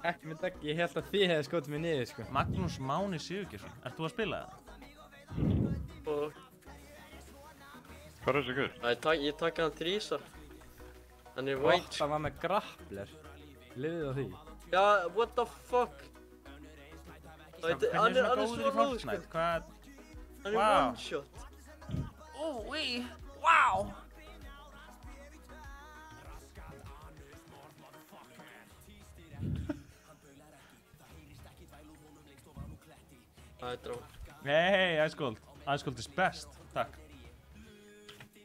Ekki með degl, ég held að þið hefði skotið mig niður sko. Magnús Máni Sigurgeirsson, ert þú að spila það? Hvað er þessi guð? Ég taka hann 3 svar. Hann er white. Það var með grappler. Liðið á því. Já, what the fuck? Hvernig er svona góður í Fortnite? Hvað? Hann er one shot. Úi, wow! Það er drá. Hey, Icecold. Icecold is best. Takk.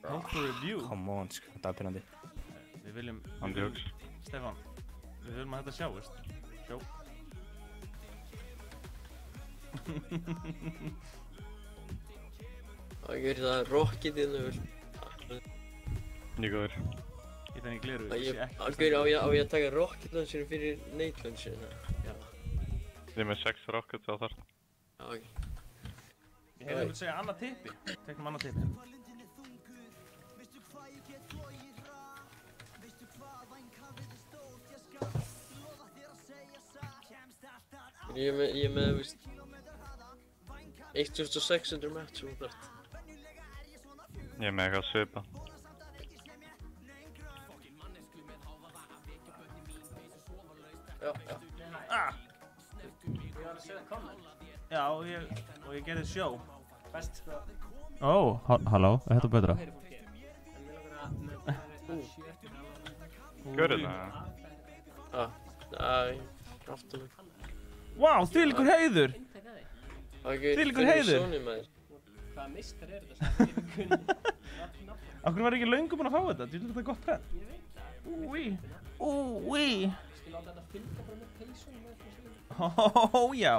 Hope for review. Come on, sko. Þetta er pyrrandi. Við viljum... Andjóks. Stefán, við viljum að þetta sjáist. Sjó. Það gerir það rocketinu vel. Nýgóður. Ég þenni gleru, ég sé ekki. Á ég að taka rocketlansinu fyrir neitlansinu? Já. Ég er með 6 rockets á þar. Já, ok. Ég hefði að segja annað tippi. Teknum annað tippi. Ég er með, víst, 1600 match og þart. Ég er með eitthvað svipa. Já. Ég var að segja komment. Já, og ég gerði sjó. Best sko. Halló, er þetta betra? Gjörðu það? Aftur mig. Vá, þvílíkur heiður! Þvílíkur heiður! Hvaða mistar er þetta sem ég kunni? Akkur var ekki löngu búinn að fá þetta? Þú veist þetta er gott prent. Ég veit það. Úi. Skal láta þetta fylgja bara með peysunum með þessu? Já.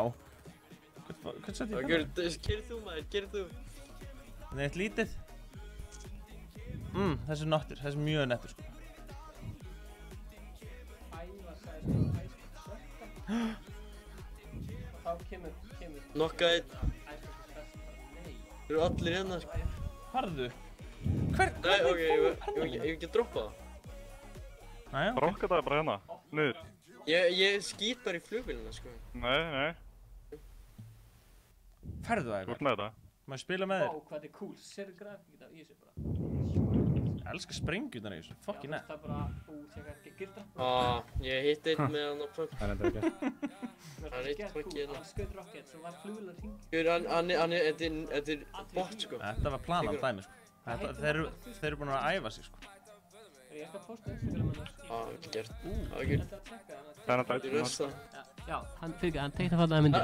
Hvað sett ég það? Gerð þú maður, gerð þú. Það er eitt lítið. Þessi er nottur, þessi er mjög nettur sko. Ævar sagði sko Icecold sökka. Og þá kemur... Nokka einn. Þeir eru allir hérna sko. Harðu? Nei, ok, ég ekki að droppa það. Næja, ok. Rokka það bara hérna, niður. Ég skýt bara í flugvélina sko. Nei. Ferðu það eitthvað? Þú ert með þetta? Má ég spila með þér? Ó, hvað þetta er cool. Sérðu grafíkina í þessu bara. Ég elskar sprengjurnar í þessu, fucking net. Já, það er bara útsekka ekki gilda. Ég hitt einn með hann á fölk. Það er enda ekki. Það er eitt fölk hérna. Hann skaut rocket sem var flugvélar hring. Þetta er bot sko. Þetta var planað dæmi sko. Þeir eru búin að æfa sig sko. Ég skal posta Instagram hennar. Gert. Það er náttúrulega Já, hann teikna fallaði myndir.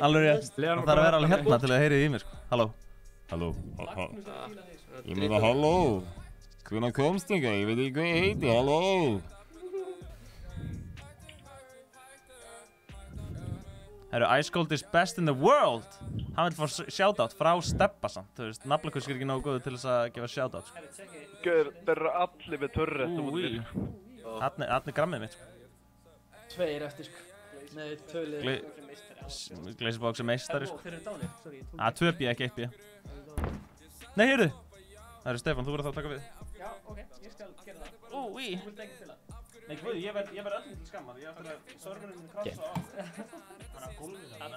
Alveg rétt. Það þarf að vera alveg hérna til að heyrið í mig, sko. Halló. Halló. Ég meina halló. Hvenær komst ég? Ég veit ekki hvað ég heiti, halló. Herru, Ice Cold is best in the world. Hann vil fá shoutout frá Steppa samt, þú veist, naflakusk er ekki nógu góður til þess að gefa shoutout, sko. Gauður, þeir eru allir með törrett út við, sko. Þarna er grammið mitt, sko. 2 eftir, sko. Nei, 2 lið. Glazebox er meistari, sko. 2 B, ekki 1 B. Nei, heyrðu. Það eru Stefán, þú verður þá að taka við. Já, ok, ég skal gera það. Þú vilt ekki spila. Nei, guði, ég verð öllum til skammar. Ég ætla að serverinn krasa á. Hann er gólfið það,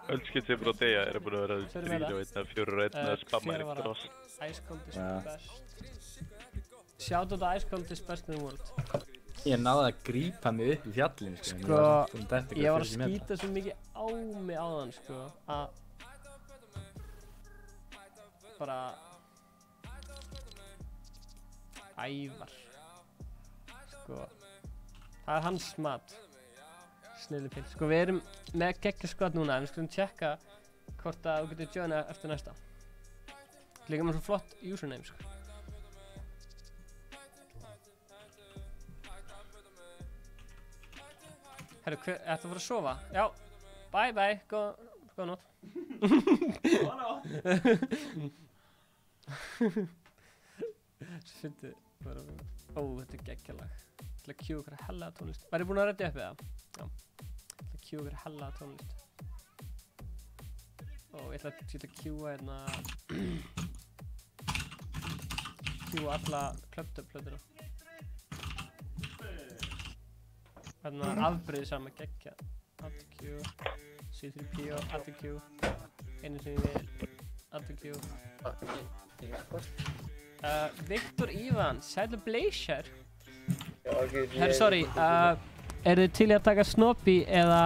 Öll skill sem búin að deyja eru búin að vera 3 og 1 eða 4 og 1 eða spammar í dross. Ice Cold is best. Shoutout að Ice Cold is best in the world. Ég náði að grípa mig upp í fjallinu, sko. Ég var að skýta svo mikið á mig áðan, sko, að bara Ævar, sko, það er hans mat, snillipill. Sko við erum með geggjaskot núna, en við skulum tjekka hvort að þú getur joina eftir næsta. Líka með svo flott username, sko. Herru, ertu að fara að sofa? Já, bye bye, góða nótt. Góða nótt. Svo fyndið bara, þetta er geggjalag. Ég ætla að cue okkar hella tónlist. Væri búin að redda upp eða? Já. Ég ætla að cue okkar hella tónlist. Og ég ætla að cue hérna cue alla klöptöplötuna. Hérna afbreyði sama geggja. Add Q, C3PO, add Q, einu sem ég vil, add Q. Viktor Ivan, sælu Blazer. Herru, sorry, eru þið til í að taka Snoopy eða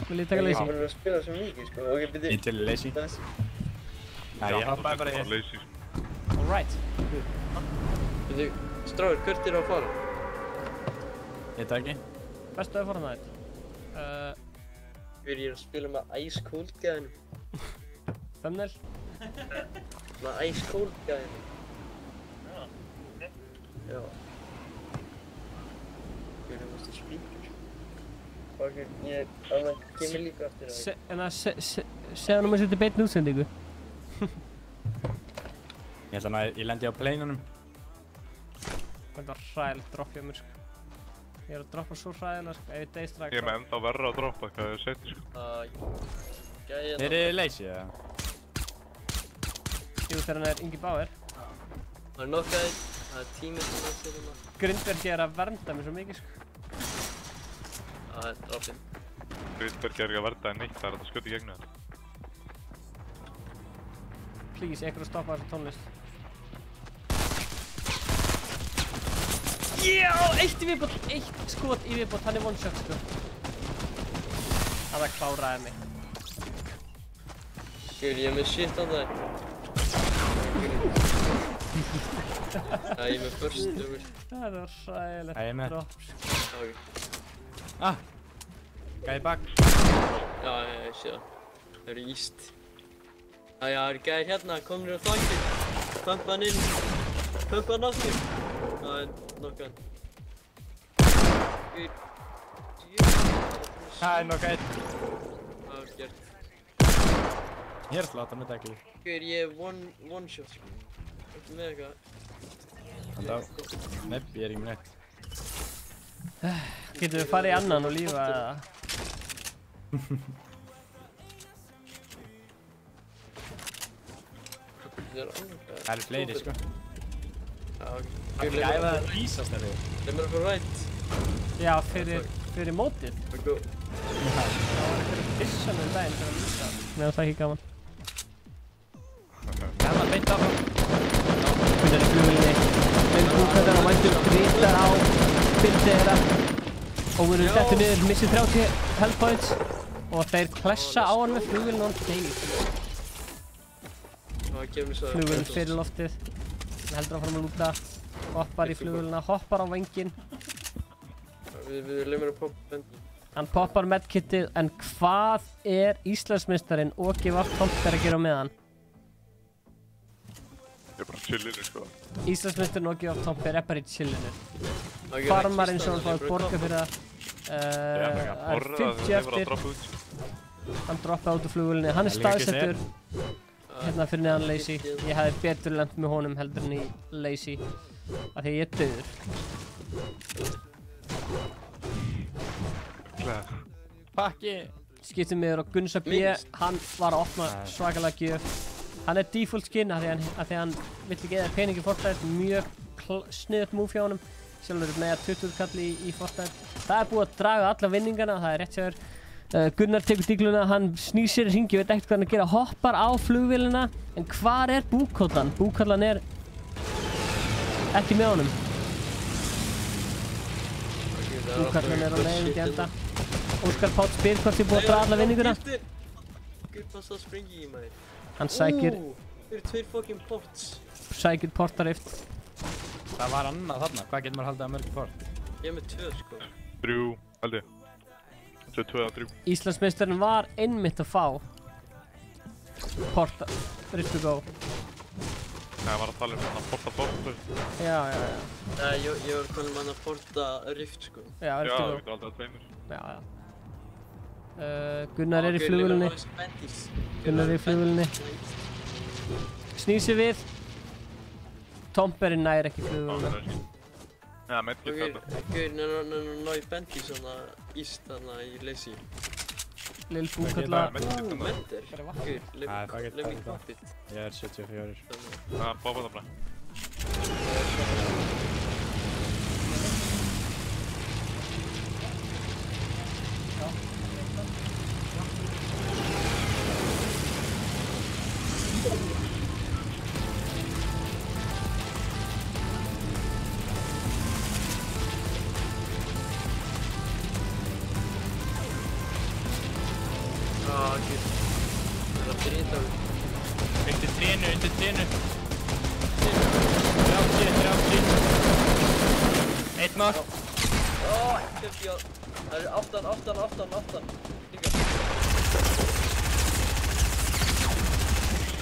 vil ég taka Lazy? Ég verður að spila svo mikið, sko. Ok, byrju. Ég til Lazy. Nei, ég hoppaði bara í Lazy. Alright. Byrju, Stráður, hvert er að fara? Ég veit ekki. Bestu að fara nætt. Ég er að spila með Ice Cold gæðinu. Thumbnail? Með Ice Cold gæðinu. Já. Ég er að spíkur. Hvað ég kemur líka eftir það. Segðu hann að setja beinni útsendingu. Ég held að ég lendi á pleinunum. Það var hræðilegt dropp hjá mér, sko. Ég er að droppa svo hræðilega, sko, ef ég deyð strax. Ég er með ennþá verra að droppa, hvað ég seti, sko. Gæðina. Eru þið Lazy, eða? Jú, þegar hann er Ingi Bauer. Það er nokkaðið, það er tímið sem það sér hérna. Grindberg er að vernda mig svo mikið, sko. Það er droppinn. Grindberg er ekki að vernda en neitt, það er að skjóta í gegnu það. Please, einhver að stoppa þessu tónlist. Já, eitt í viðbót, eitt skot í viðbót, hann er one shot, sko. Það kláraði mig. Skil, ég er með shit á það. Já, ég er með burst, þú veist. Það var hræðilegt dropp, sko. Ok. Gæði bak. Já, ég sé það. Það eru íst. Já, það eru gæðir hérna, komnir á þakki. Pumpa hann inn. Pumpa hann aftur. Það er nokkað. Það er nokkað einn. Það er gert. Ég er slátt, það myndi ekki. Ég er one shot, sko. Þetta með eitthvað. Þannig að, ég er ekki með neitt. Getum við farið í annan og lífa eða? Það eru fleiri, sko. Já, ok. Það er gæða að vísast þeirri. Leif mér að fara rætt. Já, fyrir mótið. Það var einhverju pissan daginn fyrir að vísa. Mér finnst það ekki gaman. Gaman, beint áfram. Þetta er flugvélni. Þeir búkvæðar á mæntum grítar á byldi þeirra. Og við erum dettur niður, missið 30 health points. Og þeir klessa á hann með flugvélni og hann deyr. Flugvélni fyrir loftið. Hann heldur áfram að lúta. Hoppar í flugvélina, hoppar á vænginn. Við lemur að poppa bendin. Hann poppar medkitið, en hvað er Íslandsmeistarinn Åke Vaff Tomper að gera með hann? Ég er bara chillinu, sko. Íslandsmeistarinn Åke Vaff Tomper er bara í chillinu. Farmarinn sem hann fáið borga fyrir það. Það er 50 eftir. Hann droppaði út úr flugvélunni. Hann er staðsettur hérna fyrir neðan Lazy. Ég hefði betur lent með honum heldur en í Lazy. Af því ég er dauður. Pakki! Skiptum miður á Gunsa B. Hann var að opna svakalega gjöf. Hann er default skin af því hann vill ekki eða peningi í Fortnite. Mjög sniðugt move hjá honum. Sjálfur með 20 kalli í Fortnite. Það er búið að draga alla vinningana, það er rétt hjá þér. Gunnar tekur dígluna, hann snýr sér í hringi, veit ekkert hvað hann að gera, hoppar á flugvélina. En hvar er búkollan? Búkollan er ekki með honum. Búkollan er á leiðin til enda. Óskar Páll spyr hvort þið búið að draga alla vinninguna. Guð, passa að springi í maður. Hann sækir... Það eru 2 fucking ports. Sækir portarift. Það var annað þarna, hvað getur maður haldið að mörg port? Ég er með 2 sko. 3, held ég. 2 eða 3. Íslandsmeistarinn var einmitt að fá porta... Rift to go. Nei, ég var að tala hann að porta portu. Já. Nei, ég var að tala hann að porta Rift sko. Já, Rift to go. Já, það getur aldrei að tveimur. Já. Gunnar er í flugvélunni. Gunnar er í flugvélunni. Snýr sér við. Tomperinn nær ekki flugvéluna. Já, medkit þetta. Gauður, ná í bendi svona íst þarna í Lazy. Lill búkalla. Mendir. Gauður, lem í kvartit. Ég er 74. Já, bópa það bara. Undir trénu. 30. 1 mark. Kjöpti á. Það eru 8. Líka.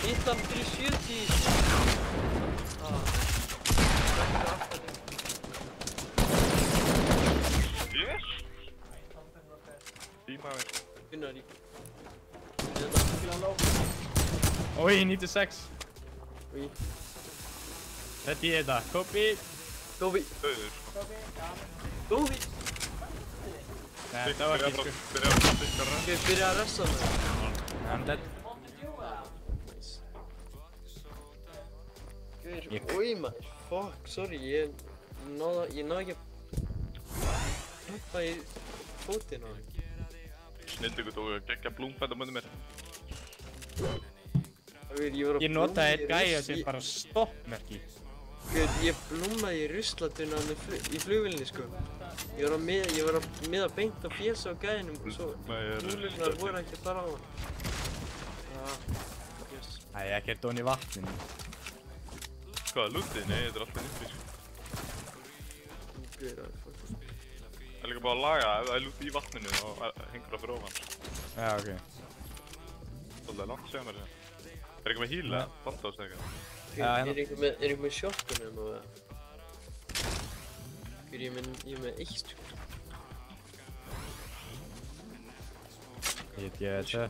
370. Yes! Tímaður. Gunnar líka. Oi, 96. Oi. Þetta er þetta. Kopi. Kopi. Þetta var ekki sko. Byrja að ressa mig. I'm dead. Oi maður. Fuck, sorry. Ég náði ekki að hoppa í fótinn á þig. Snildugur, þú geggja blúmfænd á munni mér. Ég notaði eitt gæja sem bara stoppmerki. Ég blúmaði í ruslatunna í flugvélni sko. Ég var að miða beint á fjes á gæjanum og svo kúlurnar voru ekki að fara á hann. Æ, ekkert ofan í vatninu. Hvað, lútið? Nei, þetta er alltaf nýtt sko. Það er líka bara að laga, ef það er lútið í vatninu þá hengur það fyrir ofan. Já, ok. Svolítið langt segja mér þetta. Er eitthvað með híla? Banta á sig eitthvað? Er eitthvað með shotgunum og það? Ég er með 1 sko. Ég veit þetta.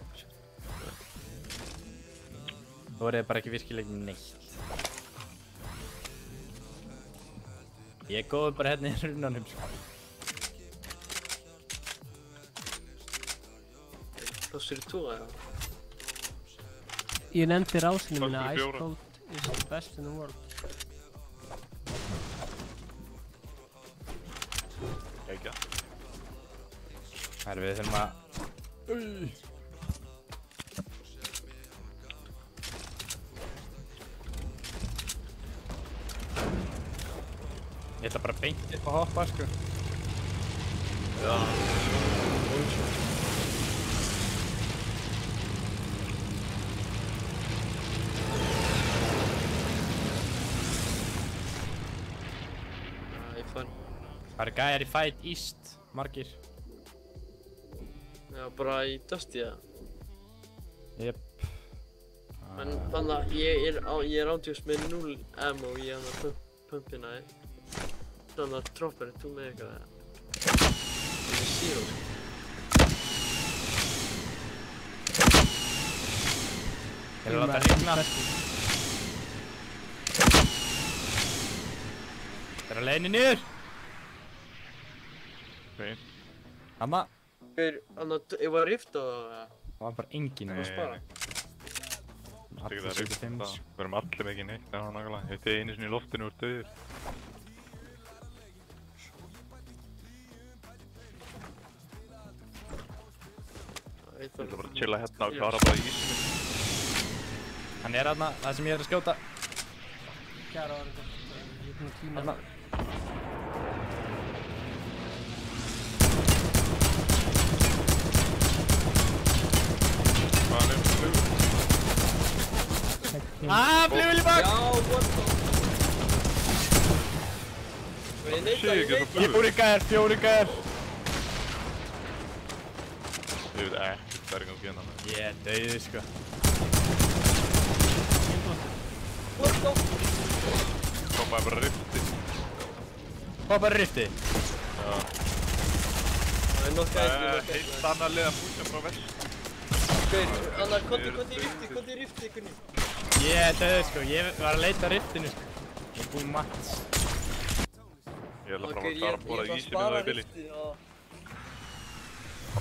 Þú voruð bara ekki virkilega neitt. Ég er góður bara hérna í runanum sko. Plássur í 2 eða? Ég nefndi rásinu minna, Ice Cold is the best in the world. Kækja. Við þurfum að... Ég ætla bara beint upp að hoppa sko. Já. fine. Það eru gæjar í Fight East, margir. Já, bara í Dusty, eða? Jep. En þannig að ég er ándjóks með 0 ammo í hann að pumpina, þannig að Dropper, þú með eitthvað, eða? Það er 0, sko. Þeir eru að láta rigna. Þeir eru að leiðinni niður. Ok. Hanna. Ég var rift og... Það var bara engin. Nei. Það er ekki það rift. Það verðum allir með ekki neitt. Það var nákvæmlega. Þetta er einu sinni í loftinu úr döður. Ég ætla bara að chilla hérna og klára bara ísinu. Hann er þarna, það sem ég er að skjóta. Kjara var þetta. Ég er búinn að tíma þarna. Hvað er flugur? Flugur í bak! Já, what the... Ég fór í gær, 4 gær. Ég veit ekki, það er ekki hérna. Ég er dauði, sko. Poppaði bara rifti. Poppaði rifti? Já. Það er nokkuð heilt annað lið að púsja frá vest. Anna, konti rifti, kunni. Ég er dauði, sko. Ég var að leita riftinu, sko. Ég er búinn mats. Ég ætla bara að klára að bóra ísinu það í bili.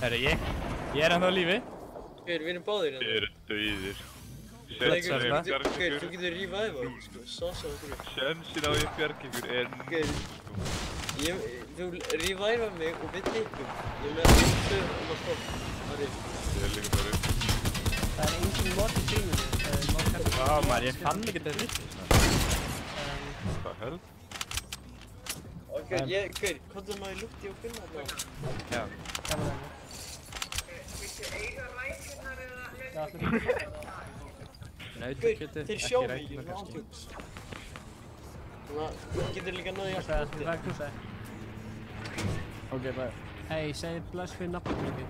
Herru, ég er ennþá á lífi. Við erum báðir hérna. Þið eru dauðir. Þú getur revive-að, sko, sasa okkur. Sjensin á ég bjarg ykkur er nú, sko. Þú revive-að mig og við tippum. Ég með að við að stopp. Það er líka bara upp. Það er engin mod í tíminu. Vá maður, ég fann ekki þetta rift. Hvað held? Ok, komdu maður í lukti og finna þetta. Já. Viltu eiga rækjurnar eða... Nautakjötið, þeir sjá mig, ég er ándjóks. Þannig að þú getur líka náðu í allt Það er knúsaði. Ok, bye. Hei, segi bless fyrir nafnablikið.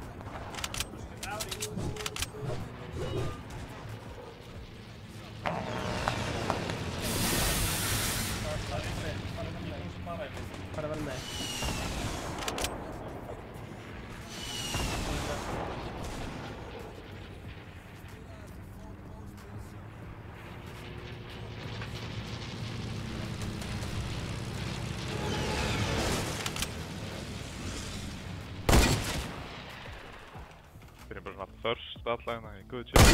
Fara vel með. Þeir eru bara svona þörst alla hérna í góðu tjöld.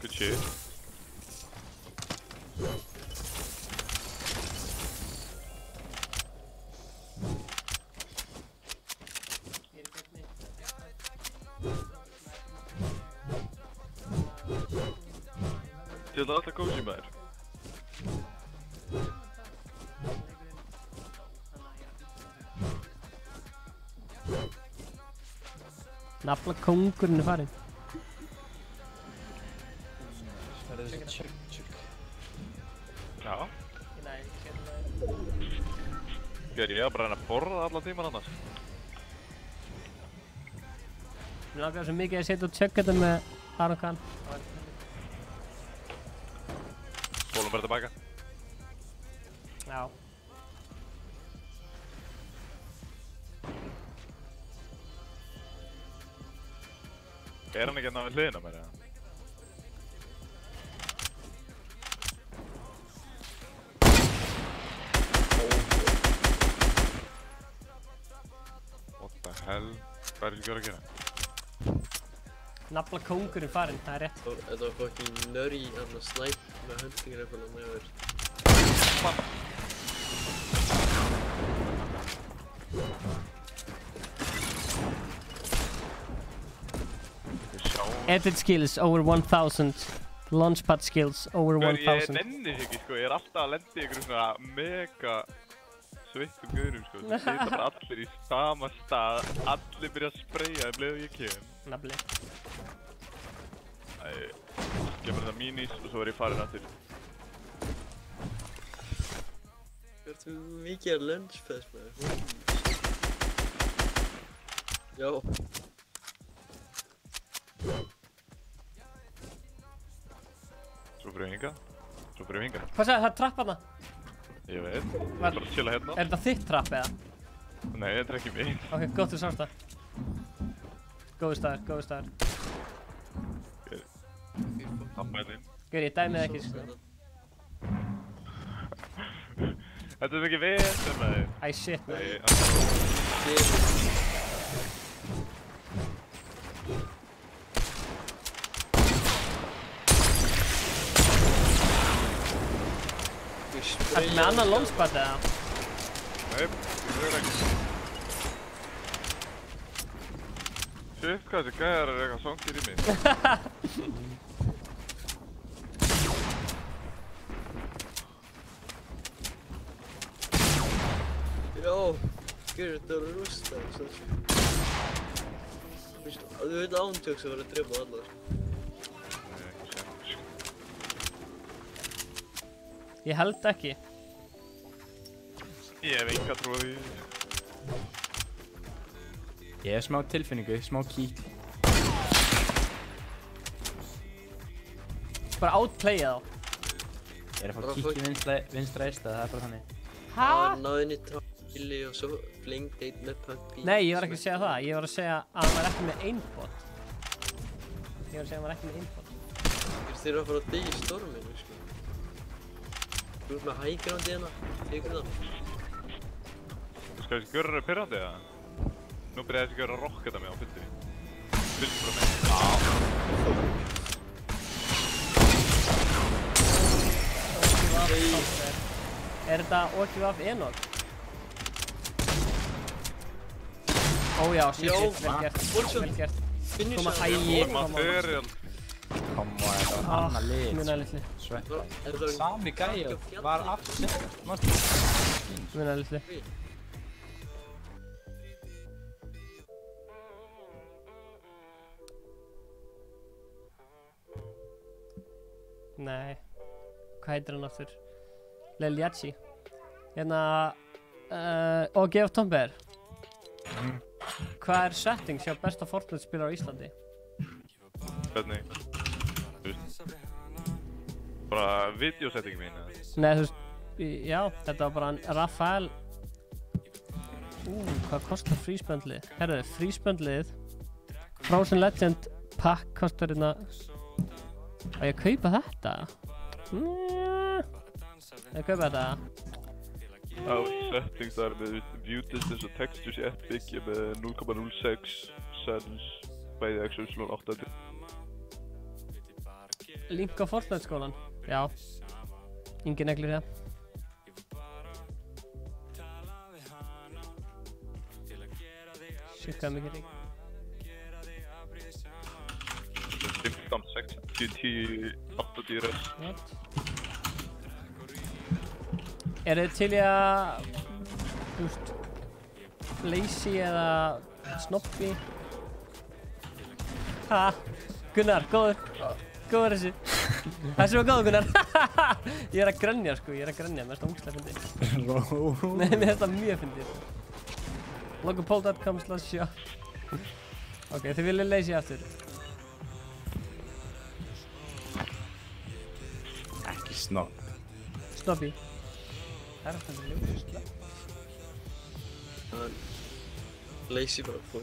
Good shit. Þetta er alltaf kósi maður. Nafla kóngurinn er farinn. Það er þessi tjökk. Já. Ég er bara að reyna að borða allan tíman annars. Mér langar svo mikið að setja og tjökk þetta með Aron Khan. Spólum bara tilbaka. Já. Er hann ekki hérna við hliðina mér eða? What the hell? Hvað er ekki að gera? Nafla kóngurinn farinn, það er rétt. Þetta var fucking nörri að snæp með huntingin eitthvað með þér. Edit skills over 1000. Launchpad skills over 1000. Ég nenni ekki sko, ég alltaf að lenda í einhverjum svona mega sveittum gaurum sko. Það sita bara allir í sama stað, allir byrja að spraya leið ég kem. Nafli. Kemur þetta minis og svo ég farin aftur. Þú mikið að lunchpads maður. Já. Svo fyrir hinga. Hvað sagði það trapp hana? Ég veit, ég er bara að chilla hérna. Er þetta þitt trapp eða? Nei, þetta er ekki mitt. Ok, gott þú sást það. Góður staður. Tappa hérna inn. Gaur, ég dæmið ekki sko. Þetta er mikið vesen með þig. Æ, shit með þig. Ertu með annan launchpad eða? Nei, ég veit ekki. Shit, hvað þessi gæjar eitthvað songir í mig. Já, gauður þetta eru rústa Þú veit ántjóks að vera að drepa alla Ég held ekki. Ég hef enga trú á því. Ég hef smá tilfinningu, smá kík. Bara outplaya þá. Ég er að fá kík í vinstra eista, það er bara þannig. Hæ? Hann náði inn í trákili og svo flingd eitt með Puppy. Nei, ég var ekki að segja það. Ég var að segja að hann var ekki með aimbot. Ég var að segja að hann var ekki með aimbot. Þeir eru að fara að deyja í storminu, sko. Þú ert með high ground í hérna, tekur það. Skal þessi görur pirrandi eða? Nú byrjaði þessi görur að rocketa mig á fyllunni. Fylgst frá mig. Er þetta OKVF Enoch? Ójá, shit, vel gert. Koma hægi. Koma, þetta var annað lið. Muna litli. Sami gæja var aftur. Muna litli. Nei. Hvað heitir hann aftur? Leliachi. Hérna... OGF Tomber. Hvað er settings hjá besta Fortnite spilar á Íslandi? Hvernig? Þú veist... Bara videosetting mín eða? Nei, þú veist... Já, þetta var bara Rafael... Hvað kostar fríspöndlið? Herðu, fríspöndlið... Frozen Legend Pack kostar hérna... Á ég að kaupa þetta? Ég kaupa þetta. Á settings þar með view distance og texture sé epic ég með 0,06 cents bæði XY 8. Link á Fortnite skólan? Já. Ingi neglir það. Shit, hvað mikið rík. 15, 6, 10, 8 DRS. What? Er þið til í að, þú veist, lazy eða snobby? Ha? Gunnar, góður. Góður þessi. Þessi var góður, Gunnar. Ég er að grænja, sko. Ég er að grænja. Mér finnst það ógeðslega fyndið. Nei, mér finnst það mjög fyndið. Logopoll.com/shop. Ok, þið viljið lazy aftur. Ekki snobb. Snobby. Það er alltaf ljósið slöpp. Lazy bara fór.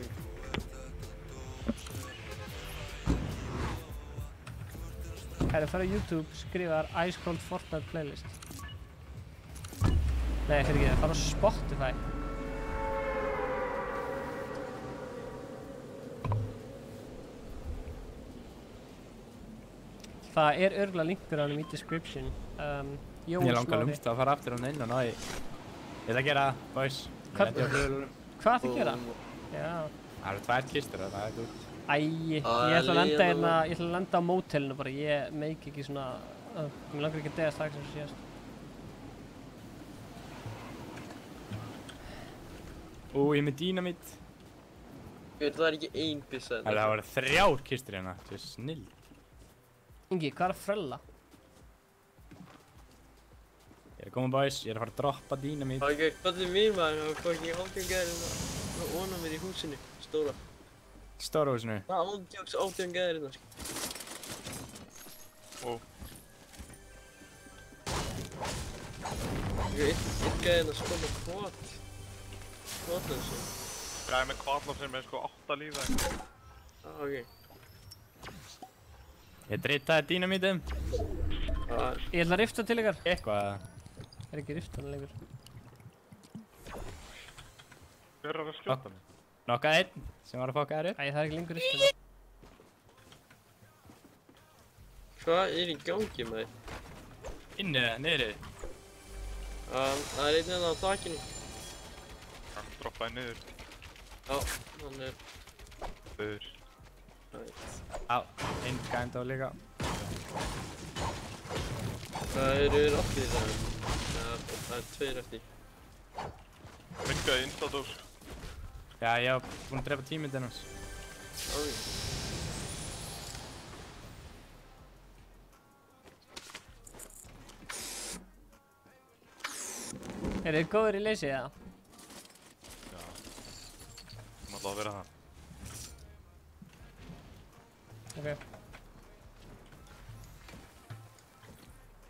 Hæri, fara á YouTube, skrifar Ice Cold Fortnite playlist. Nei, fyrir ekki það, fara á Spotify. Það er örugglega linkur á hann í description. Ég langar lúmst að fara aftur á hann inn og ná ég ætla að gera, boys. Hvað ætla að gera? Já. Það eru 2 kistur og það er gútt. Æi, ég ætla að lenda á mótelinu bara, ég meik ekki svona, mér langar ekki að deyja strax eins og síðast. Ég er með dínamít. Það er ekki ein byssa. Það var 3 kistur hérna, þetta er snill. Ingi, hvað er að frella? Ég er að koma boys, ég er að fara að droppa dínamít. Ok, hvað er mér maður, það var fucking átjöngaðir hérna og óna mér í húsinu, stóra. Stóra húsinu? Það ándjóks átjöngaðir hérna, Ok, eitt gæði hérna skona kvot. Kvotlöfsum. Ég er með kvotlöfsum með sko 8 líf eða. Ok. Ég dritaði dínamítum. Ég ætla að rifta til ykkar. Eitthvað. Er ekki riftan lengur. Hver er að skjóta mig? Nokkað einn sem var að fokka þér upp. Æ, það er ekki lengur riftan. Hvað er í gangi með þér? Inni eða niðri? Það er einn hérna á þakinu. Hann droppaði niður. Já, hann er... Þauður. Já, einn gænd á líka. Það eru allir það. Það er 2 eftir. Minkaði instadós. Já, ég hef búinn að drepa tíminn hans. Eru þið góður í leysi, eða? Já. Það má alltaf vera það. Ok.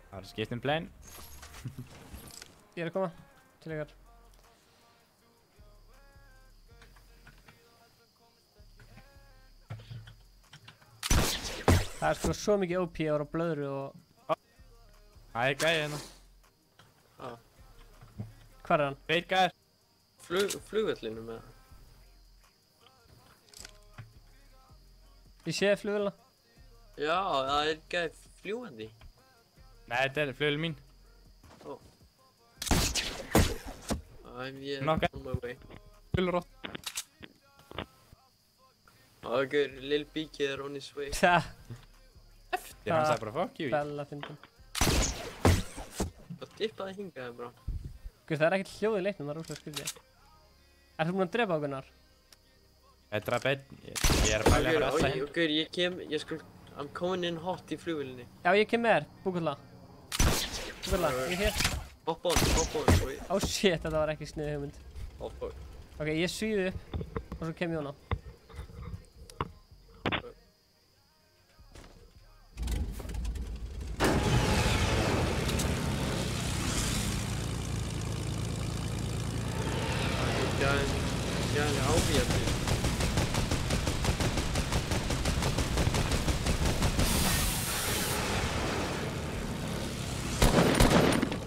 Það er skipt plan. Ég er að koma til ykkar. Það er sko svo mikið OP að vera á blöðru og... Það er gæði hérna. Hvar er hann? Veit gæðir. Flugvellinu með það. Ég sé flugvellina. Já, það er gæði fljúandi. Nei, þetta er flugvellin mín. I'm Nokka. on my way. Flugvellrott. Okkur, Lil Biki er on his way. Eftir, hann sagði bara fuck you. Bella fyndin. Það dippaði hingaði bara. Guð, það er ekkert hljóð í leiknum, það er óslega skrítið. Ertu búinn að drepa á Gunnar? Ég draf einn, ég er að pæla að fara að það. Okkur, ég sko, I'm coming in hot í flugvéllinni. Já, ég kem með þér, Búkulla. Búkulla, ég er hér. Hoppa on, boy. Oh shit, þetta var ekki sniðug hugmynd. Hoppa on. Ok, ég svíði upp og svo kem ég hana. Gæðin ávíjandi.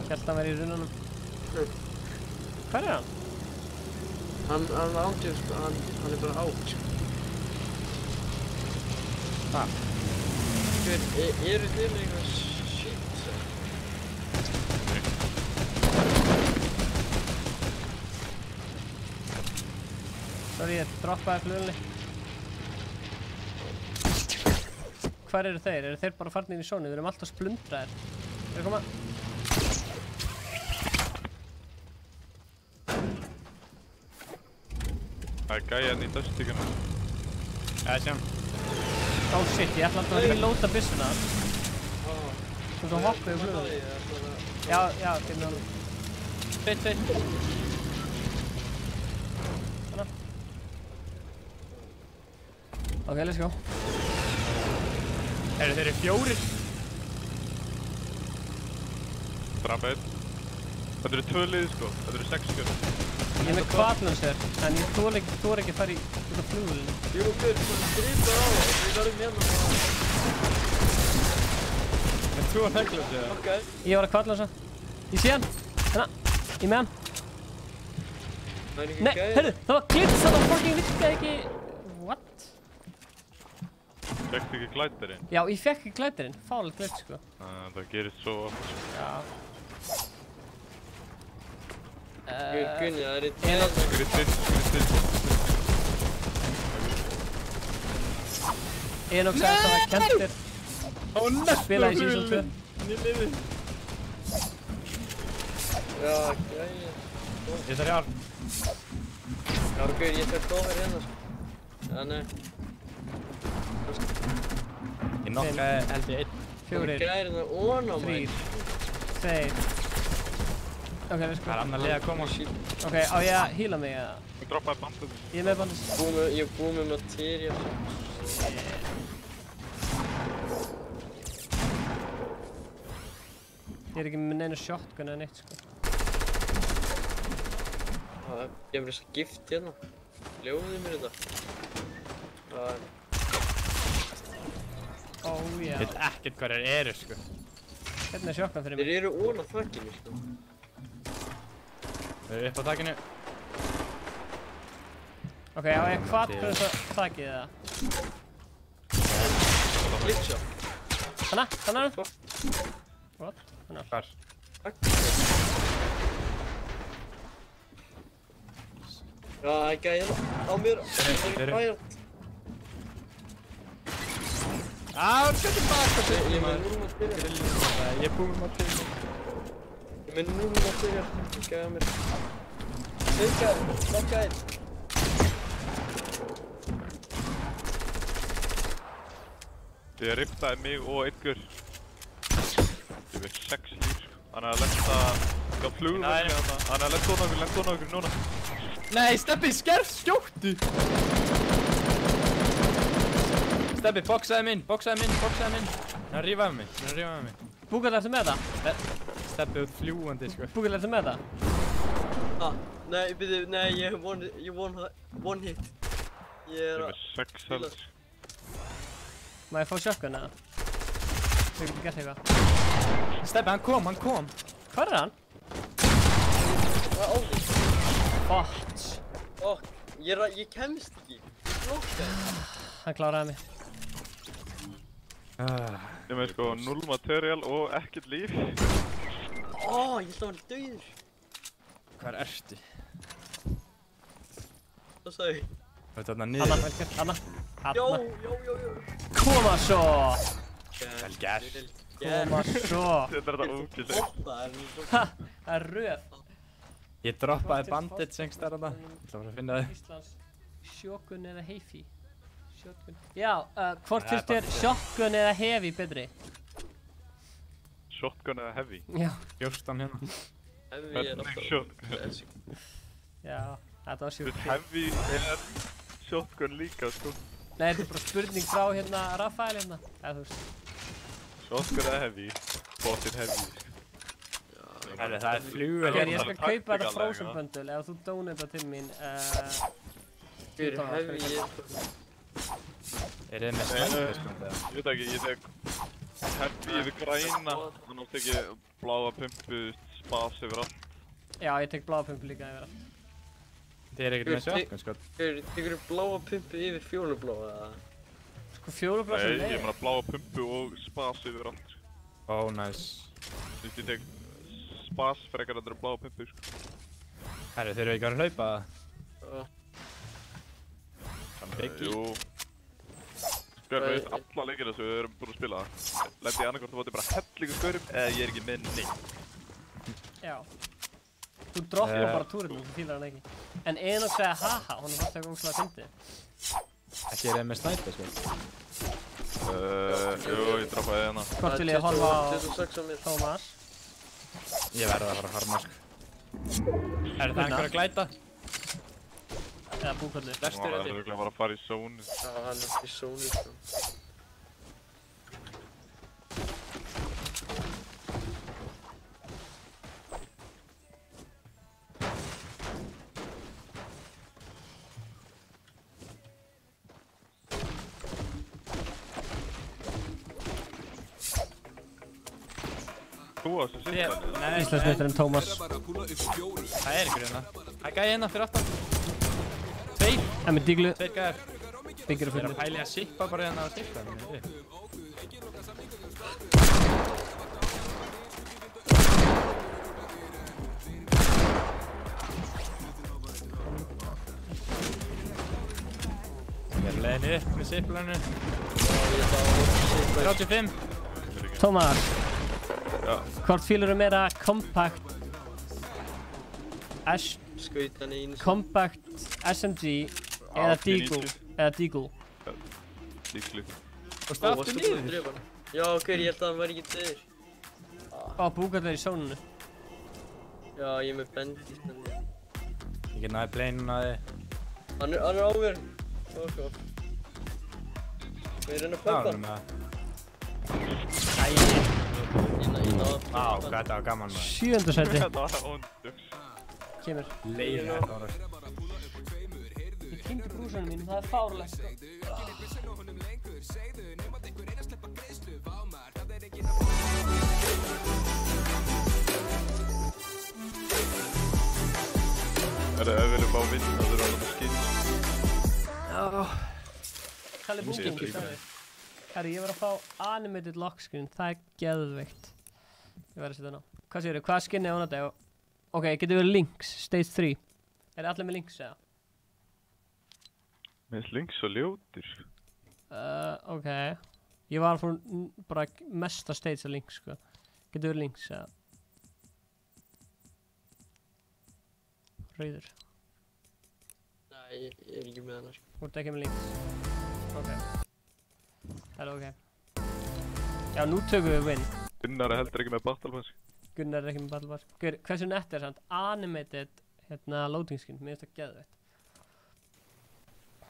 Hélt hann verið í runanum. Hvar er hann? Hann ándjóðs, hann er bara átt. Hvað? Eru þið með eitthvað shit? Sorry, ég droppaði flugulni. Hvar eru þeir? Eru þeir bara farnir í sónu? Við erum alltaf splundraðir. Þeir koma. Það er gæjan í dustíkuna. Já, sjá. Oh shit, ég ætla alltaf að reloada byssuna. Svo hoppa ég á flugulni. Já, fyrir náðu. Tveit. Ok, let's go. Þeir eru 4. Drapa einn. Þetta eru 2 liði sko, þetta eru 6 skjörn. Ég er með kvatlansir, en ég þori ekki að fara í flugvélinu. Jú, Björn, skrifa á það, við verðum hérna. En þú var hegglast, eða? Ok. Ég var að kvatlansa. Ég sé hann. Hérna, ég með hann. Nei, heyrðu, það var glitch, það fucking virkaði ekki. What? Fekstu ekki glætarinn? Já, ég fekk ekki glætarinn. Fálegt glitch, sko. Það gerist svo oft. Já. Gunni, það er eitt. Skrittinn. Enox sagði það að Kentir spila í Season 2. Ég lifi. Já, gæði. Ég þarf hjálp. Já, gauð, ég þarf dófir hérna, sko. Já, nei. Ég nokkaði held ég 1. 4, 3, 2. Ok, við sko. Það annar lið að koma. Ok, á ég að heala mig eða? Ég droppaði bandið. Ég með bandið. Ég er búið með materia. Ég er ekki með neina shotgun eða neitt, sko. Ég hef þess að gift hérna. Ljóðið mér þetta. Ó, já. Ég veit ekkert hvað þeir eru, sko. Hérna er shotgun fyrir mig. Þeir eru ofan á þakkinu, sko. Þeir eru upp á þakkinu. Ok, á ég hvað fyrir þakkið eða? Glitcha. Hanna? What? Hanna. Hvar? Já, ekki að hérna á mér. Þeir eru. Ég er með 0 materia. Ég er búið með materia. Ég er með 0 materia. Ekki að mér. Snakkaði. Ég riptaði mig og einhver. Ég veit 6 líf, sko. Hann er að lenda... Ég flugum með mig þarna. Hann er að lenda okkur núna. Nei, Steppi, skjóttu! Steppi, boxaði minn. Hann er að rífa af mig. Búkall, ertu með það? Steppi út fljúandi, sko. Búkall, ertu með það? Nei, ég hef one hit. Ég er að... 6 health. Má ég fá shotgun eða? Þú getur gert eitthvað. Steppi, hann kom. Hvar er hann? Það er áður. Fuck. Ég kemst ekki. Hann kláraði mig. Ég með sko 0 material og ekkert líf. Ég held að hann var dauður. Hvar ertu? Hvað sagði ég? Það er þarna niður. Hanna. Já. Koma svo! Vel gert. Koma svo! Þetta er þetta ógilegt. Það er röð. Ég droppaði bandit sengst þar þarna. Ég ætla bara að finna þið. Íslands shotgun eða heavy? Shotgun. Já, hvort finnst þér shotgun eða heavy betri? Shotgun eða heavy? Já. 14 hérna. Heavy er alltaf... Já, þetta var sjúkt. Heavy er shotgun líka, sko. Nei, þetta er bara spurning frá hérna Rafael hérna. Eða þú veist. Shotgun eða heavy? Botin heavy. Það er flugur hérna. Ég skal kaupa þetta Frozen bundle ef þú donata til mín. Fyrir heavy ég... Er þið með sniper, sko? Ég veit ekki, ég tek heavy yfir græna. Þannig tek ég bláa pumpu, spas yfir allt. Já, ég tek bláa pumpu líka yfir allt. Þið er ekkert með shotgun, sko. Tekur þú bláa pumpu yfir fjólubláa? Sko fjólubláa sem leið? Nei, ég meina bláa pumpu og spas yfir allt. Ó, næs. Þú veist, ég tek spas frekar að það eru bláa pumpu, sko. Herru, þeir eru ekki að hlaupa það? Jú. Björn veist alla leikina sem við erum búin að spila. Lendi ég annarkvæmt að fóti bara hellingu skaurum eða ég er ekki með neitt. Já. Þú droppar bara túrinu, þú fílar hann ekki. En Enox segja haha, hún er alltaf góðslega að fyndi. Ekki er þið með sniper, sko? Jú, ég droppaði hérna. Hvort vil ég horfa á Thomas? Ég verði að fara að harma, sko. Er það einhver að glæta? Eða búkallu. Lestur þetta? Það er örugglega bara að fara í zónu. Já, hann er í zónu, sko. Þú að þessu sitja? Íslandsmeisterinn Thomas. Það er einhver hérna. Það er gæði hérna fyrir aftan. Tveir. Það með díglu. Tveir gæðar. Byggir og Þeir fullir. eru að pæli að sippa bara hérna á sippa. henni upp með siplanu. Ég ætla að sipla. 35. Tómas. Já. Hvort fílur meira compact Skautan einu. Compact SMG eða Deagle? Deagle. Og aftur niður. Já, ok, ég held að hann var ekki döður. Búkarnar í sónunu. Já, ég er með bendist hann. Ég get náði pleinun að þið. Hann er á mér. Sko. Við erum að pöppa. Vá, hvað þetta var gaman maður. 7. sæti. Þetta var óndux. Kemur. Leiðir þetta var. Ég týndi brúsanum mínum, það er fárlegt. Ef við viljum fá vind, þá þurfum við að láta skinn. Já. Kalli búking, sagði. Herri, ég var að fá animated lock screen, það er geðveikt. Ég verði að setja ná. Hvað séu þau, hvað skinni á þetta? Ok, getur verið links, stage 3. Er allir með links, eða? Með links og ljótir. Ok. Ég var að fór bara mesta stage af links, sko. Getur verið links, eða? Rauður. Nei, ég er ekki með hana, sko. Þú ert ekki með links. Ok. Það er ok. Já, nú tökum við win. Gunnar er heldur ekki með Battle Pass. Gunnar er ekki með Battle Pass. Hversu nett er samt animated loading screen? Mér finnst það geðveikt.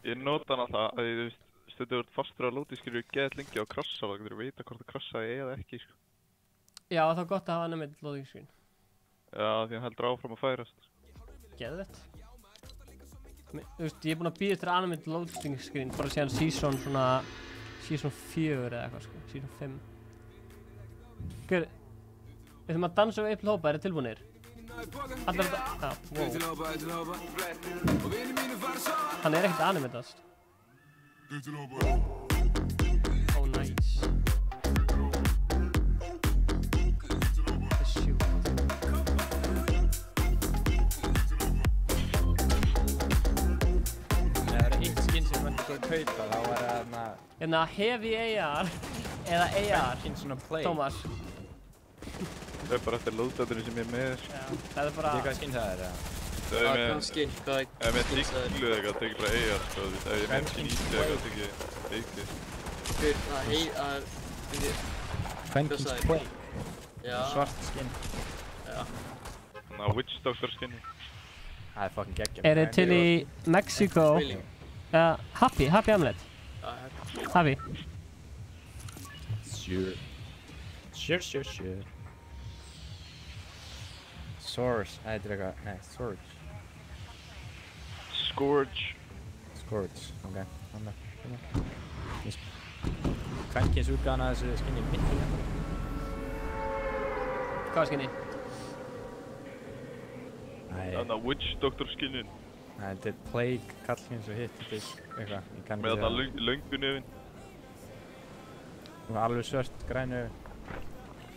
Ég nota hann alltaf að þú veist, stundum þú ert fastur á loading screen og geðt lengi á krossa og þú veit hvort það krossaði eða ekki, sko. Já, það er gott að hafa animated loading screen. Já, því hann heldur áfram að færast. Geðveikt. Þú veist, ég er búinn að bíða eftir animated loading screen bara síðan season 4 eða eitthvað, sko. Season 5. Við þurfum að dansa við upp hópa, eru tilbúinir? Allar þetta... Já, wow. Hann er ekkert animatast. Oh, nice. Það er sjúkt. Það er eitt skinn sem maður ekki að kaupa, þá er það Hérna, heavy AR eða AR, Tómas. Það er bara eftir loadoutinu sem ég er með. Já, það er bara... Veitu hvað skinn það er, eða? Það er með Deagle eða eitthvað, það tekir bara AR, sko. Ef ég er með Sneak eða eitthvað, það tekir Deagle. Quentin's Quake. Já. Svart skinn. Já. Ná, Witch Doctor skinni. Það er fucking geggjum. Er þið til í Mexico? Happy Amulet. Happy. Sure. Source, það heitir eitthvað, nei, Source. Scourge, ok. Kvenkins útgáðan að þessu skinni mitt. Hvað skinni? Þannig að Witch Doctor skinnin. Nei, þetta er Plague, kallkins og hitt, þetta er eitthvað. Með þetta löngu nefinn. Alveg svört, grænu,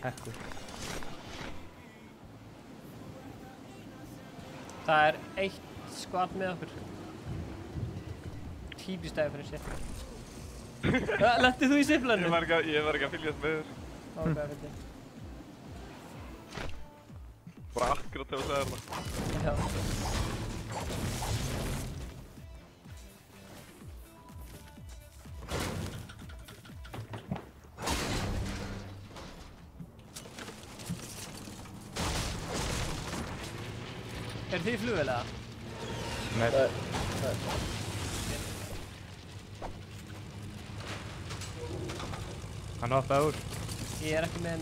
hekkur. Það er eitt skvart með okkur. Típistæði fyrir sér. Lentið þú í siflanum? Ég var ekki að fylgjast með þér. Ok, fyrir. Bara akkurat þegar þú sagði það. Já. Er þið í flugvél eða? Nei. Hann hoppaði úr. Ég er ekki með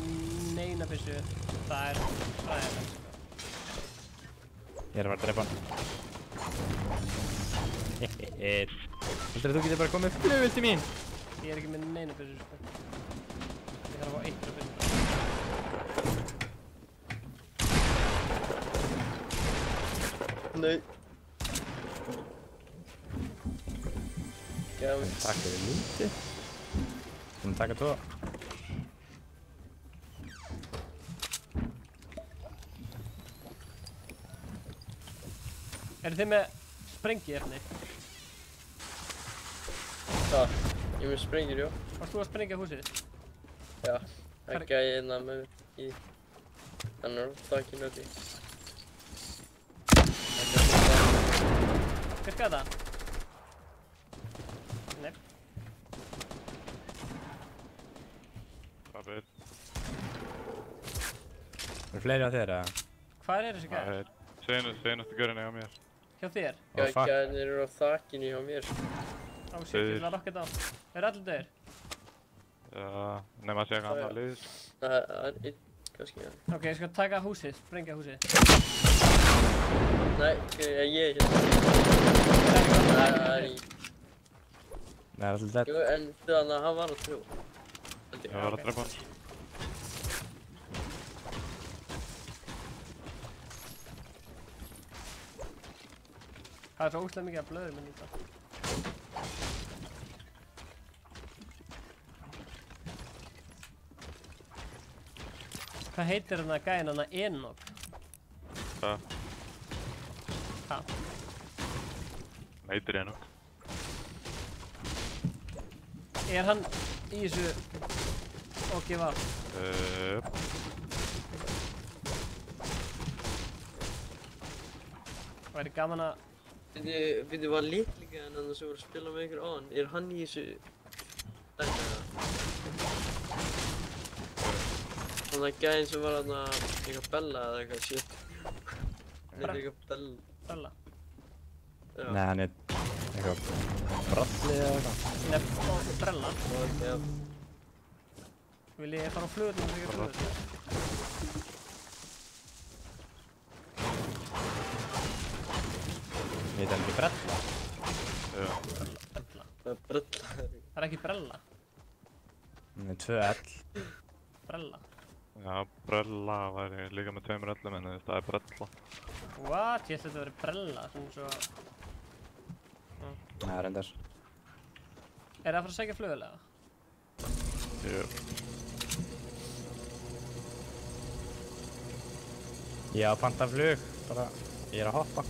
neina byssu. Það er fræðilegt. Ég er að fara að drepa hann. Heldur þú getur bara komið flugvél til mín? Ég er ekki með neina byssu, sko. Ég þarf að fá einhverja byssu. Nei. Takk fyrir lúti. Þú taka tvo. Eru þið með sprengiefni? Hvað? Ég með sprengjur, já. Varst þú að sprengja húsið? Já, það gæði hérna með mér í... Þannig að það ekki nöti. Virkaði það? Nei. Hvað er? Er fleiri á þér, eða? Hvað er þessi gæði? Seinustu gaurinni hjá mér. Hjá þér? Gæðinir eru á þakinu hjá mér. Á, shit, ég vil að rocket á. Eru allir döðir? Já, nema að segja hvað annar liðis. Það er einn, kannski, já. Ok, ég skal taka húsið, sprengja húsið. Nei, ég er hérna. Það er í... Nei, það er alltaf dead. Jú, en þannig að hann var að trú. Ég var að drepa hann. Það er svo ógeðslega mikið af blöðum inn í það. Hvað heitir hann að gæðin hann að Enoch? Hvað? Hvað? Hann heitir Enoch. Er hann í þessu OGV? Væri gaman að... Við var litlinga en hann sem voru að spila með ykkur á hann. Er hann í þessu... Þannig að gæðin sem var hann að... eitthvað Bella eða eitthvað shit. Hann er eitthvað Bella. Bella? Já. Nei, hann er... eitthvað... Bralli eða eitthvað. Nefn og Brella? Já. Vil ég fara á flugurinn og byggja flugurinn? Heit hann ekki Brella? Já. Brella? Brella. Það er ekki Brella? Hann er 2L. Brella? Já, Brella væri líka með 2 L-um en það er Brella. What? Ég ætla þetta að vera Brella, svona svo... Nei, reyndar. Er það að fara að segja flugurlega? Jú. Ég á að panta flug, bara... Ég er að hoppa.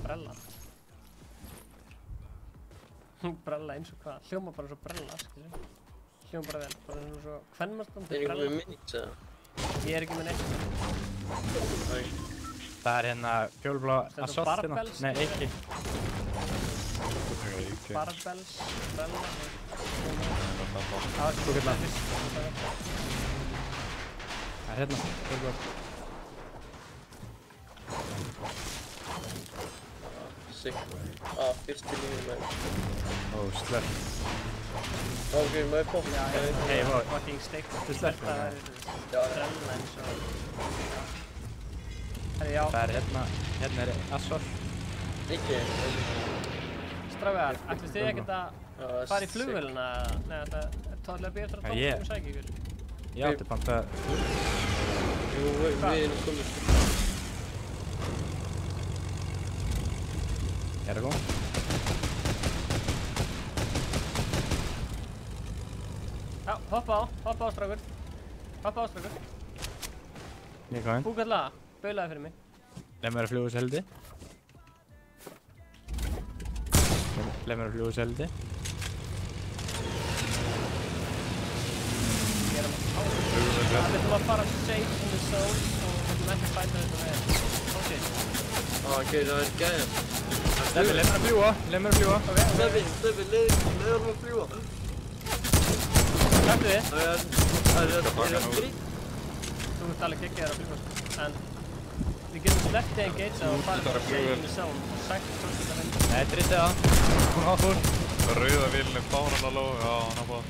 Brella? Brella eins og hvað? Hljóma bara eins og Brella, skilur. Hljóma bara vel, bara eins og kvenmannsband til Brella. Er einhver með minnings eða? Ég er ekki með neitt. Það er hérna fjólblá assault hérna. Barbells? Nei, ekki. Barbells, Brella. Það er hérna. Það er hérna, fjólblá. Sick. Fyrsti lífið með. Ó, slöpp. Ok, má ég poppa? Já, ég Hei, er fucking steikt. Þú sleppur það. Það er Brella eins og... Já. Það er hérna er assault. Ekki. Strágar, ætlist þið ekkert að fara í flugvélina? Nei, það er tóðlega betur að tóka um sækja ykkur. Ég átti panta... Jú, við erum komið. Er það góð? Já, hoppa á strákur. Hoppa á strákur. Ég er kominn. Búkalla, baulaði fyrir mig. Leif mér að fljúa þessu heldi. Leif mér að fljúa þessu heldi. Við ætlum að fara safe in the zone og við ætlum ekki að fæta þetta með. Ok, það er gæðin. Steffi, leif mér að fljúa. Leif mér að fljúa. Steffi, leiður að fljúa. Hættu þið? Það er skrít. Þú ert alveg geggjaður að fljúa, en við getum sleppt þig engage og farið safe in the zone og sagt hvort þetta vindur. Nei, drittið það. Hún hoppur. Rauða vélinn er fáránlega lóg. Já, hann er búinn.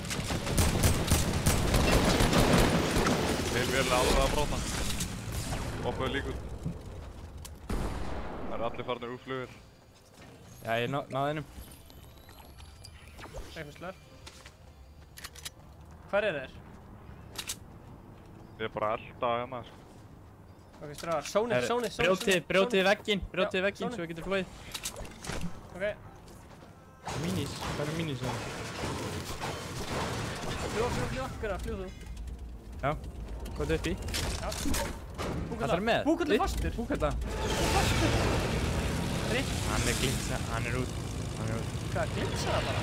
Vél er alveg að brota. Oppaði líka út. Það eru allir farnir úr flugur. Já, ég náði hennum. Eitthvað slör. Hvar er þeir? Ég er bara að elda hérna, sko. Ok, stráðar. Sónið. Brjótið vegginn, svo ég getur flóið. Ok. Minis, hvað eru minis? Fljúa, fljúa, fljúa þú. Já, hvað upp í? Já. Það er með? Búkalli fastur. Búkalla. Fastur. Fritt. Hann er glitsa, hann er út. Hvað, glitsa það bara?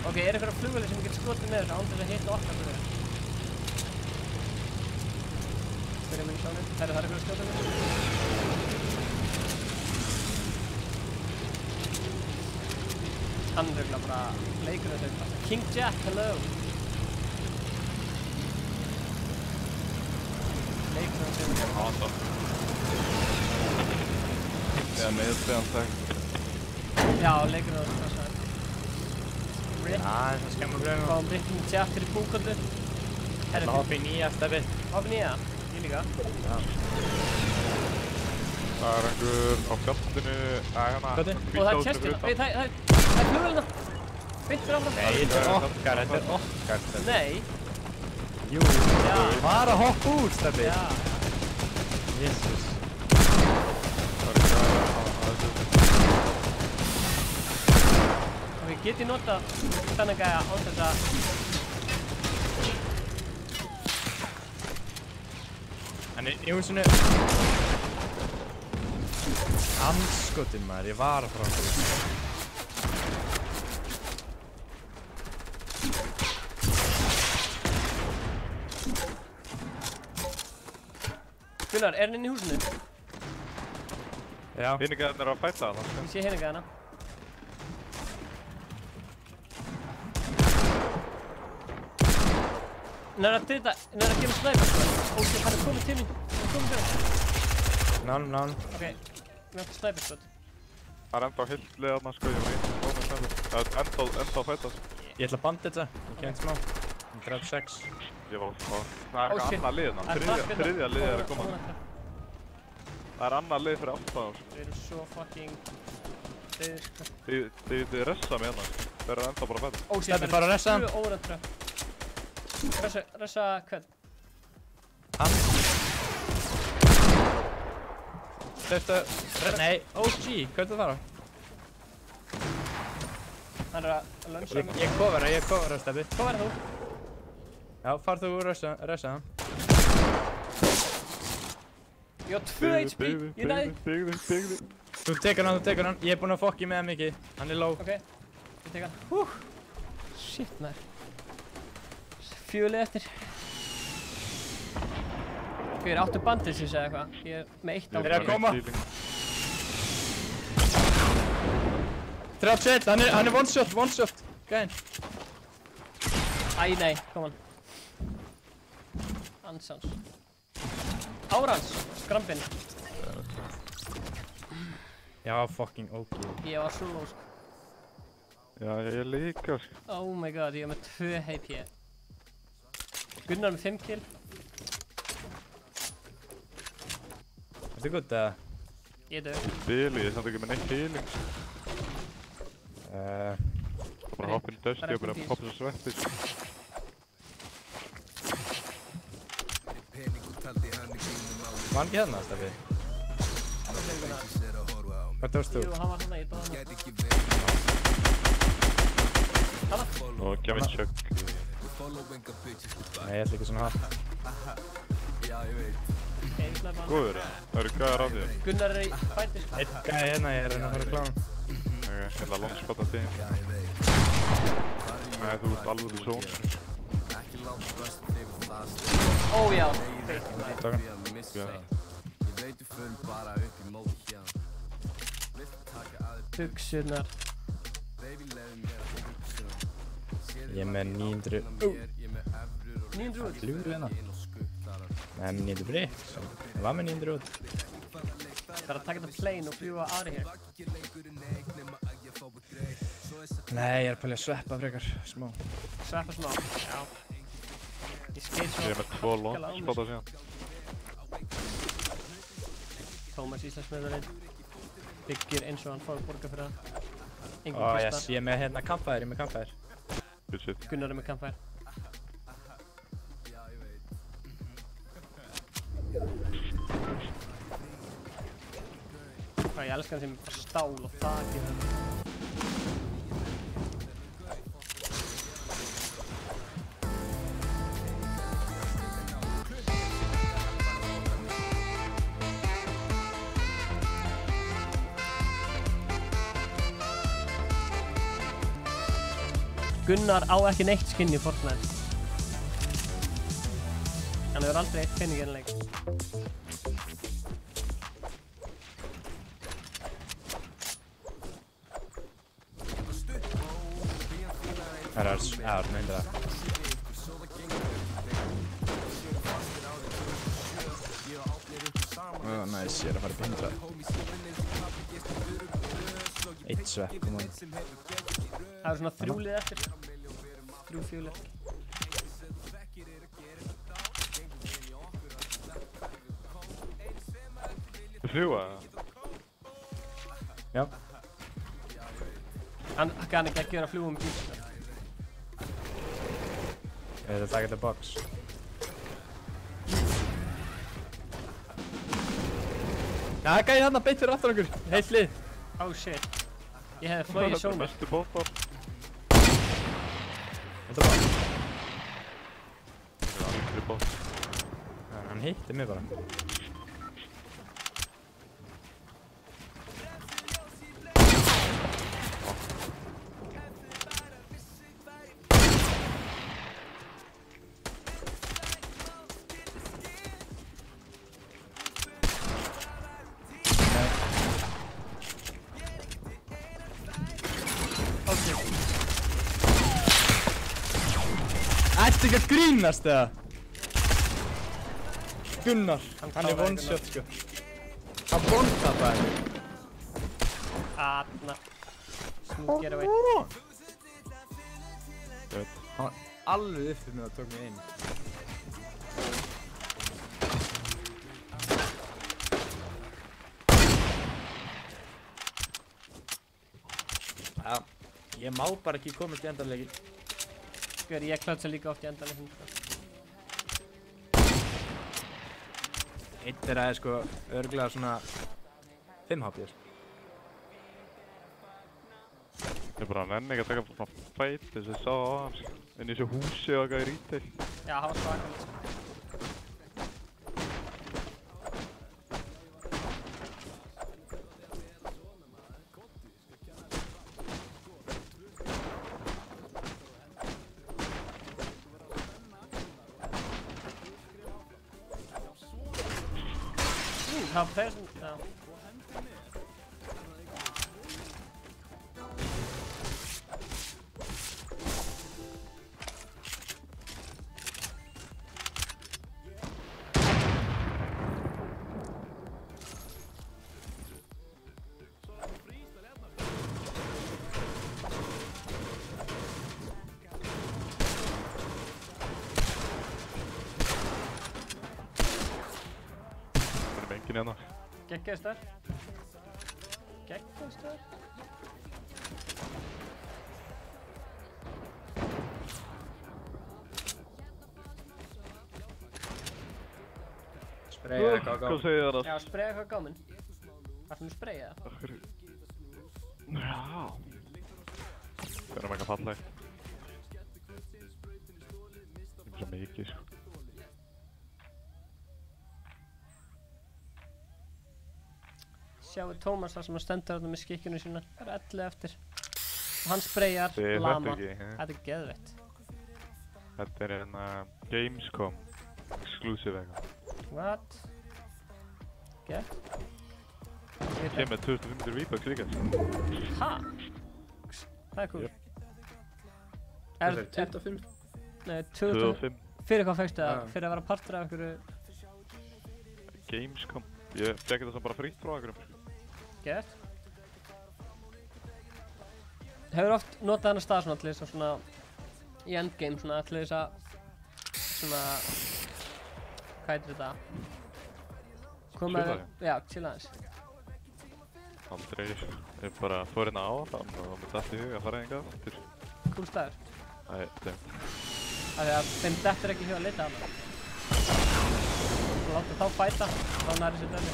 Ok, er einhverja flugvélir sem ég get skotið með þessu án þess að hitta okkar flugvélir? Byrja mig í sjónum. Það er einhverja skjóta með. Hann er örugglega bara leikur þessu. King Jack, hello! Leikur þessu. Ja, så. Det är med stensäkert. Já, leikur þessu. Já, það skemmur blöðum. Fáum King Jack í búkallu. Það hoppa í nýja, Steffi. Hoppa í nýja? Ég líka. Já. Það er einhver á fjallinu, hérna. Og það er kestina. Það er flugvélina. Beint fyrir áfram. Nei, þetta er okkar. Nei. Jú, var að hoppa út, Steffi. Já. Jesus. Ok, get ég nota þennan gæja án þess að... Hann er í húsinu. Andskotinn maður, ég var frá því. Gunnar, er hann inn í húsinu? Já. Hinningaðarnir eru að fæta hana. Ég sé hinningaðarna. Hann er að gefa snæpa. Ok, hann er komið til mín. Hann er komið fyrir. Nán. Ok, við áttum snæperskot. Það er enda á hillið þarna sko, ég veit ekki hvað með snæper. Það er enda að fæta. Ég ætla að bandita, ég kemur smá. Ég draf 6. Ég var það er eitthvað annað lið hérna. Þriðja lið er að koma. Það er annað lið fyrir aftan. Við erum svo fucking... Þið ressa með hérna. Þeir eru enda bara að fæta. Steffi, fara að ressa hann. 2 órættra. Ressa hvern? Hann. Steffi, nei, OG, hvað er það þar á? Hann er að lunsa mig. Ég kofara, Steffi. Kofara þú? Já, far þú og ressa hann. Ég á 2 HP, ég næði. Byggðu. Þú tekur hann, ég er búinn að fokki með hann mikið. Hann er low. Ok, ég tek hann. Shit, maður. 4 lið eftir. Ok, ég er 8 bandages eða eitthvað. Ég er með 1 á. Þeir eru að koma. 31, hann er one shot. Gæinn. Æ, nei, kom hann. Ansans. Árans, skrambinn. Já, fucking ok. Ég var svo low, sko. Já, ég líka, sko. Oh my god, ég er með 2 HP. Gunnar með 5 kill. Ertu gutt eða? Ég er dög. Bili, ég er samt ekki með neitt healing. Bara hoppin í dösti og bara poppa svo sveppi, sko. Var hann ekki hérna, Steffi? Hvað tókst þú? Jú, hann var hérna, ég dóði hann. Og gef mér tjökk. Nei, ég ætla ekki svona hatt. Góður, það eru gæðar á því. Gunnar er í fæti, sko. Einn gæði hérna, ég er að fara að klána. Ok, ég ætla að longspotta þig. Nei, þú ert alveg í zón. Ó, já. Takk. Buksurnar. Ég er með 900... 900 út? Flugur hérna. Nei, með 900 breytt. Það var með 900 út. Það er að taka þetta plane og fljúa aðri hér. Nei, ég er að pælja að sveppa frekar, smá. Sveppa smá? Já. Ég skeit svo... Ég er með 2 longspotta síðan. Tómas Íslandsmeðurinn byggir eins og hann fór að borga fyrir það. Ó, yes, ég er með hérna kampfæðir, Good shit. Gunnar er með kampfæðir. Ég elskar hann sem bara stál og þakir hann. Gunnar á ekki neitt skinn í Fortnite. Hann hefur aldrei eitt penning í enn leik. Það er myndir það. Næs, ég er að fara upp í 100. Eitt svepp, kom on. Það er svona 3 lið eftir. 3-4 lið. Fljúa? Já. Hann kann ekki að gera fljúa bíl. Er þetta taka þetta box? Já, það gæði þarna beint fyrir aftan okkur. Heilt lið. Oh shit. Ég hefði flogið í sónar. Bestu bóttar. Þetta var. Það var aldrei bótt. Hann hitti mig bara. Ætti ekki að grínast eða? Gunnar, hann er one-shot sko. Hann one-tapaði. Aðna. Smooth getaway. Hann var alveg yfir mig og tók mig inn. Já, ég má bara ekki komast í endanleikin. Ég klátsa líka oft í endanleikin. Einn þeirra er sko örugglega svona 5 HP. Ég bara nenni ekki að taka svona fæt þess að ég sá á hann sko. Inn í þessu húsi og eitthvað í retail. Já, það var svakalegt sko. Það var person, já. Hérna. Geggjaði stöð. Geggjaði stöð. Spraya eitthvað á gáminn. Hvað segir það? Já, spraya eitthvað á gáminn. Varstu með spraya það? Já. Það er mega fallegt. Það er svo mikið sko. Sjáu Tómas þar sem hann stendur þarna með skikkjunu sína. Það er 11 eftir. Og hann sprayar lama. Þetta er geðveitt. Þetta er hérna Gamescom exclusive eitthvað. What? Gett? Ég með 2500 V-Bucks líka. Ha? Það er cool. Hvað er 25? Nei, 25. Fyrir hvað fækstu það? Fyrir að vera partur af einhverju... Gamescom. Ég fekk þetta bara frýtt frá einhverjum. Gett. Hefur oft notað þennan stað svona til þess að svona í endgame svona til þess að svona hvað heitir þetta? Koma með já, chill aðeins. Aldrei, ég bara fór hérna á þann og mér datt í hug að fara einhvað aftur. Cool staður. Æ, þeim. Af því að þeim dettur ekki í hug að leita hana. Og láta þá fæta, þá næri sér dæmi.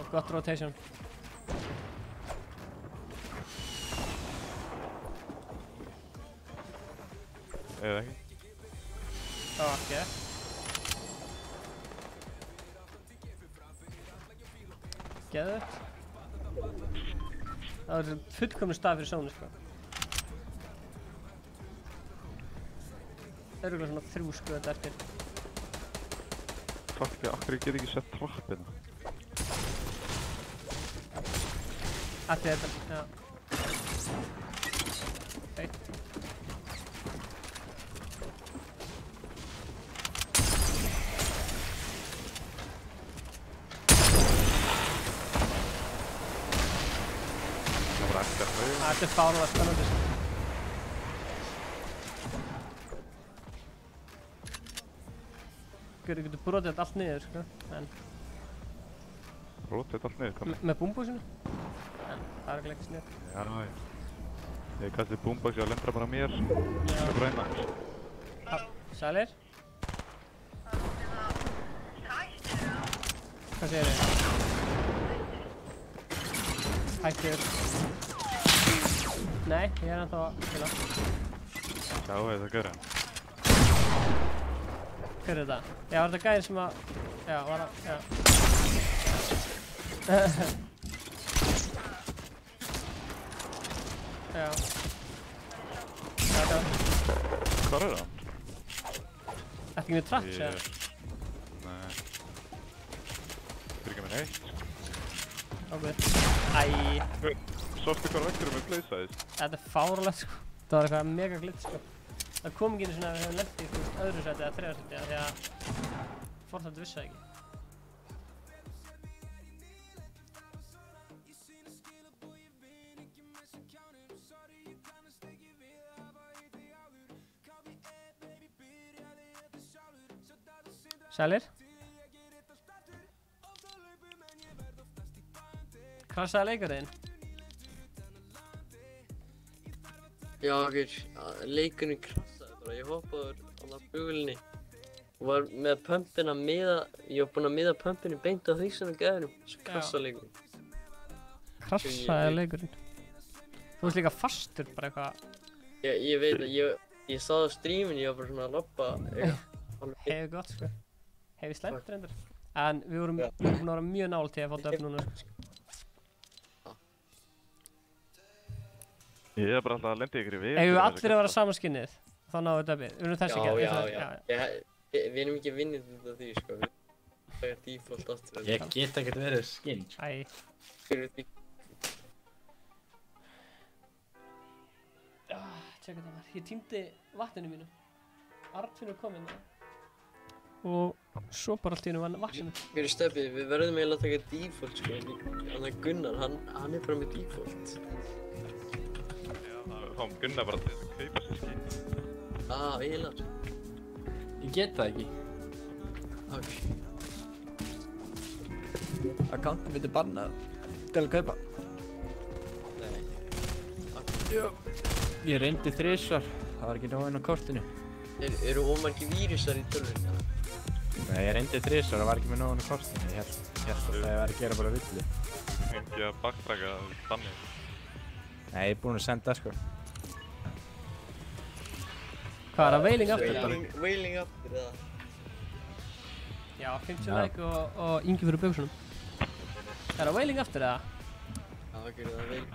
Gott rotation. Eða ekki. Ok. Geðvegt. Það var fullkomnu stað fyrir sónu, sko. Örugglega svona 3 skröð eftir. Fuck, akkur ég get ekki sett trappina. Allir þetta, já. Feitt. Þetta er fárlega spennandi, sko. Þú getur brotið þetta allt niður, sko, en... Brotið þetta allt niður, hvað? Með búmbúsinu. En það er ekki snið. Já. Ég kastið búmbúsi og lendra bara mér. Já. Það bræna. Sælir? Hvað segir þið? Hættir. Nei, ég er ennþá að spila. Já, þetta gera. Hver er þetta? Já, var þetta gæðin sem að... Já, var að... Já. Já. Þetta. Hvar er það? Ekki með traps, eða? Nei. Fyrir ekki með neitt. Ok. Æ. Sástu hvað vekturum með pleysaðist? Þetta er fáralegt, sko. Það var eitthvað mega glitt, sko. Það kom ekki einu svona að við hefum lent í öðru sæti eða 3. sæti, því að Fortnite vissi það ekki. Sælir? Krassaði leikurinn? Já, leikurinn krassaði bara. Ég hoppaði úr á flugvélinni og var með pumpin að miða, ég var búinn að miða pumpinu beint á hausinn á gæðinum, svo krassaði leikurinn. Krassaði leikurinn? Þú veist líka fastur, bara eitthvað... Ég veit að ég sá það á streaminu, ég var bara svona að loppa eitthvað. Hefur gott, sko. Hefur slæmt reyndar. En við vorum búin að vera mjög nálægt til að fá döp núna, sko. Ég er bara alltaf að lendi ykkur í við. Ef við allir að vera saman skinnið, þá náum við döpið. Við erum þessi ekki. Já. Við erum ekki vinnið út af því, sko. Það er default aftur. Ég get ekkert verið skinn, sko. Æ. Tjekka það var. Ég týndi vatninu mínu. Arnfinnur kom inn og svo bara allt í einu var vatninu. Fyrir stöpið, við verðum eiginlega að taka default, sko. Þannig að Gunnar, hann er bara með default. Fáum Gunnar bara til þess að kaupa sér skinn. Eiginlega. Ég get það ekki. Ok. Accountin myndi banna til að kaupa. Nei. Já. Ég reyndi 3 svar, það var ekki nóg inn á kortinu. Eru ómargir vírusar í tölvunni? Nei, ég reyndi 3 svar, það var ekki með nóg inn á kortinu. Ég held að það var að gera bara villi. Ekki að baktraka bannið. Nei, ég er búinn að senda, sko. Hvað er það, Wailing After? Wailing After, eða? Já, 50 like og Ingi fyrir buksunum. Er það Wailing After, eða? Já, gerðu það Wailing.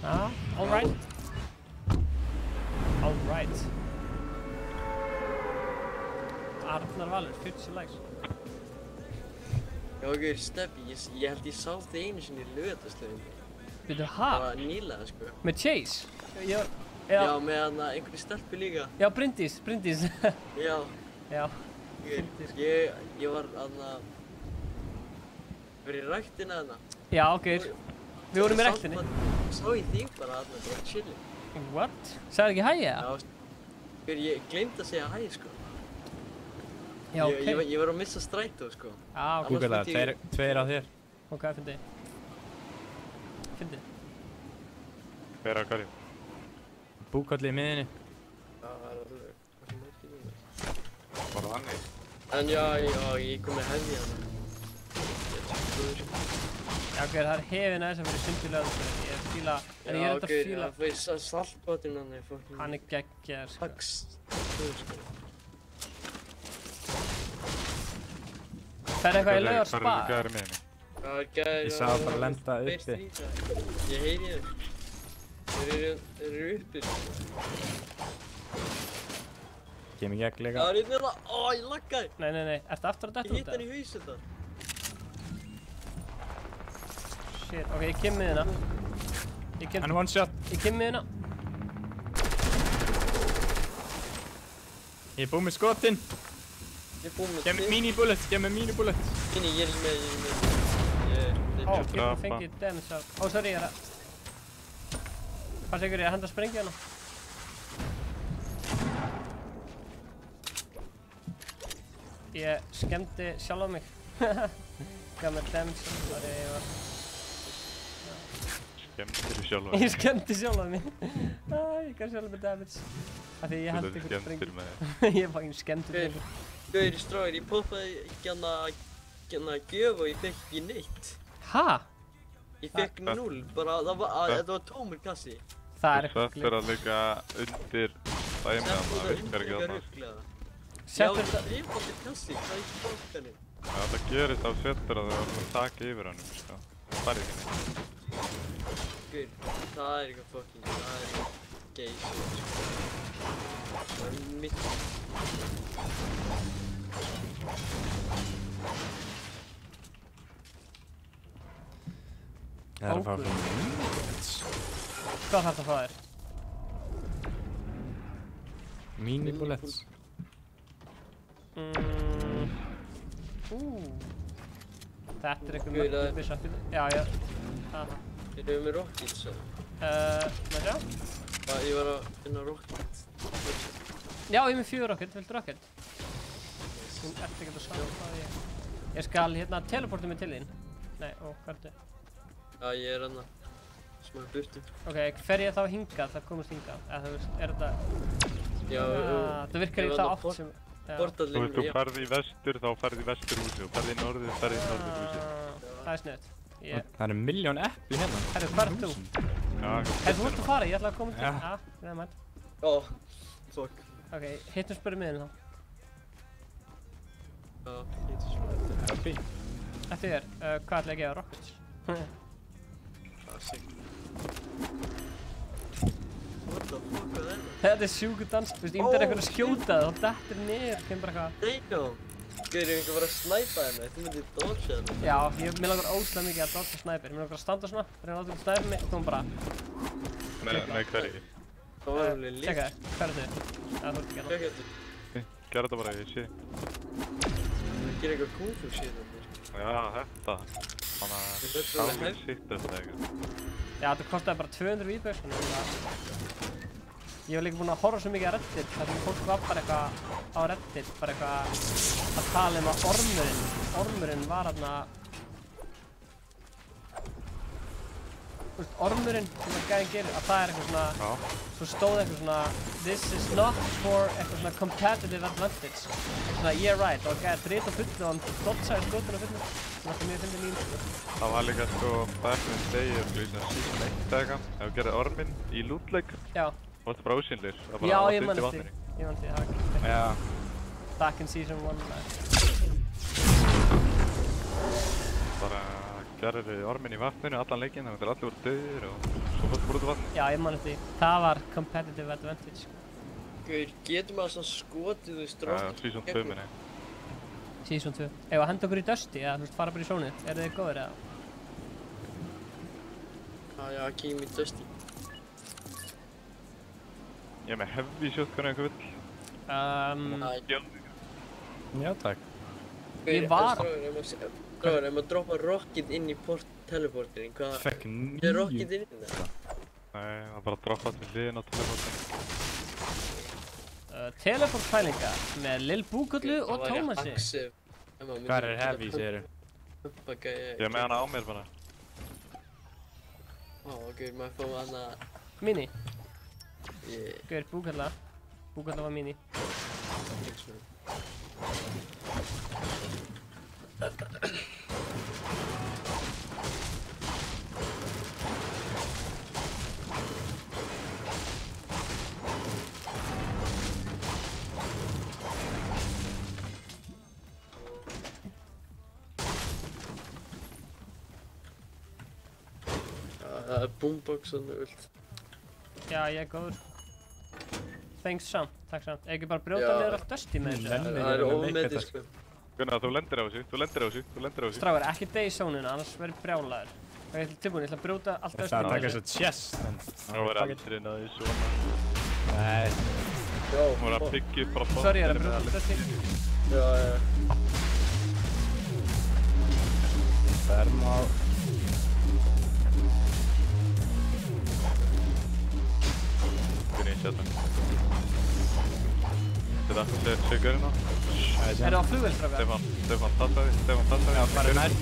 Já, alright. Alright. Arnar Valur, 40 likes. Já, Steppi, ég held ég sá þig einu sinni í Laugardalslaugum. Byrju, hæ? Það var nýlega, sko. Með Chase? Já, með einhverju stelpu líka. Já, Bryndís. Já. Já. Ég var verið í ræktina þarna. Já, við vorum í ræktinni. Sá ég þig bara þarna, bara chilling. What? Sagði ekki hæ, eða? Já, ég gleymdi að segja hæ, sko. Já, ok. Ég var að missa strætó, sko. Ok. Google það, 2 á þér. Ok, fyndi. Hver á hverju? Búkolli í miðinni. Það er alveg. Var það annir? En já, ég kom með hefði hana. Já, það er hefin aðeins að fyrir sundilega. Ég fíla, en ég er þetta að fíla. Já, það er saltbátinn hann. Hann er geggjaður, sko. Fer eitthvað í laugar spar? Ég sá það bara lenda uppi. Ég heyri þér. Þeir eru uppi. Kem í gegn líka. Það er einn hérna. Ó, ég laggaði. Nei. Ertu aftur að detta út? Ég hitt hann í haus þetta. Shit, ok, ég kem með hérna. Hann er one shot. Ég kem með hérna. Ég er búinn með skotinn. Gef mér mini-bullet. Mini, ég er með. Ó, ég fengið damage á. Ó, sorry, ég er að... Passa ykkur, ég er að henda sprengju hérna. Ég skemmti sjálf á mig. Gaf mér damage, þar ég var... Skemmtir sjálf á mig? Ég skemmti sjálf á mig. Ég gaf sjálf mér damage. Af því ég hendi ykkur sprengju. Ég fann skemmti sprengju. Gauðir stráðir, ég poppaði hérna gjöf og ég fekk ekki neitt. Hæ? Ég fekk 0, bara þetta var tómur kassi. Það er eitthvað glitch. Þetta er að liggja undir dæmi að það virkar ekki þarna. Já, þetta er einfaldir kassi, það er ekki bókanir. Já, það gerist á setur að þau var að taka yfir honum, sko. Það er ekki neitt. Gauð, það er eitthvað fucking, það er eitthvað gay shit, sko. Það er mitt. Það er að fá fyrir mini-bullets. Hvað þarf það að fá þér? Mini-bullets. Þetta er eitthvað mörgum byssappið. Já. Erum við með rockets, svo? Má sjá? Ég var að finna rocket. Já, ég er með 4 rocket. Viltu rocket? Þú ert ekki að sjá hvað ég skal hérna teleporta mig til þín. Nei, hvað ertu? Já, ég er hérna. Smá burtu. Ok, fer ég þá hingað, það komast hingað? Eða þú veist, er þetta... Já, það virkar í það átt sem... Þú veist, þú ferð í vestur, þá ferð í vesturhúsi og ferð í norður, ferð í norðurhúsi. Það er snöðt. Það eru milljón epli hérna. Herru, hvað ert þú? Þú ert að fara, ég ætla að koma til. Já, neða mætt. Fuck. Ok, hittum spöru miðin þá. Já, hittum spöru. Happy. Eftir þér, hvað ætla ég að gefa rockets? What the fuck var þetta? Þetta er sjúku dans, þú veist, ég myndi eitthvað að skjóta það, þá dettur niður, kemur bara eitthvað... Damn! Gauður, ég myndi bara að snæpa þarna, þú myndi dodga þarna. Já, mér langar óslega mikið að dodga snæpir, mér langar að standa svona, reyna að láta snæpa mig og koma bara... Nei, hverju? Það var alveg líkt. Tjekka þér, hvað er þið? Það þurfti ekki að Tjekka þér. Gerðu þetta bara, ég sé. Það gerir eitthvað kung fu shit þarna. Já, þetta. Þannig að sámið sitt eftir eitthvað. Já, þetta kostiði bara 200 víböks, ég var líka búinn að horfa svo mikið á Reddit, þar sem fólk var bara eitthvað á Reddit, bara eitthvað að tala að ormurinn var þarna... Þú veist, ormurinn sem að gæðin gerir, að það er eitthvað svona... Svo stóð eitthvað svona... This is not for eitthvað svona competitive advantage. Eitthvað svona, yeah right, og gæði drita á fullu og hann dodsaði skotinu á fullu. Það er mjög fyndið lín, sko. Það var líka sko, Batman segir, sko, í svona season 1 eða eitthvað, ef við gerðum orminn í lootleik. Já. Það var bara ósynlir, það bara var fyllt í vatninu. Ég man því, það var ekki. Já. Back in season 1, bara gerði orminn í vatninu allan leikinn, þannig að allir voru döðir og svo fórstu bara út í vatninu. Já, ég man því. Það var competitive advantage. Gauður, getur maður svona skotið, þú veist, Já, season 2 minni. Season 2. Ef að henda okkur í Dusty, eða þú veist, fara bara í sónið, eru þið góðir eða? Já, kíkjum í Dusty. Ég er með heavy shotgun eða eitthvað vill. Já, takk. Ég var... Stráður, ef maður droppa rocket inn í teleportin, hvað... Fekk 9. Er rocket inn í það? Nei, það bara droppa til hliðin á teleportin. Teleport-pælinga með Lil Búkollu og Tómasi. Hvað er heavy, segir þú? Ég er með hana á mér bara. Gauður, maður fá hana... Mini? Gauður, Búkolla. Búkolla var mini. Það boomboxan vilt. Já, ég er góður. Thanks samt, takk samt. Ekki bara brjóta niður allt dusty með þessu. Það er ómetið sko. Gunnar, þú lendir á þessu. Strákar, ekki deyja í sónuna, annars verður brjálaður. Það er tilbúin, ég ætla að brjóta allt dusty Það taka svo chest. Það var aldrei náðu svona. Nei. Þú voru að byggja upp bara bótt. Sorry, ég er að brjóta dusty. Já. Ferm á... Gunni, setja. Þetta, sé görinn á. Er það á flugvél, strákar? Stefán, passaði. Já, farið nær.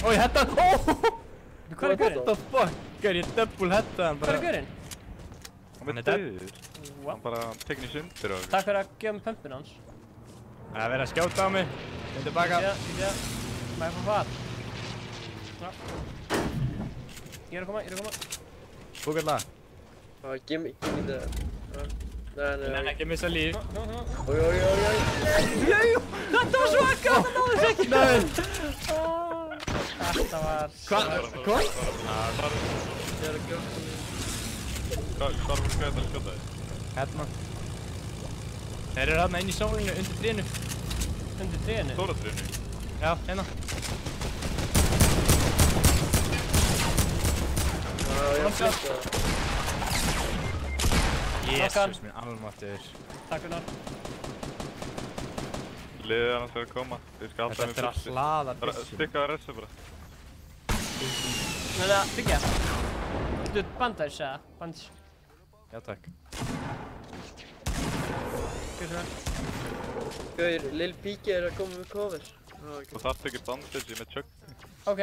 Ói, hætta! Hvað er görinn? What the fuck? Gaur, ég double hætta hann bara. Hvað er görinn? Hann er döður. Hann bara tekin í sundur og... Takk fyrir að gefa mig pumpin hans. Það er verið að skjóta á mig. Ég tilbaka. Já. Má ég fá far? Já. Ég er að koma. Búkalla. Gef mig það. Nei, ekki missa líf. Oj. Þetta var svaka, þetta náðist ekki. Þetta var... Hvað? Ég er að gjóta mig. Hvað voru skæðið að skjóta þig? Hérna. Þeir eru hérna inn í sólinu, undir trénu. Undir trénu? Stóra trénu? Já, hérna. Ég fyrst Jésús minn almáttur. Takk fyrir. Liðið annars er að koma. Þið skal alltaf Þetta er að hlaða byssu. Stikka að ressa bara. Nei, byggja. Viltu bandage eða? Bandage. Já, takk. Gjör svo vel. Gaur, Lil Píki er að koma með cover. Þú þarft ekki bandage með Chuck. Ok.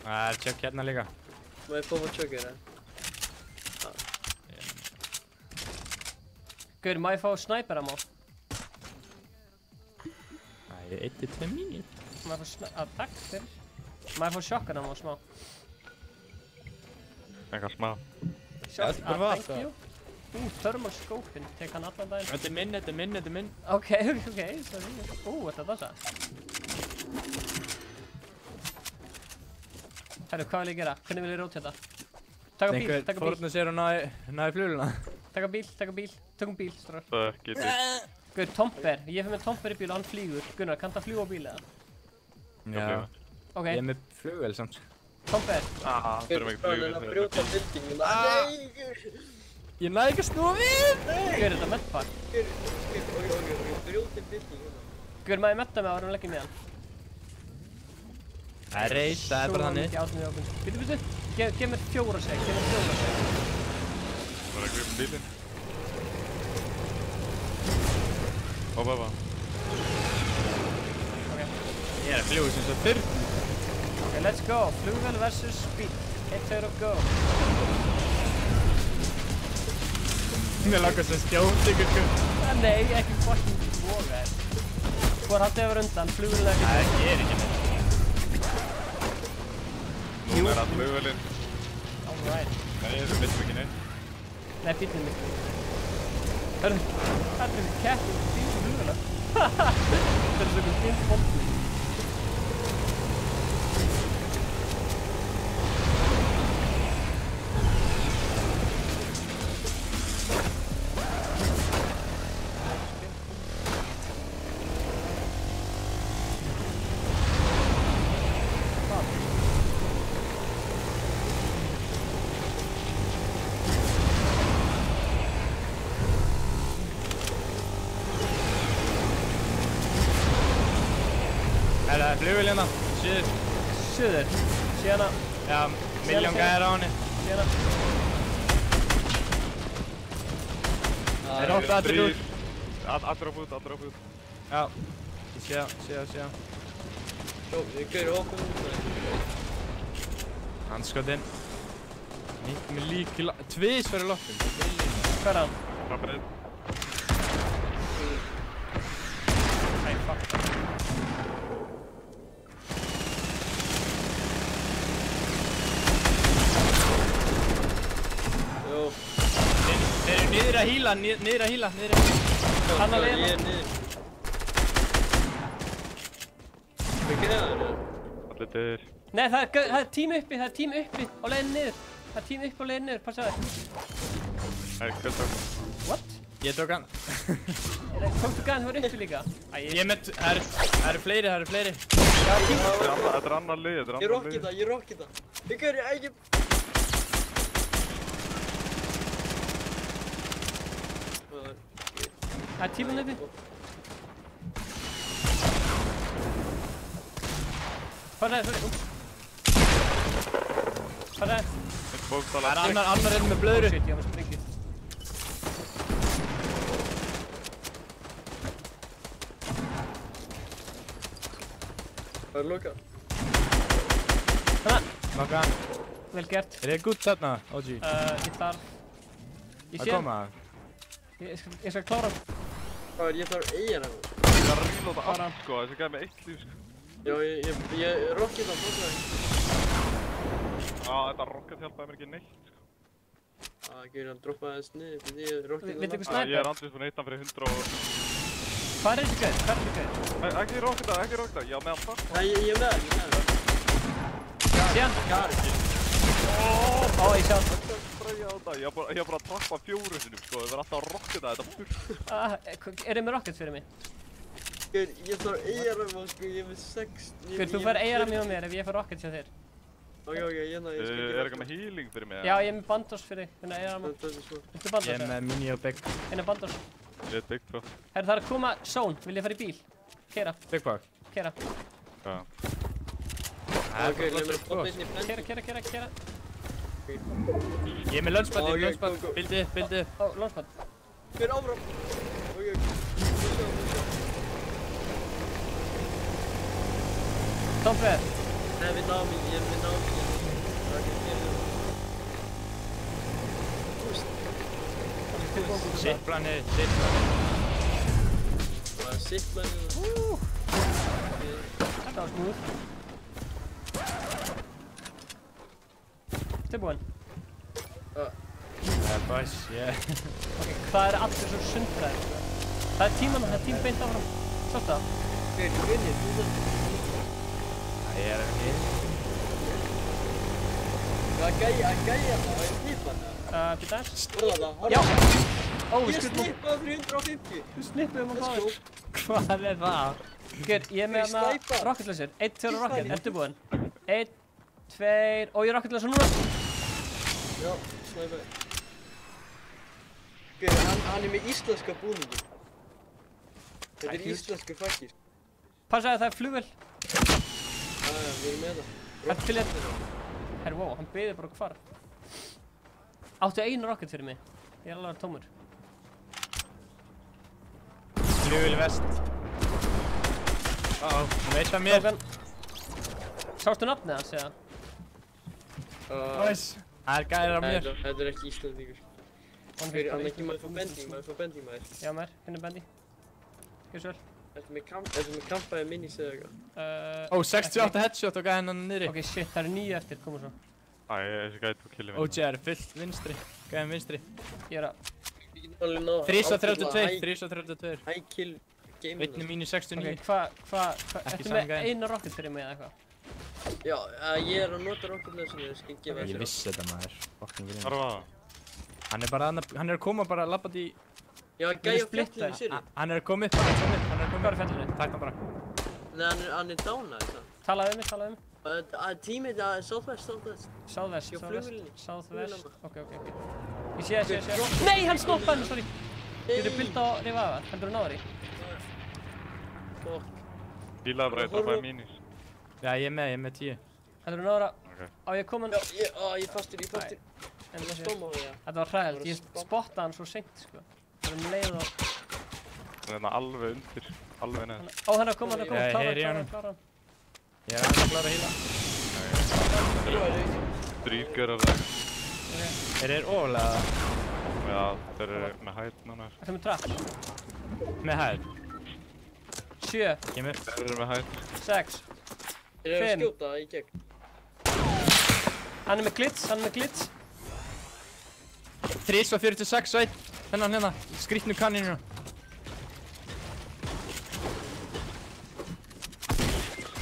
Það er Chuck hérna líka. Má ég fá með Chuck hérna? Gaur, má ég fá sniper ammo? Það er 1-2 mínir. Má ég fá sniper... Takk fyrir. Má ég fá shotgun ammo smá? Eitthvað smá. Thank you. Thermal scope-in. Tek hann allan daginn. Þetta er minn. Ok, sorry. Þetta er dansa. Herru, hvað vil ég gera? Hvernig vil ég róteta? Taka bíl. Fórna sér og næði fluguna. Taka bíl. Tökum bíl, stráðar. Það getur. Gaur, Tomper. Ég fyrir með Tomper í bíl og hann flýgur. Gunnar, kanntu að fljúga á bíl eða? Já. Ok. Ég er með flugvél samt. Tomper. Þurfum ekki flugvél. Það er að brjóta bildingina. Nei! Ég næði ekki að snúa við! Gaur, þetta er medpack. Gaur, brjóta bildingina. Gaur, maður metta mig áður en leggja mér. Það er reis, það er bara þannig. Býtu. Gef mér 4 sek. Bara að gripa bílinn. Hoppa. Ok. Ég er að fljúa sem svo þurr. Ok, let's go. Flugvél versus bíl. 1, 2 og go. Mér langar sem skjóta ykkur sko. Nei, ekki fucking voga þér. Hvor haldið yfir undan, flugvélin ekki. Það ger ekki neitt. Nú er all flugvélin. Alright. Nei, við veitum ekki neitt. Nei, bílinn miklu. Hörru, það er kettir bíl og flugvélar. Þetta er svona fint fólk. Það er flugvél hérna, Suður? Síðana? Já, milljón gæðir á henni. Síðana? Það er 8 allir út. Allir á fút. Já, ég sé það. Ég gauður okkur út. Handskotinn. Nýtt með líki tvís fyrir loppin. Hvað er hann? Frambreyð. Æ, fuck. Þeir eru niður að híla. Hann að leiða. Ég er niður. Hvað gerði það? Allir döðir. Nei, það er tím uppi, það er tím uppi á leiðinni niður. Það er tím uppi á leiðinni niður, passaðu. Nei, hver tók? What? Ég tók hann. Tóktu gæðan, þú var uppi líka. Ég er með, það eru fleiri. Já, tím. Þetta er annar lið, Ég rokki það. Ég gæri ekki. Það er tíminn uppi. Passaðu, sorry. Passaðu. Það er annar með blöðru. Shit, ég var springið. Það er lokað. Hanna! Lokað. Vel gert. Er þið gutt þarna, OG? Ég þarf... Ég sé... Að koma? Ég skal klára hann. Hvað er, ég þarf eigin hann. Ég þarf að reloada allt sko, þessi gæði með 1 líf sko. Já, ég rokki það, blóðsvæði. Já, þetta rocket hjálpaði mér ekki neitt sko. Gauður, hann droppaði aðeins niður, því ég rokki það. Viltu ykkur snæpa? Ég er andlis búinn eitt fyrir 100 og... Hvað er þessi gauð? Ekki rocketa, já með hann það. Nei, ég er með hann. Síðan? Ó, ég sjá það. Ég har bara að trappa 4 sinum sko, það verður alltaf að rocketa þetta burt. Er þið með rocket fyrir mig? Gauður, ég þarf eigaram og sko, ég er með 6... Gauður, þú fær eigaram hjá mér ef ég fær rocket hjá þér. Ok, ég skal ekki... Er eitthvað með healing fyrir mig? Já, ég er með bandós fyrir þig, hérna eigaram. Viltu bandós? Ég er með mini og big. Hérna bandós. Ég er big bro. Herru, það er að koma zone, vil ég fara í bíl? Keira. Big bag. Keira. Já. Ok, leið mér að poppa inn í blend. Keira. Ég er með launchpad, Bildi. Ó, launchpad. Hver áfram? Ok. Tomfer. Nei, við náum í, ég er við náum í. Það er ekki fyrir. Sittplani. Það er sittplani. Þetta var smúð. Tilbúinn. Boys, yeah. Ok, hvað er allir svo sundfræðir? Það er tíman, það er tím beint áfram. Sástu það? Hver, þú vinnir, þú vinnir. Ég er ekki. Það er gæja það, það er snippan það. Býta eins. Horða það, Já! Ó, ég snippaði fyrir 150. Þú snippaði báðir. Hvað er það? Gauður, ég er með hana rocketlaser. 1, 2 rocket, ertu búinn? 1, 2, og ég er rocketlaser núna. Já, snæpaði. Gauður, hann er með íslenska búningu. Þetta er íslensku fakkist. Passaði það er flugvél. Við erum með það. Þetta til þetta. Herru, wow, hann beðið bara hvar. Áttu einu rocket fyrir mig. Ég er alveg tómur. Flugvél vest. Hún veit að mér. Sástu nafnið hans, eða? Nice. Það er gæðir á mér. Þetta er ekki íslendingur. Hann ekki maður fá bending maður. Já maður, hérna er bendi. Gjör svo vel. Ertu með kampaði minis eða eitthvað? Ó, 68 headshot og gæði hennan niðri. Ok, shit, það eru 9 eftir, koma svo. Æ, þessi gæði tók killi mig. OG er fullt vinstri, gæðin vinstri. Ég er að... 332. High kill game. Vitni mínu 69. Ok, ertu með eina rocket fyrir mig eða eitthvað? Já, ég er að nota rocketlaserinu, ég skal gefa Ég vissi þetta maður, fucking grinn. Hvar var það? Hann er bara hann er að koma bara að labbað í... Já, gæja fjallinu í sér. Hann er að koma upp, hann er að koma upp. Hvað er fjallinu? Takk hann bara. Nei, hann er dánað, það. Talaðu um mig. Tímið, Southwest. Southwest, ok. Ég sé. Nei, hann snoppaði mig, sorry. Ég er byllt á rifaða, heldur þú náður í? Bílaði bara, ég droppaði minis. Já, ég er með 10. Heldur þú náður að... Á ég komin... Já, ég er fastur. Þetta var hræðild, ég spottaði hann svo seint, sko. Það er leið og... Það er alveg undir, alveg neð. Ó, hann er að koma, klára hann. Ég er aðeins að klára að hýla. Drýrgörar það. Er þeir ofalega? Já, þeir eru með hætt núna. Það er með trapp. Með hætt? 7. Kemur. Þeir eru með hætt. 6. 5. Þeir eru að skjóta í gegn. Hann er með glitz. 346 sveit. Þennan hérna, skrýtnu kanninu.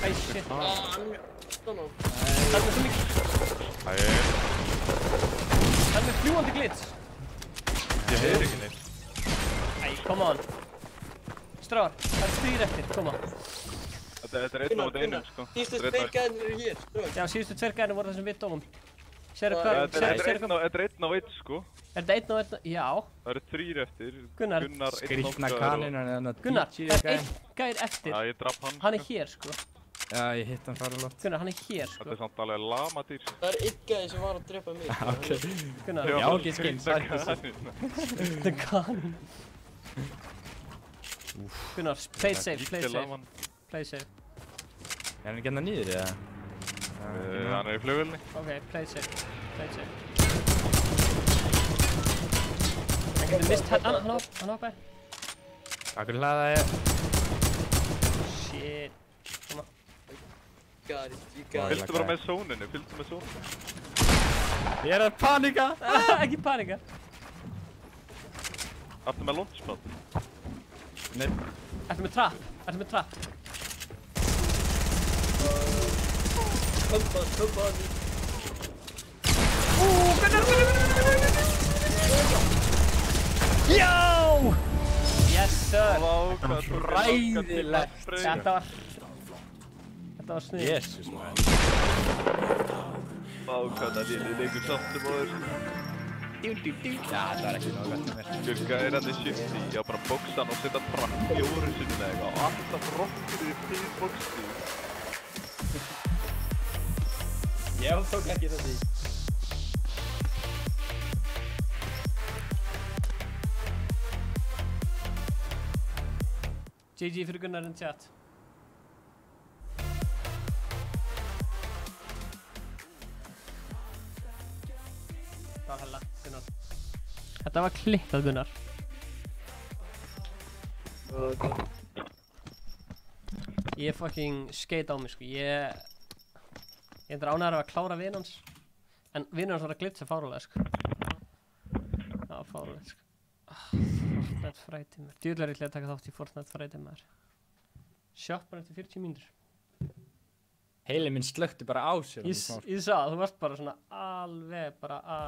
Æ, shit. aftan á. Það er svo mikið. Það er með fljúandi glits. Ég heyr ekki neitt. Æ, come on. Stráðar, það er 3 eftir, koma. Þetta er 1 á einum, sko. Síðustu 2 gæðinir eru hér, stráðar. Já, síðustu 2 gæðinir voru það sem við dóum. Sérðu Þetta er 1 á 1, sko. Er þetta 1 á 1? Já. Það eru 3 eftir. Gunnar. Skrýtna kaninu Gunnar, það er 1 gæðir eftir. Já, ég draf hann. Hann er hér, sko. Já, ég hitt hann fara lótt. Gunnar, hann er hér, sko. Þetta er samt alveg lamadýr. Það er 1 gæði sem var að drepa mig. Ok. Gunnar. Já, ekki skinn, sættu sig. Þetta er kanin. Gunnar, play safe, play safe. Play safe. Er hann ekki hérna nýður, eða? Hann er í flugvélni. Ok, play safe, play safe. Hann getur mist hann hoppaði. Akkur hlaða ég. Shit. Koma. Fylgdu bara með zóninu, fylgdu með zóninu. Ég er að panika! Ekki panika. Ertu með launchpad? Nei. Ertu með trapp? Ertu með trapp? Gunnar! Já! Yes sir! Ræðilegt! Þetta var snið. Jesus man. Hvað það lítið leikur sáttum á þessu. Já, það var ekki nógu gott með mér. Gurka er hann í shifti, ég var bara að boxa hann og setja trapp 4 sinnum eða eitthvað og alltaf rottir í til boxti. Ég tók ekki þetta í. GG fyrir Gunnar in chat. Það var hella, Gunnar. Þetta var klikkað, Gunnar. Ég fucking skeit á mig, sko. Ég er ánægður að klára vin hans. En vin hans var að glitsa fárulega, sko. Það var fárulega, sko. Fortnite frætímar. Djúðlega er ég að taka þátt í Fortnite frætímar. Shoppan eftir 40 mínútur. Heilin minn slökti bara á sér. Ég sá að þú varst bara svona alveg bara að...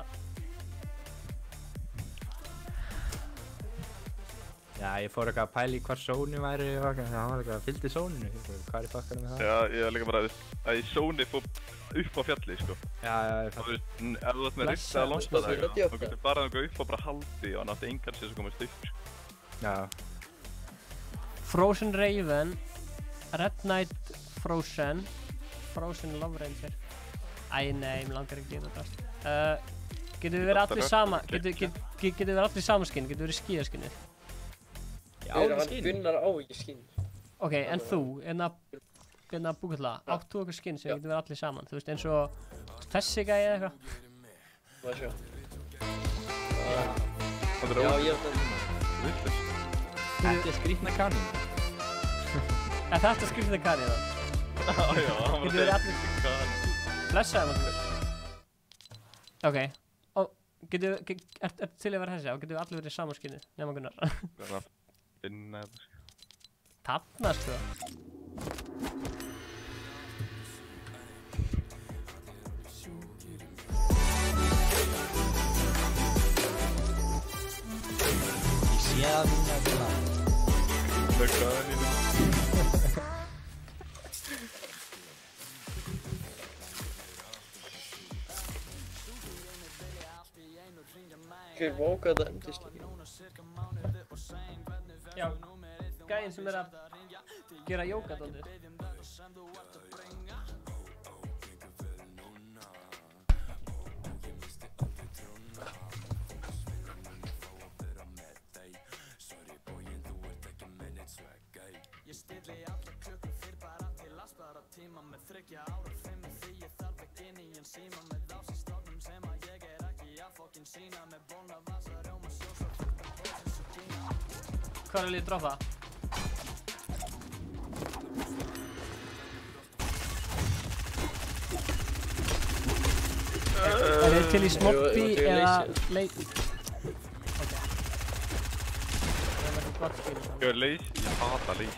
Já, ég fór eitthvað að pæla í hvar Sony væri og það var eitthvað að fylgdi Sonynu. Hvað er í bakkanum með það? Já, ég var líka bara að í Sony fór upp á fjalli, sko. Já, ég fatt. Ef þú ert með rift eða launchpad eða eitthvað, þá getur bara eitthvað upp og bara haldi og hann átti engan sér sem komist upp, sko. Já. Frozen Raven, Red Knight Frozen, Frozen Love Ranger. Æ, nei, mér langar ekki að gera þetta. Getur við verið allir sama, getur við verið allir samaskinn, getur við verið skíðaskinnið? Já, Gunnar á ekki skinn. Ok, en þú, hérna búkalla, átt þú okkur skinn sem getur verið allir saman? Þú veist, eins og þessi gæi eða eitthvað? Má sjá. Það er Já, ég á þetta. Þetta er skrýtna kanin. Þetta er skrýtna kanin, þá? Já, hann var að segja skrýtna kanin. Blessaði maður. Ok, og er til að vera þessi og getur við allir verið saman skinnið, nema Gunnar. Finna þetta, sko. Þarna, sko. Ég sé að þínu að bila. Það er kaninu. Hver vóka þetta endist ekki? Já, gæinn sem er að gera jóga dálítið. Ég stilli alla klukkur fyrir bara til að spara tíma með 30 ára 5 því ég þarf ekki inn í en síma með ásistofnum sem að ég ekki að fokkin sína með bólna vasa rjóma sjósa fullt af hósins og kína. Hvað vil ég droppa? Er þið til í smokpi eða leit? Ok. Það er eitthvað gott skil. Ég hata leys.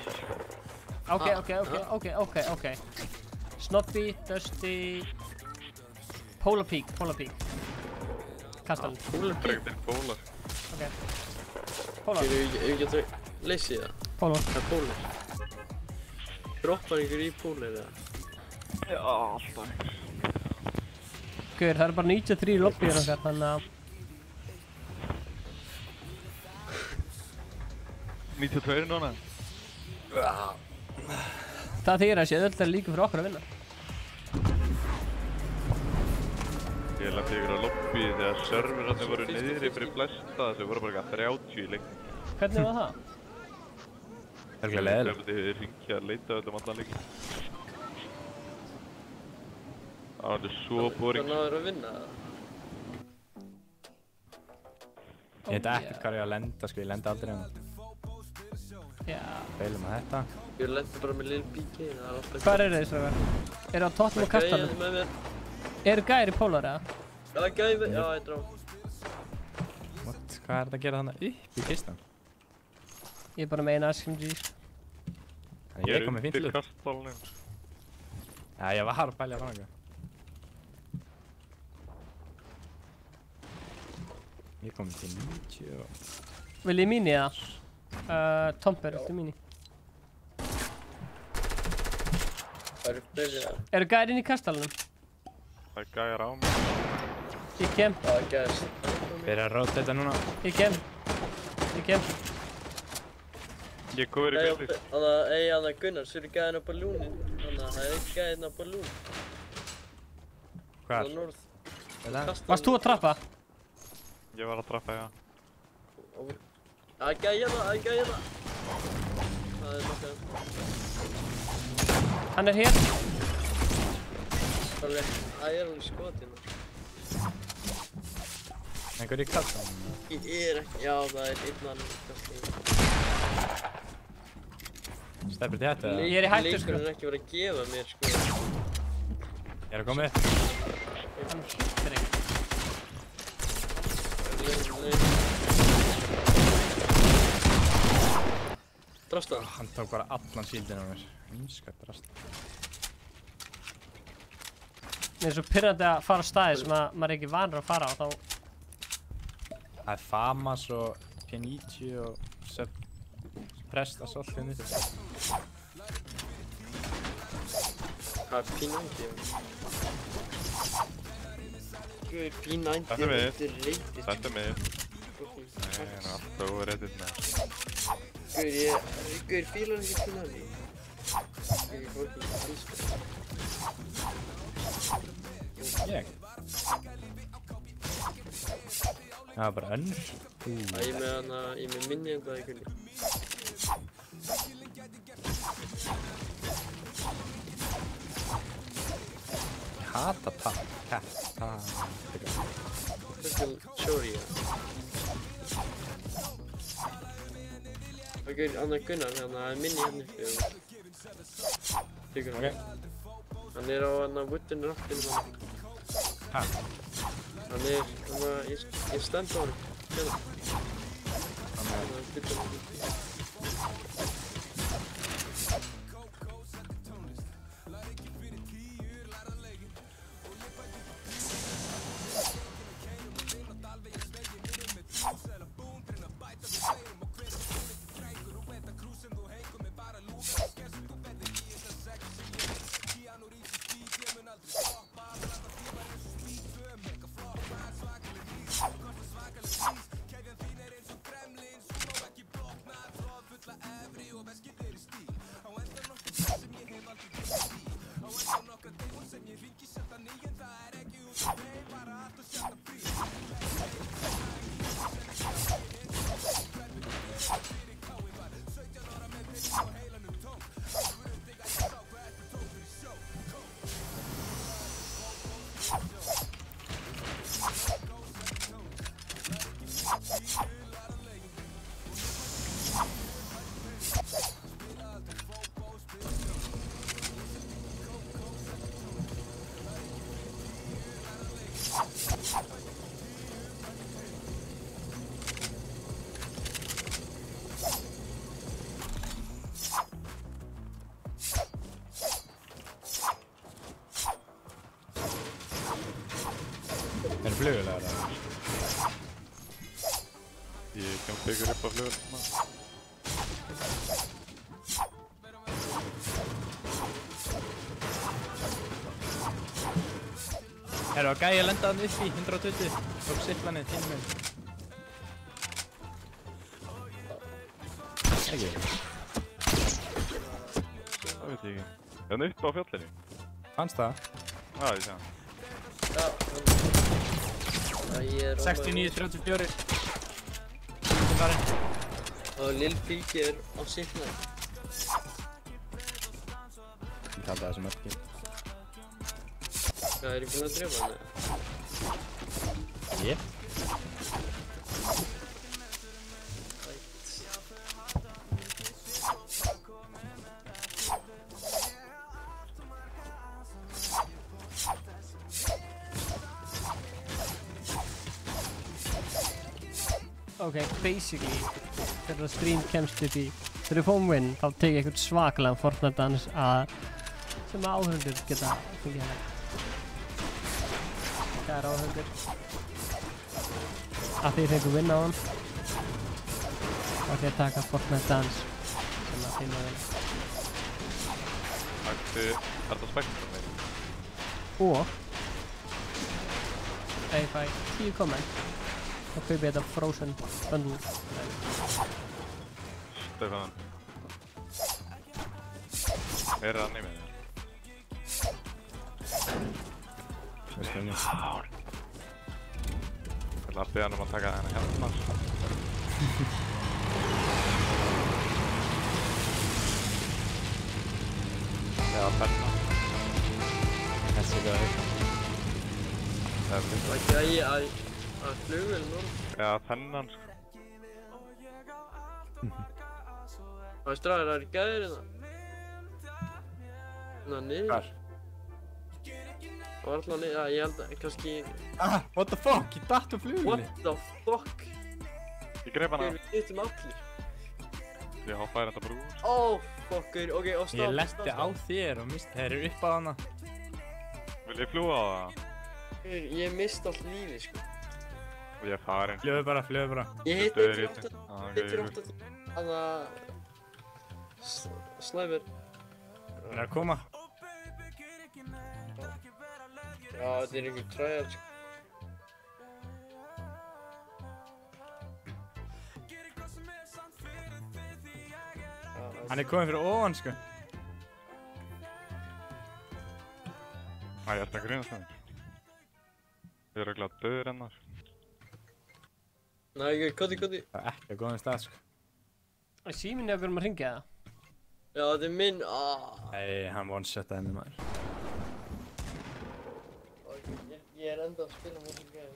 Ok. Snobby, Dusty, Polar Peak. Kastalinn. Polar Peak? Polar. Ok. Polar. Ef ég geta leysið það? Polar. Það er Polar. Droppar ykkur í Polar eða? Já, alltaf. Guður, það eru bara 93 lobbyir okkar, þannig að... 92 núna? Það þýðir að sé auðvitað líka fyrir okkur að vinna. Ég lefði ykkur á lobby þegar serverarnir voru niðri fyrir flesta þess voru bara 30 í leiknum. Hvernig var það? Örgulega leiðilegt. Þið hringja að leita öllum allan leikin. Það var svo boring. Hvað náður að vinna það? Ég veit ekkert hvað ég að lenda, sko, ég lenda aldrei hérna. Já. Feilum að þetta. Ég lendi bara með Lil BK, það er alltaf... Hvar eru þið, strákar? Eru á toppnum og kastalinn? Það er gæði með mér. Eru gæðir í Polar, eða? Já, gæði með, já, ég drá. What? Hvað er þetta að gera þannig upp í kistan? Ég er bara með eina SMG. Þannig ég er komið fínt undir hlut. kastalinn. Já, ég var að pælja þannig. Ég er komið til 90 og... Vil ég míni eða? Tomper, viltu míni? Það eru fleiri það. Eru gæðir inn í kastalunum? Það er gæjar á mig. Ég kem. Það er gæðir. Byrja að róta þetta núna. Ég kem. Ég komur í byrju. Þannig að Gunnar, svo eru gæðin á ballúnin. Þannig að það er ekki gæðin á ballún. Hvar? Það er norð. Varst þú að trappa? Ég var að trappa, já. Það er gæði hérna. Það er nokkað. Hann er hér. Það er alveg skotinn. Einhver í kastan? Ég er ekki, já það er einn annan kastan. Stefnir til þetta? Ég er í hættu, sko. Leikurinn er ekki verið að gefa mér, sko. Ég er að koma upp. Hann hittir ekki. Drasta? Hann tók bara allan shieldin á mér. Ískart drasta. Mér er svo pirrandi að fara á staði sem maður er ekki vanur að fara á, þá... Það er Famas og P90 og Presta Assault hérna út. Hvað er P90? Guður, P90 Þetta er mitt. reytið. Þetta er mitt. Nei, hann er alltaf overrated með. Guður, fílar ekki P90? Ég fór ekki að elska. Ég? Það var bara önnur. Ég er með minni eitthvað í kulli. Ég hata tap. Þetta er Sjóri, Ok, Gunnar, það er minni hérna uppi. Tekur hann. Hann er á wooden raftinu hann. Hæ? Hann er, ég stend á hann. Hérna. Hann er byggðan hann uppi. Ég kem tekur upp á flugur. Herru, að gæja lenda hann upp í 120. Tók sifflanið, þínum meginn. Ekki. Það veit ég ekki. Hann upp á fjallinu. Fannst það? Já, ég sé hann. Já, ég er 69-34. Farinn. Og Lil Píki er á sifflanið. Ég kalda það sem ekki. Hvað, er ég búinn að drefa hann? Jep. Ok, basically, þegar stream kemst upp í þegar við fáum win, þá tek ég eitthvað svakalega Fortnite dans sem áhörundur geta fengið hérna. Það er áhörundur. Að því fengum win á hann. Þá ætlum ég að taka Fortnite dans sem að finna win. Er það Spectrum með? Og ef ég fæ 10 komment þá kaupi ég þetta Frozen bundle. Stefán. Er það nefnir? Það er spennið. Ég ætla að beða hann að taka henni hérna. Já, penna. Þessi ekki að hugsa. Það er Það gæi að flugvél núna. Já, pennan sko. Það er stráðir, það er gæðir hérna. Ná, niður. Hvar? Það var alltaf niður, ég held að kannski... What the fuck? Ég datt á flugvélinni. What the fuck? Ég greip hana. Við getum allir. Ég hoppaði þetta bara úr. Fucker, ok, og stopp. Ég letti á þér og misti, þeir eru upp á hana. Vil ég fljúga á það? Ég misti allt lífi, sko. Og ég er farinn. Fljóðu bara. Ég hitt 1-8. Þannig að... Snæver. Hann er að koma. Já, þetta er einhver træjar, sko. Hann er kominn fyrir ofan, sko. Æ, ég ætla að grínast með þér. Ég er örugglega döður hennar. Nei, koti. Það er ekki að góðum stað, sko. Síminn er okkur að hringja það. Já, þetta er minn. Nei, hann one-shotaði mig, maður. Ég er enda að spila músík gæði.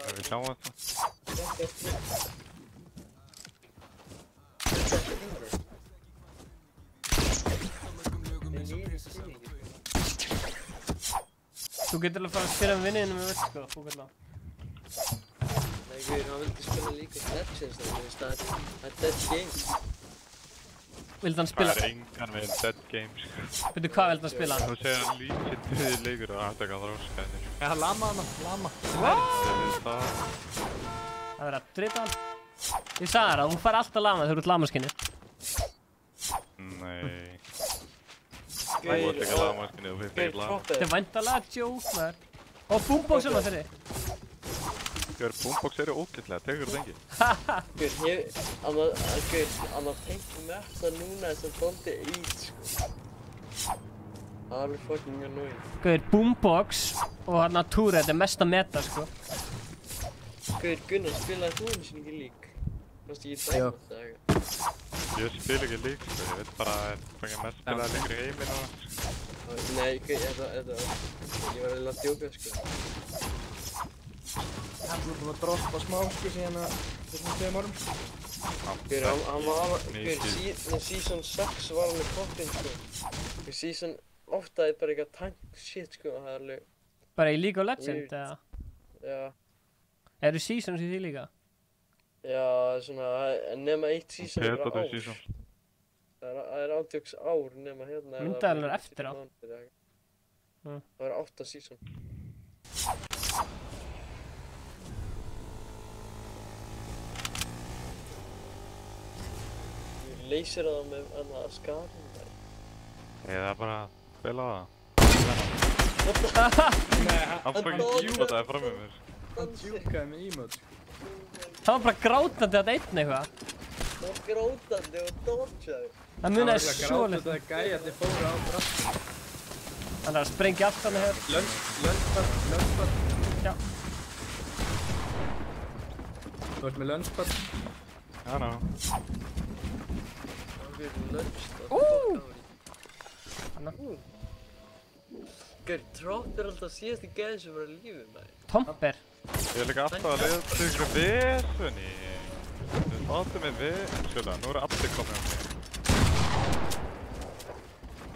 Við sjáum þetta. Þú getur alveg að fara að spila með vinniðinu með völd, sko, fúkalla. Nei, guður, hann vildi spila líka Legends, þannig að það er dead game. Vildi hann spila? Það er engan veginn dead game, sko. Veitu hvað vildi hann spila? Þú segir hann lítið döði leikur og það taka þróska henni. Já, lama hana. Það verður að drita hann. Ég sagði þér að þú fær alltaf lama þegar þú ert lamaskinni. Nei. Þú ert ekki að lamaskinni, þú fyrir ekki lama. Þetta er væntalega joke, maður. Og boomboxum að þeirri. Boombox eru ógætlega, tekur þú þengi? Annars tengum við þetta núna sem bóndi ít, sko. Það er alveg fucking annoying. Gauður, boombox og hérna Túri, þetta er mesta meta, sko. Gauður, Gunnar, spilaði þú einu sinni ekki lík? Fannst ég dæma þetta, eða? Ég spila ekki lík, sko. Ég veit bara að það er mest spilaði lengur í heiminn og... Nei, ég var eiginlega að djóka, sko. Hann er búinn að droppa smá, sko, síðan að þessum 2 árum. Gauður, hann var... Gauður, season 6 var hann í poppin, sko. Season 8 er bara eitthvað tank shit, sko. Það er alveg... Bara í League of Legends, eða? Já. Eru seasons í því líka? Já, svona, nema 1 season er Þetta ár. Það er ándjóks ár nema hérna. Myndaðalega eftir á. Það var 8 season. Ég leysir það með annað skarinn þar. Eða bara spila á það. Nei, hann fucking emotaði fram með mér. Hann djúkaði með emote. Það var bara grátandi að einn eitthvað. Það var grátandi og dodgeaði. Það munaði svo litlu. Það gæjandi fóru á brassinu. Hann er að sprengja allt hann hér. Lunchpad. Já. Þú ert með lunchpad. Já, ná. Það fyrir lunchpad. Hanna. Gauð, Trott er alltaf síðasti gæði sem var að lífið maður. Tomper. Ég er líka alltaf að leiða til ykkur vesunni. Þið fátum með Sjöla, nú eru allir komið á mig.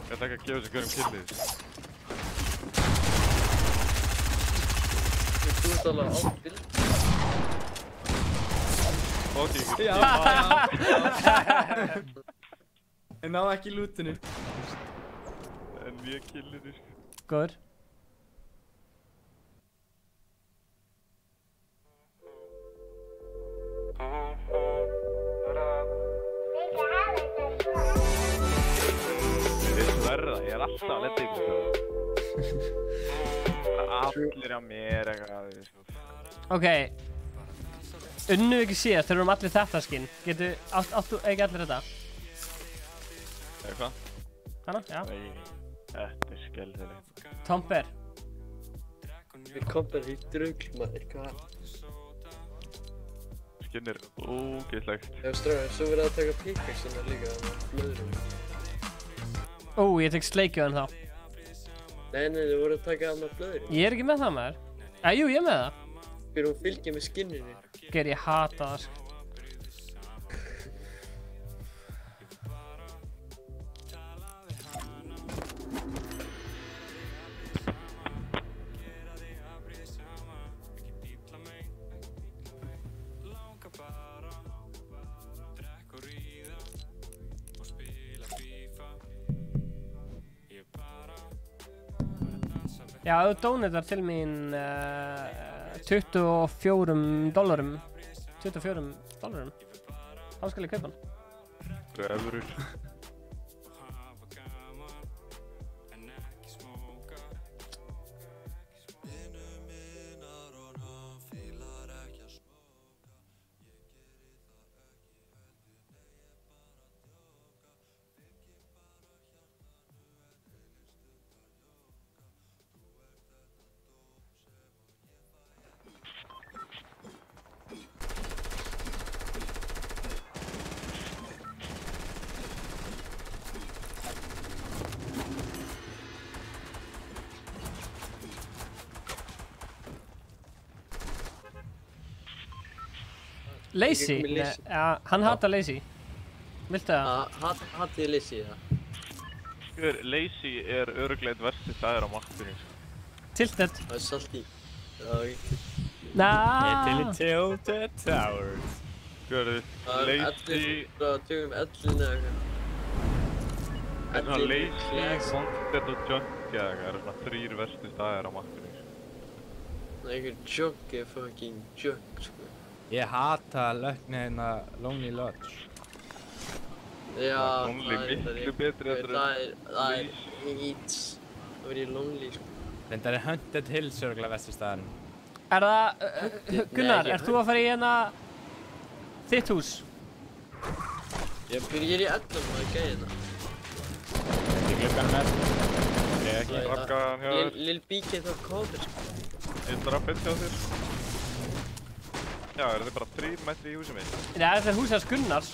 Ég ætla ekki að gefa þessu gaurum killið. Þú ert alveg ábild. Fóti ykkur. Já. Ég náði ekki lootinu. En ég killið þér. Góður. Ég sverða, ég er alltaf að leta ykkur. Allir á mér eitthvað. Ok. Unnu ekki síðast, þegar við erum allir þetta skinn. Áttu ekki allir þetta? Eitthvað? Hanna? Já. Þetta er skelfilegt. Tomper. Við kompar í drugl maður, hvað? Skinn er ógeðslegt. Já, stráðar, svo verið að taka pickaxina líka á blöðurum. Ég tek sleikjuðan þá. Nei, þið voru að taka á blöðurum. Ég er ekki með það maður. Jú, ég er með það. Fyrir hún fylgir með skinninu. Ger, ég hata það sko. Já, ef þú donatar til mín $24. Þá skal ég kaupa hann. Það er evrur. Lazy? Já, hann hatar Lazy. Viltu það? Hatið Lazy, já. Lazy er örugglega einn versti staður á mappinu. Tilted. Það er salty. Tilted Towers. Lazy... Tökum ellina eitthvað. Lazy, Wanted og Junkie eða eitthvað. Það eru svona 3 versti staður á mappinu. Einhver Junkie er fucking junk, sko. Ég hata lögni hérna Lonely Lodge. Já, Lonely miklu betri eftir það er heats. Það verið lonely, sko. Þetta er Hunted Hills örgulega versti staðarinn. Er það, Gunnar, ert þú að fara í hérna þitt hús? Ég er í 11 maður gæðina. Ég glukkan með. Ég ekki. Rakkaðan hjá þér. Lill Bíkið þá kóður, sko. Ég drafið hjá þér. Já, þið bara 3 metri í húsið mitt? Nei, þetta er húsið hans Gunnars.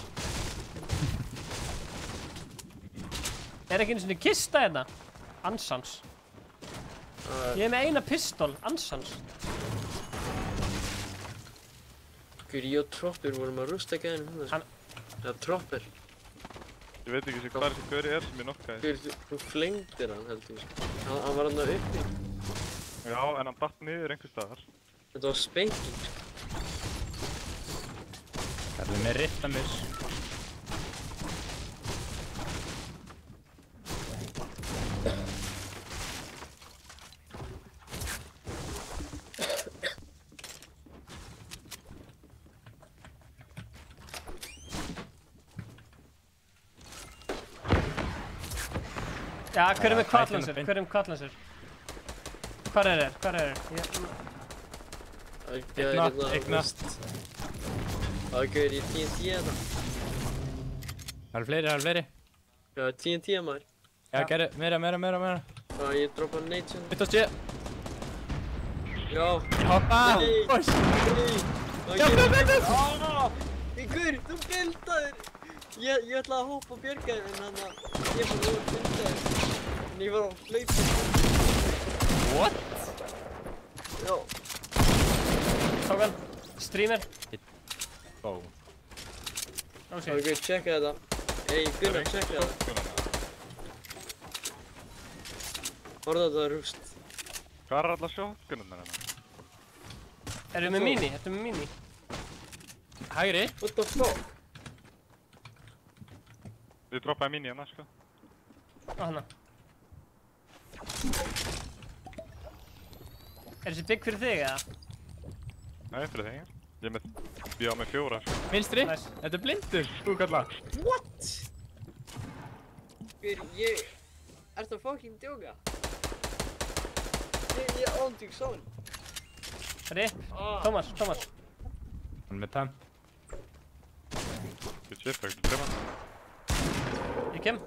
Er ekki einu sinni kista hérna? Ansans. Ég er með eina pistol, ansans. Ég og Tropper vorum að rústa gæðinu hún, sko. Já, Tropper. Ég veit ekki hvað þessi gauri er sem ég nokkaði. Þú flengdir hann, heldur ég, sko. Hann var hann uppi. Já, en hann datt niður einhver staðar. Þetta var spenking, sko. Kallið með Rittamus. Já, hver með kvatlansur? Hvar er þeir? Eignast. Það gauður í TNT þetta. Það eru fleiri. Já, TNT maður. Já, gerðu, meira. Já, ég droppa nade hérna. Mitt á sé. Já. Hoppa! Nei! Já, Gaur, þú bildaðir! Ég ætlaði að hoppa og bjarga þér, en hann að ég var að bilda þér. En ég var að hlaupa. What? Já. Tók hann. Streamer. Ó. Ok, checka þetta. Hey, Gunnar, checka þetta. Horfðu þetta rúst. Hvað er allar shotgunarnir hérna? Ertu með mini? Hægri. What the fuck? Ég droppaði mini hérna, sko. Hanna. Er þessi bygg fyrir þig, eða? Nei, fyrir þig. Ég á með 4, sko. Vinstri? Þetta er blindur, þú kalla. What? Ertu að fucking djóka? Ég ándvík sáinn. Rip, Thomas. Hann með pam. Good shit, það er ekki trefan. Ég kem.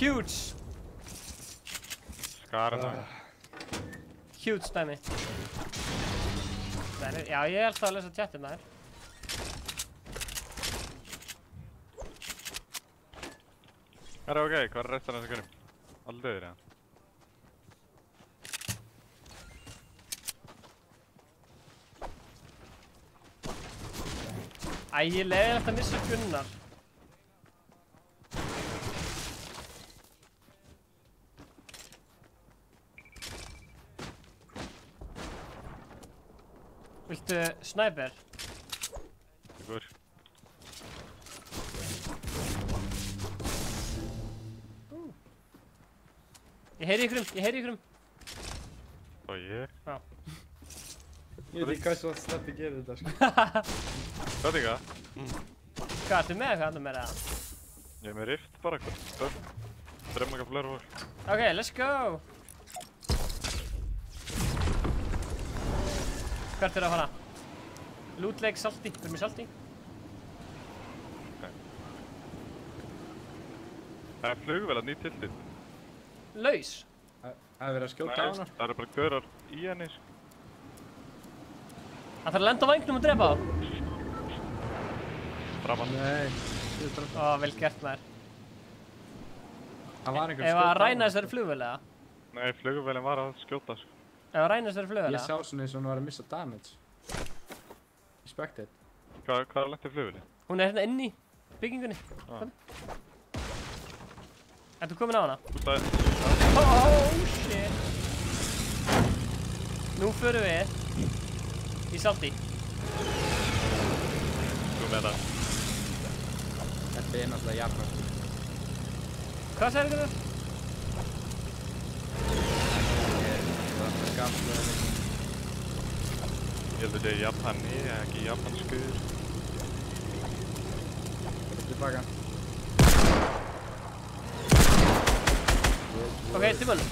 Huge! Skarna. Huge dæmi. Já, ég er alltaf að lesa chatið maður. Það er ok, hvað er restan af þessu gunnum? Allir döðir, eða? Æ, ég leiði alltaf að missa Gunnar. Viltu sniper? Góður. Ég heyri ykkurum. Og ég? Já. Ég veit ekki hvað svo Snappi gerir þetta, sko. Hvað er það? Hvað, ertu með eitthvað andur með það? Ég er með rift bara, eitthvað. Drefum eitthvað fleiri vor. Ok, let's go! Hvert er að fara? Loot Lake salti, fyrir mig salti. Það er flugvél að nýtt tiltið. Laus? Það er verið að skjóta á hana. Það eru bara gaurar í henni, sko. Það þarf að lenda á vangnum og drepa á. Framan. Nei. Ó, vel gert maður. Það var einhver skjóta á. Ef að ræna þessari flugvél eða? Nei, flugvélin var að skjóta, sko. Ef að ræna þessari flugvél eða? Ég sá svona eins og hún var að missa damage. Respected. Hvað er langt í flugvélin? Hún er hérna inn í byggingunni. Ertu komin á hana? Oh shit. Nú förum við í salti. Þú með það. Þetta er náttúrulega Japan. Hvað sagði þið? Það er gamla. Ég held að þetta er Japani, ekki japanskur. Tilbaka. Ok, tilbúin.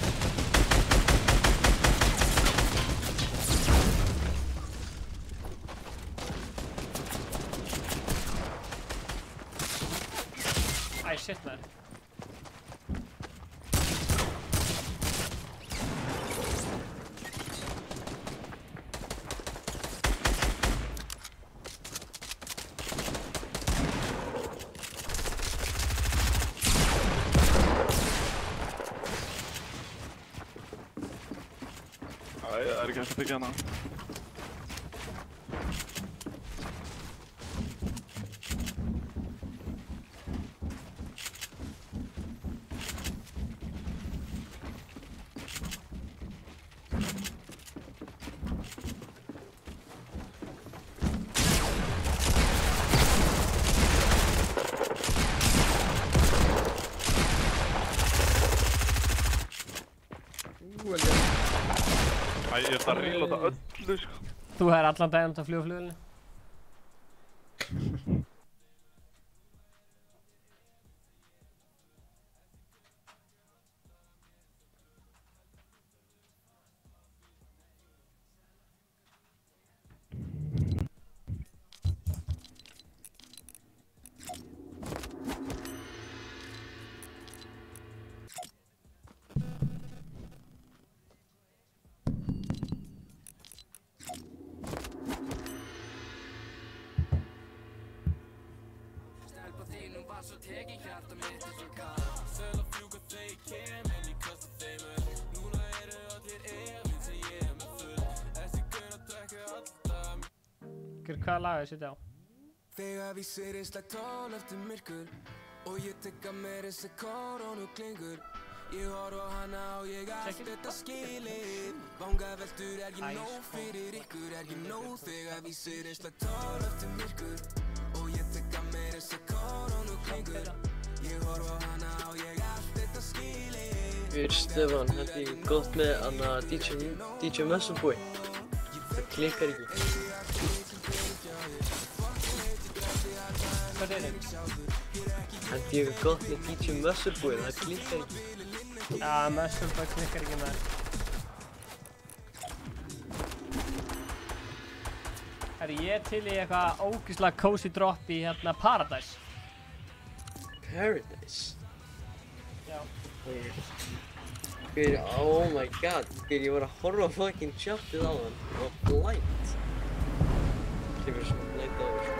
Æ, shit maður. Það er ekki hægt að byggja hana. Æ, ég ætla að reloada öllu, sko. Þú hefur allan daginn út að fljúa flugvélni. var svo tekin hjarta mitt eins og gat Söl að fjúka þegar ég kem en ég kasta þeim öll Núna eru allir efinn sem ég með full Þessi gaur að drekka alltaf Hvaða lag er þetta á? Þegar við sverjum slag 12 eftir myrkur Og ég tekka mér þessi koronu klingur Ég horf á hana og ég allt þetta skilið Vangaveltur er ég nóg fyrir ykkur Er ég nóg þegar við sverjum slag 12 eftir myrkur Og ég tekka mér þessi koronu klingur Ég horf á hana og ég allt þetta skilið Stefán, þetta er gott með hana DJ Messerboy Það klikkar ekki Hvað er þetta? Þetta er gott með DJ Messerboy, það klikkar ekki Já, Messerboy klikkar ekki með Herri, ég til í eitthvað ógeðslega cozy drop í hérna Paradise Paradise? Já Oh my god, ég var að horfa á fucking chatið á hann Það var blind Kemur svona blind á þér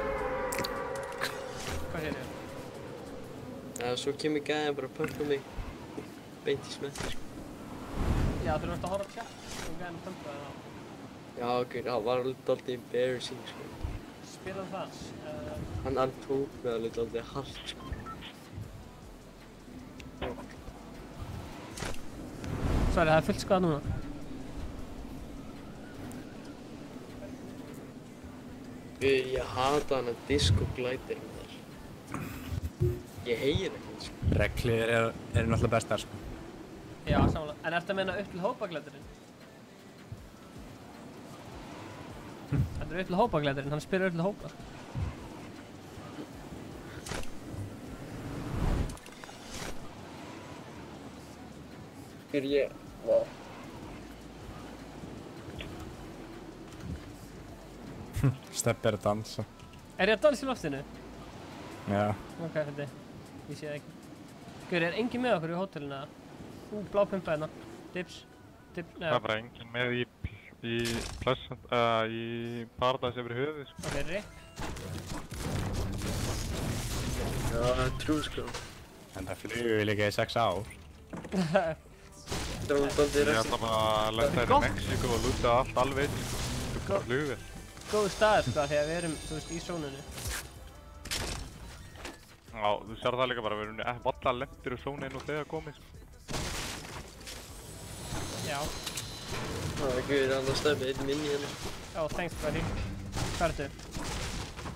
Hvað segir þér? Svo kemur gæðin bara að pumpa mig beint í smetti Já, þú ert að horfa á chat og gæðin að pumpa þér á Já, ok, það var alveg embarrassing Spilaðu það? Hann tók mig alveg hart Sorry, það er fullt skoðað núna Ég hata hann að disco-glætir Ég heyri ekki Reglur eru náttúrulega bestar Já, samanlega, en ertu að meina upp til hópaglæturinn? Þetta er upp til hópaglæturinn, hann spyrir upp til hópa Steppi er að dansa Er ég að dansa í loftinu? Já Ok, þetta ég sé það ekki Guður, er engin með okkur í hótelinu? Blá pumpa hérna Dips Það er bara engin með í Paradise yfir höfuð Ok, Rick Já, það er trú sko En það flugur líka í 6 ár Ég ætla bara að lenda í Mexíkó og lúta allt alveg Þú bara flugvél Góðu staður sko, þegar við erum, þú veist, í sónunni Já, þú sér það líka bara, við erum valla lendir úr sónu og þegar komið Já Það er guður að Steppi, einn minni hérna Já, thanks buddy Hvað ertu?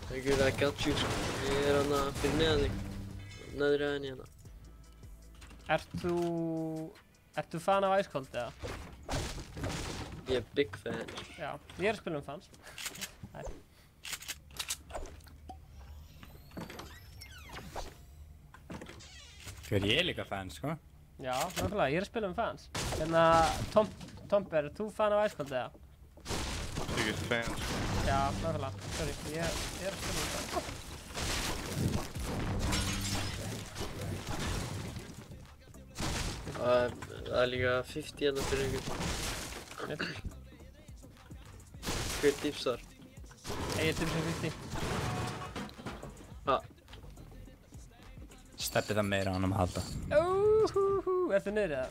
Það er guður að got you sko Ég er hana fyrir neðan þig Neðri að henni hérna Ertu fan af Ice Cold eða? Ég er big fan Já, ég er að spila fans Hver ég er líka fan, sko Já, nákvæmlega, ég er að spila fans Hérna, Tomber, er þú fan af Ice Cold eða? Biggest fan Já, nákvæmlega, sorry, ég er að spila fans Það er líka 50 hérna fyrir ykkur Hver dipsar? Ég dipsar 50 Steppi það meira á hann að halda Ertu niður eða?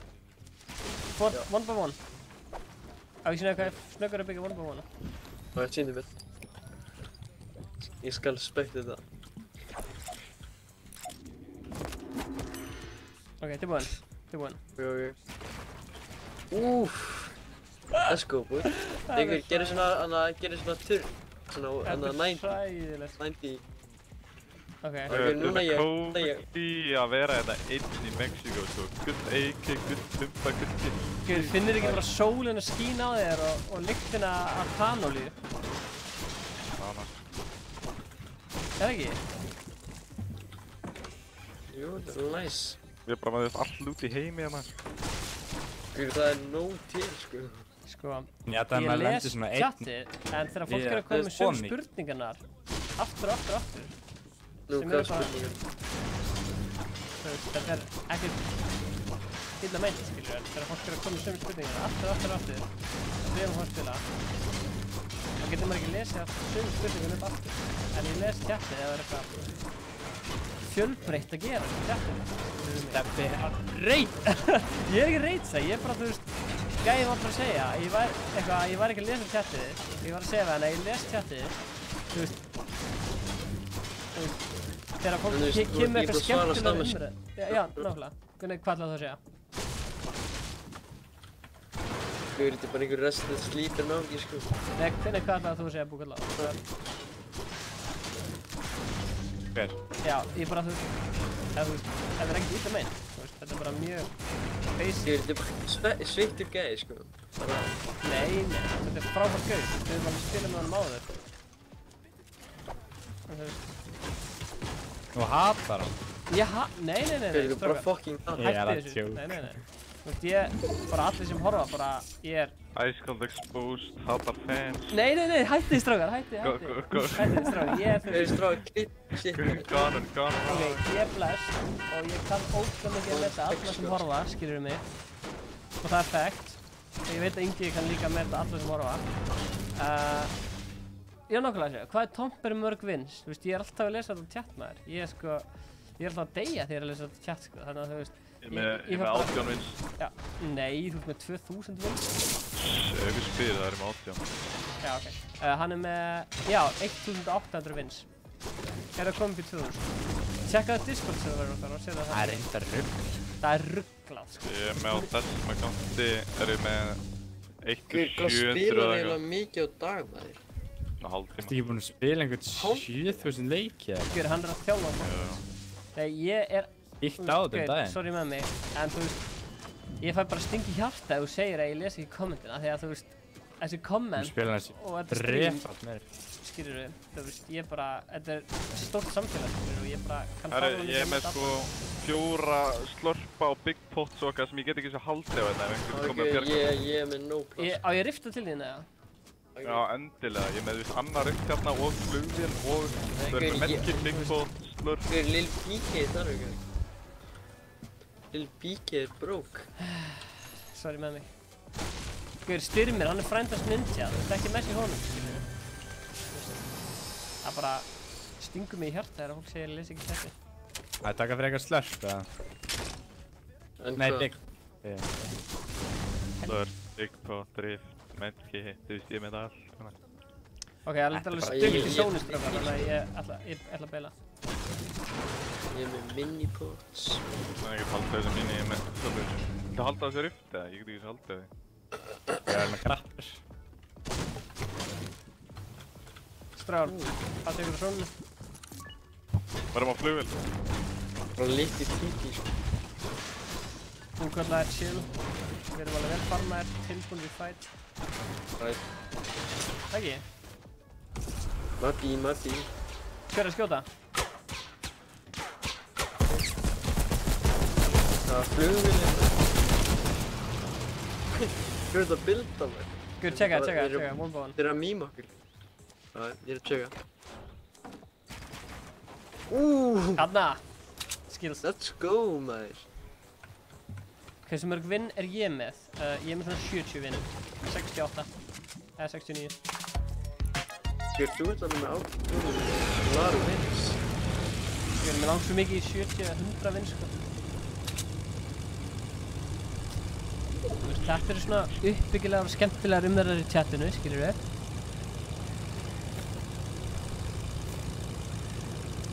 One by one Á ég sinna eitthvað snöggur að byggja one by one Það er sýndu mér Ég skal spekta þetta Ok, tilbúin Ok Let's go boy Þegar gerir svona turn Svona 90 Ok núna ég Kóði að vera þetta einn í Mexíkó sko Gull AK, gull pumpa, gull kill Guður, finnir ekki bara sólinn að skína á þér og lyktina af kanólíu? Það ekki? Jú, þetta er nice Við erum bara með þess allt út í heimi hérna Guður, það er nóg til sko Sko, ég les chatið, en þegar fólk er að koma með sömu spurningarnar aftur Nú, hvað spurningar? Þetta er ekkert illa meint, skilur en þegar fólk er að koma með sömu spurningarnar aftur við erum að spila þá getur maður ekki lesið sömu spurningarnar upp aftur en ég les chatið eða er eitthvað fjölbreytt að gera í chatinu. Steppi er að reyt! Ég er ekki að reyta, ég er bara, þú veist, gæði var bara að segja, ég var ekki að lesa chatið, ég var að segja það, en ég les chatið, þú veist, þegar fólk kemur eitthvað skemmtilega umræð. Já, nákvæmlega. Hvað ætlaðu þú að segja? Þú er þetta bara einhver restless sleeper nági, sko. Nei, hvað ætlaðu þú að segja, Búkalla? Hver? Já, ég bara, þú veist, það er ekkert illa meint, þú veist, þetta er bara mjög basic. Þetta er bara sveittur gæði, sko. Nei, þetta er frábært gauð, við höfum alveg spilað með honum áður. En þú veist... Þú hatar hann? Nei, Þeir eru bara fucking Ég er að tjóka. Nei. Þú veist, ég, bara allir sem horfa, bara, ég er... Icecold Exposed, hatar fans. Nei, hættið strákar, hættið strákar, ég er fyrir... Gone. Ok, ég er blessed og ég kann ótrúlega mikið að meta alla sem horfa, skilurðu mig. Og það er fact. Ég veit að Ingi kann líka meta alla sem horfa. Ég er nokkulega að segja, hvað er Tomper mörg vins? Þú veist, ég er alltaf að lesa þetta á chat maður. Ég er alltaf að deyja þegar ég er að lesa þetta á chat, sko, þannig að þú veist... Ég er með 18 vins. Já, nei, þú ert með 2000 vins. Ef við spyrir það með 18. Já, ok. Hann er með, já, 1800 vins. Hérna komum við 2000. Tjekkaðu Discord server okkar og séu það. Það er reyndar rugl. Það er rugglað, sko. Ég er með á þessum accounti, er ég með 1700 Hvað spilar eiginlega mikið á dag, maður? Hálftíma. Ertu ekki búinn að spila einhvern 7000 leiki eða? Gjör, hann er að þjálfa á það. Nei, ég er... Íkt á þetta daginn. Sorry með mig, en þú veist, ég fæ bara sting í hjarta ef þú segir að ég les ekki kommentina, því að þú veist, þessi komment og þetta stream, skilurðu, þú veist, ég bara, þetta er stórt samfélag, skilurðu, og ég bara kann fara Herri, ég er með sko 4 slörpa og big pots og okkar sem ég get ekki svo haldið á þetta ef einhvern komið að bjarga. Ég er með no plus. Á ég rifta til þín, eða? Já, endilega. Ég er með viss annar rift hérna og flugvél og það er með medkit, big pot, slörp. Hver er Lil PK þar, ekki? Lil PK er broke. Sorry með mig. Guður, Styrmir, hann er frændast ninja, þú veist ekki messi honum, skilurðu. Það bara stingur mig í hjarta þegar fólk segir að lesa ekki þetta. Það er taka fyrir eitthvað slörp, eða? Nei, big. Slörp, big pot, rift, medkit, þú veist ég með það allt. Ok, það er alveg stutt í sónuströfar, þannig að ég ætla að beila. Ég er með mini-pots. Það er ekki að halda þessu mini, ég er með slörpur. Þú halda þessu rift eða? Ég get ekki halda þessu. Ég er með grappur. Strál, hvað tekur þú sónu? Varum á flugvél. Bara litið píki, sko. Búkvalla er chill. Við erum alveg vel farmaðir, tilbúin við fight. Right. Ekki? Mati. Hver er að skjóta? Það er flugvélinn. Hvað er þetta að builda mér? Guður, tjekka, vonbáðan. Þeir eru að mýma okkur. Já, ég er að tjekka. Hanna! Skills. Let's go, maður. Hversu mörg vinn er ég með? Ég er með svona 70 vinn. 68. Eða 69. Guður, þú ert alveg með ákveðum laru vins. Guður, mér langt svo mikið í 70 eða 100 vinn, sko. Þetta eru svona uppbyggilegar og skemmtilegar umræður í chatinu, skilur við.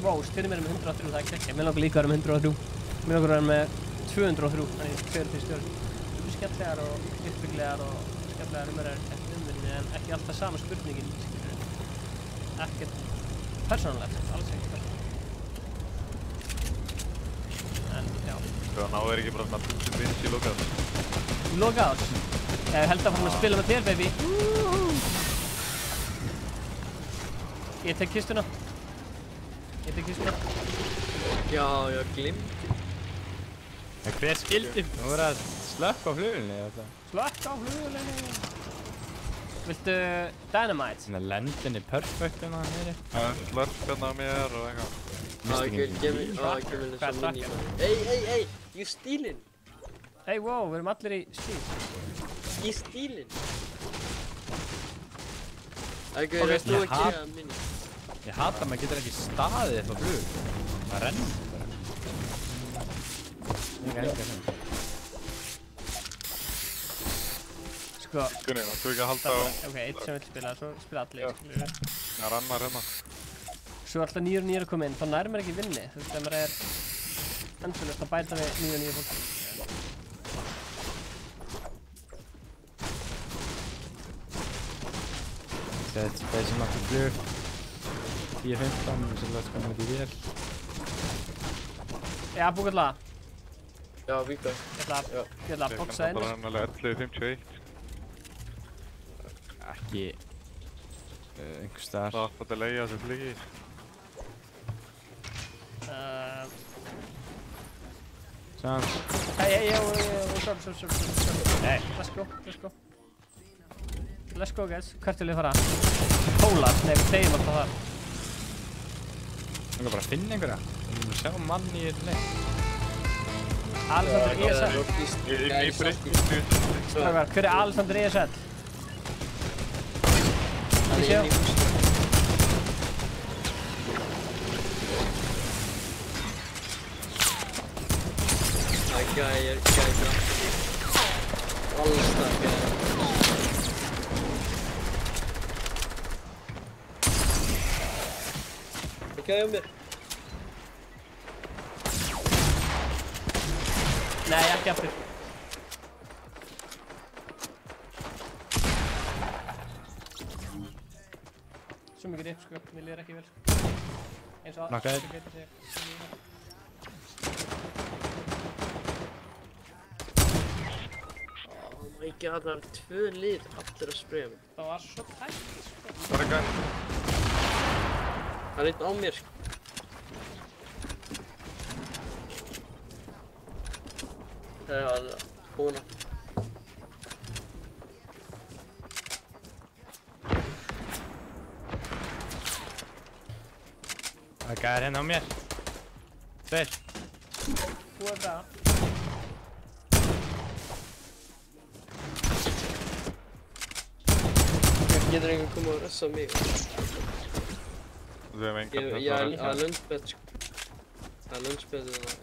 Vá, Styrmir er með 103, það er ekki. Mér langar líka að vera með 103. Mér langar að vera með 203, þannig 2 stjórn. Þetta eru skemmtilegar og uppbyggilegar og skemmtilegar umræður í chatinu, en ekki alltaf sama spurningin, skilur við. Ekkert persónulegt, alls ekki persónulegt. En, já. Hvað náður ekki bara svona 1000 vins í lokaðs? Logout? Ég held að fara að spila með þér, baby. Ég tek kistuna. Já, ég glimti. Hver skildi? Þú voru að slökka á flugulni, eða það? Slökka á flugulni. Viltu dynamite? Þannig að lendin er perfekt hérna nýri. Það er slörp hérna á mér og eitthvað. Gef mér þess að minni. Ey, you stealing. Hey, wow, við erum allir í stíl. Í stílinn? Þú ekki að minni. Ég hata að maður getur ekki staðið upp á flug. Það rennur bara. Ég enga sem. Sko. Gunni, þú ekki að halda á... Ok, eitt sem vil spila, svo spila allir. Það rannar hérna. Svo er alltaf 9 og 9 að koma inn, þá nær maður ekki vinni. Þú veist, ef maður er endurlust að bæta við 9 og 9 fólk. Þetta er sem aftur flug. 10-15, sem lögst komið í vél. Já, búið lag. Já, víkka. Ég ætla að boxa inn. Það er náttúrulega 11.51. Ekki... einhvers staðar. Það átt að leigja þessu flygi. Sann. Hey, sorry. Hey, let's go. Let's go, guys. Hvert vil ég fara? Pólar? Nei, við segjum alltaf þar. Það er bara að finna einhverja. Við erum að sjá mann í þetta leik. Alexander ESL. Hver er Alexander ESL? Hann er inn í húsinu. Það er gæði grænt. Allstar gæði. Það gæði mér. Nei, ekki aftur. Svo mikið ripp, sko. Mér líður ekki vel, sko. Eins og Nakkaði. Oh my god, það er 2 lið allir að spraya mig. Það var svo tætt, sko. Það er gæði. Það er einn á mér, sko. Það er kona. Það er gæðir hérna á mér. 2. Þú er það. Getur einhvern komið að ressa mig? Þú hefum engan Ég er að lunchbed, sko. Það er lunchbed eða...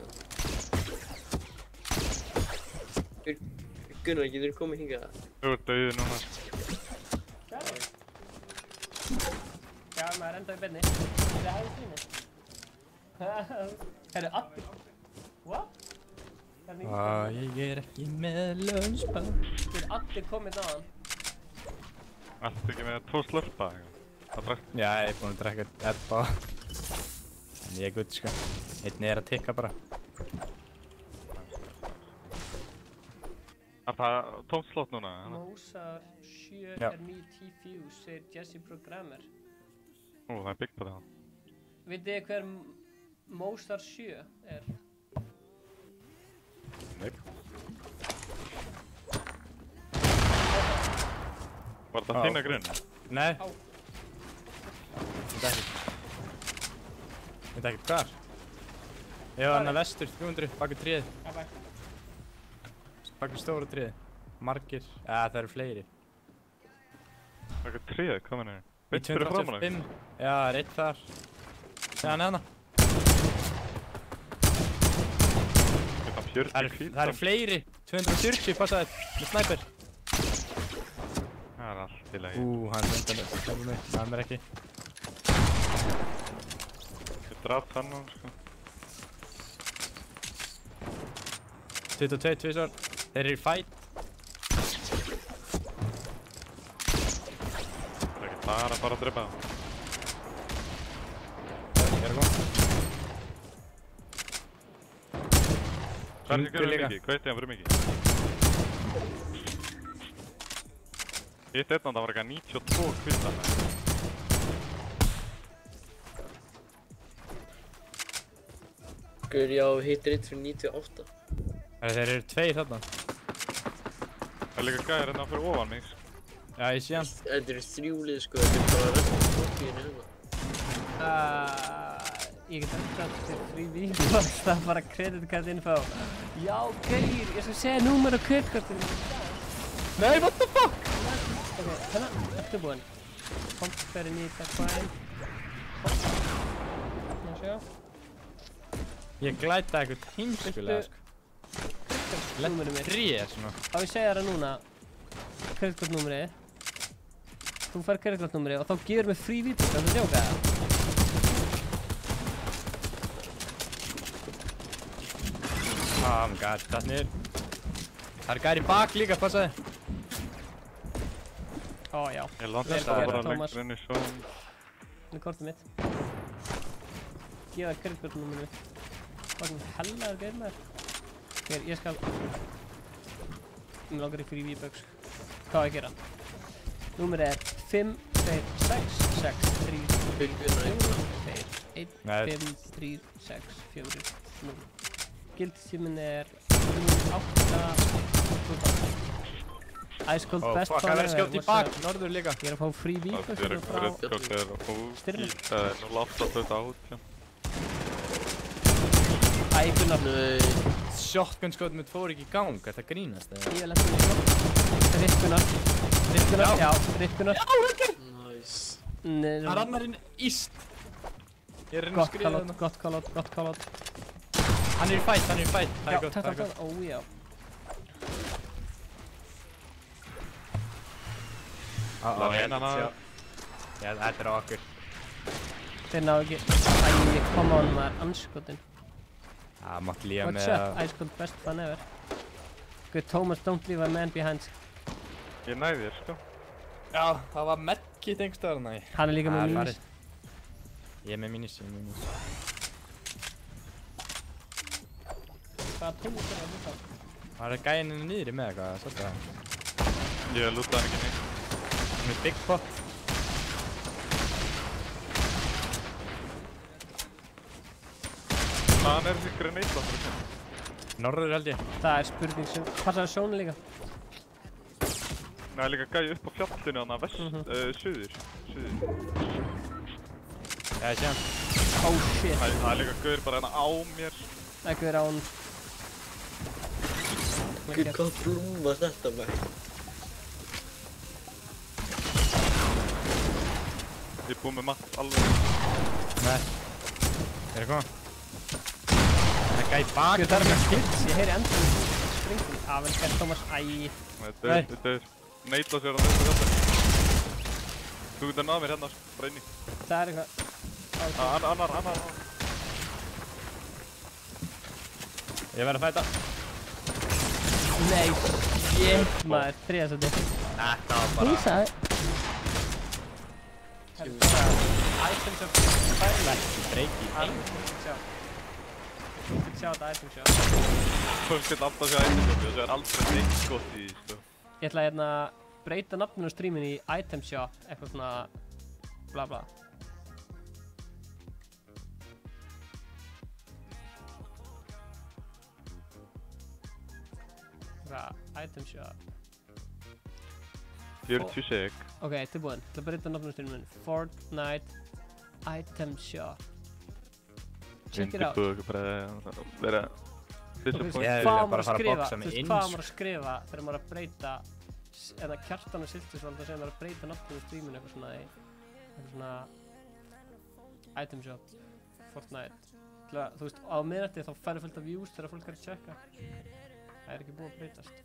Gunnar, getur þú komið hingað? Þú ert dauðið núna. Já, maður er enda í beinni. Það hefði sýnið. Herru, allir... What? Ég er ekki með lunchbed. Þú er allir komið náðan. Allt ekki með 2 slurpa. Já, ég er búinn að drekka 1 báða. En ég er gutt, sko. Einn er að tikka bara. Er það tómt slott núna? Mozart 7 Já. er ný T-Fuse, segir Jesse Programmer. Ó, það er byggt på það. Vitið þið hver Mozart 7 er? Nei. Var það þína grunni? Nei. Veit ekki hvar. Ég var hann að vestur, 300, bakur tríð. Bakur stóra tríð. Margir, það eru fleiri. Bakur tríð, hvað mennir? Í 285. Já, það er 1 þar. Segja hann eðna. Það eru fleiri. 240, passaði, með snæper. Það er allt í lagi. Hann er undan upp, það er mér ekki. Ég draf hann nú, sko. 22, tvisvar. Þeir eru í fight. Það er ekki bara að drepa það. Ég er að koma. Hvað er ekki mikið? Hvað er það fyrir mikið? Hitt það var eitthvað 92 kvillan. Guður, já, hittir 1 fyrir 98. Þeir eru 2 þarna. Það er líka gæðir hérna fyrir ofan mig. Já, ég sé hann. Þetta eru 3 lið, sko. Þetta er bara restum fólkinu hérna. Ég get ekki að þetta er frí vídeos, það er bara credit info. Já, gauðir, ég skal segja númer á kreditkartinu. Nei, what the fuck? Ok, hérna, eftir búinn. Komp fyrir nýta fæn. Hérna sjá. Ég glæta eitthvað heimskulega, sko. Númerið mitt. 3 svona. Á ég segja þér það núna, kreditkortnúmerið. Þú fær kreditkortnúmerið og þá gefur mér frí vídeó, það er að djóka það. Oh my god, það niður. Það er gæri bak líka, passaði. Ó, já. Ég landa það bara lengur inn í sjón. Þetta er kortið mitt. Gefa þér kreditkortnúmerið mitt. Hvað er hellaður geir með þér? Hér, ég skal... Mér langar í frí V-Bucks. Hvað á ég að gera? Númerið er 5, 2, 6, 6, 3, 4, 2, 1, 5, 3, 6, 4, 0. Gildistíminn er 8, 12. Ice Cold Best Fuck, það verður skjótt í bak, norður líka. Ég er að fá frí V-Bucks frá Styrmi. Það er 0828. Æ, Gunnar. Shotgun skotið mitt fór ekki í gang, er það grínast eða? Ég lenti í shot. Rikkunar. Já, Rikkunar. Já, Rikkur! Nice. Það er annarinn íst. Ég er að reyna að skrifa þarna. Gott call out. Hann er í fight, það er gott, það er gott. Ó, já. Já, þetta er á okkur. Þeir ná ekki. Æ, come on, maður, anskotin. Það mátt lífa með What's up? Ice Cold Best fun ever. Good Thomas, don't leave a man behind. Ég næði þér, sko. Já, það var medkit einhverstaðar, næ. Hann er líka með minis. Ég er með minis. Hvaða tónlist er það að lúta á? Það er gæinn niðri með eitthvað, svolítið það. Ég lúta hann ekki neitt. Hann er Big Pot. Hann er þessi grenade-landur sem. Norður held ég. Það er spurning sem passaði sjónu líka. Það er líka gæði upp á fjallinu hann að suður. Já, ég sé hann. Oh shit. Það er líka gaur bara hérna á mér. Það er gaur á hann. Gud, hvað blúmar þetta með? Ég er búinn með matt alveg. Nei. Er það koma? Það er gæði bak. Það er með skills, ég heyri endur springur. Vel gert, Thomas, æ. Þetta er neitla sér á þessu þetta. Þú getur náð mér hérna, bara inni. Það er eitthvað. Annar. Ég verð að fæta. Nei, shit maður, þriðasæti. Þetta var bara... Þú sagði. Item shop færlega breaki. Þú getur sjá þetta item shop. Fólk getur alltaf að sjá item shop, þessu er aldrei neitt gott í því, sko. Ég ætla hérna að breyta nafninu á streaminu í item shop, eitthvað svona bla bla. Item shop. 46. Ok, tilbúin. Til að breyta nafninu á streaminu. Fortnite Item Shop. Check it out. Vera Hvað maður að skrifa þegar maður að breyta eða Kjartan og Siltisvald að segja maður að breyta nafninu á streaminu eitthvað svona Item Shop Fortnite. Þú veist, á miðnætti þá færðu fullt af views þegar fólk er að checka. Það er ekki búið að breytast.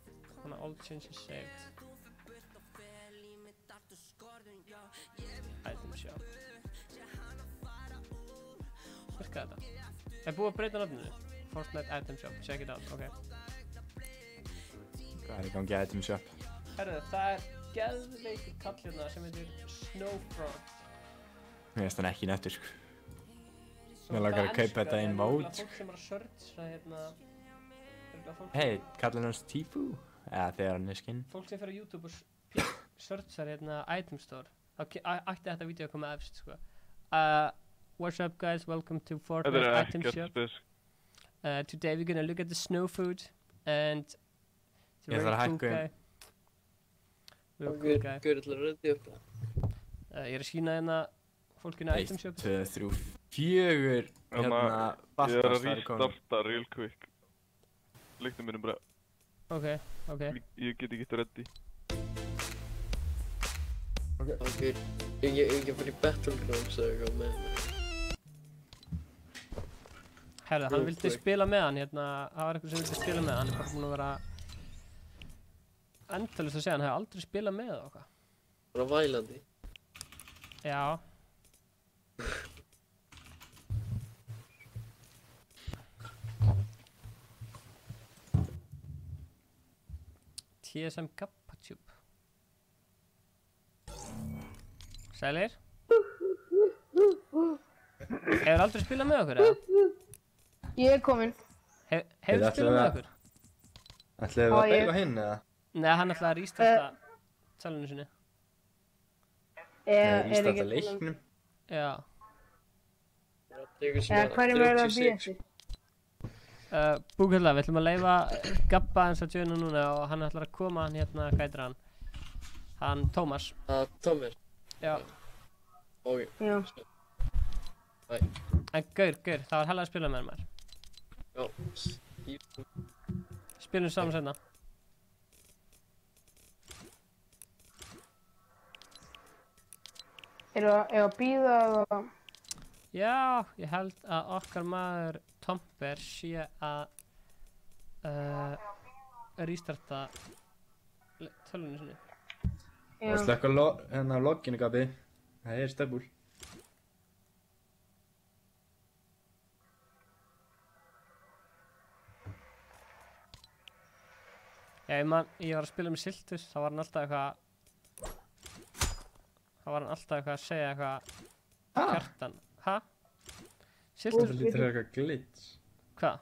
Þannig að all changes saved. Item shop. Virkaði þetta? Er búið að breyta nafninu? Fortnite Item Shop, check it out, ok. Hvað er í gangi Item Shop? Herru, það er geðveikur kall hérna sem heitir Snowfrog. Mér finnst hann ekki nettur, sko. Mér langar að kaupa þetta í mót. Það er fólk sem er að searcha hérna. Hei, kallar hans Tifu? Eða þegar hann er skinn. Fólk sem fyrir á YouTube og searchar hérna Item Store. Ætti þetta vídeo að koma efst, sko. What's up guys, welcome to Fortnite Item Shop. Today we're gonna look at the snow food and it's a very cool guy. Very cool guy. Gaur ætlar að redda upp það. Ég er að sýna hérna fólkinu Item Shop. 1, 2, 3, 4 hérna Ég er að restarta real quick. Leiknum minnum bara. Ok. Ég get ekki reddi. Ok, ég fyrir Battlegrounds eða eitthvað með mér. Herðu, hann vildi spila með hann hérna, það var einhver sem vildi spila með hann er bara búinn að vera endalaust að segja, hann hefði aldrei spilað með það okkar. Bara vælandi. Já. TSM Gappatjúb. Sælir? Hefur aldrei spilað með okkur, eða? Ég er kominn. Hefur spilað með okkur? Ætlaðu að beila hinn, eða? Nei, hann ætlaði að rístarta salunum sinni. Rístarta leiknum? Já. Hverjum er það að býja sig? Búkalla, við ætlum að leyfa Gabba eins að joina núna og hann ætlar að koma hann hérna, hvað heitir hann? Hann Tómas. Tómas? Já. Ok. Já. Bæ. En gaur, það var hella að spila með maður. Já. Spilum saman seinna. Er að býða eða? Já, ég held að okkar maður Tomper sé að rístarta tölvunni sinni. Og slekka hérna logginu, Gabi. Það er stefbúl. Já, ég var að spila með Siltus, þá var hann alltaf eitthvað að segja eitthvað Kjartan. Hæ? Siltus? Það lítur eitthvað glitch. Hvað?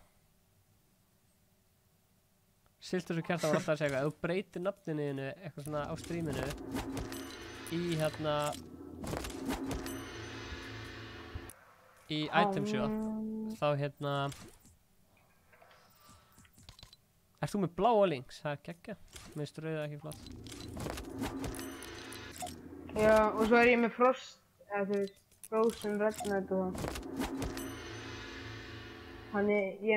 Siltus og Kjartan var alltaf að segja eitthvað, ef þú breytir nafninu þínu eitthvað svona á streaminu í hérna í item shop þá hérna ert þú með bláa links? Það er geggja. Mér finnst rauða ekki flott. Já, og svo er ég með Frost, eða þú veist, Frozen Rednet og það. Þannig ég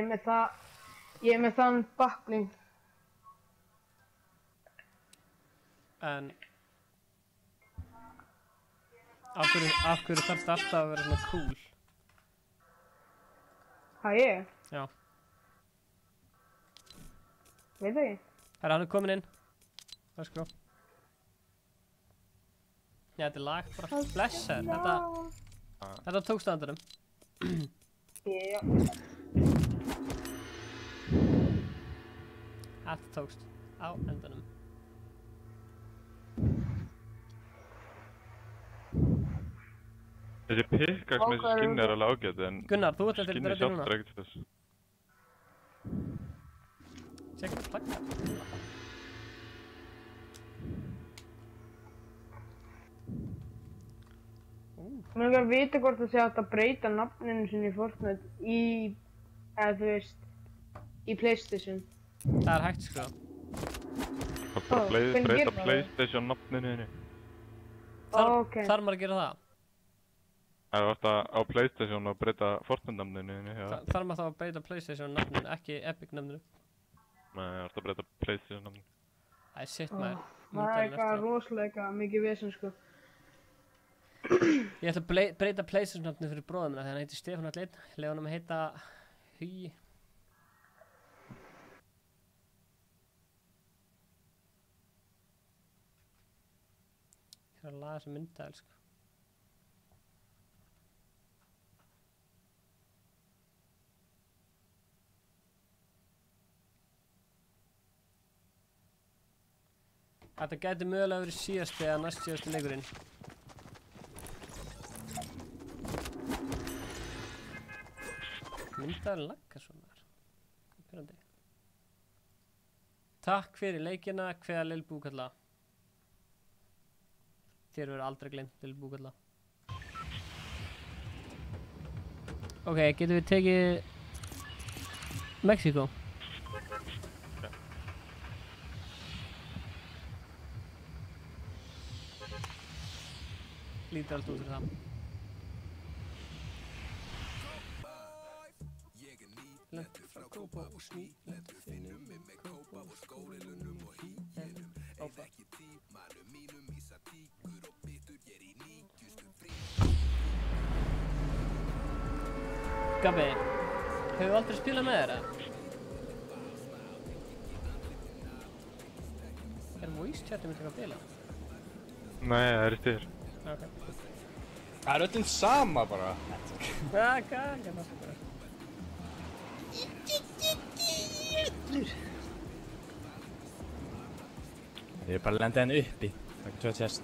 er með þann backling. En af hverju þarfst alltaf að vera svona cool? Hæ, ég? Já. Veit það ekki. Herra, hann er komin inn. Það skrá. Já, þetta er lag bara. Blessaður. Þetta tókst á endanum. Já. Þetta tókst á endanum. Þessi pickaxe með þessi skinni er alveg ágætt, en Gunnar, þú ert eftir skinni sjálft er ekkert þess. Tjekka það plagga. Mér langar að vita hvort það sé hægt að breyta nafninu sinni í Fortnite eða þú veist, í PlayStation. Það er hægt, sko. Það bara breyta PlayStation nafninu þínu. Þarf maður að gera það? Það er ofta á PlayStation að breyta Fortnite nafninu þínu, já. Þarf maður þá að breyta PlayStation nafninu, ekki Epic nafninu? Nei, það er ofta að breyta PlayStation nafninu. Það er sitt maður. Það er eitthvað rosalega mikið vesen, sko. Ég ætla að breyta PlayStation nafninu fyrir bróðum minna þegar hann heitir Stefán Alleinn. Leyfa honum að heita Hugi. Ég þarf að laga þessa myndavél, sko. Þetta gæti mögulega verið síðasti eða næst síðasti leikurinn. Myndavél laggar svona þar. Pyrrandi. Takk fyrir leikina, hveða Lill Búkalla. Þér verður aldrei gleymt, Lill Búkalla. Ok, getum við tekið Mexíkó? Lítur allt út fyrir það. Lentur frá Kópa og Sný, lentur finnum við með Kópa og skólilunum og hýjenum. Eða ekki tímanum mínum, ísa tíkur og bitur ég í 90 frí. Gabi, Hefur aldrei spilað með þér, eða? Voice chatið mitt eitthvað bila? Nei, það er þér. Ok. Það er öllum sama bara. Það er það bara. Ég er bara að lenda henni uppi. Það er 2 chest.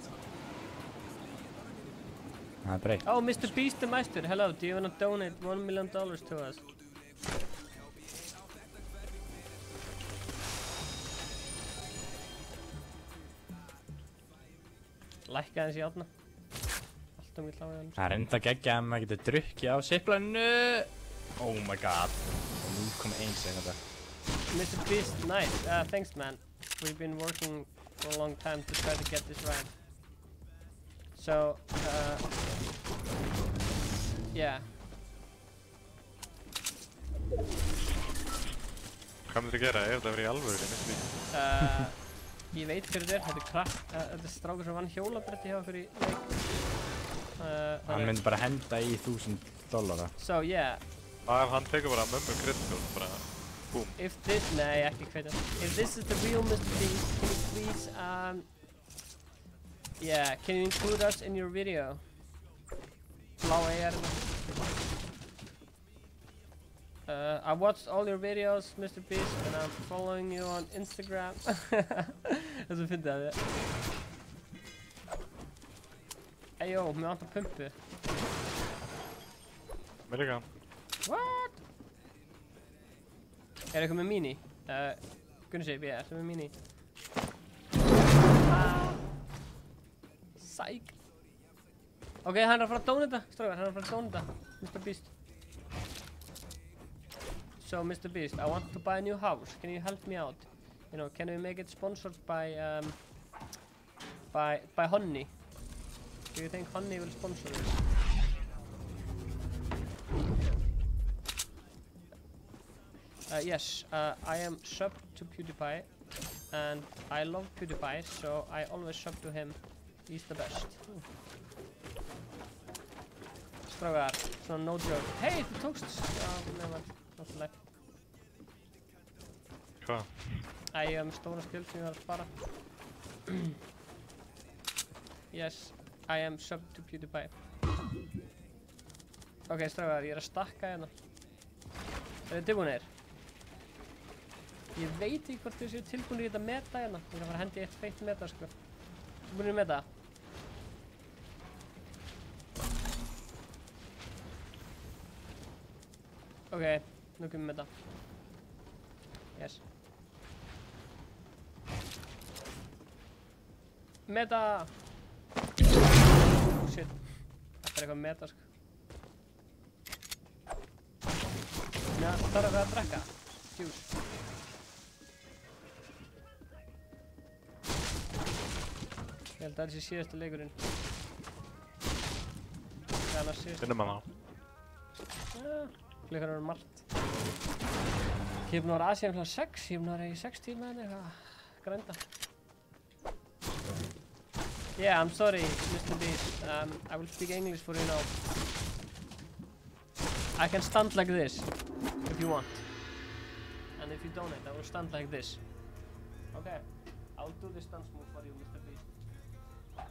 Það er breytt. Oh, Mr. Beast the Master. Hello, do you want to donate $1 million to us? Lækka þessi átna. Alltaf mjög hláðið hann. Það er enda geggja að maður getur drukkið á siplanu. Oh my god. 0,1 sekunda. Mr. Beast, nice. Thanks man. We've been working for a long time to try to get this right. So, yeah. Hvað myndir þú gera ef það verið í alvöru, Mr. Beast? Ég veit hverju þetta er, þetta er strákur sem vann hjólabretti hjá okkur í leik. Hann myndi bara henda í $1000. So yeah. Hvað ef hann tekur bara mömmu kreditkort, bara boom. If this, nei ekki kveita. If this is the real Mr. Beast, can you please, yeah, can you include us in your video? Blá ER. I watched all your videos, Mr. Beast, and I'm following you on Instagram. Það er svo fyndið að þið. Eyjó, mér vantar pumpu. Mér líka. What? Er eitthvað með mini? Gunnarsip, ég er með mini. Sæk. Ok, hann er að fara að dónita, strákar, hann er að fara að dónita, Mr. Beast. So, Mr. Beast, I want to buy a new house. Can you help me out? You know, can we make it sponsored by Honey? Do you think Honey will sponsor this? Yes, I am sub to PewDiePie, and I love PewDiePie, so I always sub to him. He's the best. Strákar, svona no joke. Hey, þú tókst! Já, nefnir. Náttúrulega. Hvað? Ég hef með stóra skjöld sem ég þarf að spara. Yes, I am sub to PewDiePie. Ok, strákar, ég er að stakka hérna. Þið tilbúinir? Ég veit ekki hvort þið séu tilbúinir í þetta meta hérna. Ég er að fara að hendi eitt feitt meta, sko. Tilbúinir í meta? Ok, nú kemur við meta. Yes. Meta! Oh shit. Þetta er eitthvað meta, sko. Já, það þarf að vera að drekka. Juice. Ég held að það sé síðasta leikurinn. Það er annars síðast. Finnum hann á. Klukkan eru margt. Ég hef búinn að vera að síðan kl. 6, ég hef búinn að vera í 6 tíma en eitthvað grænda. Yeah, I'm sorry, Mr. Beast. I will speak English for you now. I can stand like this, if you want. And if you donate, I will stand like this. Okay, I'll do this dance move for you, Mr. Beast. Are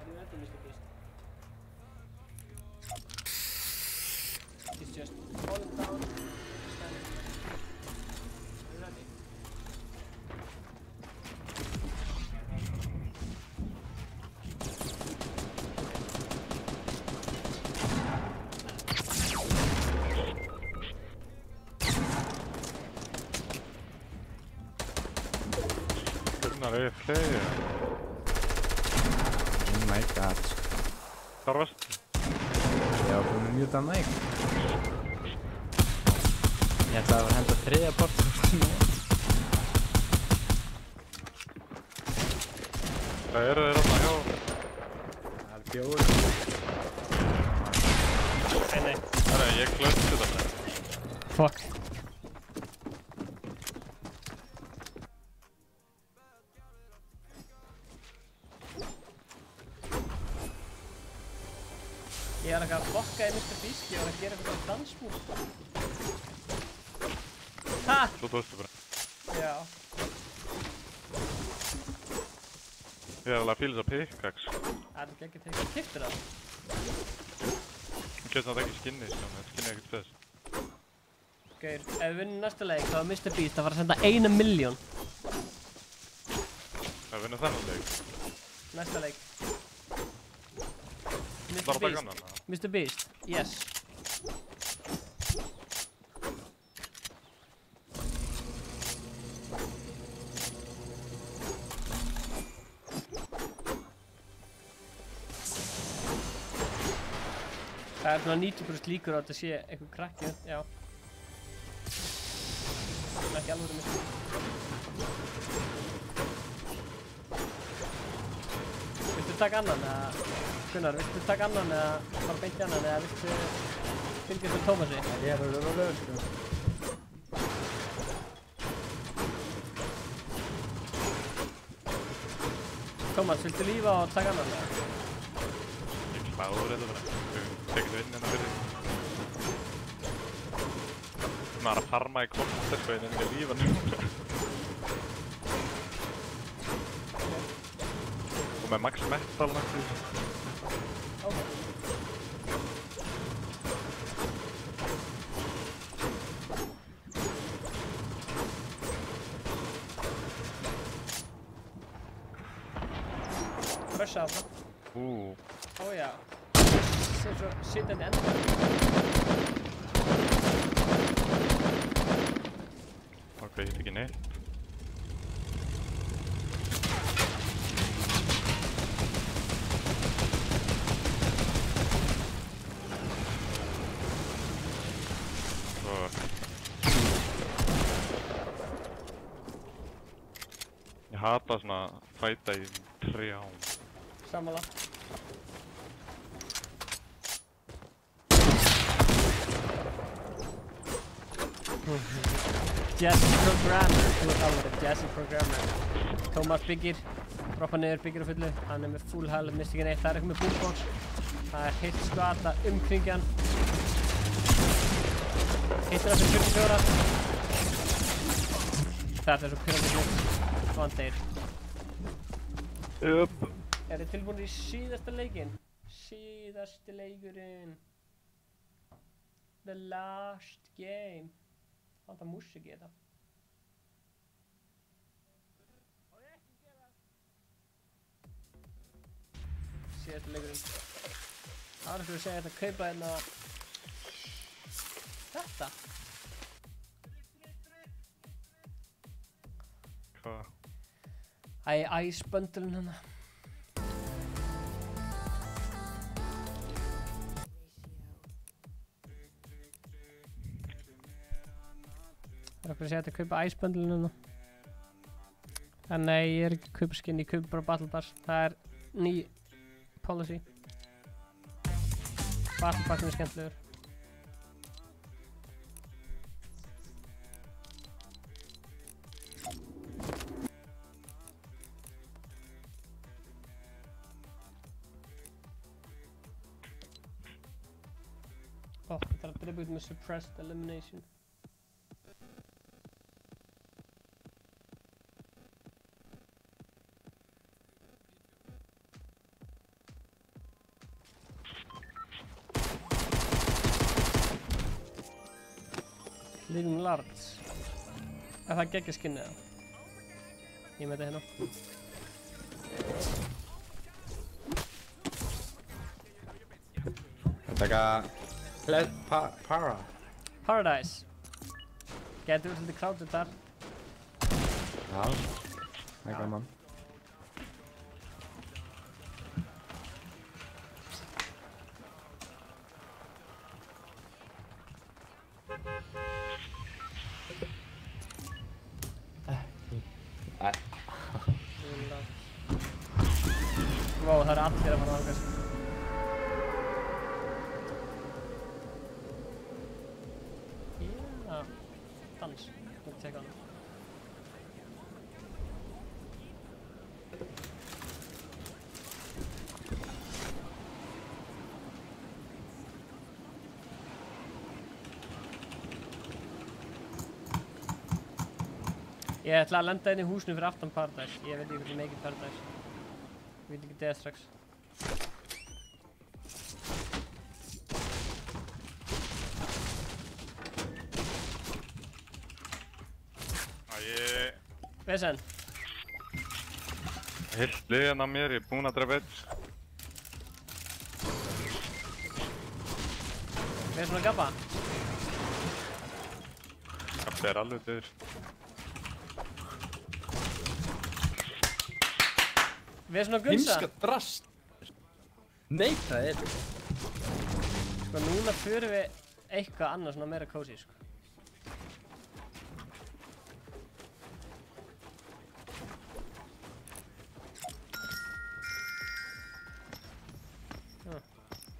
you ready, Mr. Beast? It's just falling down, standing. Are you ready? Gunnar er fleiri. Oh my god. Hvar varstu? Ég var búinn að mjúta mic. Ég ætlaði að henda 3. port. Hvað eru þeir alltaf hjá? Það er 4. Nei. Herra, ég glömdi þetta. Fuck. Ég er eitthvað að loggaði Mr. Beast, ég var að gera eitthvað dansmús. Ha! Svo tókstu bara. Já. Ég er alveg að fíla þess að pickaxe. Það er ekki að teka kiptur það. Þú getur náttúrulega ekki skinnið, sko, en skinnið ekkert spes. Gaur, ef við vinnum næsta leik þá er Mr. Beast að fara að senda 1 milljón. Ef við vinnum þennan leik? Næsta leik. Það er að taka annan, eða? Mr. Beast, yes. Það er svona 90% líkur á að þetta sé einhver krakki, já. Það er ekki alveg Mr. Beast. Viltu taka annan eða? Gunnar, viltu taka annan eða fara beint í annan eða viltu fylgjast með Tómasi? Ég er rólegur, sko. Tómas, viltu lífa og taka annan eða? Ég kláður þetta bara. Tekið þú inn hérna fyrir. Maður að farma í konter, sko, en ég lífa núna. Og með max metal næstu. Frösha af það. Ó já. Sér svo sitjandi enda. Ok, ég ekki neitt. Ég hata svona fæta í trjám. Sammála. Jazzy Programmer, þú ert alveg Jazzy Programmer. Tómas byggir, droppa niður, byggir á fullu. Hann er með full health, misti ekki neitt. Það er eitthvað með boombox. Það er heilt skvata umkring hann. Hittir hann fyrir 44. Þetta er svo pyrrandi hlut. Og hann deyr. Jöp. Er þið tilbúinir í síðasta leikinn? Síðasti leikurinn. The last game. Það er músík í þetta. Síðasti leikurinn. Það var eitthvað að segja að kaupa hérna þetta. Hvað? Ice bundleinn hérna. Það er okkur að segja að kaupa Ice bundleinn hérna. En nei, ég er ekki að kaupa skin, ég kaupa bara Battle Pass. Það er ný policy. Battle Passin er skemmtilegur. Ó, það er að drepa út með Suppressed Elimination. Living Large. Er það geggja skinnið eða? Ég með þetta hérna. Taka Paradise. Gæti verið svolítið crowded þar. Já, það er gaman. Wow, það eru allir að fara á þangað. Já, dans. Ég vil tjekka hann. Ég ætla að lenda inn í húsinu fyrir aftan Paradise. Ég veit ekki hvernig make it Paradise. Ég veit ekki það strax. Vesen. Heilt liðan á mér, ég er búinn að drepa einn. Vesen og Gabba. Gabba er alveg döður. Vesen og Gunsa. Heimska drast. Nei, það er. Sko núna förum við eitthvað annað svona meira cozy sko.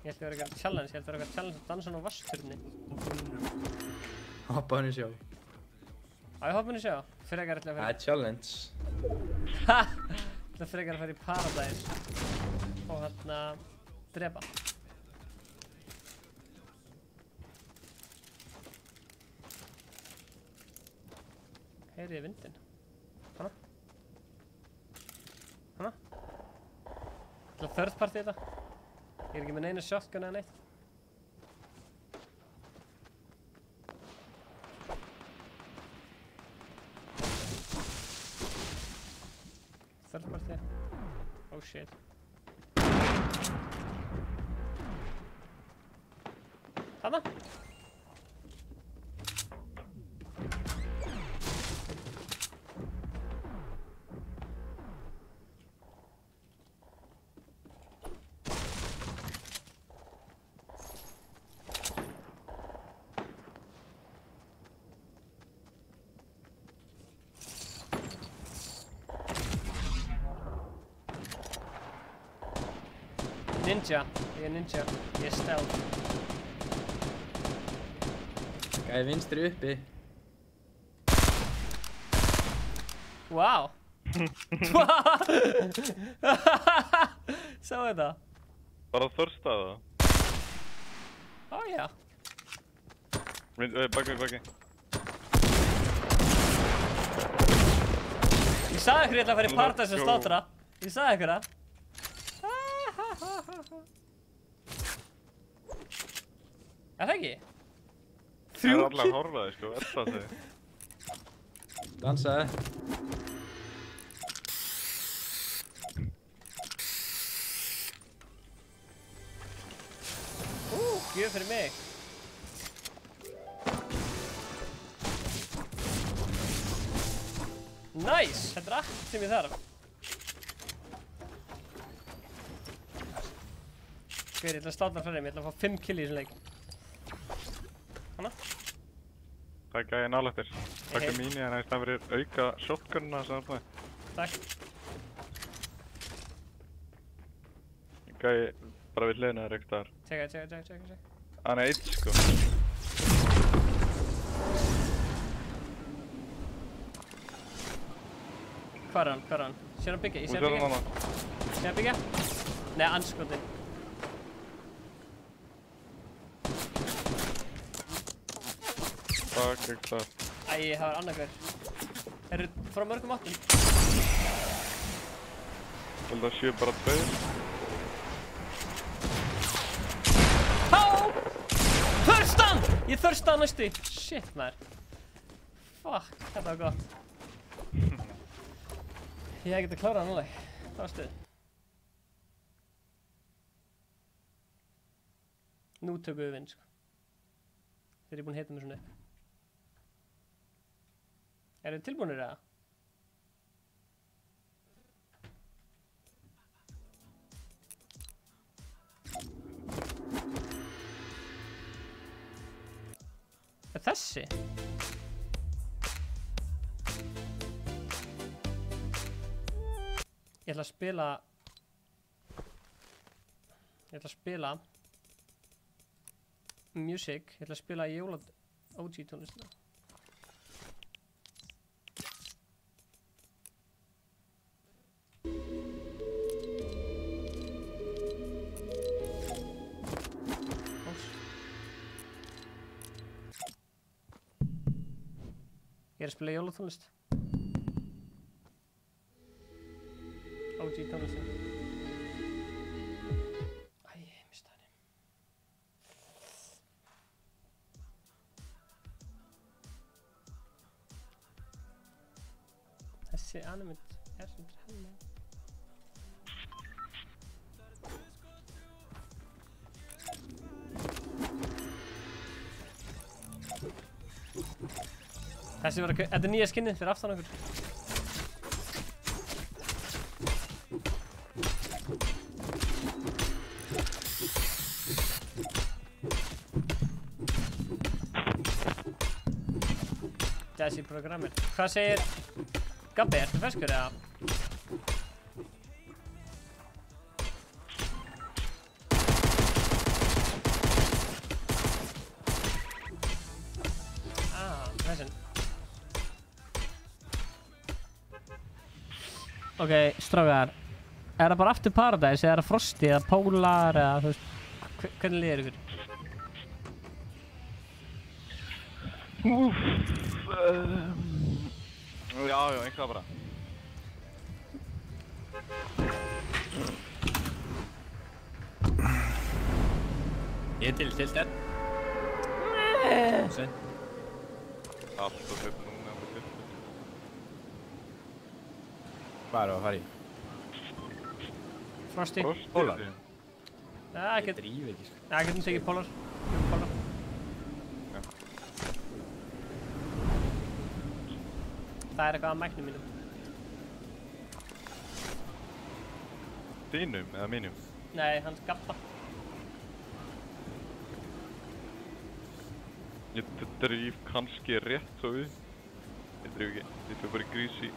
Ég ætti að vera eitthvað challenge, ég ætti að vera eitthvað challenge að dansa á vassturni. Hoppa hann í sjó. Á ég hoppa hann í sjó? Frekar ætla að Það er challenge. Ha! Það frekar að fara í Paradise og hérna drepa. Heyri ég vindinn? Hanna? Hanna? Það er third party þetta. Ég er ekki með neina shotgun eða neitt. Third party. Oh shit. Hanna? Ninja. Ég er ninja. Ég er stealth. Gæði vinstri uppi. Wow. Sá þetta? Bara þörsta það? Ó já. Baki. Ég sagði ykkur ég ætla að fara í Paradise og slátra. Ég sagði ykkur það. Er það ekki? Það er allar horfaði sko, það þig. Dansaði. Gjöf fyrir mig. Nice! Þetta er allt sem ég þarf. Ég ætla að slátra frá þeim, ég ætla að fá 5 kill í þessum leik. Hanna? Það er gæði nálægt þér. Takk mín í hana í stað fyrir auka shotgunna sem það er. Takk. Gæði bara við hliðina þér eitthvað þar. Tjekka. Hann er eitt sko. Hvað er hann? Sér hann byggja? Ég sé hann byggja. Sér hann byggja? Nei, anskotin. Takk, eitthvað. Æ, það var annað hver. Eru frá mörgum áttum? Ég held að séu bara 2. Há! Þurstan! Ég þurstaði næstu. Shit, maður. Fuck, þetta var gott. Ég hef getið klárað núlega. Það var stuð. Nú tökum við vinn, sko. Þeir eru búin að hita mig svona upp. Eru þið tilbúinir eða? Er þessi? Ég ætla að spila music. Ég ætla að spila jóla OG tónlistina. Ég er að spila jólatónlist. Þessi animate er sem helma. Þetta er nýja skinnið fyrir aftan okkur. Jazzy programmer. Hvað segir Gabbi, ertu ferskur eða? Þessin. Ok, strákar. Er það bara After Paradise eða er það Frosty eða Polar eða þú veist, hvernig líður ykkur? Já, einhvað bara. Ég er til þetta. Sett. Allt og sett núna á til. Hvað er það að fara í? Frosty. Polar? Já, ekki. Ég dríf ekki, sko. Já, getum tekið Polar. Polar. Það er eitthvað að mæknum mínum. Þínum eða mínum? Nei, hans Gabba. Ég dríf kannski rétt svo við. Ég dríf ekki, ég fyrir bara í grísi.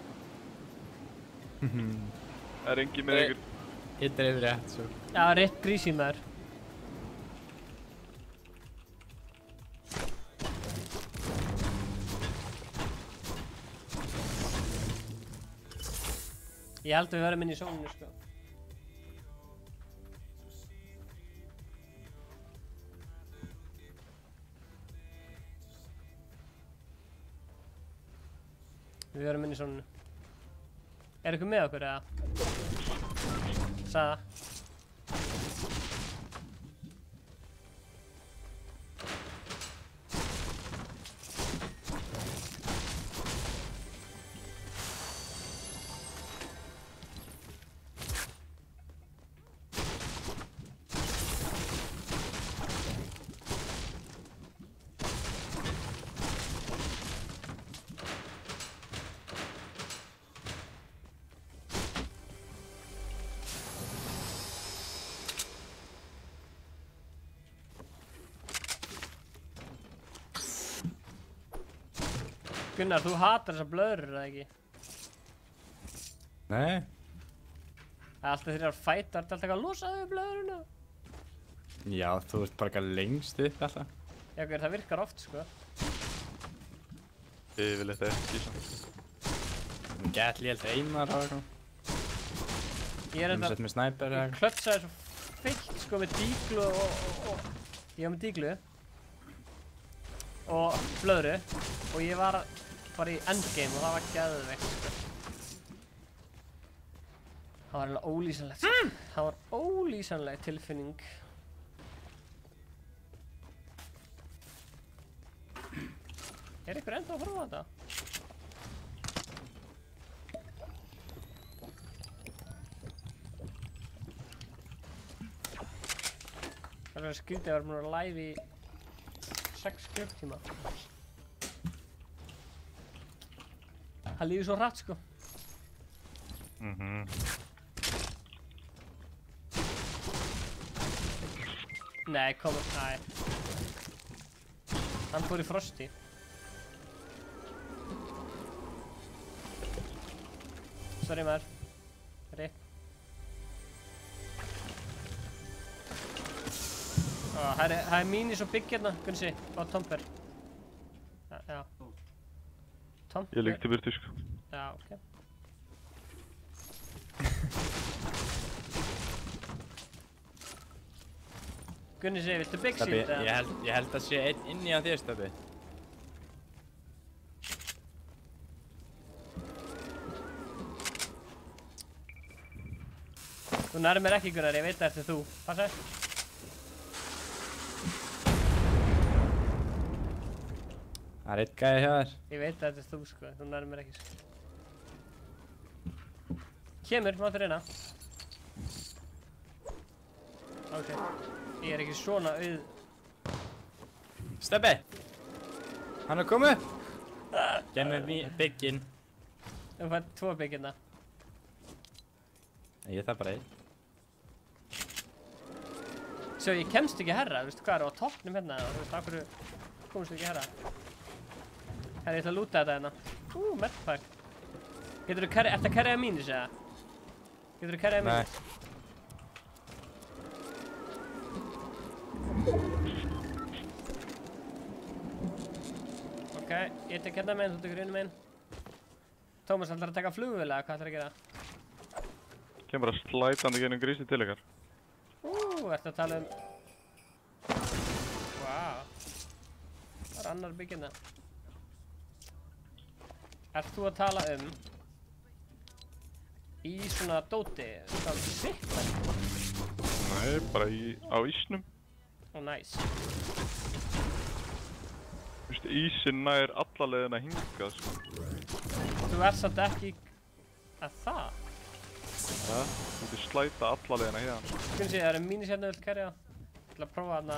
Það er engi með ykkur. Ég dreif rétt svo. Já, rétt grísi maður. Ég held að við verðum inn í sóninu, sko. Við verðum inn í sóninu. Er ykkur með okkur, eða? Saða. Gunnar, þú hatar þessar blöðrur, eða ekki? Nei. Það er alltaf þegar það er fæta, það er alltaf eitthvað að losa þau blöðruna. Já, þú ert bara eitthvað lengst upp alltaf. Já, það virkar oft, sko. Ég vil eitthvað ekki, svona. Gett lélt eimar á eitthvað. Ég er þetta... Sett með snæper eða eitthvað. Ég klötsaði svo feitt, sko, með díglu og... Ég var með díglu. Og blöðru. Og ég var bara í endgame og það var geðveikt, sko. Það var alveg ólýsanlegt, sko. Það var ólýsanleg tilfinning. Er ykkur ennþá að horfa á þetta? Það er skrítið að vera búin að live í 6 klukktíma. Það líður svo hratt, sko. Nei, komum, næ. Hann fór í Frosty. Sorry maður. Rip. Það er minis og bygg hérna, Gunsi, á Tomper. Já. Tomper. Ég líkti burtu, sko. Já, ok. Gunni segir, viltu bygg seat? Ég held að sé einn inni á þér, Stabbi. Þú nærmir mér ekki, Gunnar, ég veit það eftir þú. Passa. Það er eitt gæði hjá þér. Ég veit það eftir þú, sko. Þú nærmir mér ekki, sko. Kemur, máttu reyna. Ok. Ég er ekki svona auð. Stebbi! Hann er komið! Gemmi bygginn. Þú fætt 2 byggina. Ég þarf bara 1. Svo ég kemst ekki herra, veistu hvað er á toppnum hérna og þú veist, af hverju komst ekki herra. Herra, ég ætla að lúta þetta hérna. Medpack. Getur þú ertu að carrya mínus eða? Getur þú carrya mínus? Ok, ég tek hérna meginn, þú tekur einu meginn. Tómas ætlar að taka flugvél eða hvað ætlar að gera? Kemur bara slætandi gennum grísi til ykkar. Ertu að tala um... Vá. Það er annar byggina. Ert þú að tala um... Í svona dóti, svona sikla? Nei, bara á ísnum. Nice. Þú veist, ísinn nær alla leiðina hingað, sko. Þú ert samt ekki... að það? Ja, þú getur slæta alla leiðina hérna. Hvernig sé, það eru mínus hérna vilt carrya? Ég ætla að prófa hérna.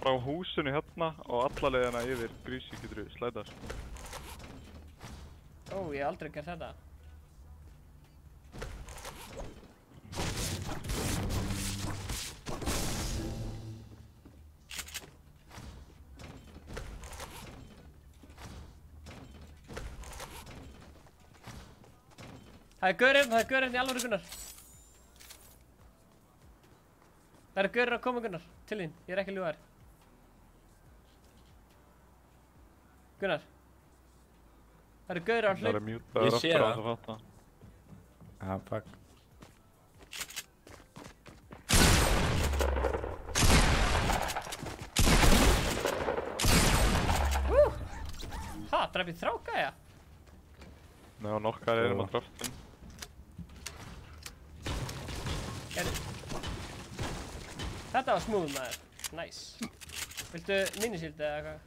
Frá húsinu hérna og alla leiðina yfir grísi getur þú slætað, sko. Ég hef aldrei gert þetta. Það er gaurinn í alvöru Gunnar. Það eru gaurinn að koma Gunnar, til þín, ég er ekki ljúgar. Gunnar. Það eru gaurinn að hlaup. Ég sé það. Fuck. Draf ég þráka, ja? Nei, og nokkar erum að drafta. Þetta var smooth maður. Nice. Viltu minishield eða eitthvað?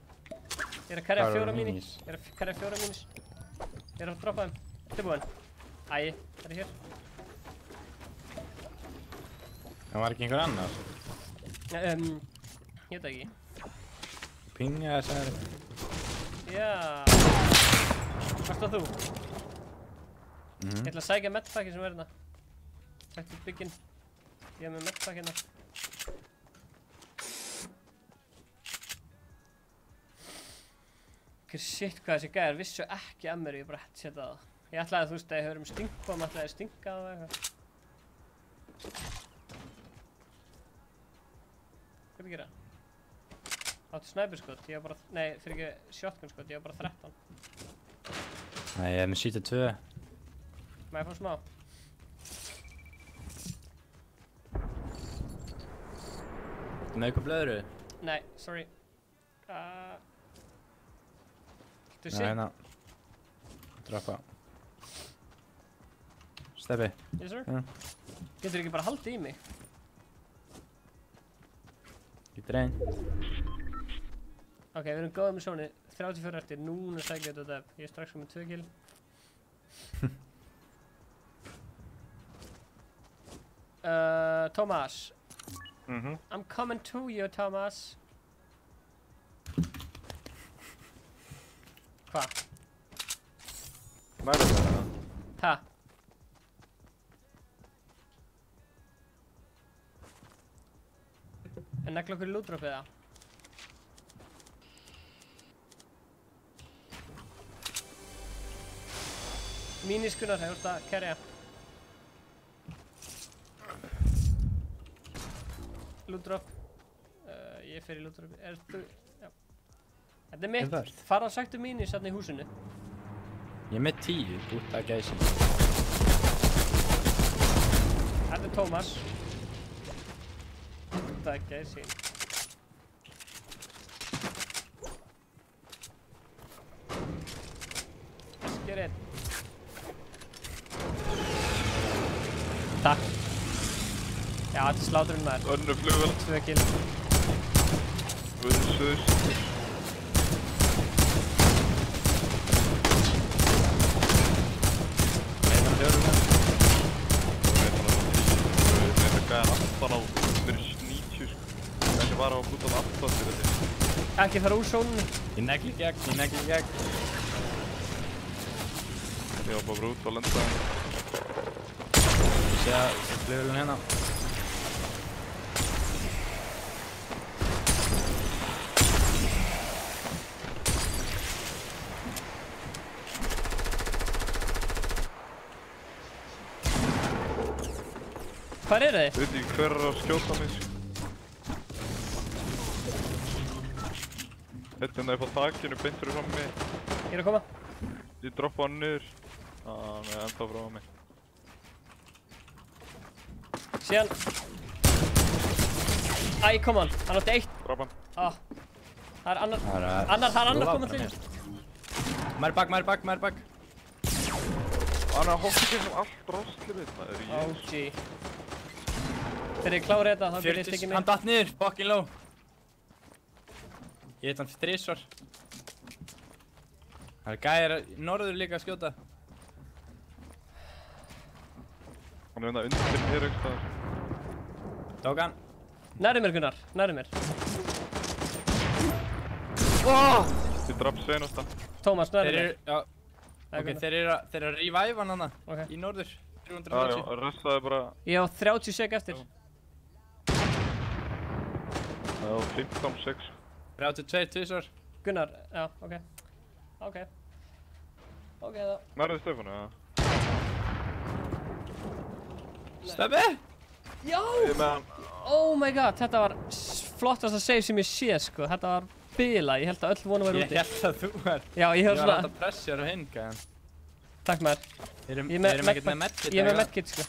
Ég er að carrya 4 minis. Ég er að droppa þeim. Tilbúinn. Æ, það er hér. Það var ekki einhver annar? Ég veit ekki. Pinga þessari. Já. Hvað stóð þú? Ég ætla að sækja medpacki sem er hérna. Sætti bygginn. Ég hef með medpack hérna. Shit hvað þessi gæðar vissu ekki að mér, ég bara hætti setja það. Ég ætlaði að þú veist að ég hefur stinkbomb, ætlaði að stinga það eða eitthvað. Hvað er að gera? Áttu snæperskot, ég var bara, nei fyrir ekki shotgunskot, ég var bara 13. Nei, ég hef með 72. Má ég fá smá? Með eitthvað blöðru? Nei, sorry. Þú sé? Nei, ná. Droppa. Steppi. Yes sir? Getur ekki bara haldið í mig? Getur einn. Ok, við erum góðið með sóni. 34 eftir, núna sækja þetta upp. Ég er strax með 2 kill. Thomas. I'm coming to you, Thomas. Hva? Hvað er þetta? Ha? En negla okkur í lútdropið það? Míniskunnar, hefur þetta að carrya. Lútdrop. Ég fer í lútdropið. Ertu... Já. Þetta er mitt. Fara og sæktu mínis hérna í húsinu. Ég er með 10, út af gæsin. Þetta er Thomas. Út af gæsin. Sker einn. Takk. Já, þetta er sláturinn maður. Önnu flugvél. 2 kill. Vunsus. Ekki fara úr sónunni. Ég negli gegn. Ég var bara út og lendaði. Ég sé að flugvélun hérna. Hvar eru þið? Ég veit ekki hver að skjóta mig. Hérna upp á þakinu, beint fyrir fram mig. Ég að koma. Ég droppa hann niður. Hann enda frá mig. Síðan. Æ, kom hann. Hann átti 1. Droppa hann. Það er annar komað til. Maður bak. Hann er að hoppa ekki sem allt drostlið mitt, maður. OG. Þegar ég klári þetta, þá byrja ég stikið mig. Hann datt niður, fucking low. Ég hitt hann 3 svar. Það er gæðir norður líka að skjóta. Hann er hérna undir mér einhverstaðar. Tók hann. Nærri mér, Gunnar. Nærri mér. Ég draf senasta. Tómas, nærri mér. Ok, þeir eru að revive hann hana. Í norður. 330. Já, restaði bara. Ég á 30 sek eftir. Já, 15-6. 32 tvisvar. Gunnar, já, ok þá. Nærðið Stefánu, já. Steffi? Já! Oh my god, þetta var flottasta save sem ég sé, sko. Þetta var bila, ég held að öll vonu væri úti. Ég held að þú var. Já, ég hef svona. Ég var alltaf pressjar á hinn, gæðan. Takk maður. Þeir eru ekkert með medkit. Ég er með medkit, sko.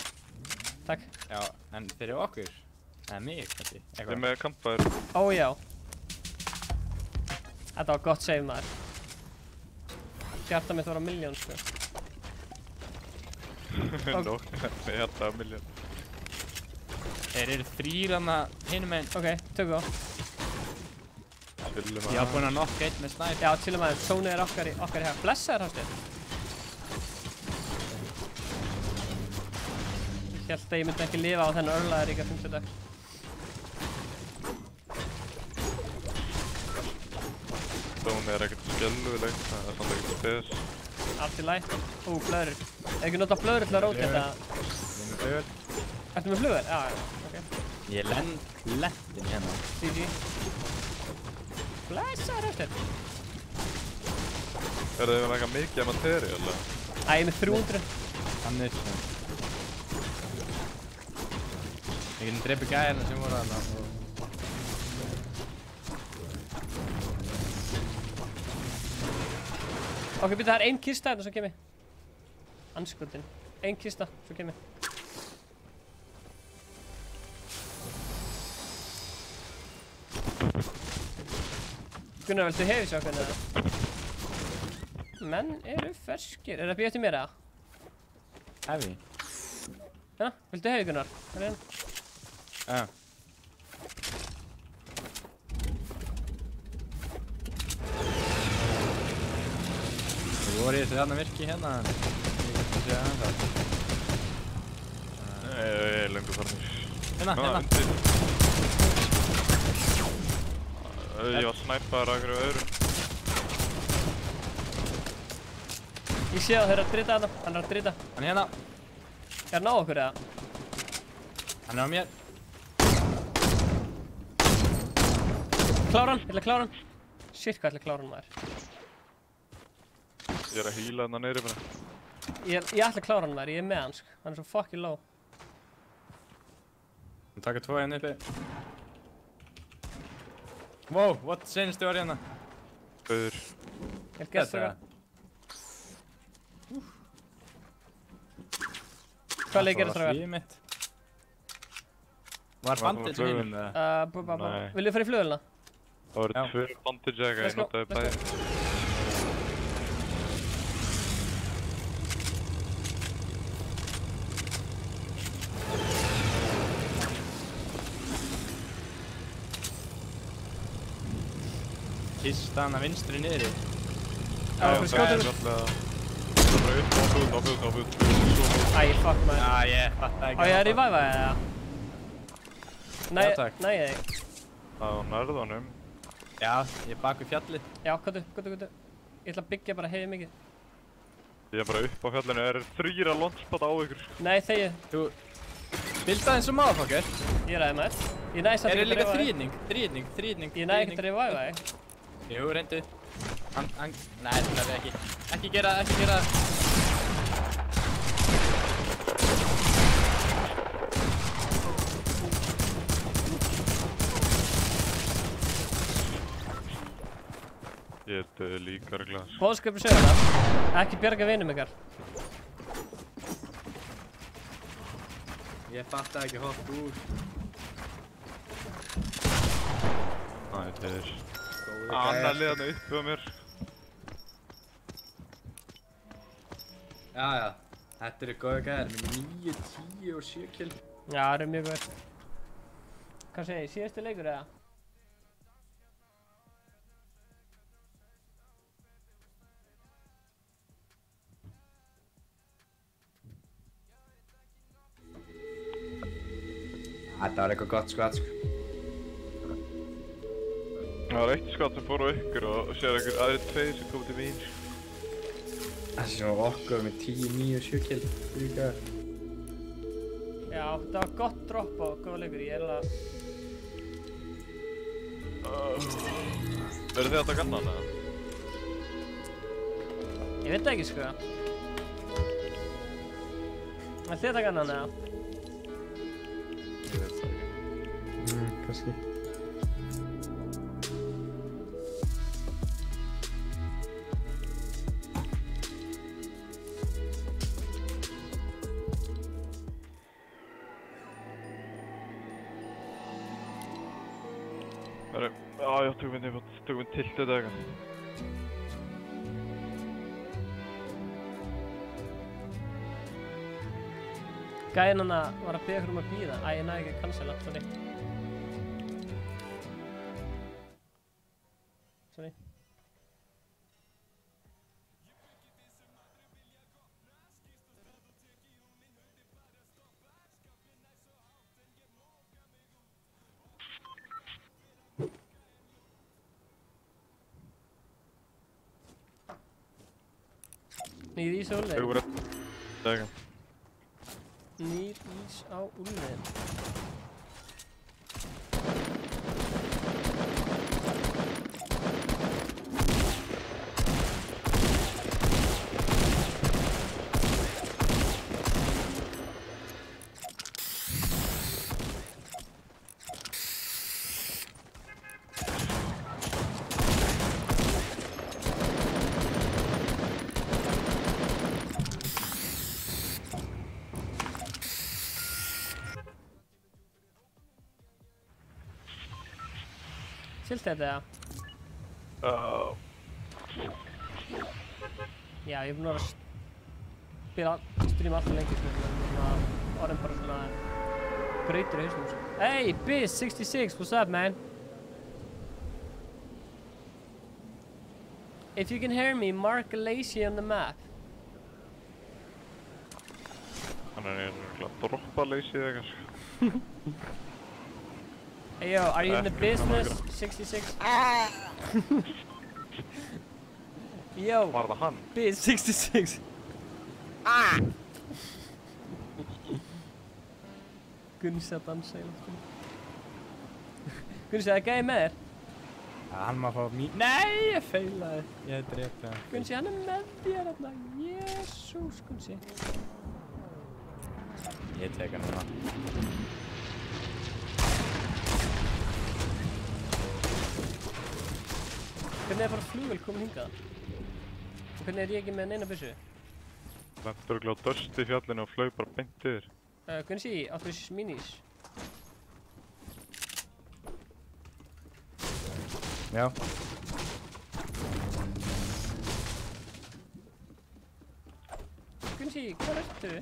Takk. Já, en fyrir okkur. Það er mig, kannski. Ég er með kampfæður. Ó, já. Þetta var gott save, maður. Hjarta mitt var á milljón, sko. Nótt, hjarta á milljón. Þeir eru 3 hana hinum einn. Ok, tökum á. Ég var búinn að nokka einn með snæp. Já, til og með Sóni er okkar í hæg. Blessaður, Hafsteinn. Ég held að ég myndi ekki lifa á þennan örlaðaríka 50 dag. Sóni er ekkert skelluðilegt, það er samt ekkert spes. Allt í læg. Blöðrur. Er ekki notað blöðrur til að róta þetta? Ég er með flugvél. Ertu með flugvél? Já, ok. Ég lendin hérna. GG. Blessaður, Hafsteinn. Er það vel eitthvað mikið materi, eller? Æ, ég er með 300. Þannig. Ég getum dreipið gæðina sem voru þarna. Ok, byrja, það er ein kista hérna sem kemur. Anskotin. Ein kista sem kemur. Gunnar, viltu hefi sjá hvernig það? Menn eru ferskir. Er það býð eftir mér, eða? Hefi? Hérna, viltu hefi, Gunnar? Það er hérna. Já. Þú voru í þessu þarna virki hérna, en ég veit ekki að það. Nei, ég er lengur farnir. Hérna. Ég var snæpaður að hverju öðru. Ég sé að þeir eru að drita þarna. Hann er að drita. Hann er hérna. Er hann á okkur, eða? Hann er á mér. Klára hann, ég ætla að klára hann. Shit, hvað ætla að klára hann, maður. Ég er að heala hérna neyri bara. Ég ætla að klára hann, maður. Ég er með hann, sko. Hann er svo fucking low. Við taka 2 hérna uppi. Wow, what senstu var hérna? Böður. Ég held gæst það. Hvað leik er það strákar? Mitt. Var bandage hinum eða? Nei. Viljum við fara í flugvélina? Það voru 2 bandage eða ég notaði bæði. Kista hana vinstri niðri. Já, fyrir skjótur. Það er bara upp. Æ, fuck maður. Já, ég fatt ekki. Á ég að reviva eða? Nei, Já, takk. nei. Það var nærðanum. Já, ég er bak við fjallið. Já, kottu. Ég ætla að byggja bara heiði mikið. Ég er bara upp á fjallinu, þrír að launchpad á ykkur. Nei, þegið. Þú... Bilda eins og motherfucker. Ég ræði með þess. Ég næði samt ekki að líka dreifa þríðning. Ég næði ekki að dreifa þig. Jú, reyndu. Nei, það er ekki. Ekki gera. Ég döði líka glas. Boðsköpur söguna. Ekki bjarga vinum ykkar. Ég fatt ekki hopp úr. Ætlir. Annar liðan uppi á mér. Já. Þetta eru góði gæðir með 9, 10 og 7 kill. Já, það eru mjög góð. Hvað segir þið? Síðasti leikur eða? Þetta var eitthvað gott skvat, sko. Það var eitt skvat sem fór á ykkur og sér einhver aðri tveir sem kom til mín. Þessi sem var okkur með 10, 9 og 7 kill. Líka. Já, þetta var gott dropp og góð leikur. Ég alveg... Verður þið að taka annan eða? Ég veit það ekki, sko. Verður þið að taka annan eða? Ég veit það ekki. Kannski. Já, tökum við tiltið eða eitthvað. Gæinn hana var að beða ykkur að bíða. Æ, ég næði ekki að cancela, sorry. Nýr ís á úlnið. Nýr ís á úlnið. Silt þetta eða? Já, ég er búinn að streama alltaf lengi sko, en orðin bara svona grautur í hausnum sko. Hey, Biz66, what's up man? If you can hear me, mark Lazy on the map. Hann er að droppa Lazy eða eitthvað sko. Hey yo, are you in the business? 66? Yo, var það hann? Biz66. Gunsi að dansa í loftunum. Gunsi, það er gæði með þér? Já, hann má fá mín... Nei, ég feilaði. Ég dreipti hann. Gunsi, hann er með þér þarna. Jesús, Gunsi. Ég tek hann núna. Hvernig er bara flugvél komin hingað? Og hvernig er ég ekki með neina byssu? Lentur örugglega á döst í fjallinu og flaug bara beint yfir. Gunsi, áttu þessi minis? Já. Gunsi, hvað ertu?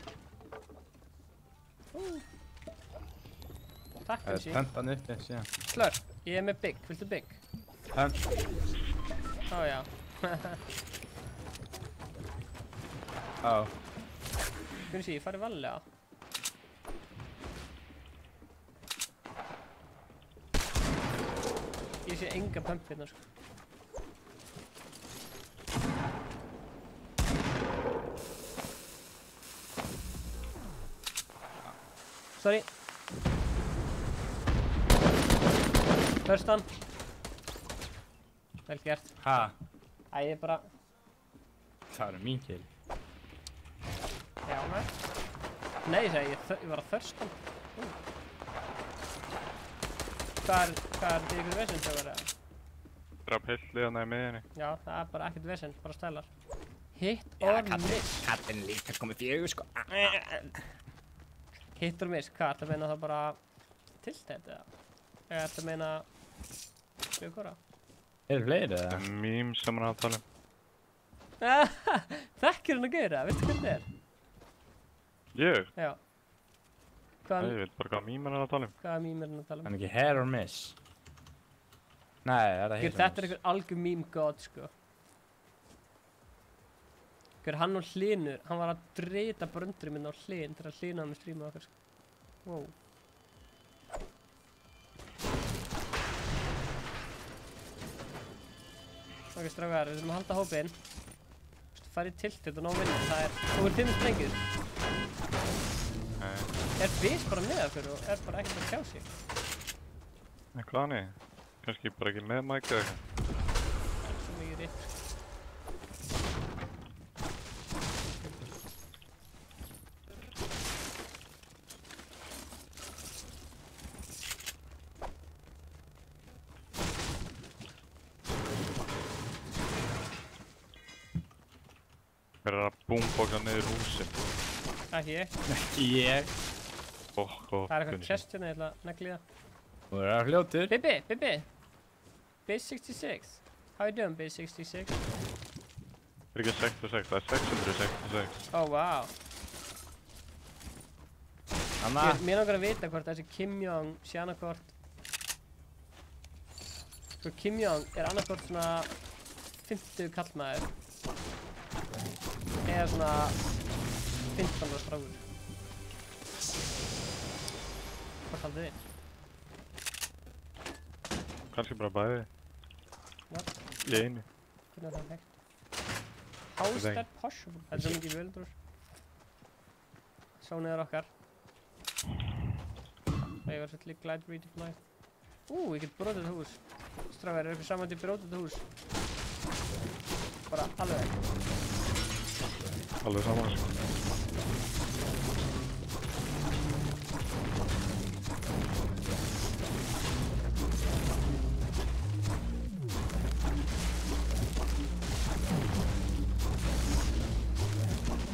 Takk, Gunsi. Pump hann uppi, síðan. Slurp, ég er með bygg. Viltu bygg? Pump. Ó, já. Ó. Gunsi, ég farið varlega. Ég Ég sé enga pump hérna, sko. Sorry. Förstan. Vel gert. Ha? Æ, ég bara... Það eru mín kill. Já, nei, ég var að förstan. Hvað er þetta ykkur vesend að vera? Draf hilli hana í miðinni. Já, það er bara ekkert vesend, bara stælar. Hit or miss. Kattinn líka komið 4, sko. Hit or miss, hvað? Ertu að meina það bara tiltætt eða? Eða ertu að meina skjókora? Eru fleiri eða? Það er mím sem hann að tala um. Þekkir hann að gera, veistu hvernig það er? Ég? Já. Ég veit bara hvað mím er hann að tala um. Hvaða mím er hann að tala um? Hann er ekki hair or miss. Nei, er það hit or miss? Þetta er einhver algjör meme god, sko. Hann og Hlynur, hann var að drita bröndurinn minn á Hlyn til að Hlyn hafði með strímið okkar, sko. Wow. Ok, strákar, við þurfum að halda hópinn. Fara í tiltit og ná vinna, það er... Þú er 5 strengir. Er Biz bara með okkur og er bara ekkert að tjá sig? Hvað hann er? Kannski bara ekki með mæk eða eitthvað. Það er svo mikið ritt. Hver er að boomboxa niður húsin? Ekki ég. Ekki ég. Það er eitthvað chest hérna, ég ætla að negli það. Þú er að fljótur. Bibi! Base 66. How you doing, Base 66? Það er ekki 66, það er 666. Oh, wow. Anna. Mér langar að vita hvort þessi Kim Jong sé annarkvort... Sko, Kim Jong er annarkvort svona 50 kallmaður. Eða svona 15 ára strákur. Hvað haldið þið? Kannski bara bæði. What? Í einu. Hvernig er það hægt? How is that possible? Þetta er svo mikið völdur. Sónið er okkar. Það ég var svolítið glide redeploy. Ég get brotið hús. Strákar, er eitthvað saman til brotið hús? Bara alveg. Alveg saman, sko.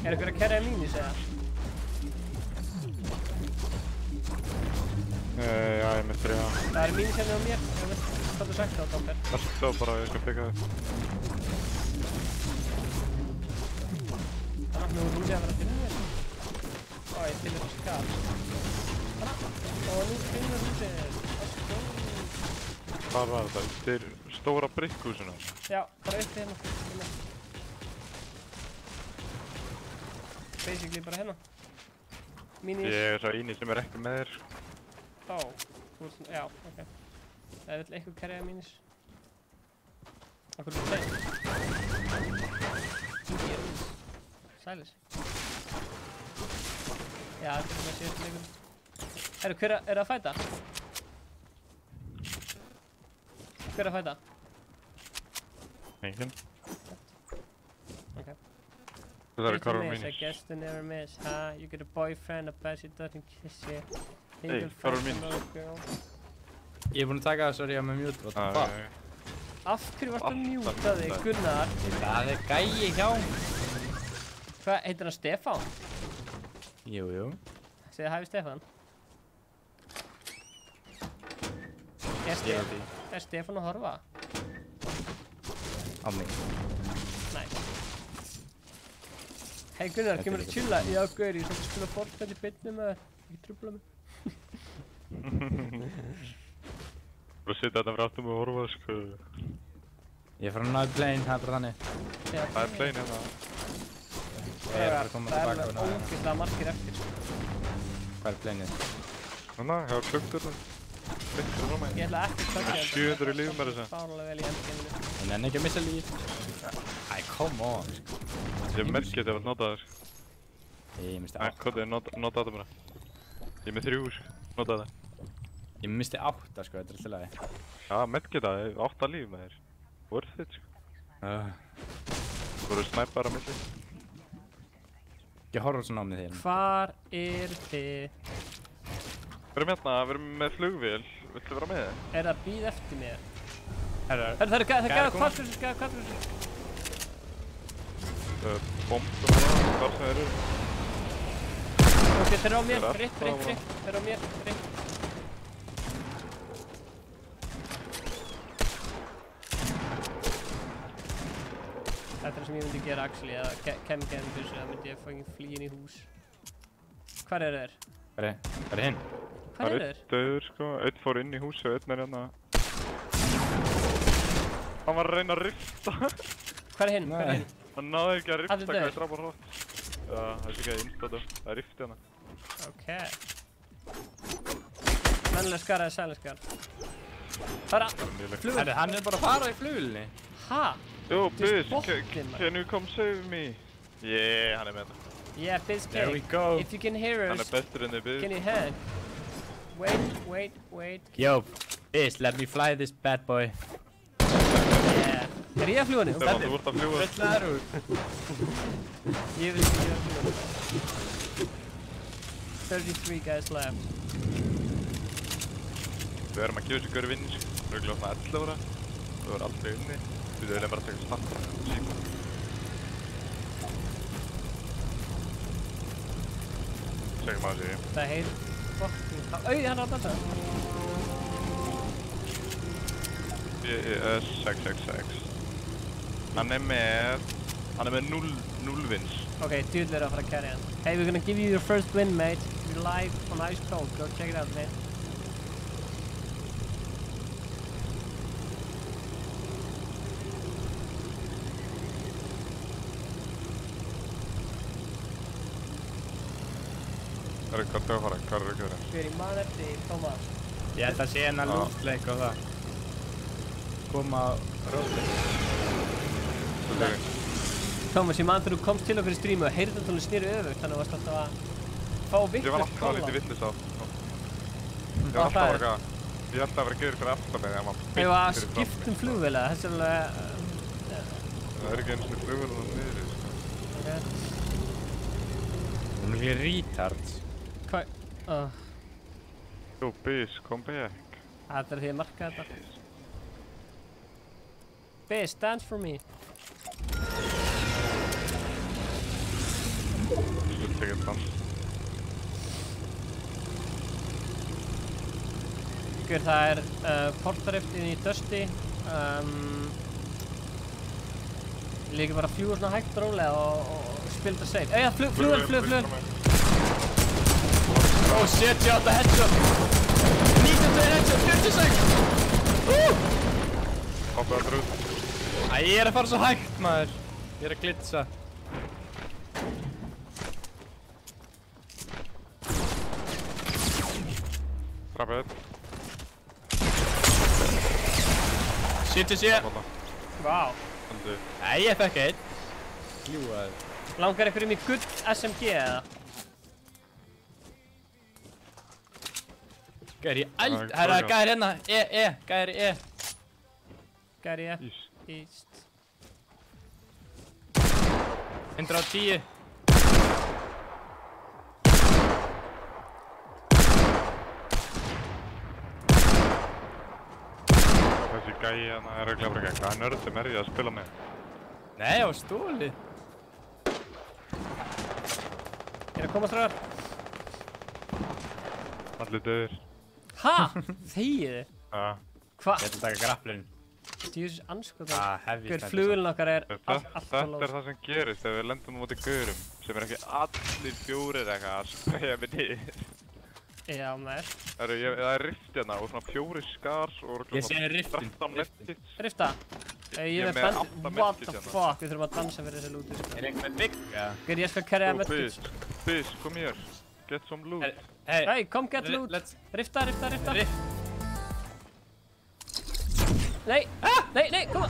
Er eitthvað að kerja mínis eða? Já, ég með 3. Það er mínis hérna á mér. Ég veit hvað þú sagt á, Dómber. Það er svo bara, ég skal peka þig. Nú er Rúli að vera til mér. Ég til þessu skall. Nú finnur Rúli. Hvað var þetta? Til stóra brygghúsinu? Já, bara upp hérna. Basically bara hérna. Minis. Ég er svo eini sem er ekki með þér. Já, ok. Það vill eitthvað kerjaða minis. Akkur er það þeim? Ég er minis. Sælis. Já, þetta er svona síðast leikur. Herru, hver er að fæta? Hver er að fæta? Enginn. Ok. Það eru Karol Minis. I guess they never miss, huh? You get a boyfriend, I bet she doesn't kiss you. Hey, Karol Minis. Ég er búinn að taka það, sorry, ég er með mute, what the fuck? Af hverju varst að mjúta þig, Gunnar? Það er gæi hjá. Hvað, heitir hann Stefán? Jú. Segðu hæfi Stefán. Er Stefán að horfa? Á mig. Nice. Hei Gunnar, kemur að chilla? Já, gaur, ég er svolítið að spila Fortnite í beinni með þér. Ekki trúbla mig. Bara sitja þetta fyrir áttum og horfa, sko. Ég er frá náðu plane, það er bara þannig. Það er plane hérna. Ég er að koma tilbaka og náðu. Það er ógeðslega margir eftir, sko. Hvað er planeið? Þannig, ég hafa klukkt þetta. Miklu frá mig. Ég ætla ekki að toucha þetta. 700 líf með þess að. Fárlega vel í endgaminu. Ég nenni ekki að missa líf. Æ, come on. Ég merki þetta að nota það. Ég misti 8. Kótið, nota þetta bara. Ég er með 3, nota þetta. Ég misti 8 sko, þetta er alltaf lagi. Já, merki þetta, 8 líf með þér. Worth it sko. Þú voru snæpar að milli. Ekki horfa svona á mig þér. Hvar þið? Við erum hérna, við erum með flugvél. Viltu vera með þið? Er það býð eftir mér? Það er gæða kvartfjörður. Bombum hvar sem þeir eru. Ok, þeir eru á mér, fritt. Þeir eru á mér, fritt. Þetta er sem ég myndi gera actually, að kemur fyrir sig, að myndi ég fucking flýja inn í hús. Hvar eru þeir? Hvar er hinn? Hvar eru þeir? Það er döður sko, einn fór inn í húsi og einn er hérna. Hann var að reyna að rifta. Hvar er hinn? Hann náði ekki að rifta hvað ég draf á hratt. Já, það er ekki að instata, það er rifti hérna. Ok. Mennileg skar eða sælig skar? Það er flugvél. Hann er bara að fara í flugvélni. Ha? Yo, Biz, can you come save me? Yeah, hann er með þetta. Yeah, Biz, there we go. If you can hear us, hann er bestur enn þið, Biz. can you hand? Wait. Yo, Biz, let me fly this bad boy. Yeah. Er ég að fljúa henni? Stefán, þú ert að fljúa. Þetta úr. Ég vil ekki að fljúa henni. 33 guys left. Við erum að gefa þessu göru vinni, sko. Við erum glóðað svona 11 ára. Við erum aldrei unni. Við viljum bara taka starta. Segjum að þessi. Það heyr fucking... Auði, hann er að dansa. BES 666. Hann er með 0 wins. Ok, djúðlega er að fara að carry hann. Hey, we're gonna give you your first win, mate. You're live on Ice Cold. Go check it out, mate. Hvað er að fara? Hvað er að gera? Við erum í mann eftir Thomas. Ég held að sé hennar lúftleik og það. Koma á rótleik. Thomas, ég mann þegar þú komst til okkur í strímu og heyrðartónum snýru öfugt, þannig að þú varst alltaf að fá vitlaust Ég var alltaf að lítið vitlaust á. Ég var alltaf að vera að... Ég held að vera að gera ykkur aftan með því að maður Ég var að skipta flugvél eða, þessi er alveg... Það er ekki einu svona flugvél niður, sko. Hún er líka retard. Hvað? Yo, Biz, come back. Þetta er því að marka þetta. Biz, stand for me. Þú vilt ekki dans. Það er portariftin í Dusty. Líka bara fljúa svona hægt rólega og spila þetta safe. Eða, flugvél! Oh shit, ég átti að headshot! 92 headshot, 46! Hoppaði að drúð. Æ, ég er að fara svo hægt, maður. Ég er að glitsa. Trappið. 77. Vá. Nei, ég fekk einn. Ljúaður. Langar ykkur í gull SMG eða? Gæri í eld... Herra, gæri hérna. Gæri E. Gæri E. East. 110. Þessi gæi hérna er örugglega bara hvaða nördum er ég að spila með? Nei, á stóli. Ég er að koma stráðar. Allir döður. Ha? Þegiði? Ja. Hva? Ég ætla að taka grapplinn. Djús anskotan. Heavy Hver flugvélin okkar er alltaf Þetta er það sem gerist þegar við lendum á móti gaurum sem er ekki allir fjórir eitthvað að spreyja mig niður. Já, maður. Það er rift hérna og svona 4 skars og Ég sé riftin. 13 medkits. Rifta? Ég er með 8 What medkits the hérna. fuck, við þurfum að dansa fyrir þessi lúti, sko. Er eitthvað með bygg, eða? Gauður, ég skal carrya medkits. Biz, kom hér. Get some loot. Hey, kom get loot. Rifta. Nei, nei, koma.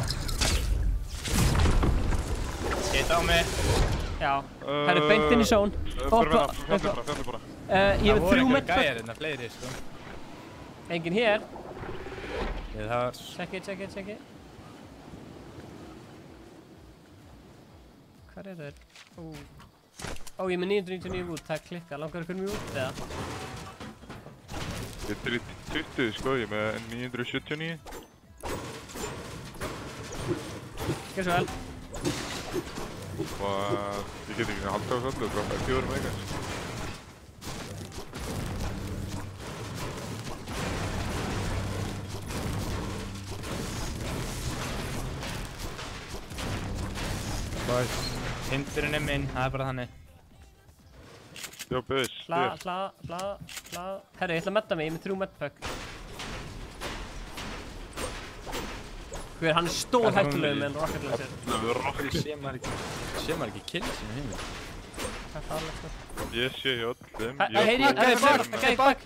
Skeitt á mig. Já, það er beint inn í zón. Fyrir fjallið bara. Ég hef 3 medpack. Það voru einhver gæjar hérna, fleiri, sko. Engin hér. Það var... Tjekki. Hvar er þeir? Ó, ég er með 999 út, það er klikkað. Langar ykkur mjög út, eða? Ég er í 20, sko, ég er með 979. Gjör svo vel. Og ég get ekki halda á þessu öllu, það er 4 megas. Hindurinn er minn, það er bara þannig. Já, bus. Hlað. Herri, ég ætla að medda mig, ég er með 3 medpack. Hver, hann er stór hættulegur með rocket launcher. Sé maður ekki kill sína heimil. Það er farlegt, sko. Ég sé hjá öllum. Það er bak.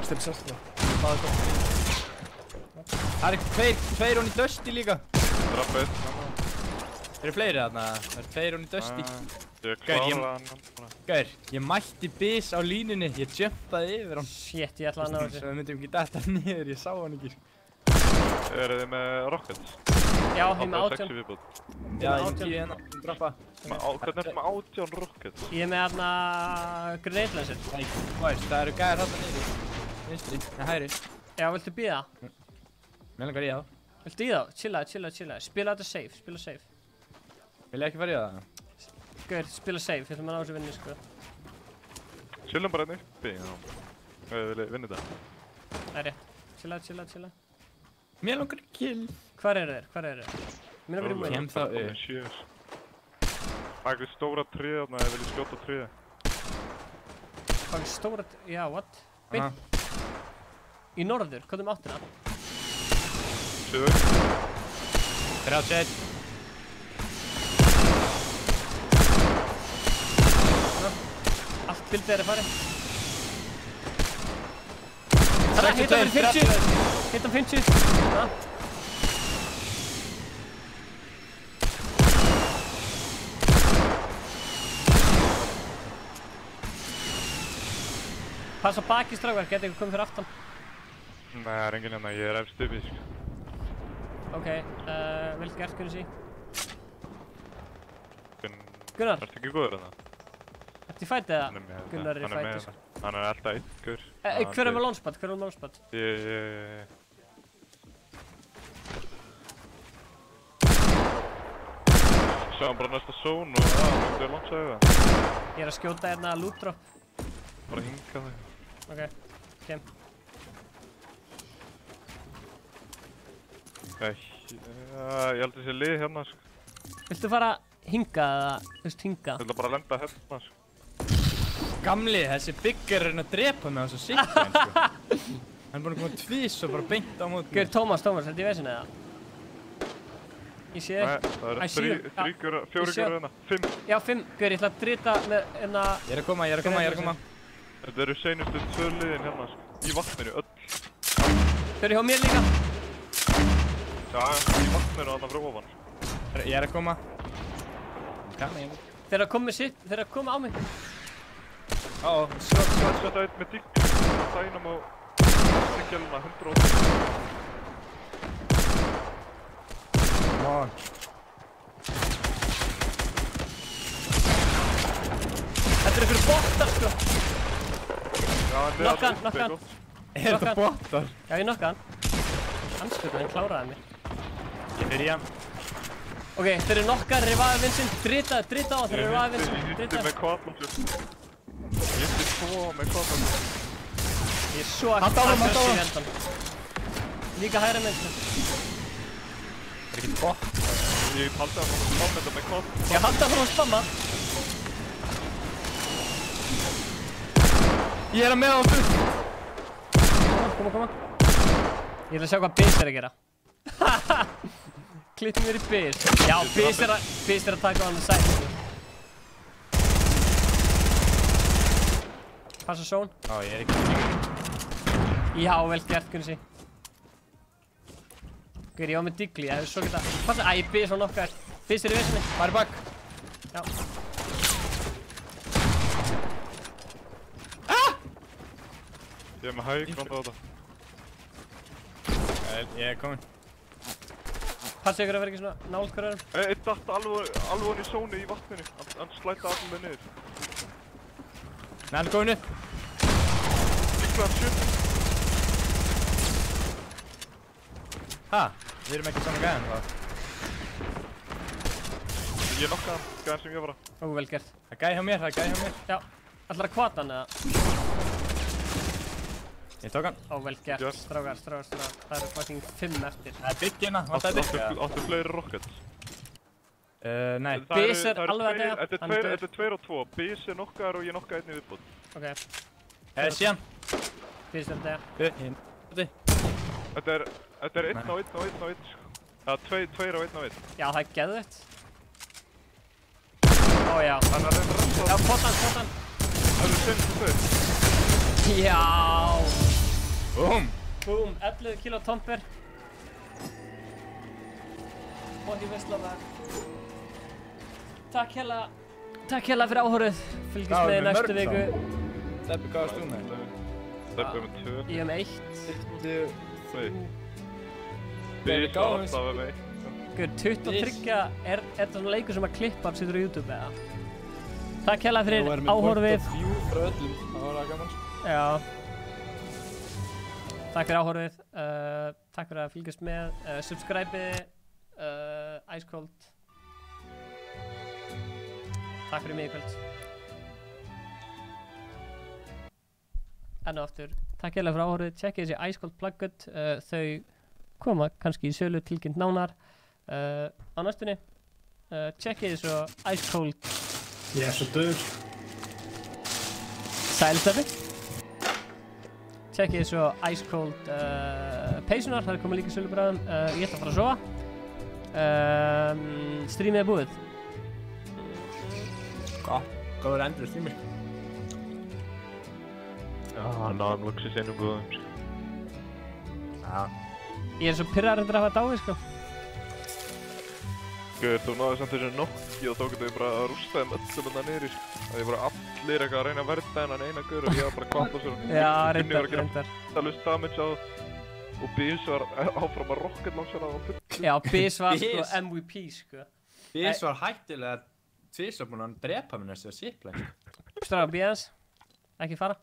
Still sérst það. Það er tveir honni Dusty líka. Drappið. Eru fleiri þarna? Það eru tveir honni Dusty. Ég klára hann. Gaur, ég mætti bis á línunni, ég jumpaði yfir hann. Shit, ég ætla að ná þessu. Svo við myndum ekki detta niður, ég sá hann ekki. Eru þið með rockets? Já, ég er með 18. Já, ég er 10 hérna, droppa. Hvernig ertu með 18 rockets? Ég er með hérna grenade launcher. Það eru gæjar þarna niður. Vinstri, hægri. Já, viltu býða? Mér langar í það. Viltu í þá? Chilla. Spila þetta safe, Vil ég ekki fara í það? Gaur, spila safe, ég ætlum að ná þessu vinni, sko. Chillum bara hérna uppi, já. Vil ég vinna þetta? Það er rétt. Chilla. Mér langar í kill. Hvar eru þeir? Mér langar í win. Kem þá upp. Það er eitthvað stóra tré þarna, ég vil skjóta tré. Hvað er stóra tré? Já, what? Beint. Í norður, hvað um áttina? Suður. 31. Allt bildið er að fara. Það er hitt hann 50. Hitt hann 50. Passa baki strákar, geta ykkur komið fyrir aftan. Nei, það er enginn hérna, ég er efst uppi, sko. Ok, viltu gert Gunnar sí? Gunnar? Ertu ekki góður hérna? Ertu í fæti eða? Gunnar er í fæti, sko. Hann er alltaf einn, gaur. Hver er með launchpad? Ég... Sjá hann bara næsta zone og það myndi að launcha það. Ég er að skjóta hérna loot drop. Bara hinga þig. Ok, kem. Ég held að það sé lið hérna, sko. Viltu fara hinga eða, þú veist, hinga? Ég vil bara lenda hérna, sko. Gamli, þessi byggar er hérna að drepa mig á þessu sikkin, sko. Hann er búinn að koma tvís og bara beint á mót. Gaur, Tómas, er þetta í vesinu eða? Ég sé þér. Nei, það eru 4 hérna, 5. Já, 5. Gaur, ég ætla að drita með hérna... Ég er að koma. Þetta eru seinustu 2 liðin hérna, sko. Í vatninu, öll. Þau eru hjá mér líka. Já, í vatninu þarna frá ofan. Ég er að koma. Þeir eru að koma á mig. Þetta eitt með digg. Dænum á Stingjöluna, 180. Come on. Þetta eru ykkur bottar, sko. Nokka hann. Er þetta bottar? Já, ég nokka hann. Hann kláraði mér. Ég byrja. Ok, þeir eru nokkar, revive vinsinn. Drita á, þeir eru revive vinsinn. Ég hitti með kvadlóflur. Ég hitti 2 með kvadlóflur. Ég er svo að kasta í vendan. Líka hægra menn. Það er ekki bot. Ég haldi að hann spamma þetta með kvadlóflur. Ég haldi að hann spamma. Ég er að með á fullt. Koma. Ég ætla að sjá hvað Biz er að gera. Klippum mér í Biz. Já, Biz er að taka á hann að sæta. Passa zone. Já, ég er ekki. Já, vel gert, Gunnsi. Guður, ég var með digli, ég hefði svo geta... Passa, æ, B svo nokkar. Fyrst er í vesinni, bara í bak. Já. Ég er með hæggrand á þetta. Ég er komin. Passa ykkur að vera ekki svona nált hver öðrum. Eitt datt alveg í sónu í vatninu. Hann slæta alveg niður. Nei, hann er komin upp. Líklega hann sjö. Ha? Við erum ekki saman gæðan þá. Ég nokkaði hann, gæðan sem ég var að. Ó, vel gert. Það er gæði hjá mér, það er gæði hjá mér. Já. Ætlar að kvata hann eða? Ég tók hann. Ó, vel gert. Strákar. Það eru fucking 5 eftir. Það er byggina, vantaði byggja. Áttu fleiri rockets? Nei. Bís er alveg að dega. Þetta er 2 og 2. Bís er nokkaðar og ég nokkaði einni viðbútt. Ok. Síðan. Bís er að dega. Þetta er 1 á 1 á 1 á 1. Það er 2 á 1 á 1. Já, það er geðveitt. Ó, já. Hann er að reyna að rampa. Já, pottan. Það eru 5 Já. Búm. 11 kilo tomper. Og ég veist alveg. Takk hella fyrir áhorfið. Fylgjast með næstu viku. Steppi, hvað varst þú með? Steppi með 2. Ég er með 1. Við gáum alltaf með 1. Guður, 23 er svona leikur sem að klippa og setur á YouTube eða? Takk hella fyrir áhorfið. Það var með frá öllum, það var gaman. Já. Takk fyrir áhorfið. Takk fyrir að fylgjast með. Subscribe-ið. Ice Cold. Takk fyrir mig í kvöld. Enn og aftur, takk hérlega fyrir áhorfið. Tjekkið þessi Ice Cold pluggut. Þau koma kannski í sölu tilkynnt nánar á næstunni. Tjekkið þessu Ice Cold. Ég er svo döður. Sælstæfi. Tjekkið þessu Ice Cold peysunar. Það er komið líka í sölu bráðum. Ég ætla að fara að sofa. Streamið er búið. Góður endur streamið. Já, náðum loksins einum góðum. Já. Ég er svo pirraður að hafa dáið, sko. Guður, þú náðu samt þessu nokki og þá getur við bara að rústa þeim öllum þarna niðri. Það er bara allir eitthvað að reyna að verða hennan eina guður og ég var bara að kvappa sér. Já, reyndar. Gunni var að gera endalust damage á og Bís var áfram að rocket launcha það á fullu. Já, Bís var sko MVP, sko. Bís var hættilega tvisvar búinn að drepa mér næstu að sipla. Stráðar, Bíðans. Ekki fara.